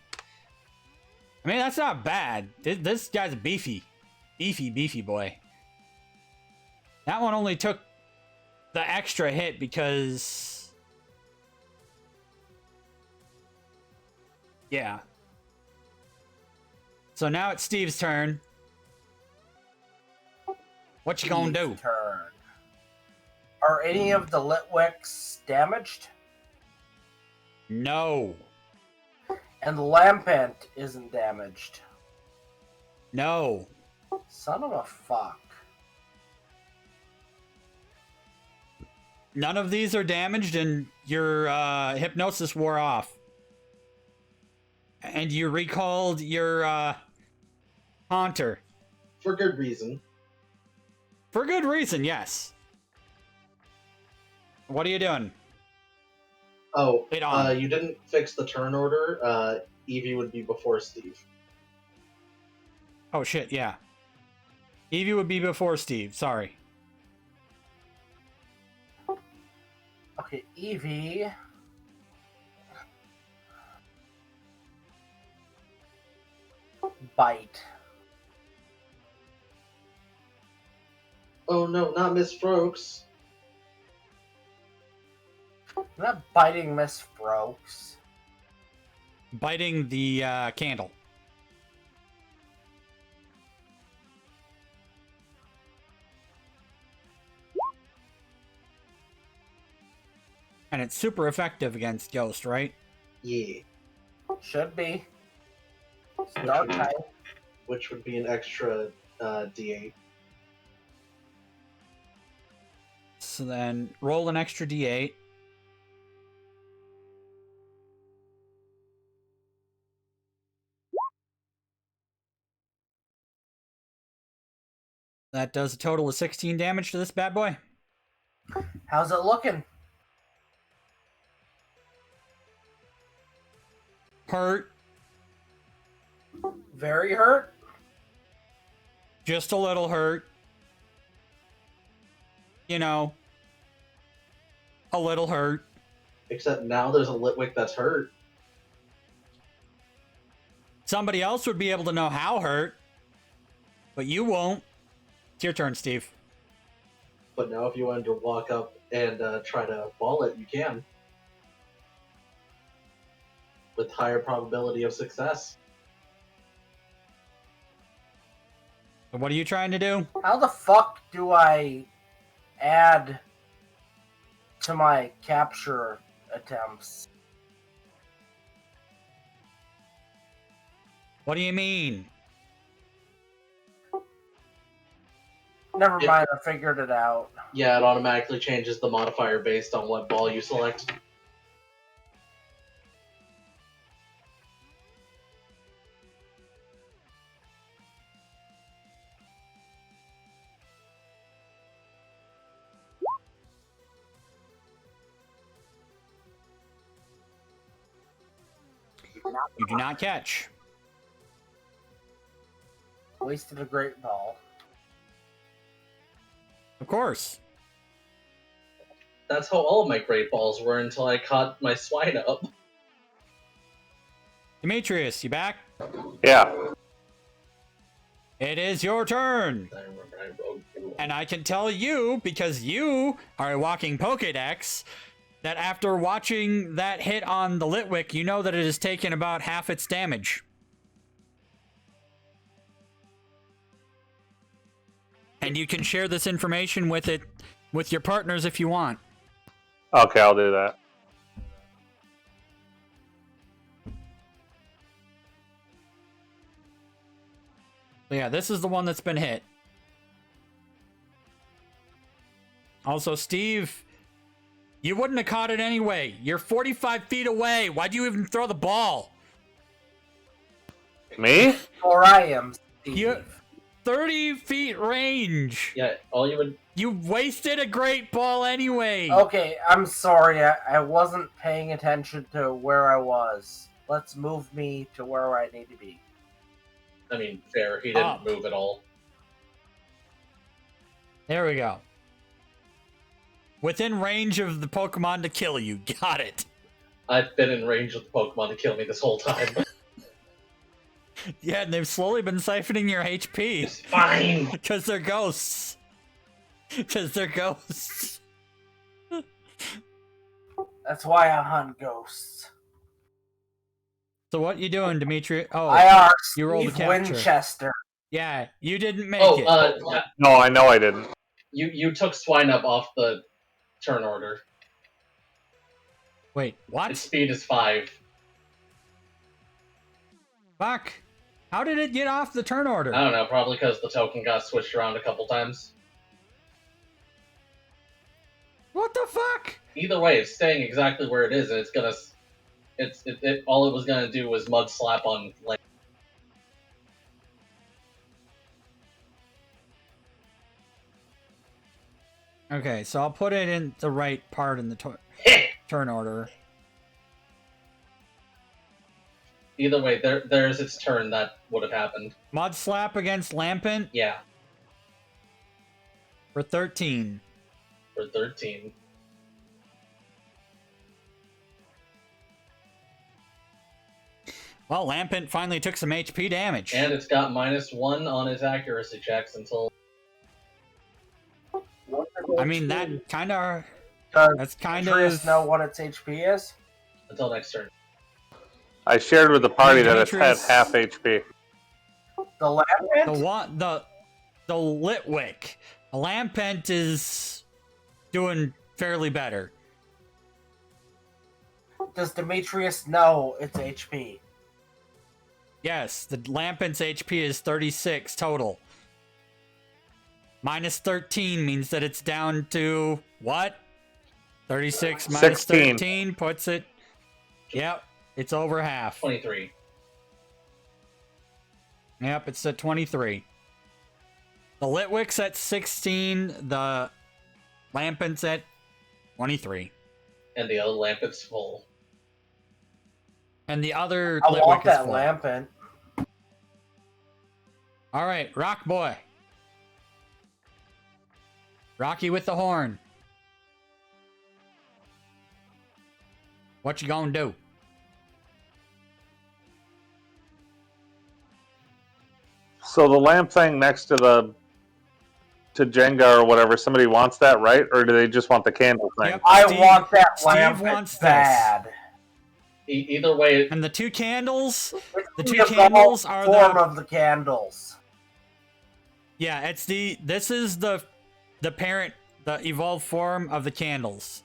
I mean, that's not bad. This guy's beefy. Beefy boy. That one only took the extra hit because... Yeah. So now it's Steve's turn. What you gonna do? Turn. Are any of the Litwicks damaged? No. And Lampent isn't damaged. No. Son of a fuck. None of these are damaged, and your hypnosis wore off. And you recalled your Haunter. For good reason. For good reason, yes. What are you doing? Oh, Lead on. you didn't fix the turn order. Eevee would be before Steve. Oh shit, yeah. Eevee would be before Steve. Sorry. Okay, Eevee. Bite. Oh no, not Miss Frokes. I'm not biting Miss Frokes. Biting the candle. And it's super effective against Ghost, right? Yeah. Should be. It's dark type. Which would be an extra D8. So then roll an extra D8. That does a total of 16 damage to this bad boy. How's it looking? Hurt. Very hurt? Just a little hurt. You know, a little hurt. Except now there's a Litwick that's hurt. Somebody else would be able to know how hurt, but you won't. It's your turn, Steve. But now if you wanted to walk up and try to ball it, you can. With higher probability of success. So what are you trying to do? How the fuck do I add to my capture attempts? What do you mean? Never mind, I figured it out. Yeah, it automatically changes the modifier based on what ball you select. You do not catch. Wasted a great ball. Of course. That's how all of my great balls were until I caught my swine up. Demetrius, you back? Yeah. It is your turn. I remember I wrote. And I can tell you, because you are a walking Pokedex, that after watching that hit on the Litwick, you know that it has taken about half its damage. And you can share this information with your partners if you want. Okay, I'll do that. So yeah, this is the one that's been hit. Also, Steve, you wouldn't have caught it anyway. You're 45 feet away. Why'd you even throw the ball? Me? Or I am, Steve. You 30 feet range. Yeah, all you would. You wasted a great ball anyway. Okay, I'm sorry. I wasn't paying attention to where I was. Let's move me to where I need to be. I mean, fair. He didn't Up. move at all. There we go. Within range of the Pokemon to kill you. Got it. I've been in range of the Pokemon to kill me this whole time. Yeah, and they've slowly been siphoning your HP. It's fine. Because they're ghosts. Because they're ghosts. That's why I hunt ghosts. So what you doing, Dimitri? Oh, I are you rolled a Steve capture. Winchester. Yeah, you didn't make Oh, it. yeah, No, I know I didn't. you took swine up off the turn order. Wait, what? Its speed is 5. Fuck. How did it get off the turn order? I don't know, probably because the token got switched around a couple times. What the fuck? Either way, it's staying exactly where it is, and it's gonna. All it was gonna do was mud slap on like. Okay, so I'll put it in the right part in the turn order. Either way, there's its turn that would have happened. Mud slap against Lampent? Yeah. For 13. For 13. Well, Lampent finally took some HP damage. And it's got -1 on its accuracy checks until... I mean, that kind of... Does That's kind Demetrius of... know what its HP is? Until next turn. I shared with the party that it's had Demetrius- half HP. The Lampent? The Litwick. The Lampent is doing fairly better. Does Demetrius know its HP? Yes, the Lampent's HP is 36 total. -13 means that it's down to what? 36 minus 16. 13 puts it... Yep, it's over half. 23. Yep, it's at 23. The Litwick's at 16, the Lampent's at 23. And the other Lampent's full. And the other I Litwick want is that full. Lampent. Alright, Rock Boy. Rocky with the horn. What you gonna do? So the lamp thing next to Jenga or whatever, somebody wants that, right? Or do they just want the candle thing? Yep. I Steve- want that Steve Lampent wants this. bad. Either way, And the two candles, the It's two evolved candles are form the... of the candles. Yeah, it's this is the parent, the evolved form of the candles.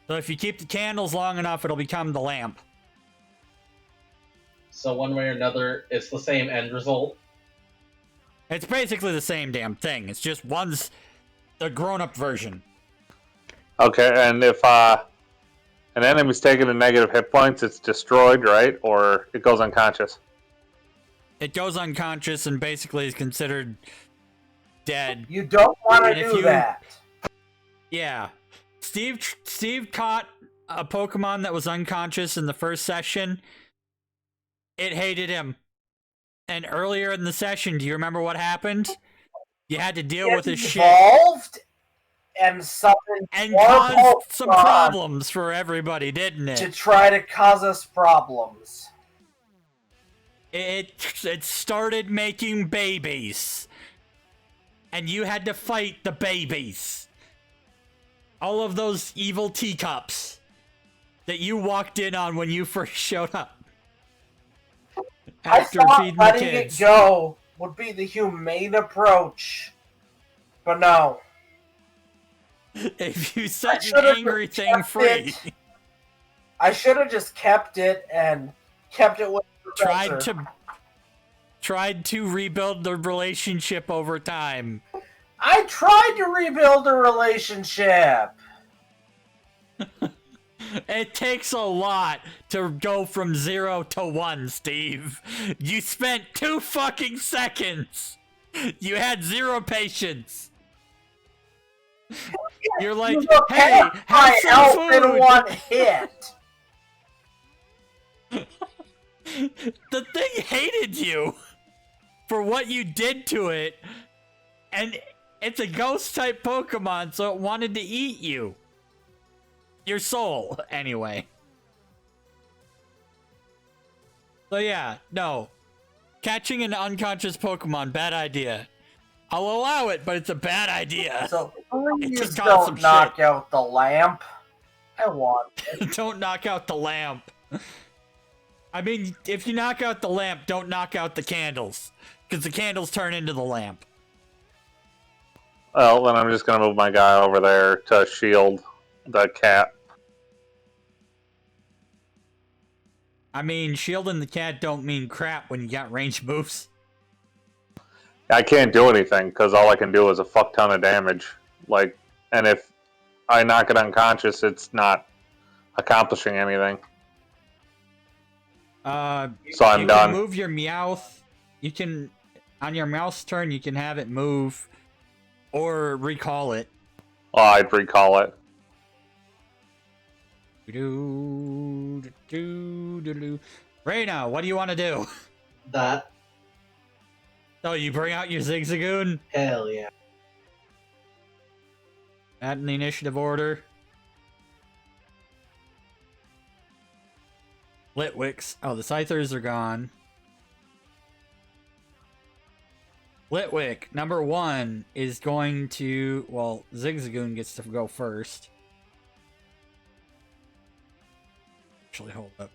So if you keep the candles long enough, it'll become the lamp. so one way or another, it's the same end result. It's basically the same damn thing. It's just one's the grown-up version. Okay, and if an enemy's taking a negative hit points, it's destroyed, right? Or it goes unconscious. It goes unconscious and basically is considered dead. You don't want And to if do you- that. Yeah. Steve caught a Pokemon that was unconscious in the first session. It hated him. And earlier in the session, do you remember what happened? You had to deal with his shit. Evolved and summoned And more caused some Pokemon problems for everybody, didn't to it? try to cause us problems. It started making babies. And you had to fight the babies. All of those evil teacups that you walked in on when you first showed up. After I thought feeding the letting kids. it go would be the humane approach. But no. If you I set should've an angry just thing kept free, it. I should have just kept it and kept it with the professor. tried to rebuild the relationship over time. I tried to rebuild a relationship. It takes a lot to go from 0 to 1, Steve. You spent 2 fucking seconds. You had 0 patience. You're like, You look hey, at have my some health in food. one hit. The thing hated you for what you did to it, and it's a ghost type Pokemon, so it wanted to eat you. Your soul, anyway. So yeah, no. Catching an unconscious Pokemon, bad idea. I'll allow it, but it's a bad idea. So It please can cause some don't knock shit. out the lamp. I want it. Don't knock out the lamp. I mean, if you knock out the lamp, don't knock out the candles. Because the candles turn into the lamp. Well, then I'm just going to move my guy over there to shield the cat. I mean, shielding the cat don't mean crap when you got ranged moves. I can't do anything because all I can do is a fuck ton of damage. Like, and if I knock it unconscious, it's not accomplishing anything. So I'm you done. can move your Meowth. You can, on your Meowth's turn, you can have it move or recall it. Oh, I'd recall it. Reina, what do you want to do? That, Oh, you bring out your Zigzagoon? hell yeah. That in the initiative order. Litwicks. Oh, the Scythers are gone. Litwick, number 1, is going to... Well, Zigzagoon gets to go first. Actually, hold up.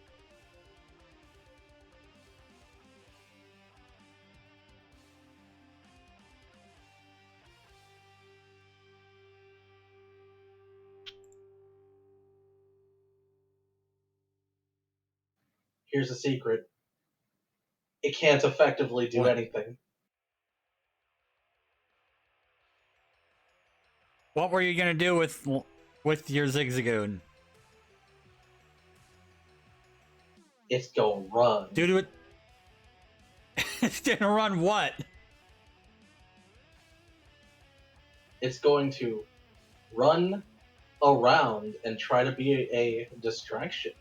Here's a secret. It can't effectively do What? anything. What were you gonna do with your Zigzagoon? It's gonna run. Due to it... It's gonna run what? It's going to run around and try to be a distraction.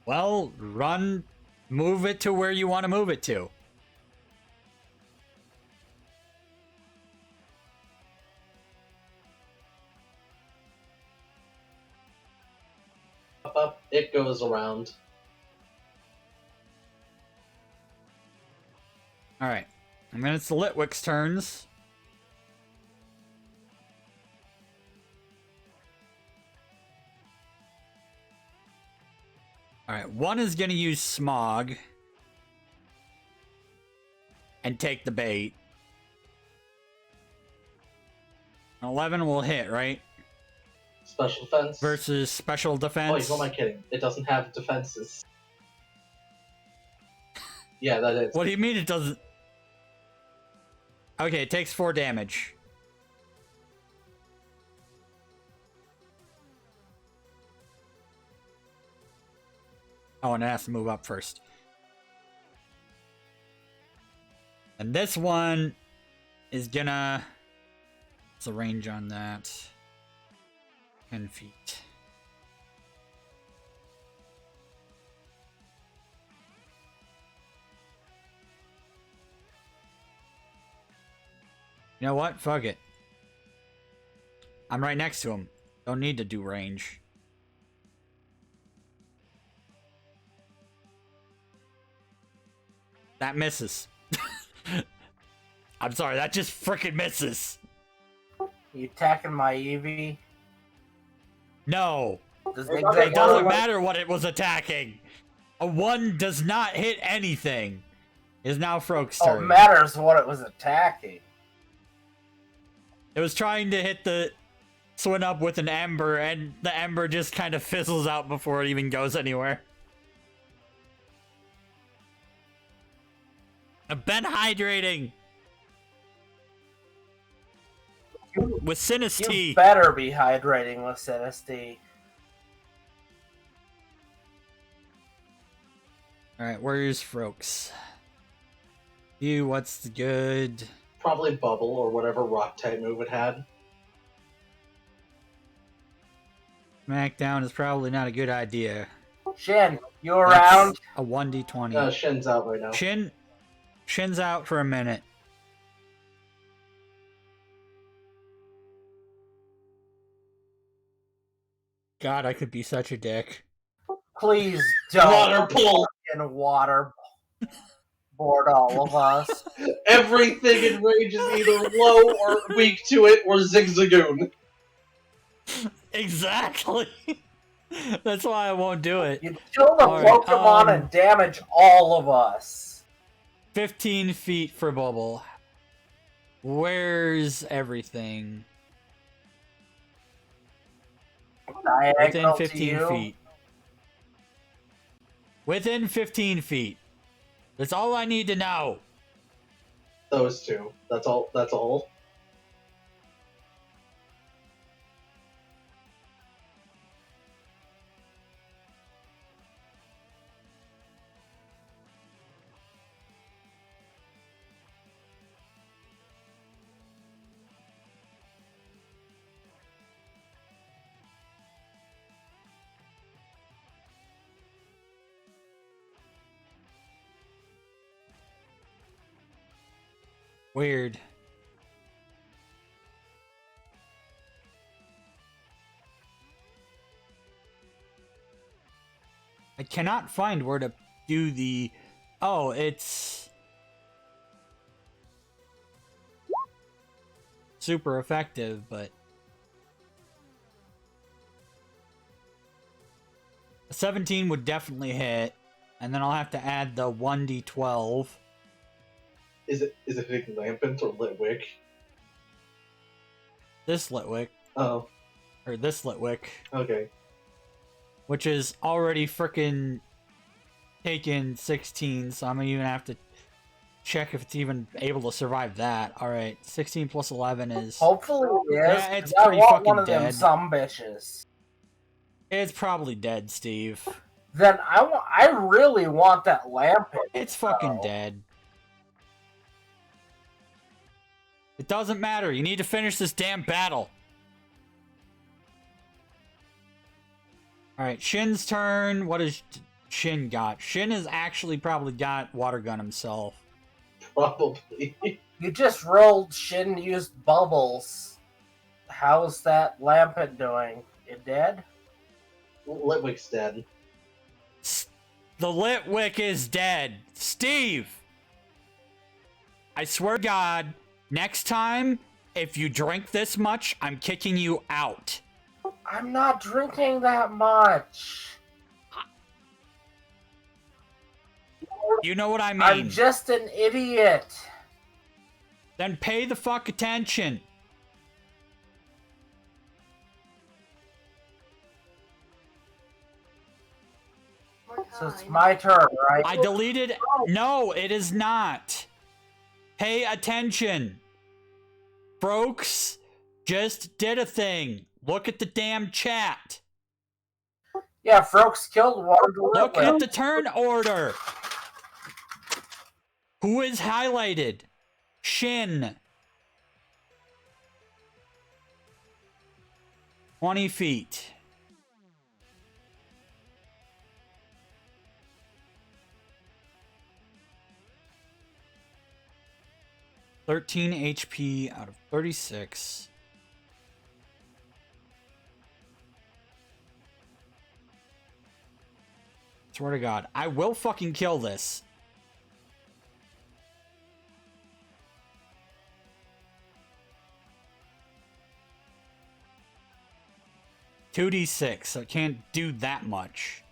Well, run... Move it to where you want to move it to. Up, it goes around. Alright. And then it's the Litwick's turns. Alright, 1 is gonna use Smog. And take the bait. 11 will hit, right? Special defense. Versus special Oh, defense. who am I kidding? It doesn't have defenses. Yeah, that is. What do you mean it doesn't? Okay, it takes 4 damage. Oh, and it has to move up first. And this one is gonna... What's the range on that? 10 feet. You know what? Fuck it. I'm right next to him. Don't need to do range. That misses. I'm sorry, that just freaking misses. You attacking my Eevee? No. Does It Zigzag doesn't work? matter what it was attacking. A 1 does not hit anything. Is now Froke's Oh, it turn. matters what it was attacking. It was trying to hit the Swin up with an Ember, and the Ember just kind of fizzles out before it even goes anywhere. I've been hydrating. With Sinistea. You better be hydrating with Sinistea. Alright, where's Froke's? You, what's the good? Probably Bubble or whatever rock type move it had. Smackdown is probably not a good idea. Shin, you That's around? a 1d20. Shin's out right now. Shin's out for a minute. God, I could be such a dick. Please don't. Water pull! And water board all of us. Everything in range is either low or weak to it or Zigzagoon. Exactly. That's why I won't do it. You kill the Alright, Pokemon and damage all of us. 15 feet for Bubble. Where's everything? Within Diagonal to 15 you. feet. Within 15 feet. That's all I need to know. Those two. That's all. That's all. Weird. cannot find where to do the... Oh, it's... super effective, but... A 17 would definitely hit, and then I'll have to add the 1d12. Is it hitting Lampent or Litwick? This Litwick. Oh, Or this Litwick. okay. Which is already frickin' taken 16, so I'm gonna even have to check if it's even able to survive that. Alright, 16 plus 11 is... Hopefully it is. Yeah, it's 'cause I pretty want fucking one of them dead. some bitches. It's probably dead, Steve. Then I really want that Lampent. It's fucking Oh. dead. It doesn't matter. You need to finish this damn battle. Alright, Shin's turn. What has Shin got? Shin has actually probably got Water Gun himself. Probably. You just rolled Shin used bubbles. How's that Lampent doing? It dead? Litwick's dead. The Litwick is dead. Steve! I swear to God, next time, if you drink this much, I'm kicking you out. I'm not drinking that much. You know what I mean. I'm just an idiot. Then pay the fuck attention. So it's my turn, right? I deleted... No, it is not. Pay attention. Brokes just did a thing. Look at the damn chat. Yeah, Froaks killed Water Look at the turn order. Who is highlighted? Shin. 20 feet. $13 HP out of 36. Swear to God, I will fucking kill this. $2d6, so I can't do that much.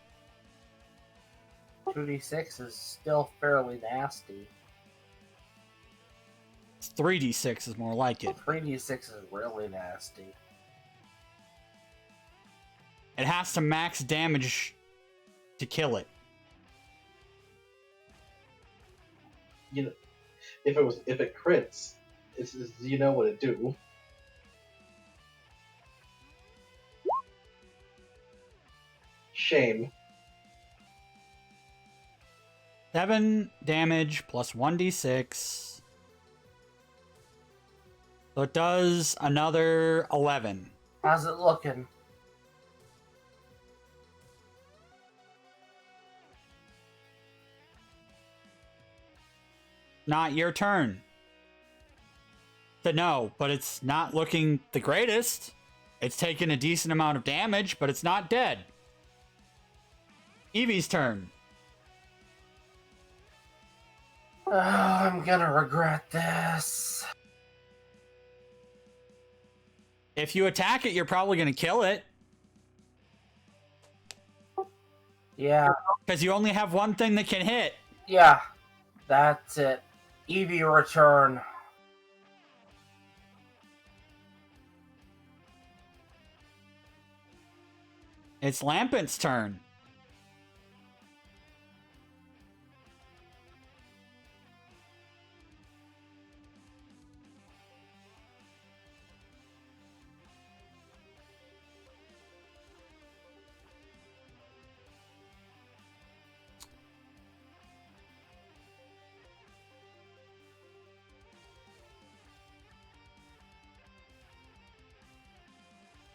2d6 is still fairly nasty. 3d6 is more like it. 3d6 is really nasty. It has to max damage to kill it. You know, if it crits, it's you know what it do. Shame. 7 damage plus 1d6. So it does another 11. How's it looking? Not your turn. No, but it's not looking the greatest. It's taken a decent amount of damage, but it's not dead. Eevee's turn. Oh, I'm gonna regret this. If you attack it, you're probably going to kill it. Yeah, Because you only have one thing that can hit. yeah, that's it. Eevee return. It's Lampent's turn.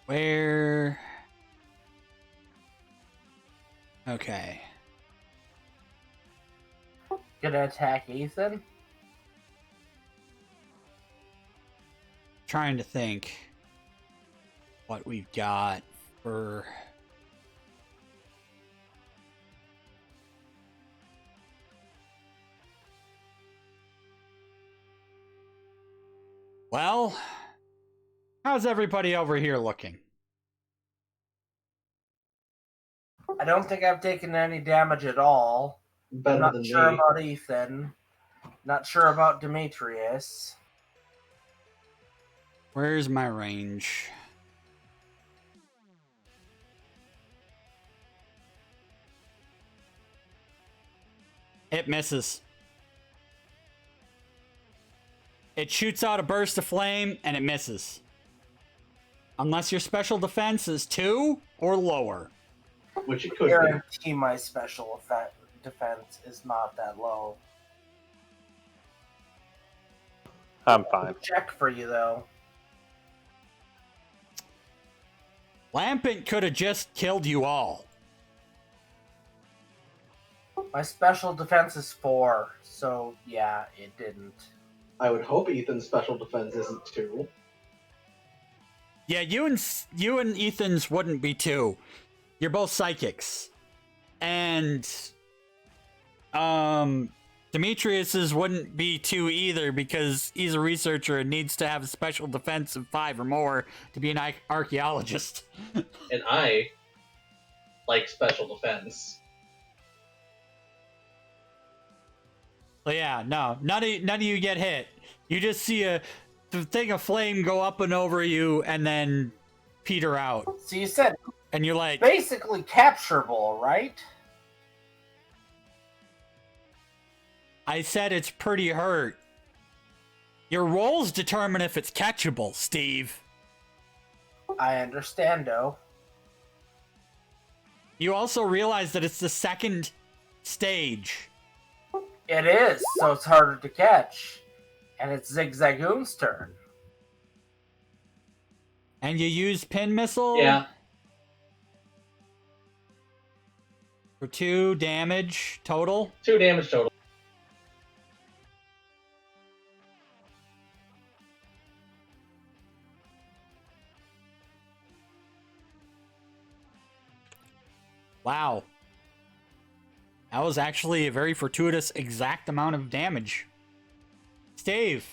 Where... Okay. Gonna attack Ethan? Trying to think what we've got for... Well, how's everybody over here looking? I don't think I've taken any damage at all. I'm Better not than sure me. about Ethan. Not sure about Demetrius. Where's my range? It misses. It shoots out a burst of flame and it misses. Unless your special defense is 2 or lower. Which it I could be. guarantee my special defense is not that low. I'm fine. Check for you though. Lampent could have just killed you all. My special defense is 4, so yeah, it didn't. I would hope Ethan's special defense isn't 2. Yeah, you and Ethan's wouldn't be 2. You're both psychics. And Demetrius's wouldn't be 2 either because he's a researcher and needs to have a special defense of 5 or more to be an archaeologist. And I like special defense. So yeah, no, none of you get hit. You just see the thing of flame go up and over you and then peter out. So you said And you're like, basically capturable, right? I said it's pretty hurt. Your rolls determine if it's catchable, Steve. I understand, though. You also realize that it's the second stage. It is, so it's harder to catch. And it's Zigzagoon's turn. And you use pin missile Yeah. for 2 damage total. 2 damage total. Wow. That was actually a very fortuitous exact amount of damage. Steve,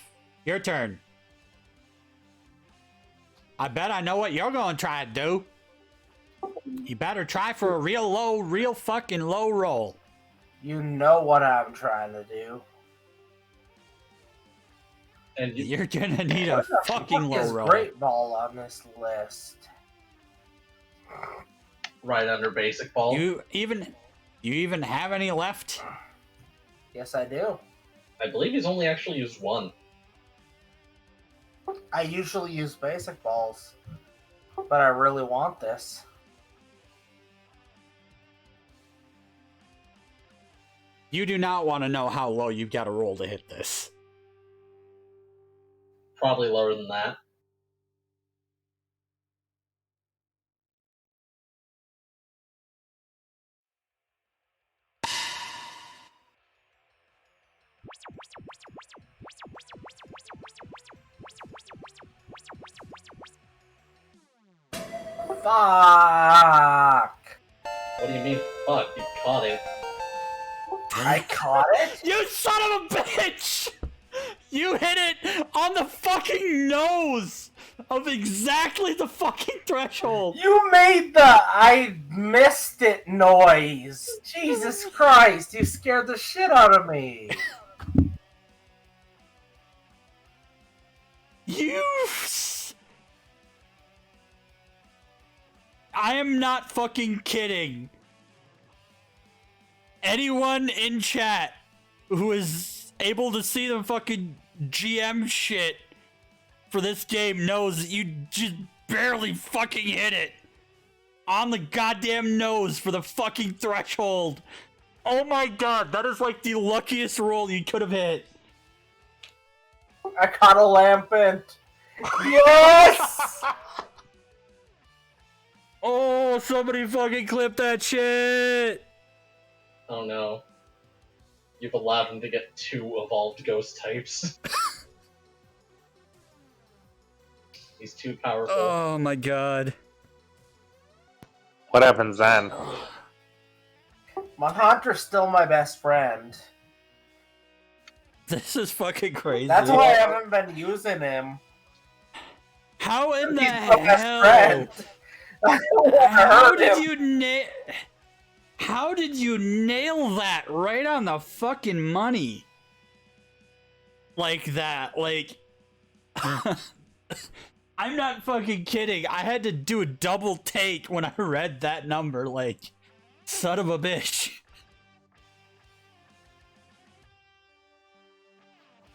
your turn. I bet I know what you're going to try to do. You better try for a real fucking low roll. You know what I'm trying to do. And you, You're gonna need a What the fucking fuck low is roll. Great Ball on this list? right under basic ball. You even have any left? Yes, I do. I believe he's only actually used 1. I usually use basic balls, but I really want this. You do not want to know how low you've got to roll to hit this. Probably lower than that. Fuck! What do you mean? Fuck, you caught it. I caught it? You son of a bitch! You hit it on the fucking nose of exactly the fucking threshold. You made the I missed it noise. Jesus Christ, you scared the shit out of me. I am not fucking kidding. Anyone in chat who is able to see the fucking GM shit for this game knows that you just barely fucking hit it. On the goddamn nose for the fucking threshold. Oh my god, that is like the luckiest roll you could have hit. I caught a lampant. Yes! Oh, somebody fucking clip that shit. Oh no. You've allowed him to get 2 evolved ghost types. He's too powerful. Oh my god. What happens then? Monhanter's still my best friend. This is fucking crazy. That's why I haven't been using him. How in the He's my best hell? friend. How did you nail that right on the fucking money? Like that, like... I'm not fucking kidding. I had to do a double take when I read that number, like, son of a bitch.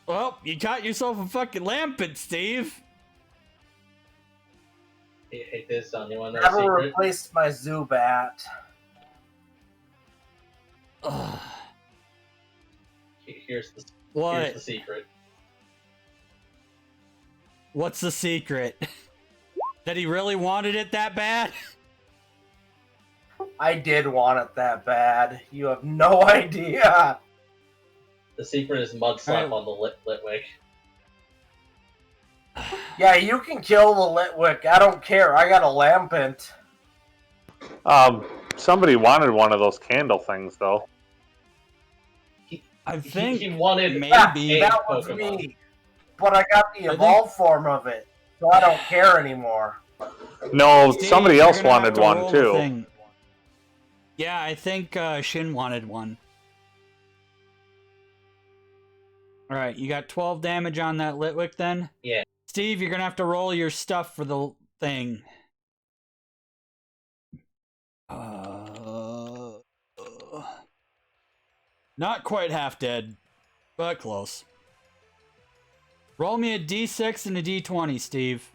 Well, you got yourself a fucking lampet, Steve. Hey, Disdonn, you want to know a Never secret? replaced my Zubat. Ugh. Here's the What? secret. What's the secret? That he really wanted it that bad? I did want it that bad. You have no idea. The secret is Mud Slap Alright. on the Litwick. Yeah, you can kill the Litwick. I don't care. I got a Lampent. Somebody wanted one of those candle things, though. I think he wanted maybe Yeah, that was Pokemon. me. But I got the evolved form of it, so I don't care anymore. No, Steve, somebody you're else gonna have wanted to one, roll the too. thing. Yeah, I think Shin wanted one. Alright, you got 12 damage on that Litwick then? Yeah. Steve, you're gonna have to roll your stuff for the thing. Not quite half dead, but close. Roll me a d6 and a d20, Steve.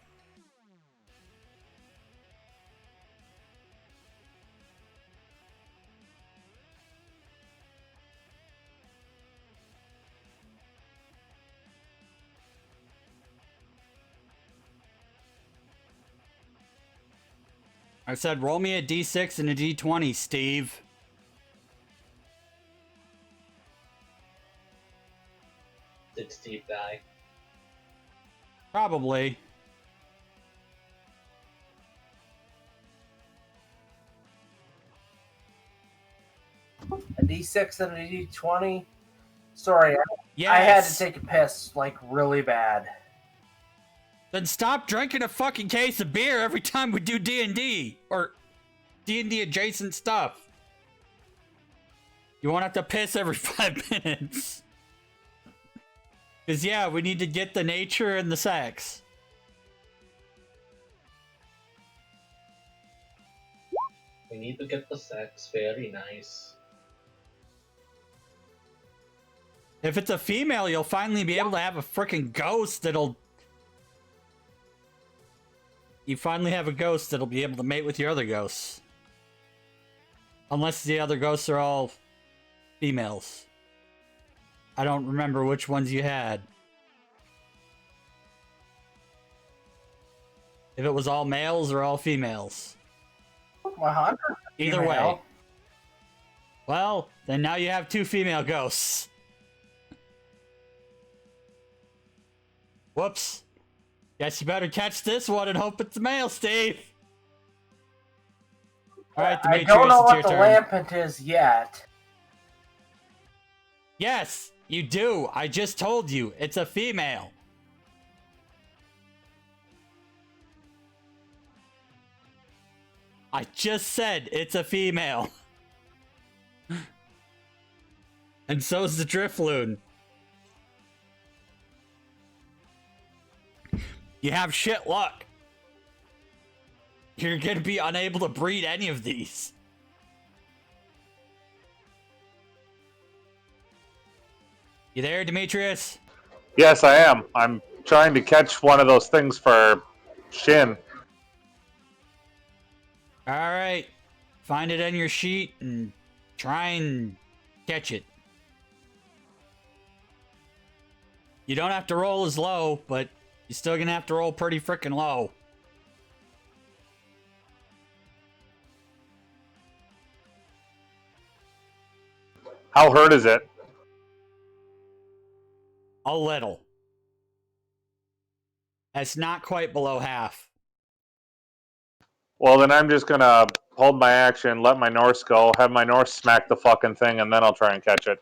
I said roll me a d6 and a d20, Steve. Did Steve die? Probably. A D6 and a D20. Sorry, Yes. I had to take a piss, like, really bad. Then stop drinking a fucking case of beer every time we do D&D. Or D&D adjacent stuff. You won't have to piss every 5 minutes. Because, yeah, we need to get the nature and the sex. We need to get the sex. Very nice. If it's a female, you'll finally be able to have a freaking ghost that'll... You finally have a ghost that'll be able to mate with your other ghosts. Unless the other ghosts are all females. I don't remember which ones you had. If it was all males or all females. My hunter. Either way. Female. Well, then now you have 2 female ghosts. Whoops. Guess you better catch this one and hope it's a male, Steve. Alright, I Demetrius, don't know it's what your the turn. Lampent is yet. Yes, you do. I just told you. It's a female. I just said it's a female. And so's the Drifloon. You have shit luck. You're gonna be unable to breed any of these. You there, Demetrius? Yes, I am. I'm trying to catch one of those things for Shin. Alright. Find it on your sheet and try and catch it. You don't have to roll as low, but you're still gonna have to roll pretty frickin' low. How hurt is it? A little. That's not quite below half. Well, then I'm just gonna hold my action, let my Norse go, have my Norse smack the fucking thing, and then I'll try and catch it.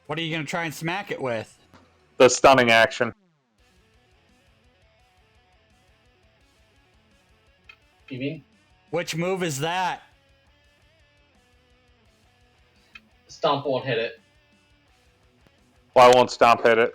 What are you gonna try and smack it with? The stunning action. You mean? Which move is that? Stomp won't hit it. Why won't Stomp hit it?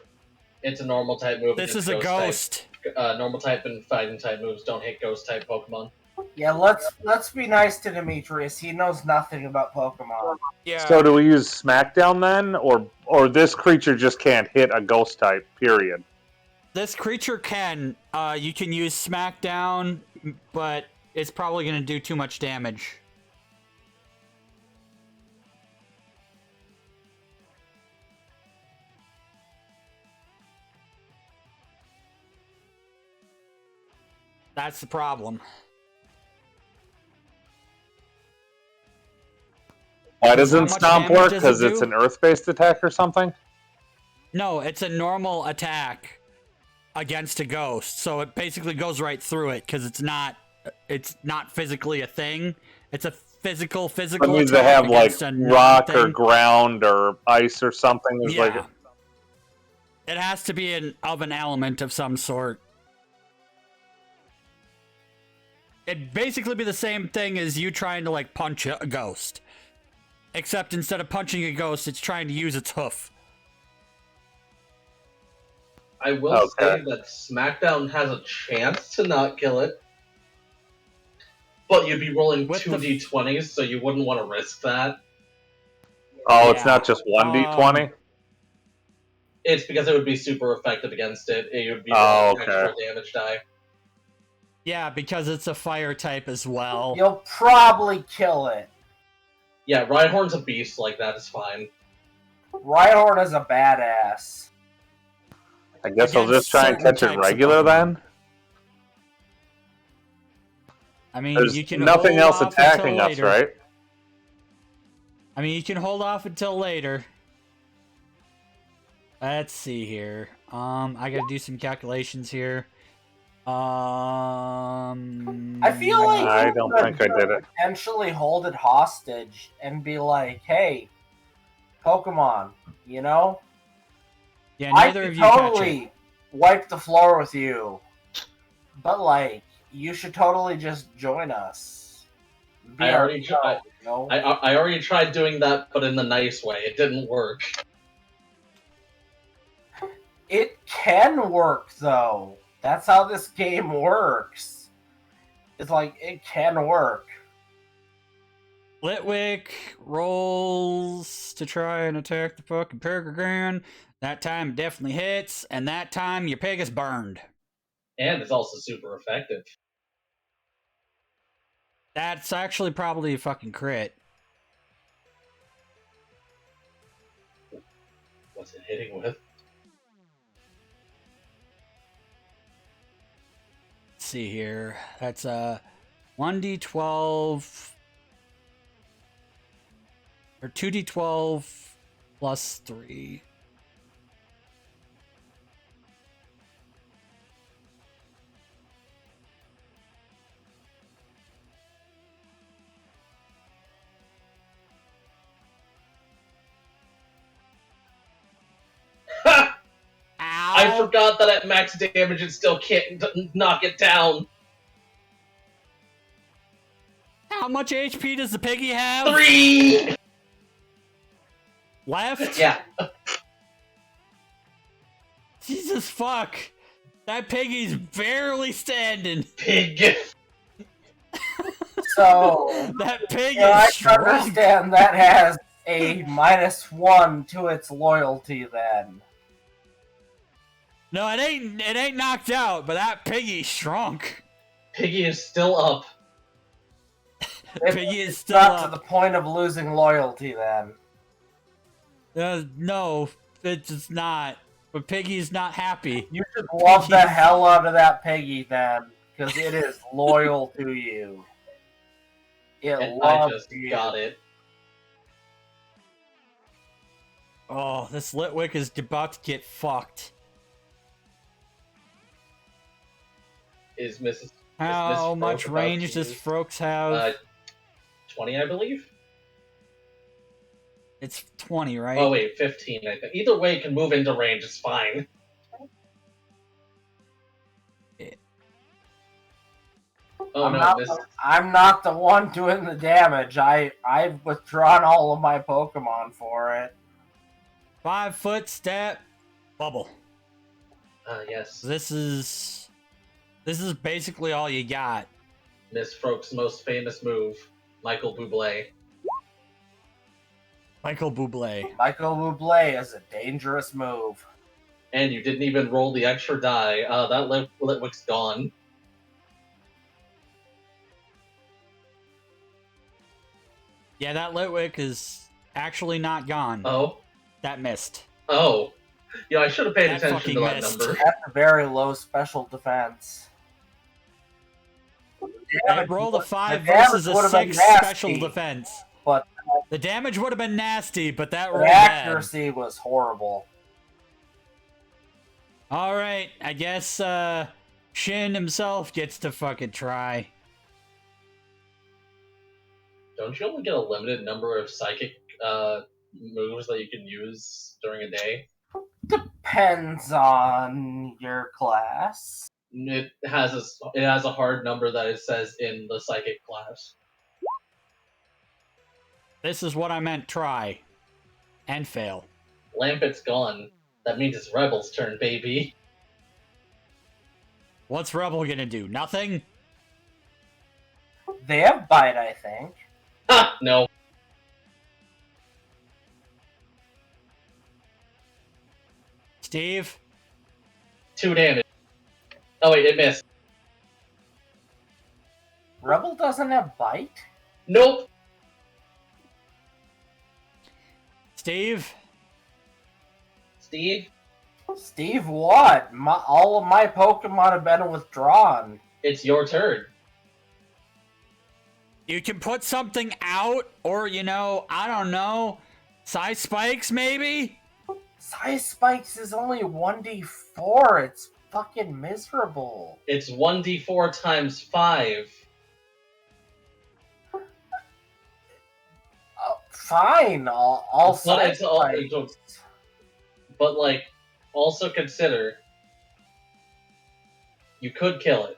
It's a normal type move. This against is a type. ghost. Normal type and fighting type moves don't hit ghost type Pokemon. Yeah, let's be nice to Demetrius. He knows nothing about Pokemon. Yeah. So do we use Smackdown then, or this creature just can't hit a ghost type? Period. This creature can. You can use Smackdown, but it's probably gonna do too much damage. That's the problem. Why How doesn't much Stomp damage work? does it Because it's do? an Earth-based attack or something? No, it's a normal attack against a ghost, so it basically goes right through it because it's not physically a thing. It's a physical It needs to attack have like against a rock or non-thing. ground or ice or something. There's Yeah. like It has to be of an element of some sort. It'd basically be the same thing as you trying to like punch a ghost. Except instead of punching a ghost, it's trying to use its hoof. I will say that Smackdown has a chance to not kill it. But you'd be rolling With two the- d20s, so you wouldn't want to risk that. oh, it's Yeah. not just 1d20. It's because it would be super effective against it. It would be Oh, rolling okay. extra damage die. Yeah, because it's a fire type as well. You'll probably kill it. Yeah, Rhyhorn's a beast like that is fine. Rhyhorn is a badass. I guess I'll Against just try and certain catch it types of regular Pokemon. then. I mean, There's you can nothing hold else off attacking until us, later. right? I mean, you can hold off until later. Let's see here. I gotta do some calculations here. I feel like I you don't could think I did it. potentially hold it hostage and be like, "Hey, Pokemon, you know, Yeah, I neither could of you catch it. totally wipe the floor with you, but like, you should totally just join us." Be I our already hero, tried. you know? I already tried doing that, but in the nice way. It didn't work. It can work though. That's how this game works. It's like it can work. Litwick rolls to try and attack the fucking Peregrine. That time it definitely hits, and that time your pig is burned. And it's also super effective. That's actually probably a fucking crit. What's it hitting with? Let's see here. That's a 1d12 or 2d12 plus 3. I forgot that at max damage it still can't knock it down. How much HP does the piggy have? 3! Left? Yeah. Jesus fuck. That piggy's barely standing. Pig. So That pig yeah, I is strong. understand that has a -1 to its loyalty then. No, it ain't knocked out, but that piggy's shrunk. Piggy is still up. Piggy is It's still not to up. the point of losing loyalty then. No, it's just not. But Piggy's not happy. You should love the hell out of that piggy then, because it is loyal to you. It And I loves just you. got it. Oh, this Litwick is about to get fucked. Is Mrs. How Froak much about range to does use? Froaks have? 20, I believe? It's 20, right? Oh wait, 15. I think. Either way, it can move into range. It's fine. Oh no, I'm not the one doing the damage. I've withdrawn all of my Pokemon for it. 5-foot step bubble. Yes. This is basically all you got. Miss Froke's most famous move, Michael Bublé. Michael Bublé. Michael Bublé is a dangerous move. And you didn't even roll the extra die. That Litwick's gone. Yeah, that Litwick is actually not gone. Oh? That missed. Oh. Yeah, I should have paid That attention to that missed. number. That's a very low special defense. I rolled a 5 the damage versus a would've been 6 nasty, special defense. But The damage would have been nasty, but that the rolled bad. accuracy was horrible. Alright, I guess Shin himself gets to fucking try. Don't you only get a limited number of psychic moves that you can use during a day? Depends on your class. It has a hard number that it says in the psychic class. This is what I meant try. And fail. Lampet's gone. That means it's Rebel's turn, baby. What's Rebel gonna do? Nothing? They have bite, I think. Ha! No. Steve? 2 damage. Oh wait, it missed. Rebel doesn't have bite? Nope. Steve? Steve? Steve, what? All of my Pokemon have been withdrawn. It's your turn. You can put something out, or, I don't know, Size Spikes, maybe? Size Spikes is only 1d4. It's fucking miserable. It's 1d4 times 5. Fine, I'll But Size Spikes. But, also consider... You could kill it.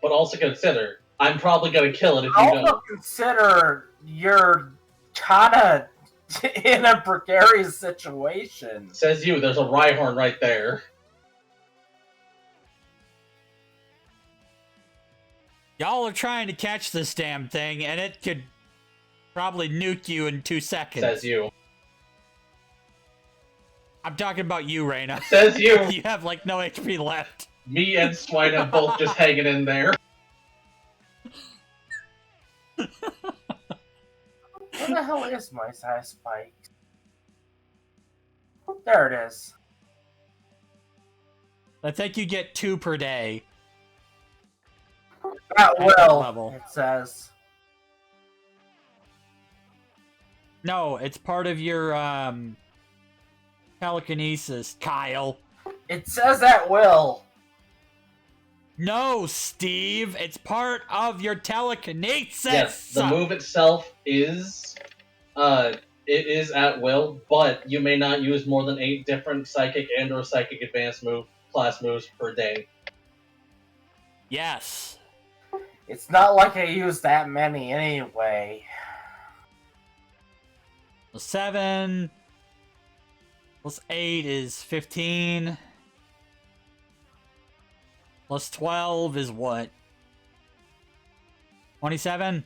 But also consider... I'm probably gonna kill it if you Also don't. consider you're kinda in a precarious situation. Says you, there's a Rhyhorn right there. Y'all are trying to catch this damn thing, and it could probably nuke you in 2 seconds. Says you. I'm talking about you, Reina. Says you. You have, no HP left. Me and Swine are both just hanging in there. Where the hell is my Size Spike? There it is. I think you get 2 per day. At will, level. it says. No, it's part of your, telekinesis, Kyle. It says at will. No, Steve, it's part of your telekinesis. Yes, the move itself is, it is at will, but you may not use more than 8 different psychic and or psychic advanced class moves per day. Yes. It's not like I use that many anyway. 7 plus 8 is 15. Plus 12 is what? 27?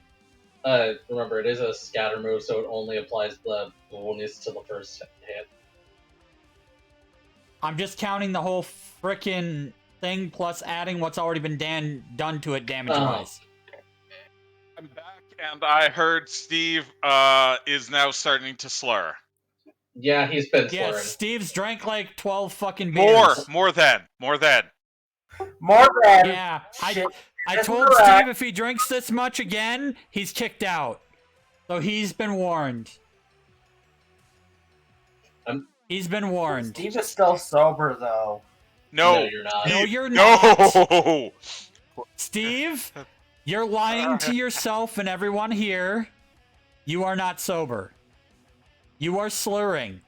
Remember, it is a scatter move, so it only applies the bonus to the first hit. I'm just counting the whole frickin' thing plus adding what's already been done to it damage-wise. I'm back, and I heard Steve is now starting to slur. Yeah, he's been Yeah, slurring. Steve's drank 12 fucking beers. More than. More than. Yeah, Shit. I That's told correct. Steve if he drinks this much again, he's kicked out. So he's been warned. He's been warned. Steve is still sober, though. No, you're not. No, you're not. No. Steve, you're lying to yourself and everyone here. You are not sober. You are slurring.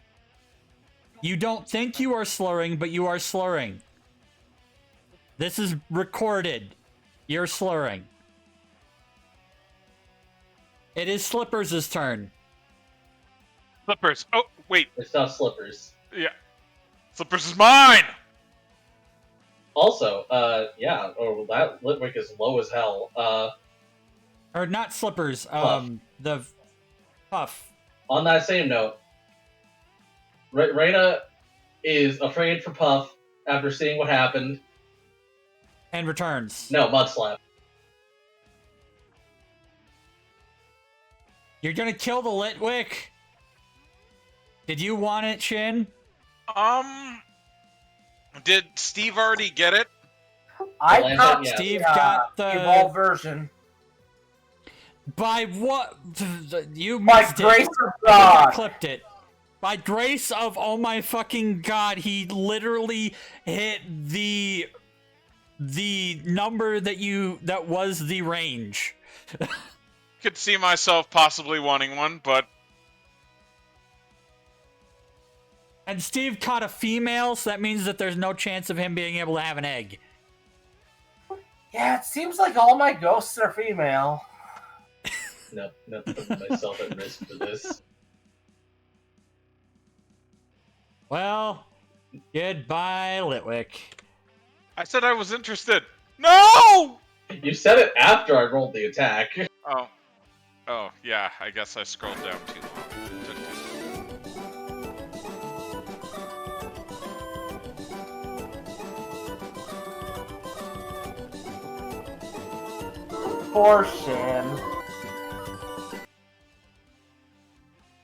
You don't think you are slurring, but you are slurring. This is recorded. You're slurring. It is Slippers' turn. Slippers. Oh, wait. It's not Slippers. Yeah. Slippers is mine! Also, that Litwick is low as hell. Or not Slippers, Puff. the Puff. On that same note, Reina is afraid for Puff after seeing what happened. And returns. No, Mud Slap. You're gonna kill the Litwick? Did you want it, Shin? Did Steve already get it? I Well, got yeah. Steve the got the... evolved version. By what? You By missed grace it. of I think I God. clipped it. By grace of oh my fucking god, he literally hit the number that was the range. Could see myself possibly wanting one, but And Steve caught a female, so that means that there's no chance of him being able to have an egg. Yeah, it seems like all my ghosts are female. No, not putting myself at risk for this. Well, goodbye, Litwick. I said I was interested. No! You said it after I rolled the attack. Oh. Oh, yeah, I guess I scrolled down too long. Took too long. Poor Shin.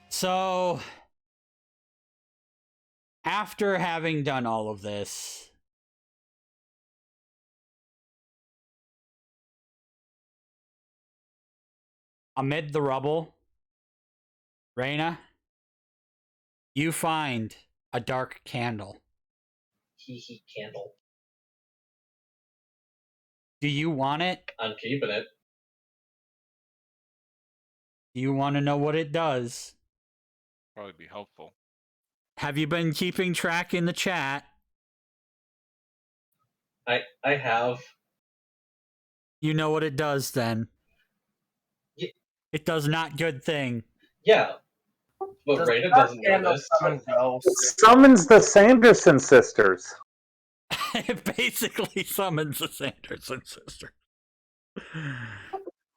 So, after having done all of this, amid the rubble, Reina, you find a dark candle. Hee candle. Do you want it? I'm keeping it. Do you want to know what it does? Probably be helpful. Have you been keeping track in the chat? I have. You know what it does then. Yeah. It does not good thing. Yeah. But Does Reina Dark doesn't know Candle this. summon ghosts? It summons the Sanderson sisters. It basically summons the Sanderson sister.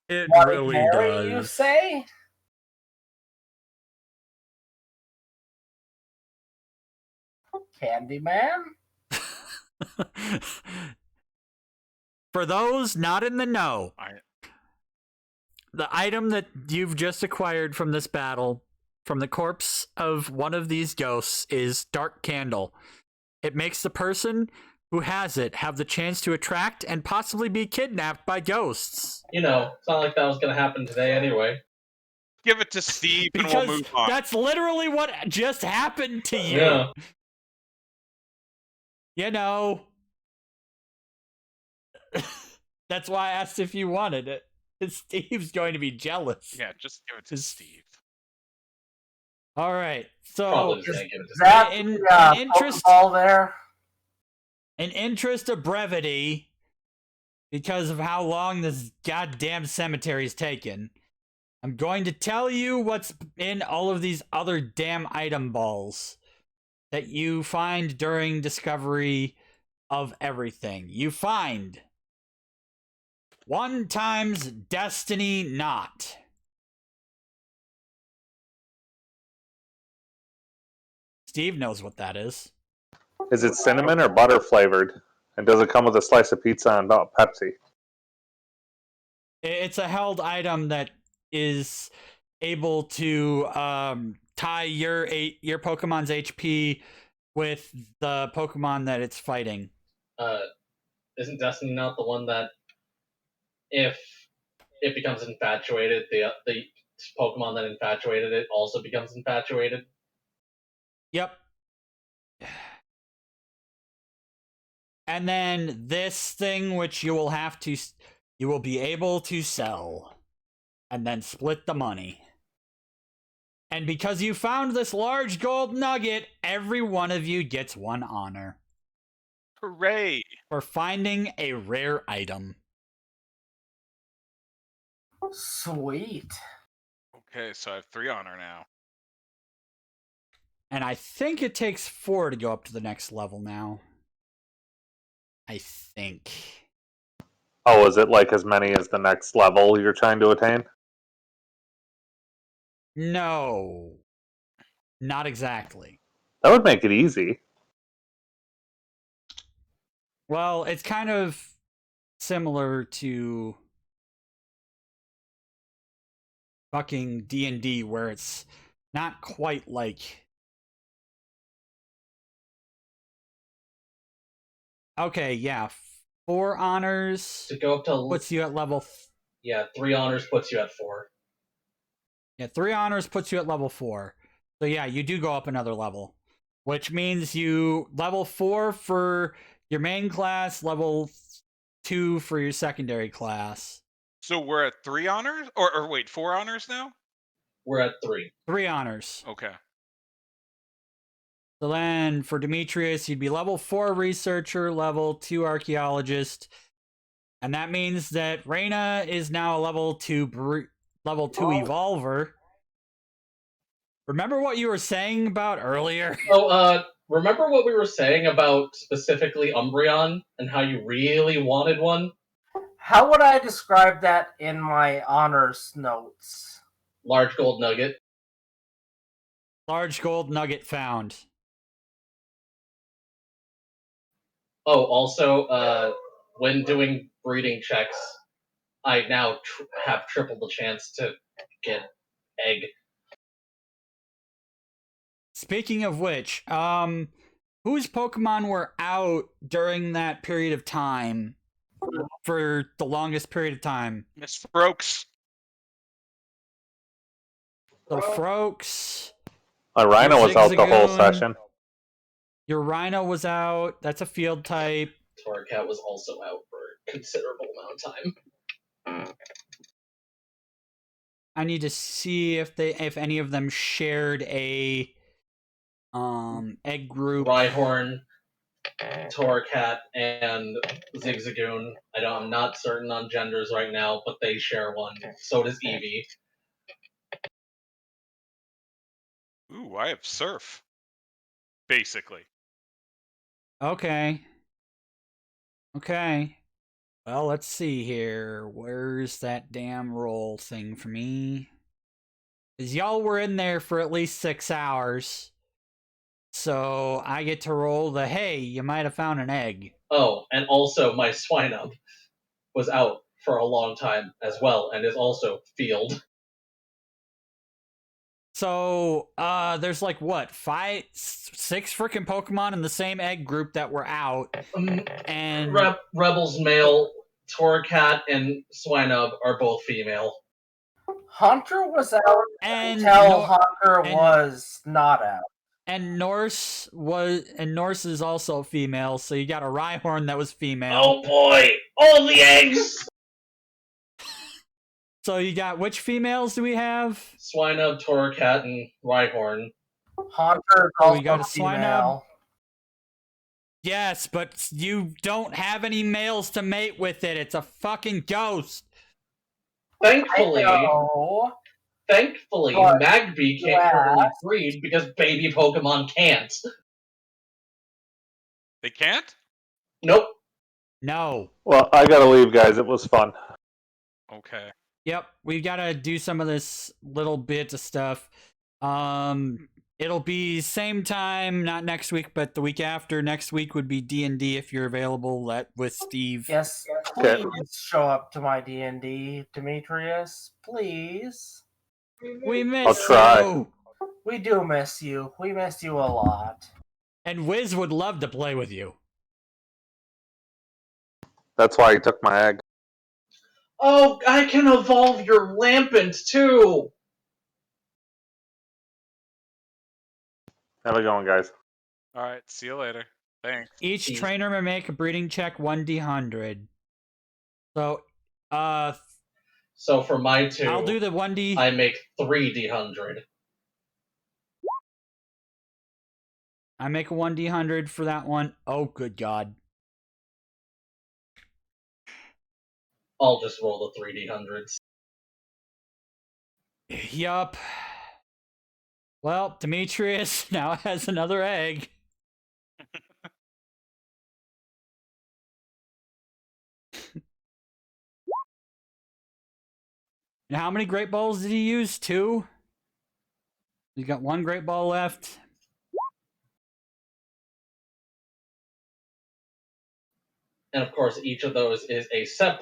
It Bloody really Mary, does. you say? Candyman? For those not in the know, I- the item that you've just acquired from this battle, from the corpse of one of these ghosts, is Dark Candle. It makes the person who has it have the chance to attract and possibly be kidnapped by ghosts. You know, it's not like that was gonna happen today anyway. Give it to Steve and we'll Because move on. that's literally what just happened to you. Yeah. You know. That's why I asked if you wanted it. Steve's going to be jealous. Yeah, just give it to Steve. All right. So, Probably just gonna give it to Is that in the interest- Pokeball there? in interest of brevity, because of how long this goddamn cemetery's taken, I'm going to tell you what's in all of these other damn item balls that you find during discovery of everything. You find 1 times Destiny Knot. Steve knows what that is. Is it cinnamon or butter flavored? And does it come with a slice of pizza and Pepsi? It's a held item that is able to tie your Pokemon's HP with the Pokemon that it's fighting. Isn't Destiny not the one that if it becomes infatuated, the Pokemon that infatuated it also becomes infatuated? Yep. And then this thing, which you will be able to sell, and then split the money. And because you found this large gold nugget, every one of you gets 1 honor Hooray! for finding a rare item. Sweet. Okay, so I have 3 honor now. And I think it takes 4 to go up to the next level now. I think. Oh, is it like as many as the next level you're trying to attain? No. Not exactly. That would make it easy. Well, it's kind of similar to fucking D&D, where it's not quite like... Okay, yeah. 4 honors To go up to puts you at level... 3 honors puts you at 4. Yeah, 3 honors puts you at level 4. So yeah, you do go up another level. Which means you level 4 for your main class, level 2 for your secondary class. So we're at 3 honors? Or wait, 4 honors now? We're at 3. 3 honors. Okay. So then for Demetrius, you'd be level 4 researcher, level 2 archaeologist. And that means that Reina is now a level 2 evolver. Remember what you were saying about earlier? So, remember what we were saying about specifically Umbreon and how you really wanted one? How would I describe that in my honors notes? Large gold nugget. Large gold nugget found. Oh, also, when doing breeding checks, I now have triple the chance to get egg. Speaking of which, whose Pokemon were out during that period of time? For the longest period of time? Miss Brooks. So Froaks. Rhino was out the whole Zigzagoon. session. Your Rhino was out. That's a field type. Torracat was also out for a considerable amount of time. I need to see if any of them shared a egg group. Rhyhorn, Torracat, and Zigzagoon. I'm not certain on genders right now, but they share one. So does Eevee. Ooh, I have Surf. Basically. Okay. Well, let's see here. Where's that damn roll thing for me? Because y'all were in there for at least 6 hours. So I get to roll the, hey, you might have found an egg. Oh, and also my Swinub was out for a long time as well, and is also field. So, there's like, what, 6 freaking Pokemon in the same egg group that were out. And Rebels male, Torracat, and Swinub are both female. Haunter was out and until Haunter was not out. And Norse is also female, so you got a Rhyhorn that was female. Oh boy! All the eggs! So you got, which females do we have? Swinub, Torracat, and Rhyhorn. Haunter is also we got a female. Swinub. Yes, but you don't have any males to mate with it. It's a fucking ghost. Thankfully, But Magby can't currently breed because baby Pokemon can't. They can't? Nope. No. Well, I gotta leave, guys. It was fun. Okay. Yep, we gotta do some of this little bit of stuff. It'll be same time, not next week, but the week after. Next week would be D&D if you're available. With Steve. Yes, Okay. please show up to my D&D, Demetrius. Please. We miss I'll try. you. We do miss you. We miss you a lot. And Wiz would love to play with you. That's why he took my egg. Oh, I can evolve your Lampent too! Have a good one, guys. Alright, see you later. Thanks. Each Jeez. trainer may make a breeding check 1d100. So, So for my two, I'll do the 1d. I make 3d100. I make a 1d100 for that one. Oh, good God. I'll just roll the 3d100s. Yup. Well, Demetrius now has another egg. And how many great balls did he use? 2? He's got 1 great ball left. And of course, each of those is a separate